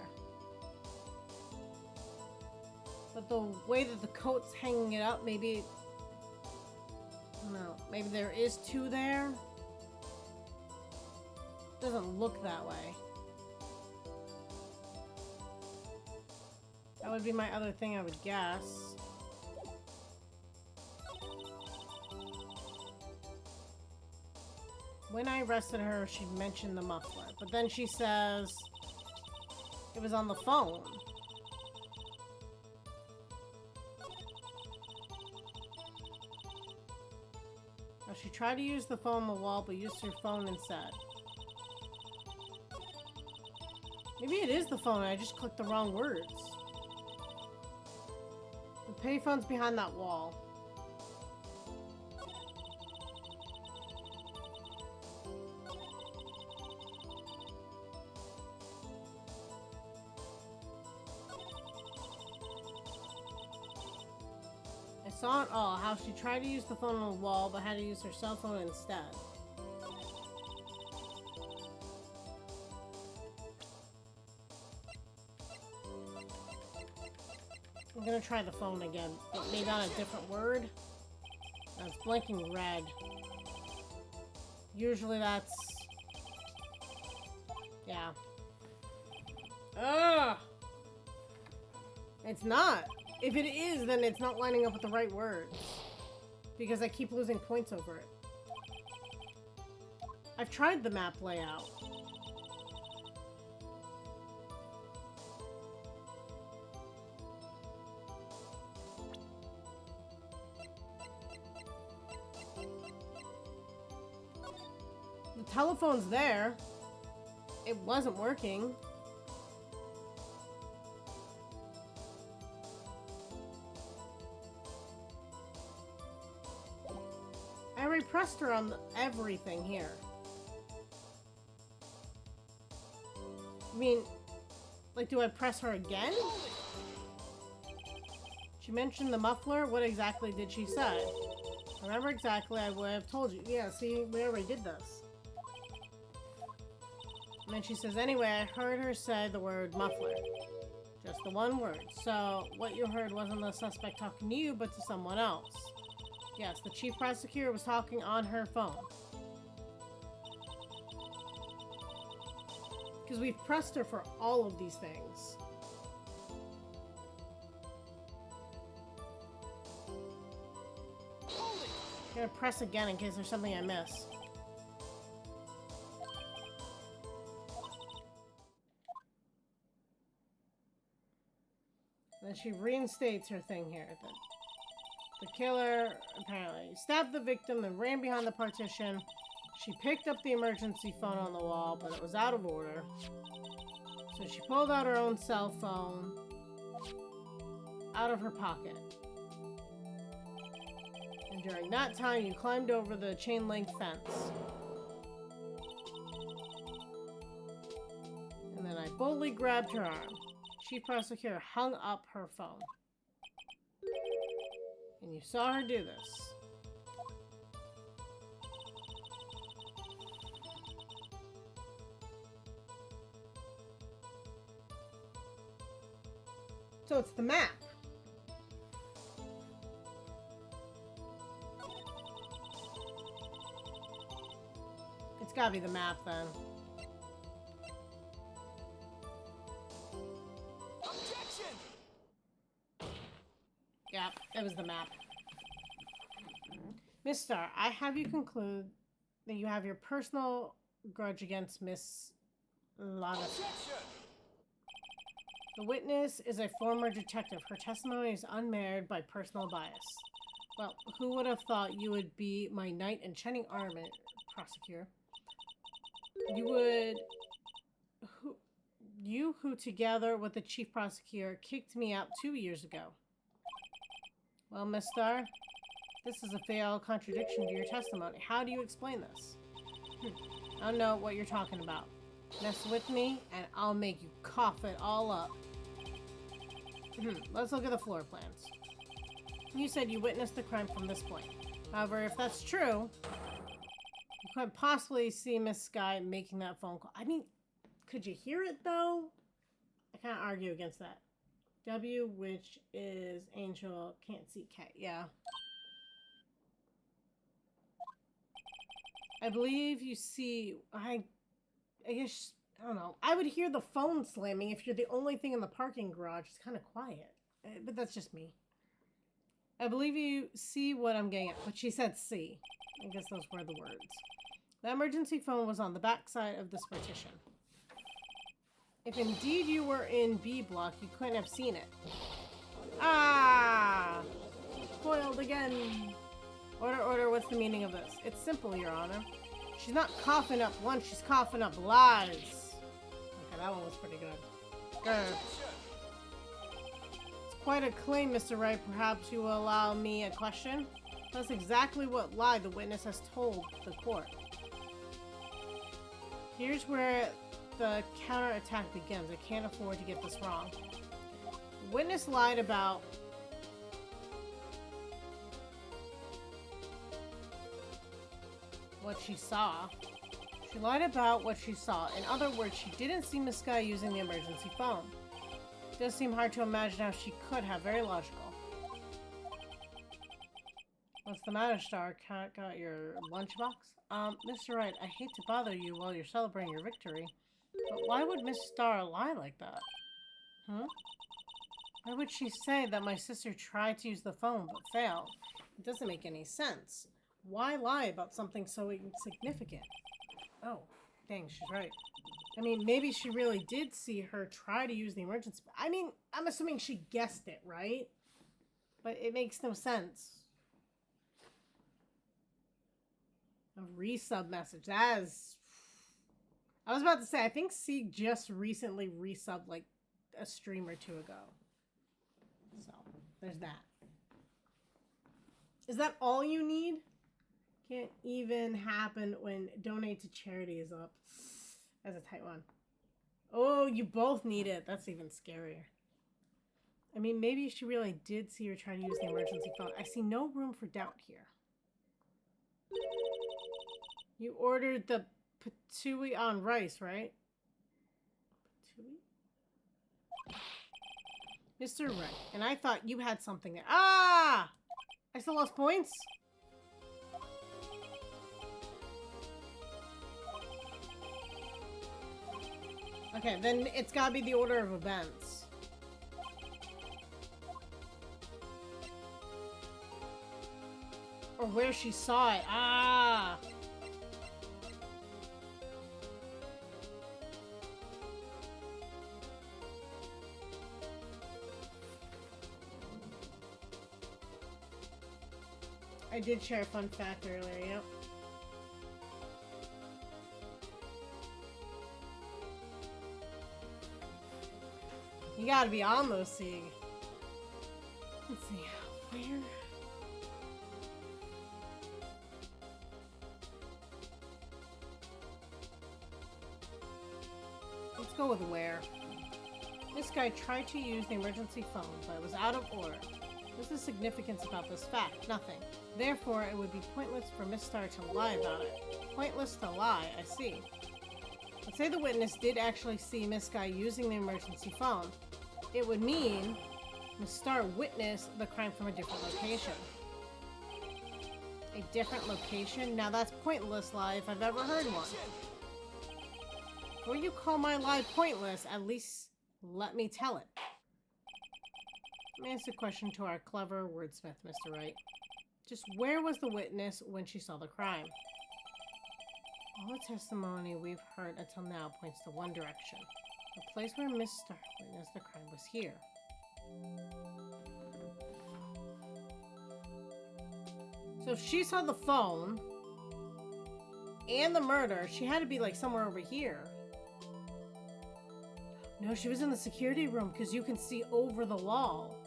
But the way that the coat's hanging it up, maybe... no, maybe there is 2 there. Doesn't look that way. That would be my other thing, I would guess. When I arrested her, she mentioned the muffler. But then she says it was on the phone. Now, she tried to use the phone on the wall, but used her phone instead. Maybe it is the phone, I just clicked the wrong words. The payphone's behind that wall. I saw it all, how she tried to use the phone on the wall, but had to use her cell phone instead. I'm gonna try the phone again, but maybe on a different word. Now it's blinking red. Usually that's... yeah. Ugh! It's not. If it is, then it's not lining up with the right words. Because I keep losing points over it. I've tried the map layout. The telephone's there. It wasn't working. I already pressed her on everything here. I mean, like, do I press her again? She mentioned the muffler. What exactly did she say? Remember exactly, I would have told you. Yeah, see, we already did this. And then she says, anyway, I heard her say the word muffler. Just the one word. So, what you heard wasn't the suspect talking to you, but to someone else. Yes, the chief prosecutor was talking on her phone. Because we've pressed her for all of these things. I'm gonna press again in case there's something I miss. Then she reinstates her thing here. The killer apparently stabbed the victim and ran behind the partition. She picked up the emergency phone on the wall, but it was out of order. So she pulled out her own cell phone out of her pocket. And during that time, you climbed over the chain link fence. And then I boldly grabbed her arm. Chief prosecutor hung up her phone. And you saw her do this. So it's the map. It's gotta be the map then. Objection! Yeah, it was the map. Miss Starr, I have you conclude that you have your personal grudge against Miss Lana. Objection! The witness is a former detective. Her testimony is unmarred by personal bias. Well, who would have thought you would be my knight in shining armor, prosecutor? You who together with the chief prosecutor kicked me out 2 years ago. Well, Miss Starr, this is a fatal contradiction to your testimony. How do you explain this? I don't know what you're talking about. Mess with me, and I'll make you cough it all up. Let's look at the floor plans. You said you witnessed the crime from this point. However, if that's true, you couldn't possibly see Miss Sky making that phone call. I mean, could you hear it, though? I can't argue against that. W, which is Angel, can't see K. Yeah. I believe you see... I guess... I don't know. I would hear the phone slamming if you're the only thing in the parking garage. It's kind of quiet. But that's just me. I believe you see what I'm getting at. But she said see. I guess those were the words. The emergency phone was on the back side of this partition. If indeed you were in B block, you couldn't have seen it. Ah! Foiled again. Order, what's the meaning of this? It's simple, Your Honor. She's not coughing up lunch, she's coughing up lies. Okay, that one was pretty good. Good. It's quite a claim, Mr. Wright. Perhaps you will allow me a question? That's exactly what lie the witness has told the court. Here's where the counterattack begins. I can't afford to get this wrong. The witness lied about what she saw. She lied about what she saw. In other words, she didn't see Miss Sky using the emergency phone. It does seem hard to imagine how she could have. Very logical. What's the matter, Star? Got your lunchbox? Mr. Wright, I hate to bother you while you're celebrating your victory, but why would Miss Star lie like that? Huh? Why would she say that my sister tried to use the phone but failed? It doesn't make any sense. Why lie about something so insignificant? Oh, dang, she's right. I mean, maybe she really did see her try to use the emergency... I mean, I'm assuming she guessed it, right? But it makes no sense. A resub message. That is I was about to say, I think C just recently resubbed like a stream or two ago. So, there's that. Is that all you need? Can't even happen when donate to charity is up. As a tight one. Oh, you both need it. That's even scarier. I mean, maybe she really did see her try to use the emergency phone. I see no room for doubt here. You ordered the patooey on rice, right? Patooey? Mr. Right. And I thought you had something there. Ah! I still lost points? Okay, then it's gotta be the order of events. Or where she saw it. Ah! I did share a fun fact earlier, yep. You gotta be on those, Sieg. Let's see, where? Let's go with where. This guy tried to use the emergency phone, but it was out of order. What's the significance about this fact? Nothing. Therefore, it would be pointless for Miss Star to lie about it. Pointless to lie, I see. Let's say the witness did actually see Miss Guy using the emergency phone. It would mean Miss Star witnessed the crime from a different location. A different location? Now that's pointless lie if I've ever heard one. Before you call my lie pointless, at least let me tell it. Let me ask a question to our clever wordsmith, Mr. Wright. Just where was the witness when she saw the crime? All the testimony we've heard until now points to one direction. The place where Miss Star witnessed the crime was here. So if she saw the phone and the murder, she had to be like somewhere over here. No, she was in the security room because you can see over the wall.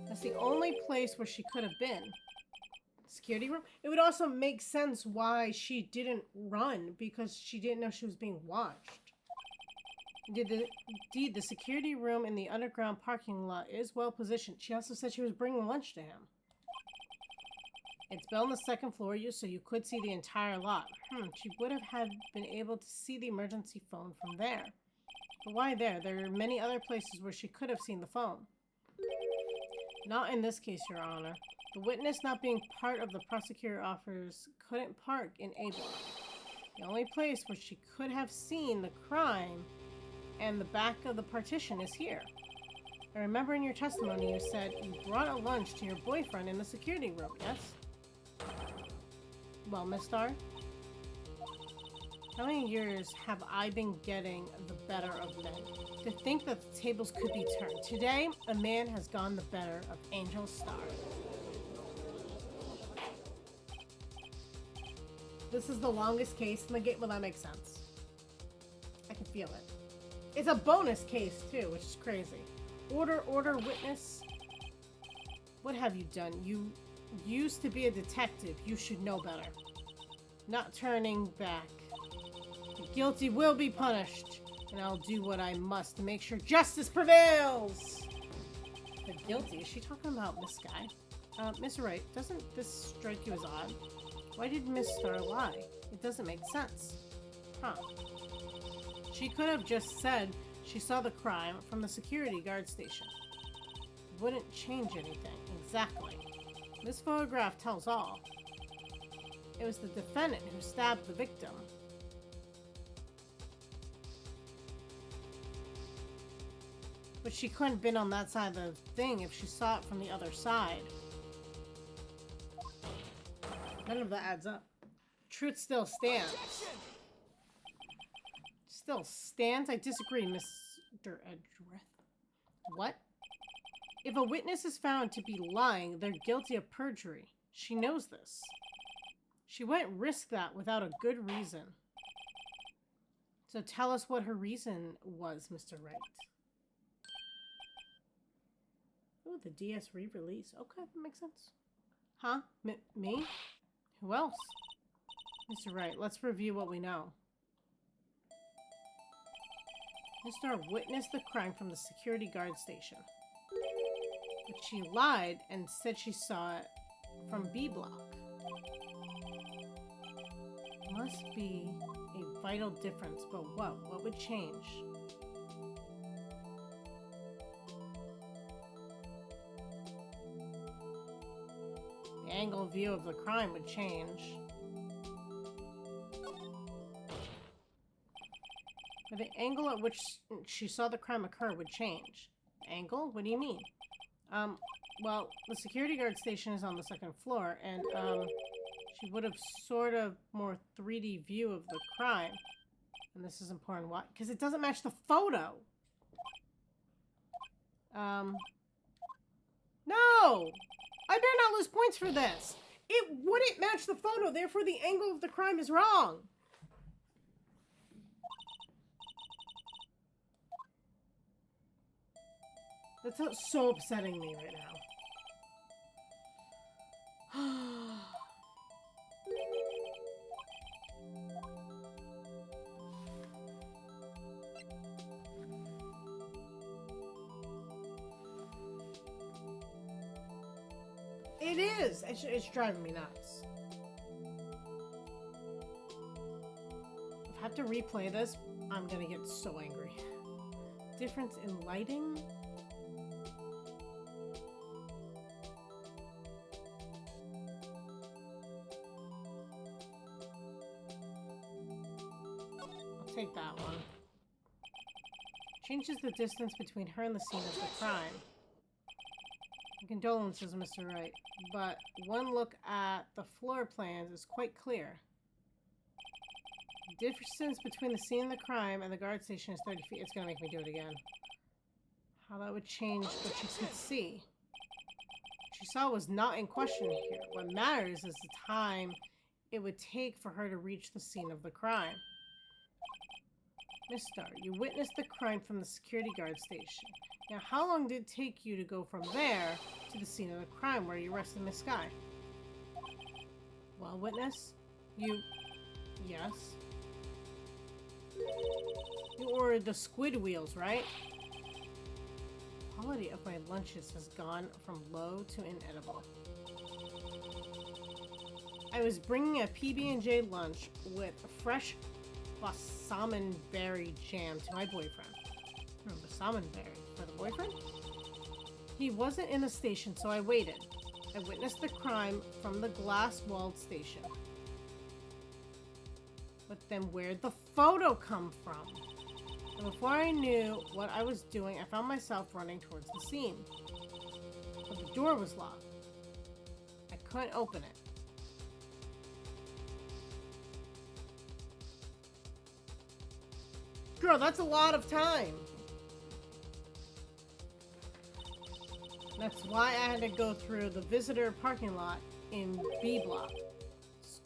That's the only place where she could have been. Security room? It would also make sense why she didn't run, because she didn't know she was being watched. Indeed, the security room in the underground parking lot is well positioned. She also said she was bringing lunch to him. It's built on the second floor, so you could see the entire lot. She would have been able to see the emergency phone from there. But why there? There are many other places where she could have seen the phone. Not in this case, Your Honor. The witness not being part of the prosecutor office couldn't park in A block. The only place where she could have seen the crime and the back of the partition is here. I remember in your testimony you said you brought a lunch to your boyfriend in the security room, yes? Well, Miss Star, how many years have I been getting the better of men? To think that the tables could be turned. Today, a man has gone the better of Angel Star. This is the longest case in the game. Well, that makes sense. I can feel it. It's a bonus case, too, which is crazy. Order, witness. What have you done? You used to be a detective. You should know better. Not turning back. The guilty will be punished. And I'll do what I must to make sure justice prevails! The guilty? Is she talking about Miss Guy? Miss Wright, doesn't this strike you as odd? Why did Miss Star lie? It doesn't make sense. Huh. She could have just said she saw the crime from the security guard station. It wouldn't change anything. Exactly. This photograph tells all. It was the defendant who stabbed the victim. But she couldn't have been on that side of the thing if she saw it from the other side. None of that adds up. Truth still stands. Objection! Still stands? I disagree, Mr. Edgeworth. What? If a witness is found to be lying, they're guilty of perjury. She knows this. She wouldn't risk that without a good reason. So tell us what her reason was, Mr. Wright. Oh, the DS re-release. Okay, that makes sense. Huh? Me? Who else? Mr. Wright, let's review what we know. Mr. witnessed the crime from the security guard station. But she lied and said she saw it from B block. Must be a vital difference, but what? What would change? The angle view of the crime would change. But the angle at which she saw the crime occur would change. Angle? What do you mean? Well, the security guard station is on the second floor, and, she would have sort of more 3D view of the crime. And this is important. Why? Because it doesn't match the photo. No! I better not lose points for this. It wouldn't match the photo, therefore the angle of the crime is wrong. That's so upsetting me right now. It is! It's driving me nuts. If I have to replay this, I'm gonna get so angry. Difference in lighting? I'll take that one. Changes the distance between her and the scene of the crime. Condolences, Mr. Wright, but one look at the floor plans is quite clear. The distance between the scene of the crime and the guard station is 30 feet. It's gonna make me do it again. How that would change what she could see. What she saw was not in question here. What matters is the time it would take for her to reach the scene of the crime. Miss Starr, you witnessed the crime from the security guard station. Now, how long did it take you to go from there to the scene of the crime where you arrested Miss Sky? Well, witness, you... Yes. You ordered the squid wheels, right? The quality of my lunches has gone from low to inedible. I was bringing a PB&J lunch with fresh balsamine berry jam to my boyfriend. Balsamine berry? For the boyfriend? He wasn't in the station, so I waited. I witnessed the crime from the glass-walled station. But then where'd the photo come from? And before I knew what I was doing, I found myself running towards the scene. But the door was locked. I couldn't open it. Girl, that's a lot of time. That's why I had to go through the visitor parking lot in B block. It's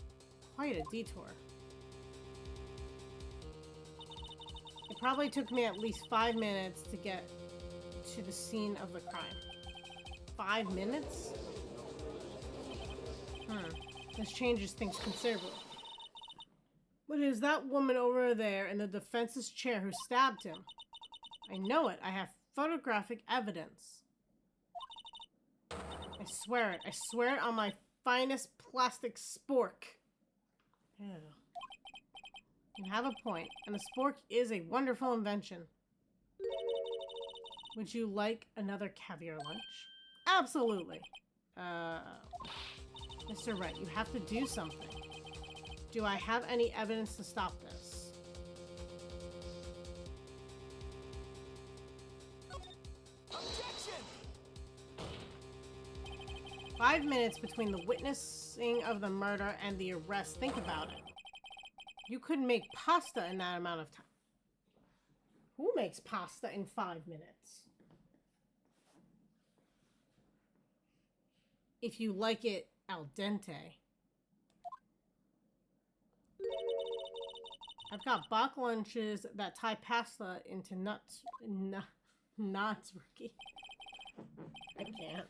quite a detour. It probably took me at least 5 minutes to get to the scene of the crime. 5 minutes? This changes things considerably. But it is that woman over there in the defense's chair who stabbed him. I know it. I have photographic evidence. I swear it. I swear it on my finest plastic spork. Ew. You have a point, and the spork is a wonderful invention. Would you like another caviar lunch? Absolutely. Mr. Wright, you have to do something. Do I have any evidence to stop this? Objection! 5 minutes between the witnessing of the murder and the arrest. Think about it. You couldn't make pasta in that amount of time. Who makes pasta in 5 minutes? if you like it al dente. I've got Bach lunches that tie pasta into nuts. Knots, Ricky. I can't.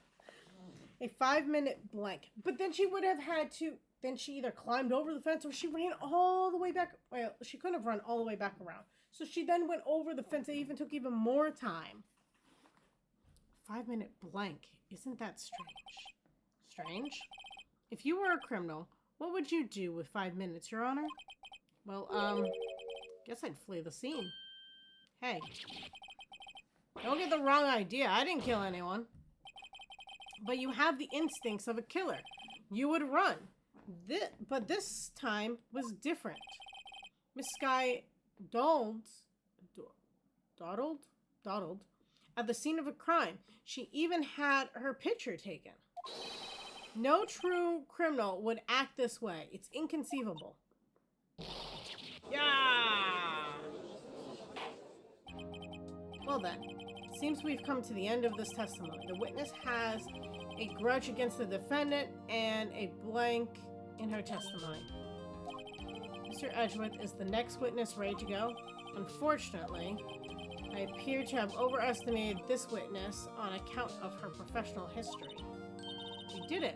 A 5-minute blank. But then she would have had to... Then she either climbed over the fence or she ran all the way back. Well, she couldn't have run all the way back around. So she then went over the fence. It even took even more time. 5-minute blank. Isn't that strange? Strange? If you were a criminal, what would you do with 5 minutes, Your Honor? Well, guess I'd flee the scene. Hey. Don't get the wrong idea. I didn't kill anyone. But you have the instincts of a killer. You would run. But this time was different. Miss Sky dawdled at the scene of a crime. She even had her picture taken. No true criminal would act this way. It's inconceivable. Yeah! Well then, it seems we've come to the end of this testimony. The witness has a grudge against the defendant and a blank in her testimony. Mr. Edgeworth is the next witness ready to go. Unfortunately, I appear to have overestimated this witness on account of her professional history. We did it.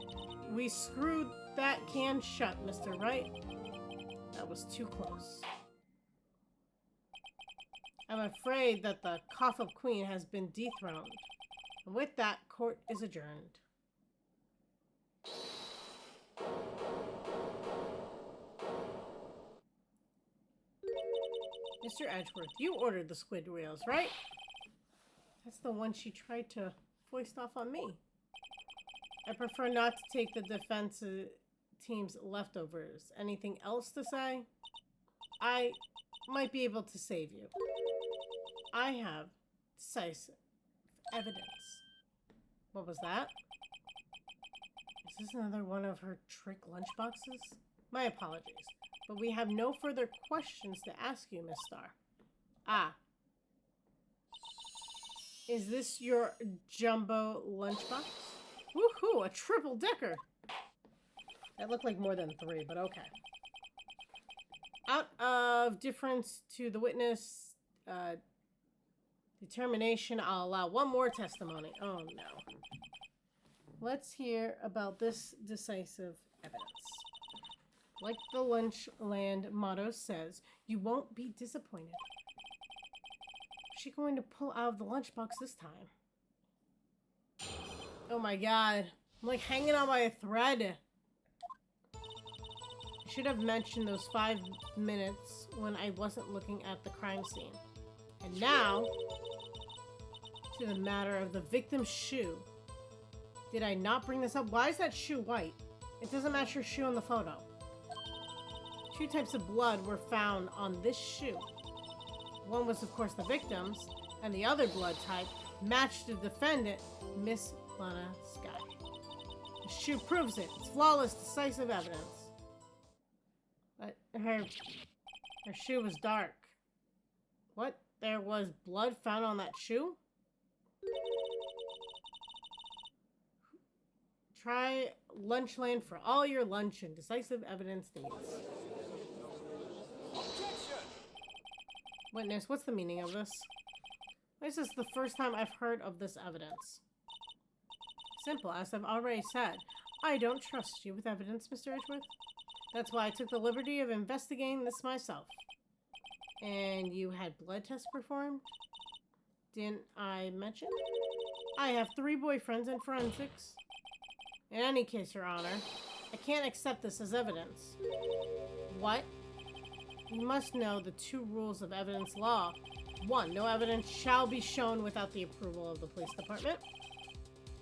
We screwed that can shut, Mr. Wright. That was too close. I'm afraid that the cough of Queen has been dethroned. And with that, court is adjourned. Mr. Edgeworth, you ordered the squid reels, right? That's the one she tried to foist off on me. I prefer not to take the defense team's leftovers. Anything else to say? I might be able to save you. I have decisive evidence. What was that? Is this another one of her trick lunchboxes? My apologies, but we have no further questions to ask you, Miss Starr. Ah. Is this your jumbo lunchbox? Woohoo, a triple decker! That looked like more than 3, but okay. Out of difference to the witness determination, I'll allow one more testimony. Oh no. Let's hear about this decisive evidence. Like the Lunchland motto says, you won't be disappointed. Is she going to pull out of the lunchbox this time? Oh my god. I'm like hanging on by a thread. I should have mentioned those 5 minutes when I wasn't looking at the crime scene. And now, to the matter of the victim's shoe. Did I not bring this up? Why is that shoe white? It doesn't match your shoe in the photo. 2 types of blood were found on this shoe. One was, of course, the victim's, and the other blood type matched the defendant, Miss Lana Sky. The shoe proves it. It's flawless, decisive evidence. But her shoe was dark. What? There was blood found on that shoe? Try Lunchland for all your lunch and decisive evidence needs. Objection! Witness, what's the meaning of this? This is the first time I've heard of this evidence. Simple, as I've already said. I don't trust you with evidence, Mr. Edgeworth. That's why I took the liberty of investigating this myself. And you had blood tests performed? Didn't I mention? I have 3 boyfriends in forensics. In any case, Your Honor, I can't accept this as evidence. What? You must know the 2 rules of evidence law. 1, no evidence shall be shown without the approval of the police department.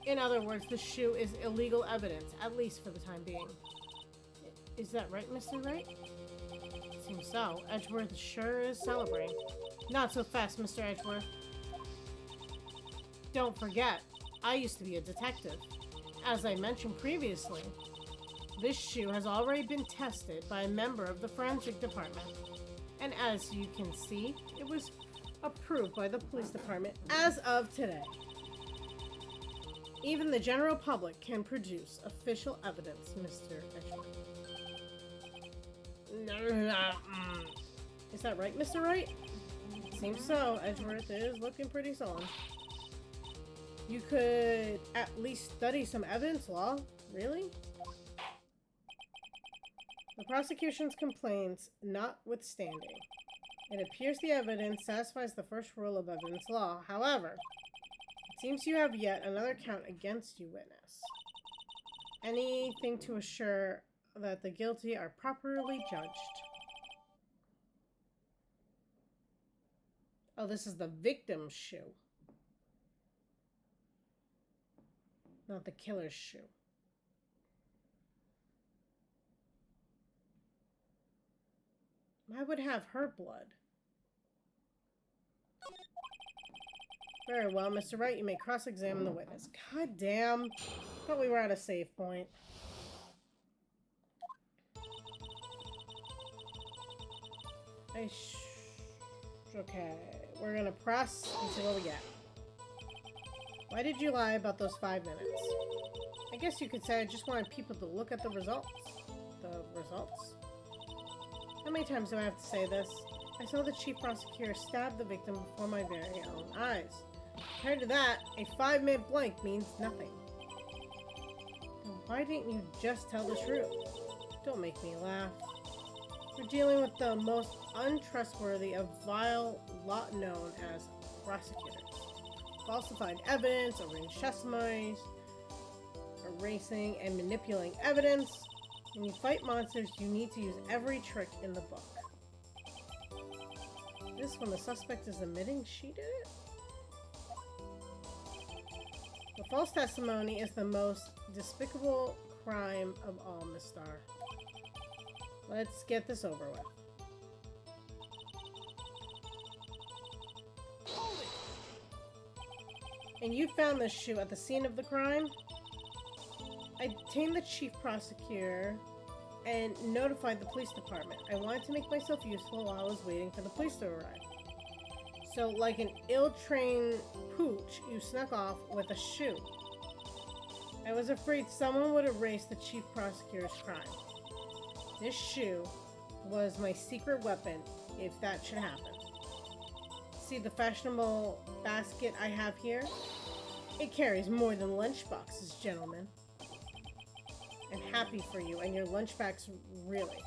In other words, the shoe is illegal evidence, at least for the time being. Is that right, Mr. Wright? Seems so. Edgeworth sure is celebrating. Not so fast, Mr. Edgeworth. Don't forget, I used to be a detective. As I mentioned previously, this shoe has already been tested by a member of the forensic department. And as you can see, it was approved by the police department as of today. Even the general public can produce official evidence, Mr. Edgeworth. Is that right, Mr. Wright? Seems so. Edgeworth is looking pretty sullen. You could at least study some evidence law. Really? The prosecution's complaints notwithstanding, it appears the evidence satisfies the first rule of evidence law. However, it seems you have yet another count against you, witness. Anything to assure that the guilty are properly judged. Oh, this is the victim's shoe. Not the killer's shoe. I would have her blood. Very well, Mr. Wright, you may cross-examine the witness. God damn. Thought we were at a save point. Okay, we're gonna press and see what we get. Why did you lie about those 5 minutes? I guess you could say I just wanted people to look at the results. The results? How many times do I have to say this? I saw the chief prosecutor stab the victim before my very own eyes. Compared to that, a 5-minute blank means nothing. Then why didn't you just tell the truth? Don't make me laugh. We're dealing with the most untrustworthy of vile lot known as prosecutors. Falsified evidence, arranged testimonies, erasing and manipulating evidence. When you fight monsters, you need to use every trick in the book. This when the suspect is admitting she did it? The false testimony is the most despicable crime of all, Miss Starr. Let's get this over with. And you found this shoe at the scene of the crime? I detained the chief prosecutor and notified the police department. I wanted to make myself useful while I was waiting for the police to arrive. So, like an ill-trained pooch, you snuck off with a shoe. I was afraid someone would erase the chief prosecutor's crime. This shoe was my secret weapon if that should happen. See the fashionable basket I have here? It carries more than lunchboxes, gentlemen. I'm happy for you and your lunchbox, really.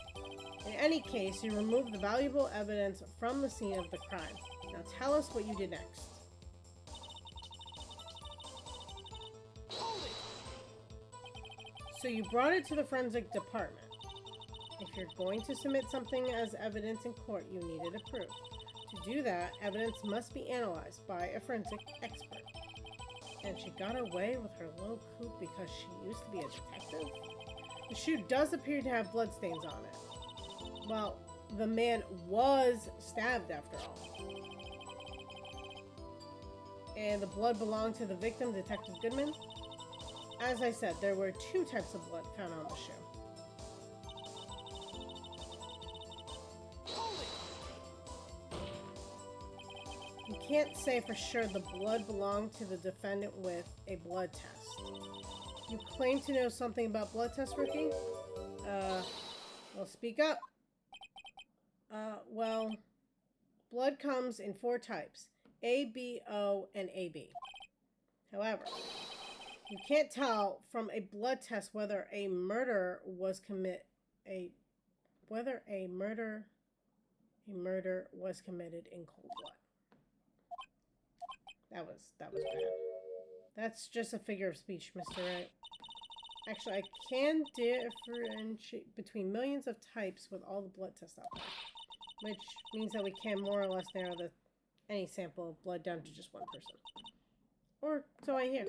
In any case, you removed the valuable evidence from the scene of the crime. Now tell us what you did next. So you brought it to the forensic department. If you're going to submit something as evidence in court, you need it approved. To do that, evidence must be analyzed by a forensic expert. And she got away with her little coup because she used to be a detective? The shoe does appear to have bloodstains on it. Well, the man was stabbed after all. And the blood belonged to the victim, Detective Goodman. As I said, there were 2 types of blood found on the shoe. You can't say for sure the blood belonged to the defendant with a blood test. You claim to know something about blood tests, Rookie? Well, speak up. Well, blood comes in 4 types. A, B, O, and AB. However, you can't tell from a blood test whether a murder was committed in cold blood. That was bad. That's just a figure of speech, Mr. Wright. Actually, I can differentiate between millions of types with all the blood tests out there, which means that we can more or less narrow any sample of blood down to just one person. Or so I hear.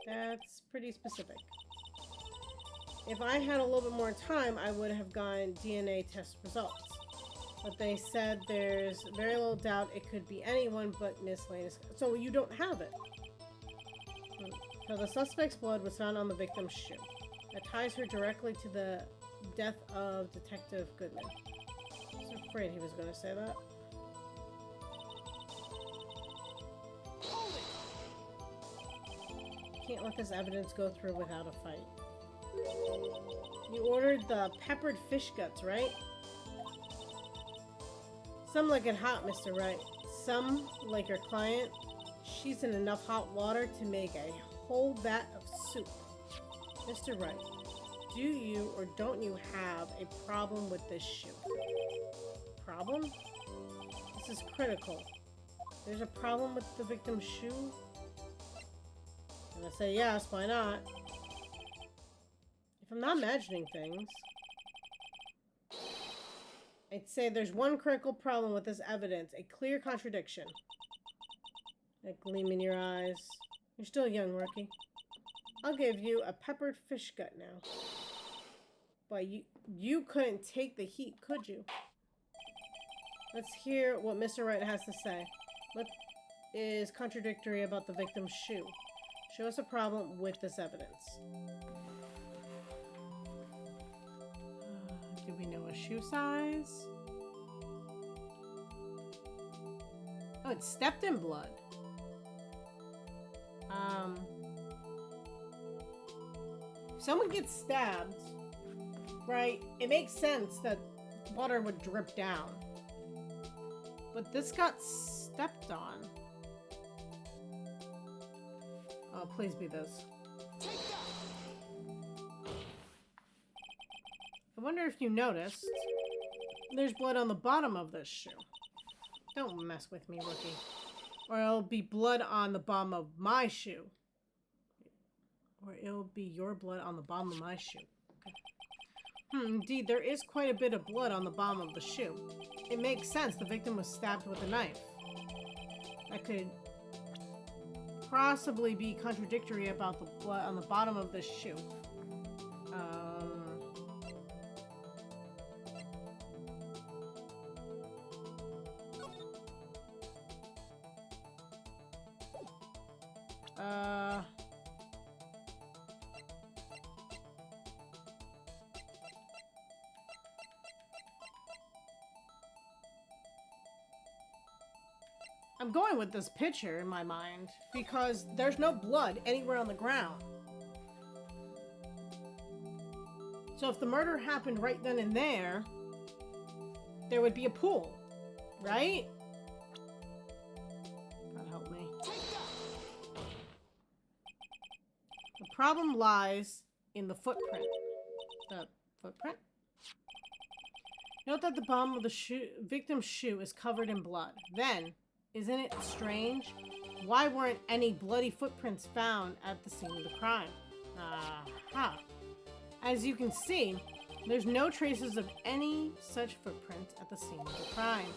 That's pretty specific. If I had a little bit more time, I would have gotten DNA test results. But they said there's very little doubt it could be anyone but Miss Lane. So you don't have it. So the suspect's blood was found on the victim's shoe. That ties her directly to the death of Detective Goodman. I was afraid he was going to say that. Can't let this evidence go through without a fight. You ordered the peppered fish guts, right? Some like it hot, Mr. Wright. Some, like your client, she's in enough hot water to make a whole vat of soup. Mr. Wright, do you or don't you have a problem with this shoe? Problem? This is critical. There's a problem with the victim's shoe? And I say yes, why not? If I'm not imagining things, I'd say there's one critical problem with this evidence, a clear contradiction. That gleam in your eyes. You're still young, rookie. I'll give you a peppered fish gut now. But you couldn't take the heat, could you? Let's hear what Mr. Wright has to say. What is contradictory about the victim's shoe? Show us a problem with this evidence. Do we know a shoe size? Oh, it's stepped in blood. If someone gets stabbed, right, it makes sense that water would drip down. But this got stepped on. Oh, please be this. I wonder if you noticed, there's blood on the bottom of this shoe. Don't mess with me, rookie. Or it'll be blood on the bottom of my shoe. Or it'll be your blood on the bottom of my shoe. Okay. Indeed, there is quite a bit of blood on the bottom of the shoe. It makes sense. The victim was stabbed with a knife. That could possibly be contradictory about the blood on the bottom of the shoe. I'm going with this picture in my mind because there's no blood anywhere on the ground. So if the murder happened right then and there would be a pool, right? God help me. The problem lies in the footprint. The footprint? Note that the bottom of the victim's shoe is covered in blood. Then, isn't it strange? Why weren't any bloody footprints found at the scene of the crime? Aha. As you can see, there's no traces of any such footprints at the scene of the crime.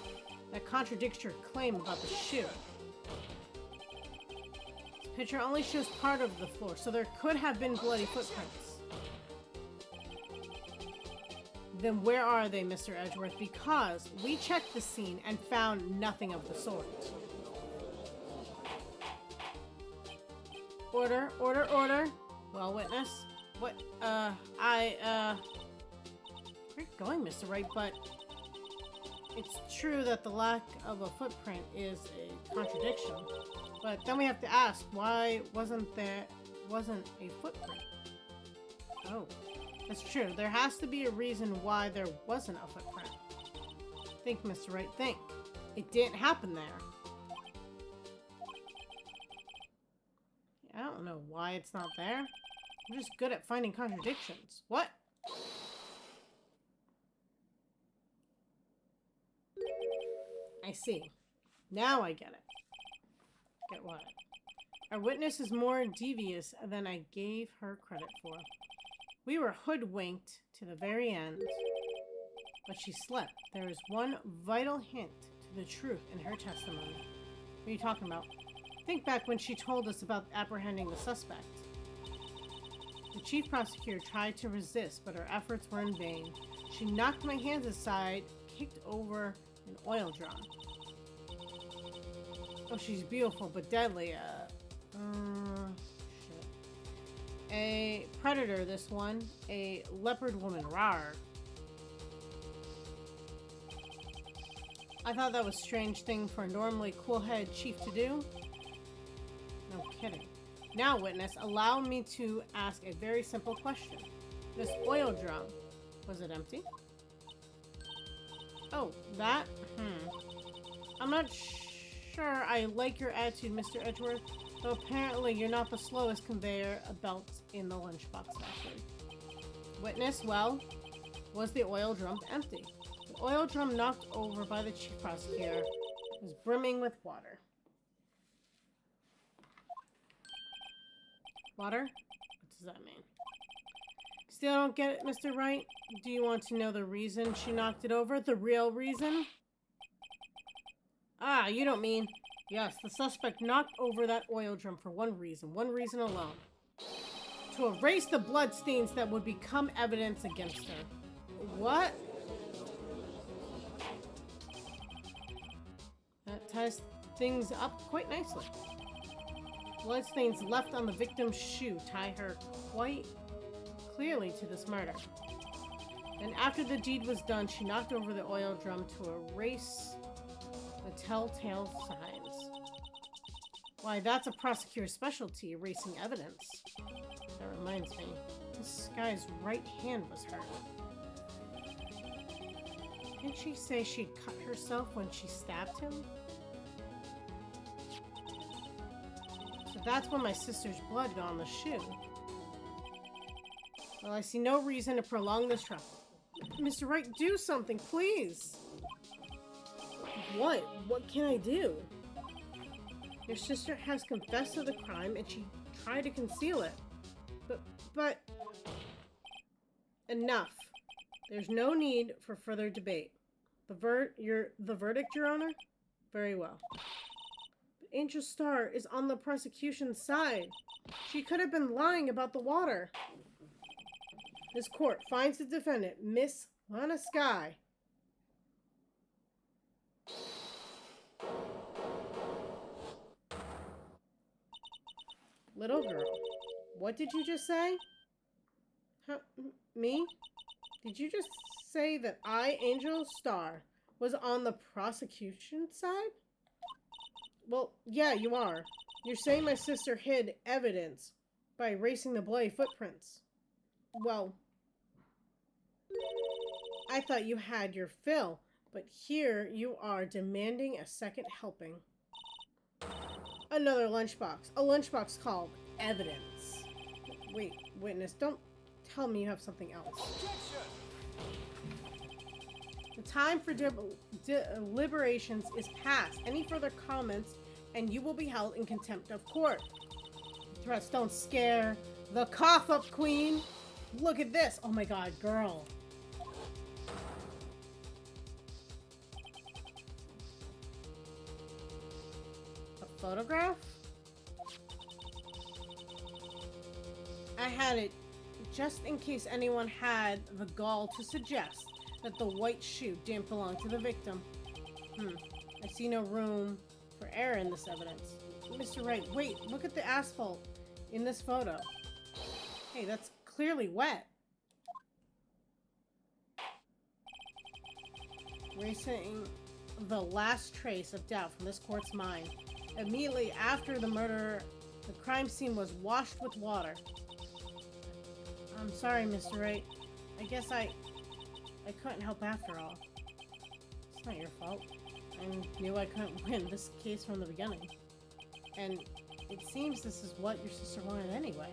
That contradicts your claim about the shoe. This picture only shows part of the floor, so there could have been bloody footprints. Then where are they, Mr. Edgeworth? Because we checked the scene and found nothing of the sort. Order, order, order. Well, witness. What, where are you going, Mr. Wright? But it's true that the lack of a footprint is a contradiction. But then we have to ask, why wasn't a footprint? Oh. That's true. There has to be a reason why there wasn't a footprint. Think, Mr. Wright, think. It didn't happen there. I don't know why it's not there. I'm just good at finding contradictions. What? I see. Now I get it. Get what? Our witness is more devious than I gave her credit for. We were hoodwinked to the very end, but she slept. There is one vital hint to the truth in her testimony. What are you talking about? Think back when she told us about apprehending the suspect. The chief prosecutor tried to resist, but her efforts were in vain. She knocked my hands aside, kicked over an oil drum. Oh, she's beautiful, but deadly. A predator, this one. A leopard woman. Rawr. I thought that was a strange thing for a normally cool-headed chief to do. No kidding. Now, witness, allow me to ask a very simple question. This oil drum, was it empty? Oh, that? I'm not sure I like your attitude, Mr. Edgeworth, though apparently you're not the slowest conveyor belt in the lunchbox factory. Witness, well, was the oil drum empty? The oil drum knocked over by the chief prosecutor was brimming with water. Water? What does that mean? Still don't get it, Mr. Wright? Do you want to know the reason she knocked it over? The real reason? Ah, you don't mean... Yes, the suspect knocked over that oil drum for one reason alone. To erase the bloodstains that would become evidence against her. What? That ties things up quite nicely. Bloodstains left on the victim's shoe tie her quite clearly to this murder. And after the deed was done, she knocked over the oil drum to erase the telltale signs. Why, that's a prosecutor's specialty, erasing evidence. That reminds me, this guy's right hand was hurt. Didn't she say she'd cut herself when she stabbed him? So that's when my sister's blood got on the shoe. Well, I see no reason to prolong this trial. Mr. Wright, do something, please! What? What can I do? Your sister has confessed to the crime and she tried to conceal it. But... Enough. There's no need for further debate. The verdict, Your Honor? Very well. But Angel Star is on the prosecution's side. She could have been lying about the water. This court finds the defendant, Miss Lana Sky. Little girl, what did you just say? Huh, me? Did you just say that I, Angel Star, was on the prosecution side? Well, yeah, you are. You're saying my sister hid evidence by erasing the bloody footprints. Well, I thought you had your fill, but here you are demanding a second helping. Another lunchbox. A lunchbox called evidence. Wait, witness, don't tell me you have something else. Objection! The time for deliberations is past. Any further comments and you will be held in contempt of court. Threats don't scare the cough-up queen. Look at this. Oh my god, girl. A photograph? I had it just in case anyone had the gall to suggest that the white shoe didn't belong to the victim. I see no room for error in this evidence. Mr. Wright, wait, look at the asphalt in this photo. Hey, that's clearly wet. Erasing the last trace of doubt from this court's mind. Immediately after the murder, the crime scene was washed with water. I'm sorry, Mr. Wright. I guess I couldn't help after all. It's not your fault. I knew I couldn't win this case from the beginning. And it seems this is what your sister wanted anyway.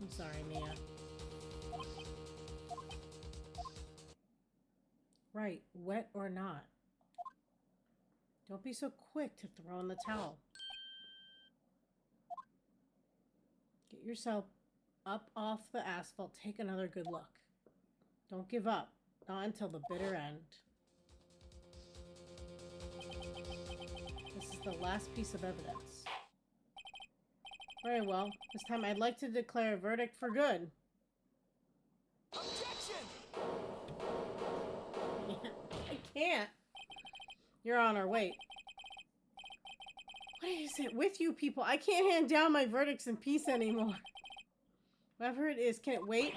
I'm sorry, Mia. Right, wet or not. Don't be so quick to throw in the towel. Get yourself up off the asphalt. Take another good look. Don't give up. Not until the bitter end. This is the last piece of evidence. Very well. This time I'd like to declare a verdict for good. Objection! I can't. Your Honor, wait. What is it with you people? I can't hand down my verdicts in peace anymore. Whatever it is, can it wait?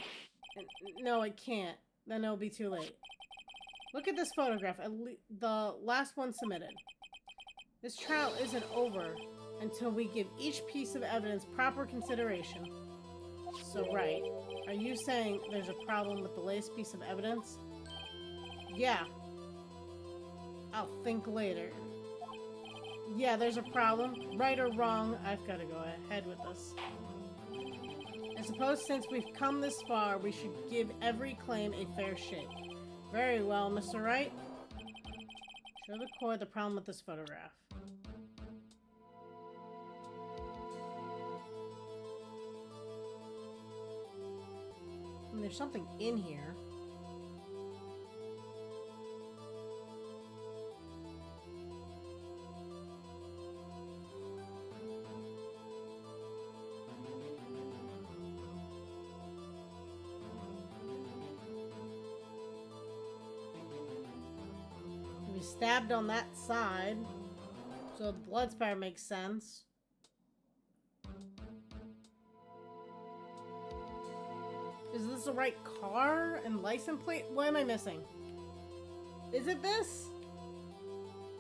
No, it can't. Then it'll be too late. Look at this photograph, the last one submitted. This trial isn't over until we give each piece of evidence proper consideration. So, right. Are you saying there's a problem with the latest piece of evidence? Yeah. I'll think later. Yeah, there's a problem. Right or wrong, I've got to go ahead with this. I suppose since we've come this far, we should give every claim a fair shake. Very well, Mr. Wright. Show the court the problem with this photograph. I mean, there's something in here. He was stabbed on that side, so the blood spatter makes sense. Is this the right car and license plate? What am I missing? Is it this?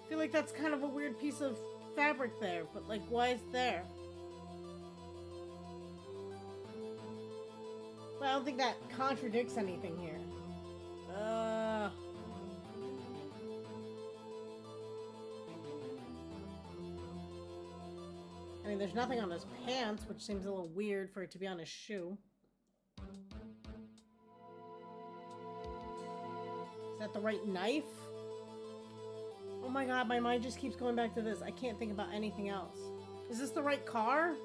I feel like that's kind of a weird piece of fabric there, but like, why is it there? But I don't think that contradicts anything here. I mean, there's nothing on his pants, which seems a little weird for it to be on his shoe. Is that the right knife? Oh my god, my mind just keeps going back to this. I can't think about anything else. Is this the right car?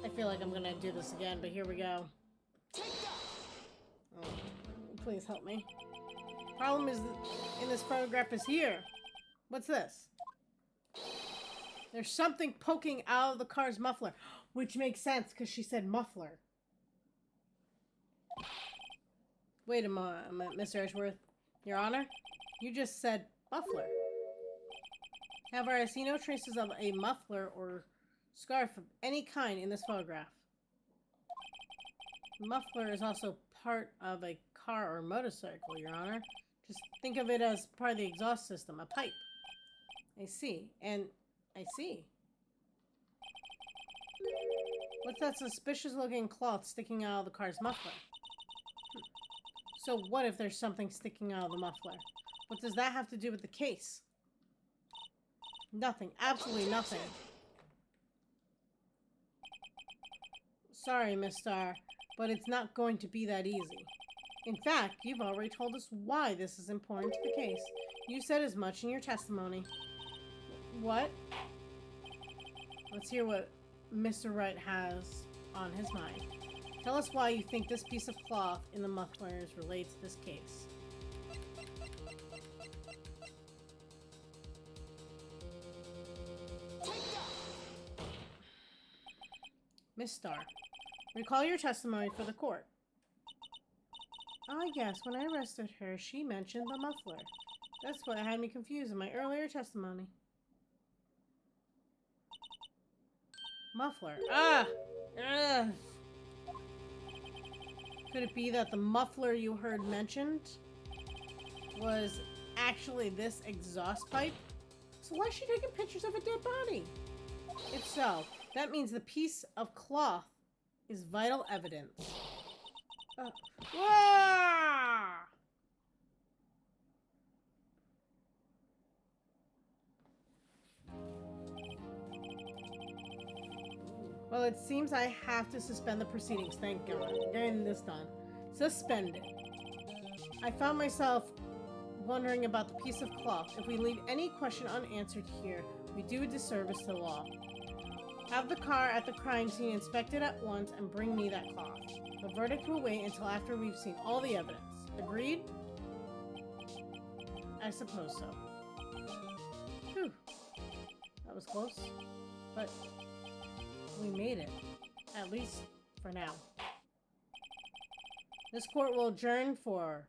I feel like I'm gonna do this again, but here we go. Oh, please help me. Problem is in this photograph is here. What's this? There's something poking out of the car's muffler, which makes sense because she said muffler. Wait a moment, Mr. Edgeworth. Your Honor, you just said muffler. However, I see no traces of a muffler or scarf of any kind in this photograph. The muffler is also part of a car or motorcycle, Your Honor. Just think of it as part of the exhaust system, a pipe. I see. And I see. What's that suspicious looking cloth sticking out of the car's muffler? So what if there's something sticking out of the muffler? What does that have to do with the case? Nothing. Absolutely nothing. Sorry, Miss Starr, but it's not going to be that easy. In fact, you've already told us why this is important to the case. You said as much in your testimony. What? Let's hear what Mr. Wright has on his mind. Tell us why you think this piece of cloth in the mufflers relates to this case. Miss Starr, recall your testimony for the court. Ah, yes, when I arrested her, she mentioned the muffler. That's what had me confused in my earlier testimony. Muffler. Ah! Ugh. Could it be that the muffler you heard mentioned was actually this exhaust pipe? So why is she taking pictures of a dead body? If so, that means the piece of cloth is vital evidence. Well, it seems I have to suspend the proceedings. Thank God. Getting this done. Suspended. I found myself wondering about the piece of cloth. If we leave any question unanswered here, we do a disservice to the law. Have the car at the crime scene inspected at once and bring me that cloth. The verdict will wait until after we've seen all the evidence. Agreed? I suppose so. Whew. That was close. But we made it. At least for now. This court will adjourn for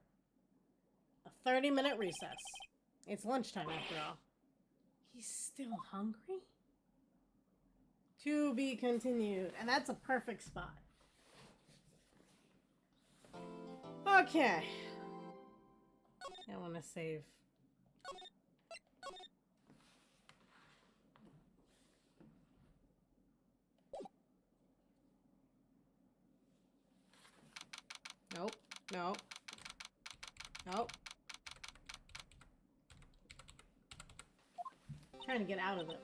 30-minute recess. It's lunchtime after all. He's still hungry? To be continued. And that's a perfect spot. Okay. I want to save. Nope. Nope. Nope. Trying to get out of it.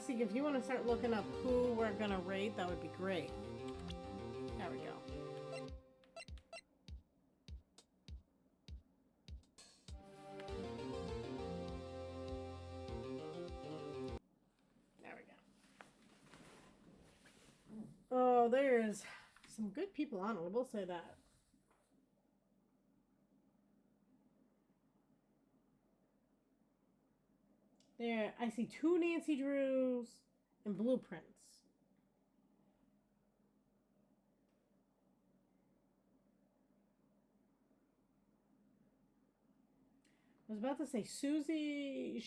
See, if you want to start looking up who we're gonna raid, that would be great. There we go. There we go. Oh, there's some good people on it, I will say that. There, I see 2 Nancy Drews and blueprints. I was about to say Susie.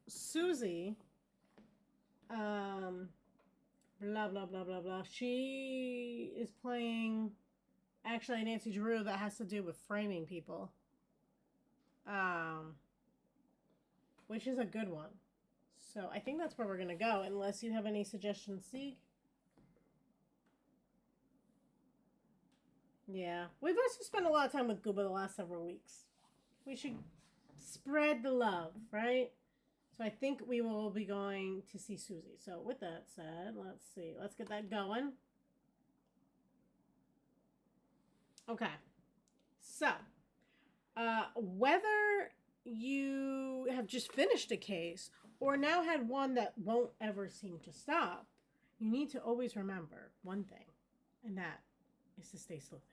Susie. Blah blah blah blah blah. She is playing. Actually, Nancy Drew that has to do with framing people. Which is a good one. So I think that's where we're gonna go, unless you have any suggestions, Sieg. Yeah. We've also spent a lot of time with Gooba the last several weeks. We should spread the love, right? So I think we will be going to see Susie. So with that said, let's see. Let's get that going. Okay. So, whether you have just finished a case or now had one that won't ever seem to stop, you need to always remember one thing, and that is to stay sleuthing.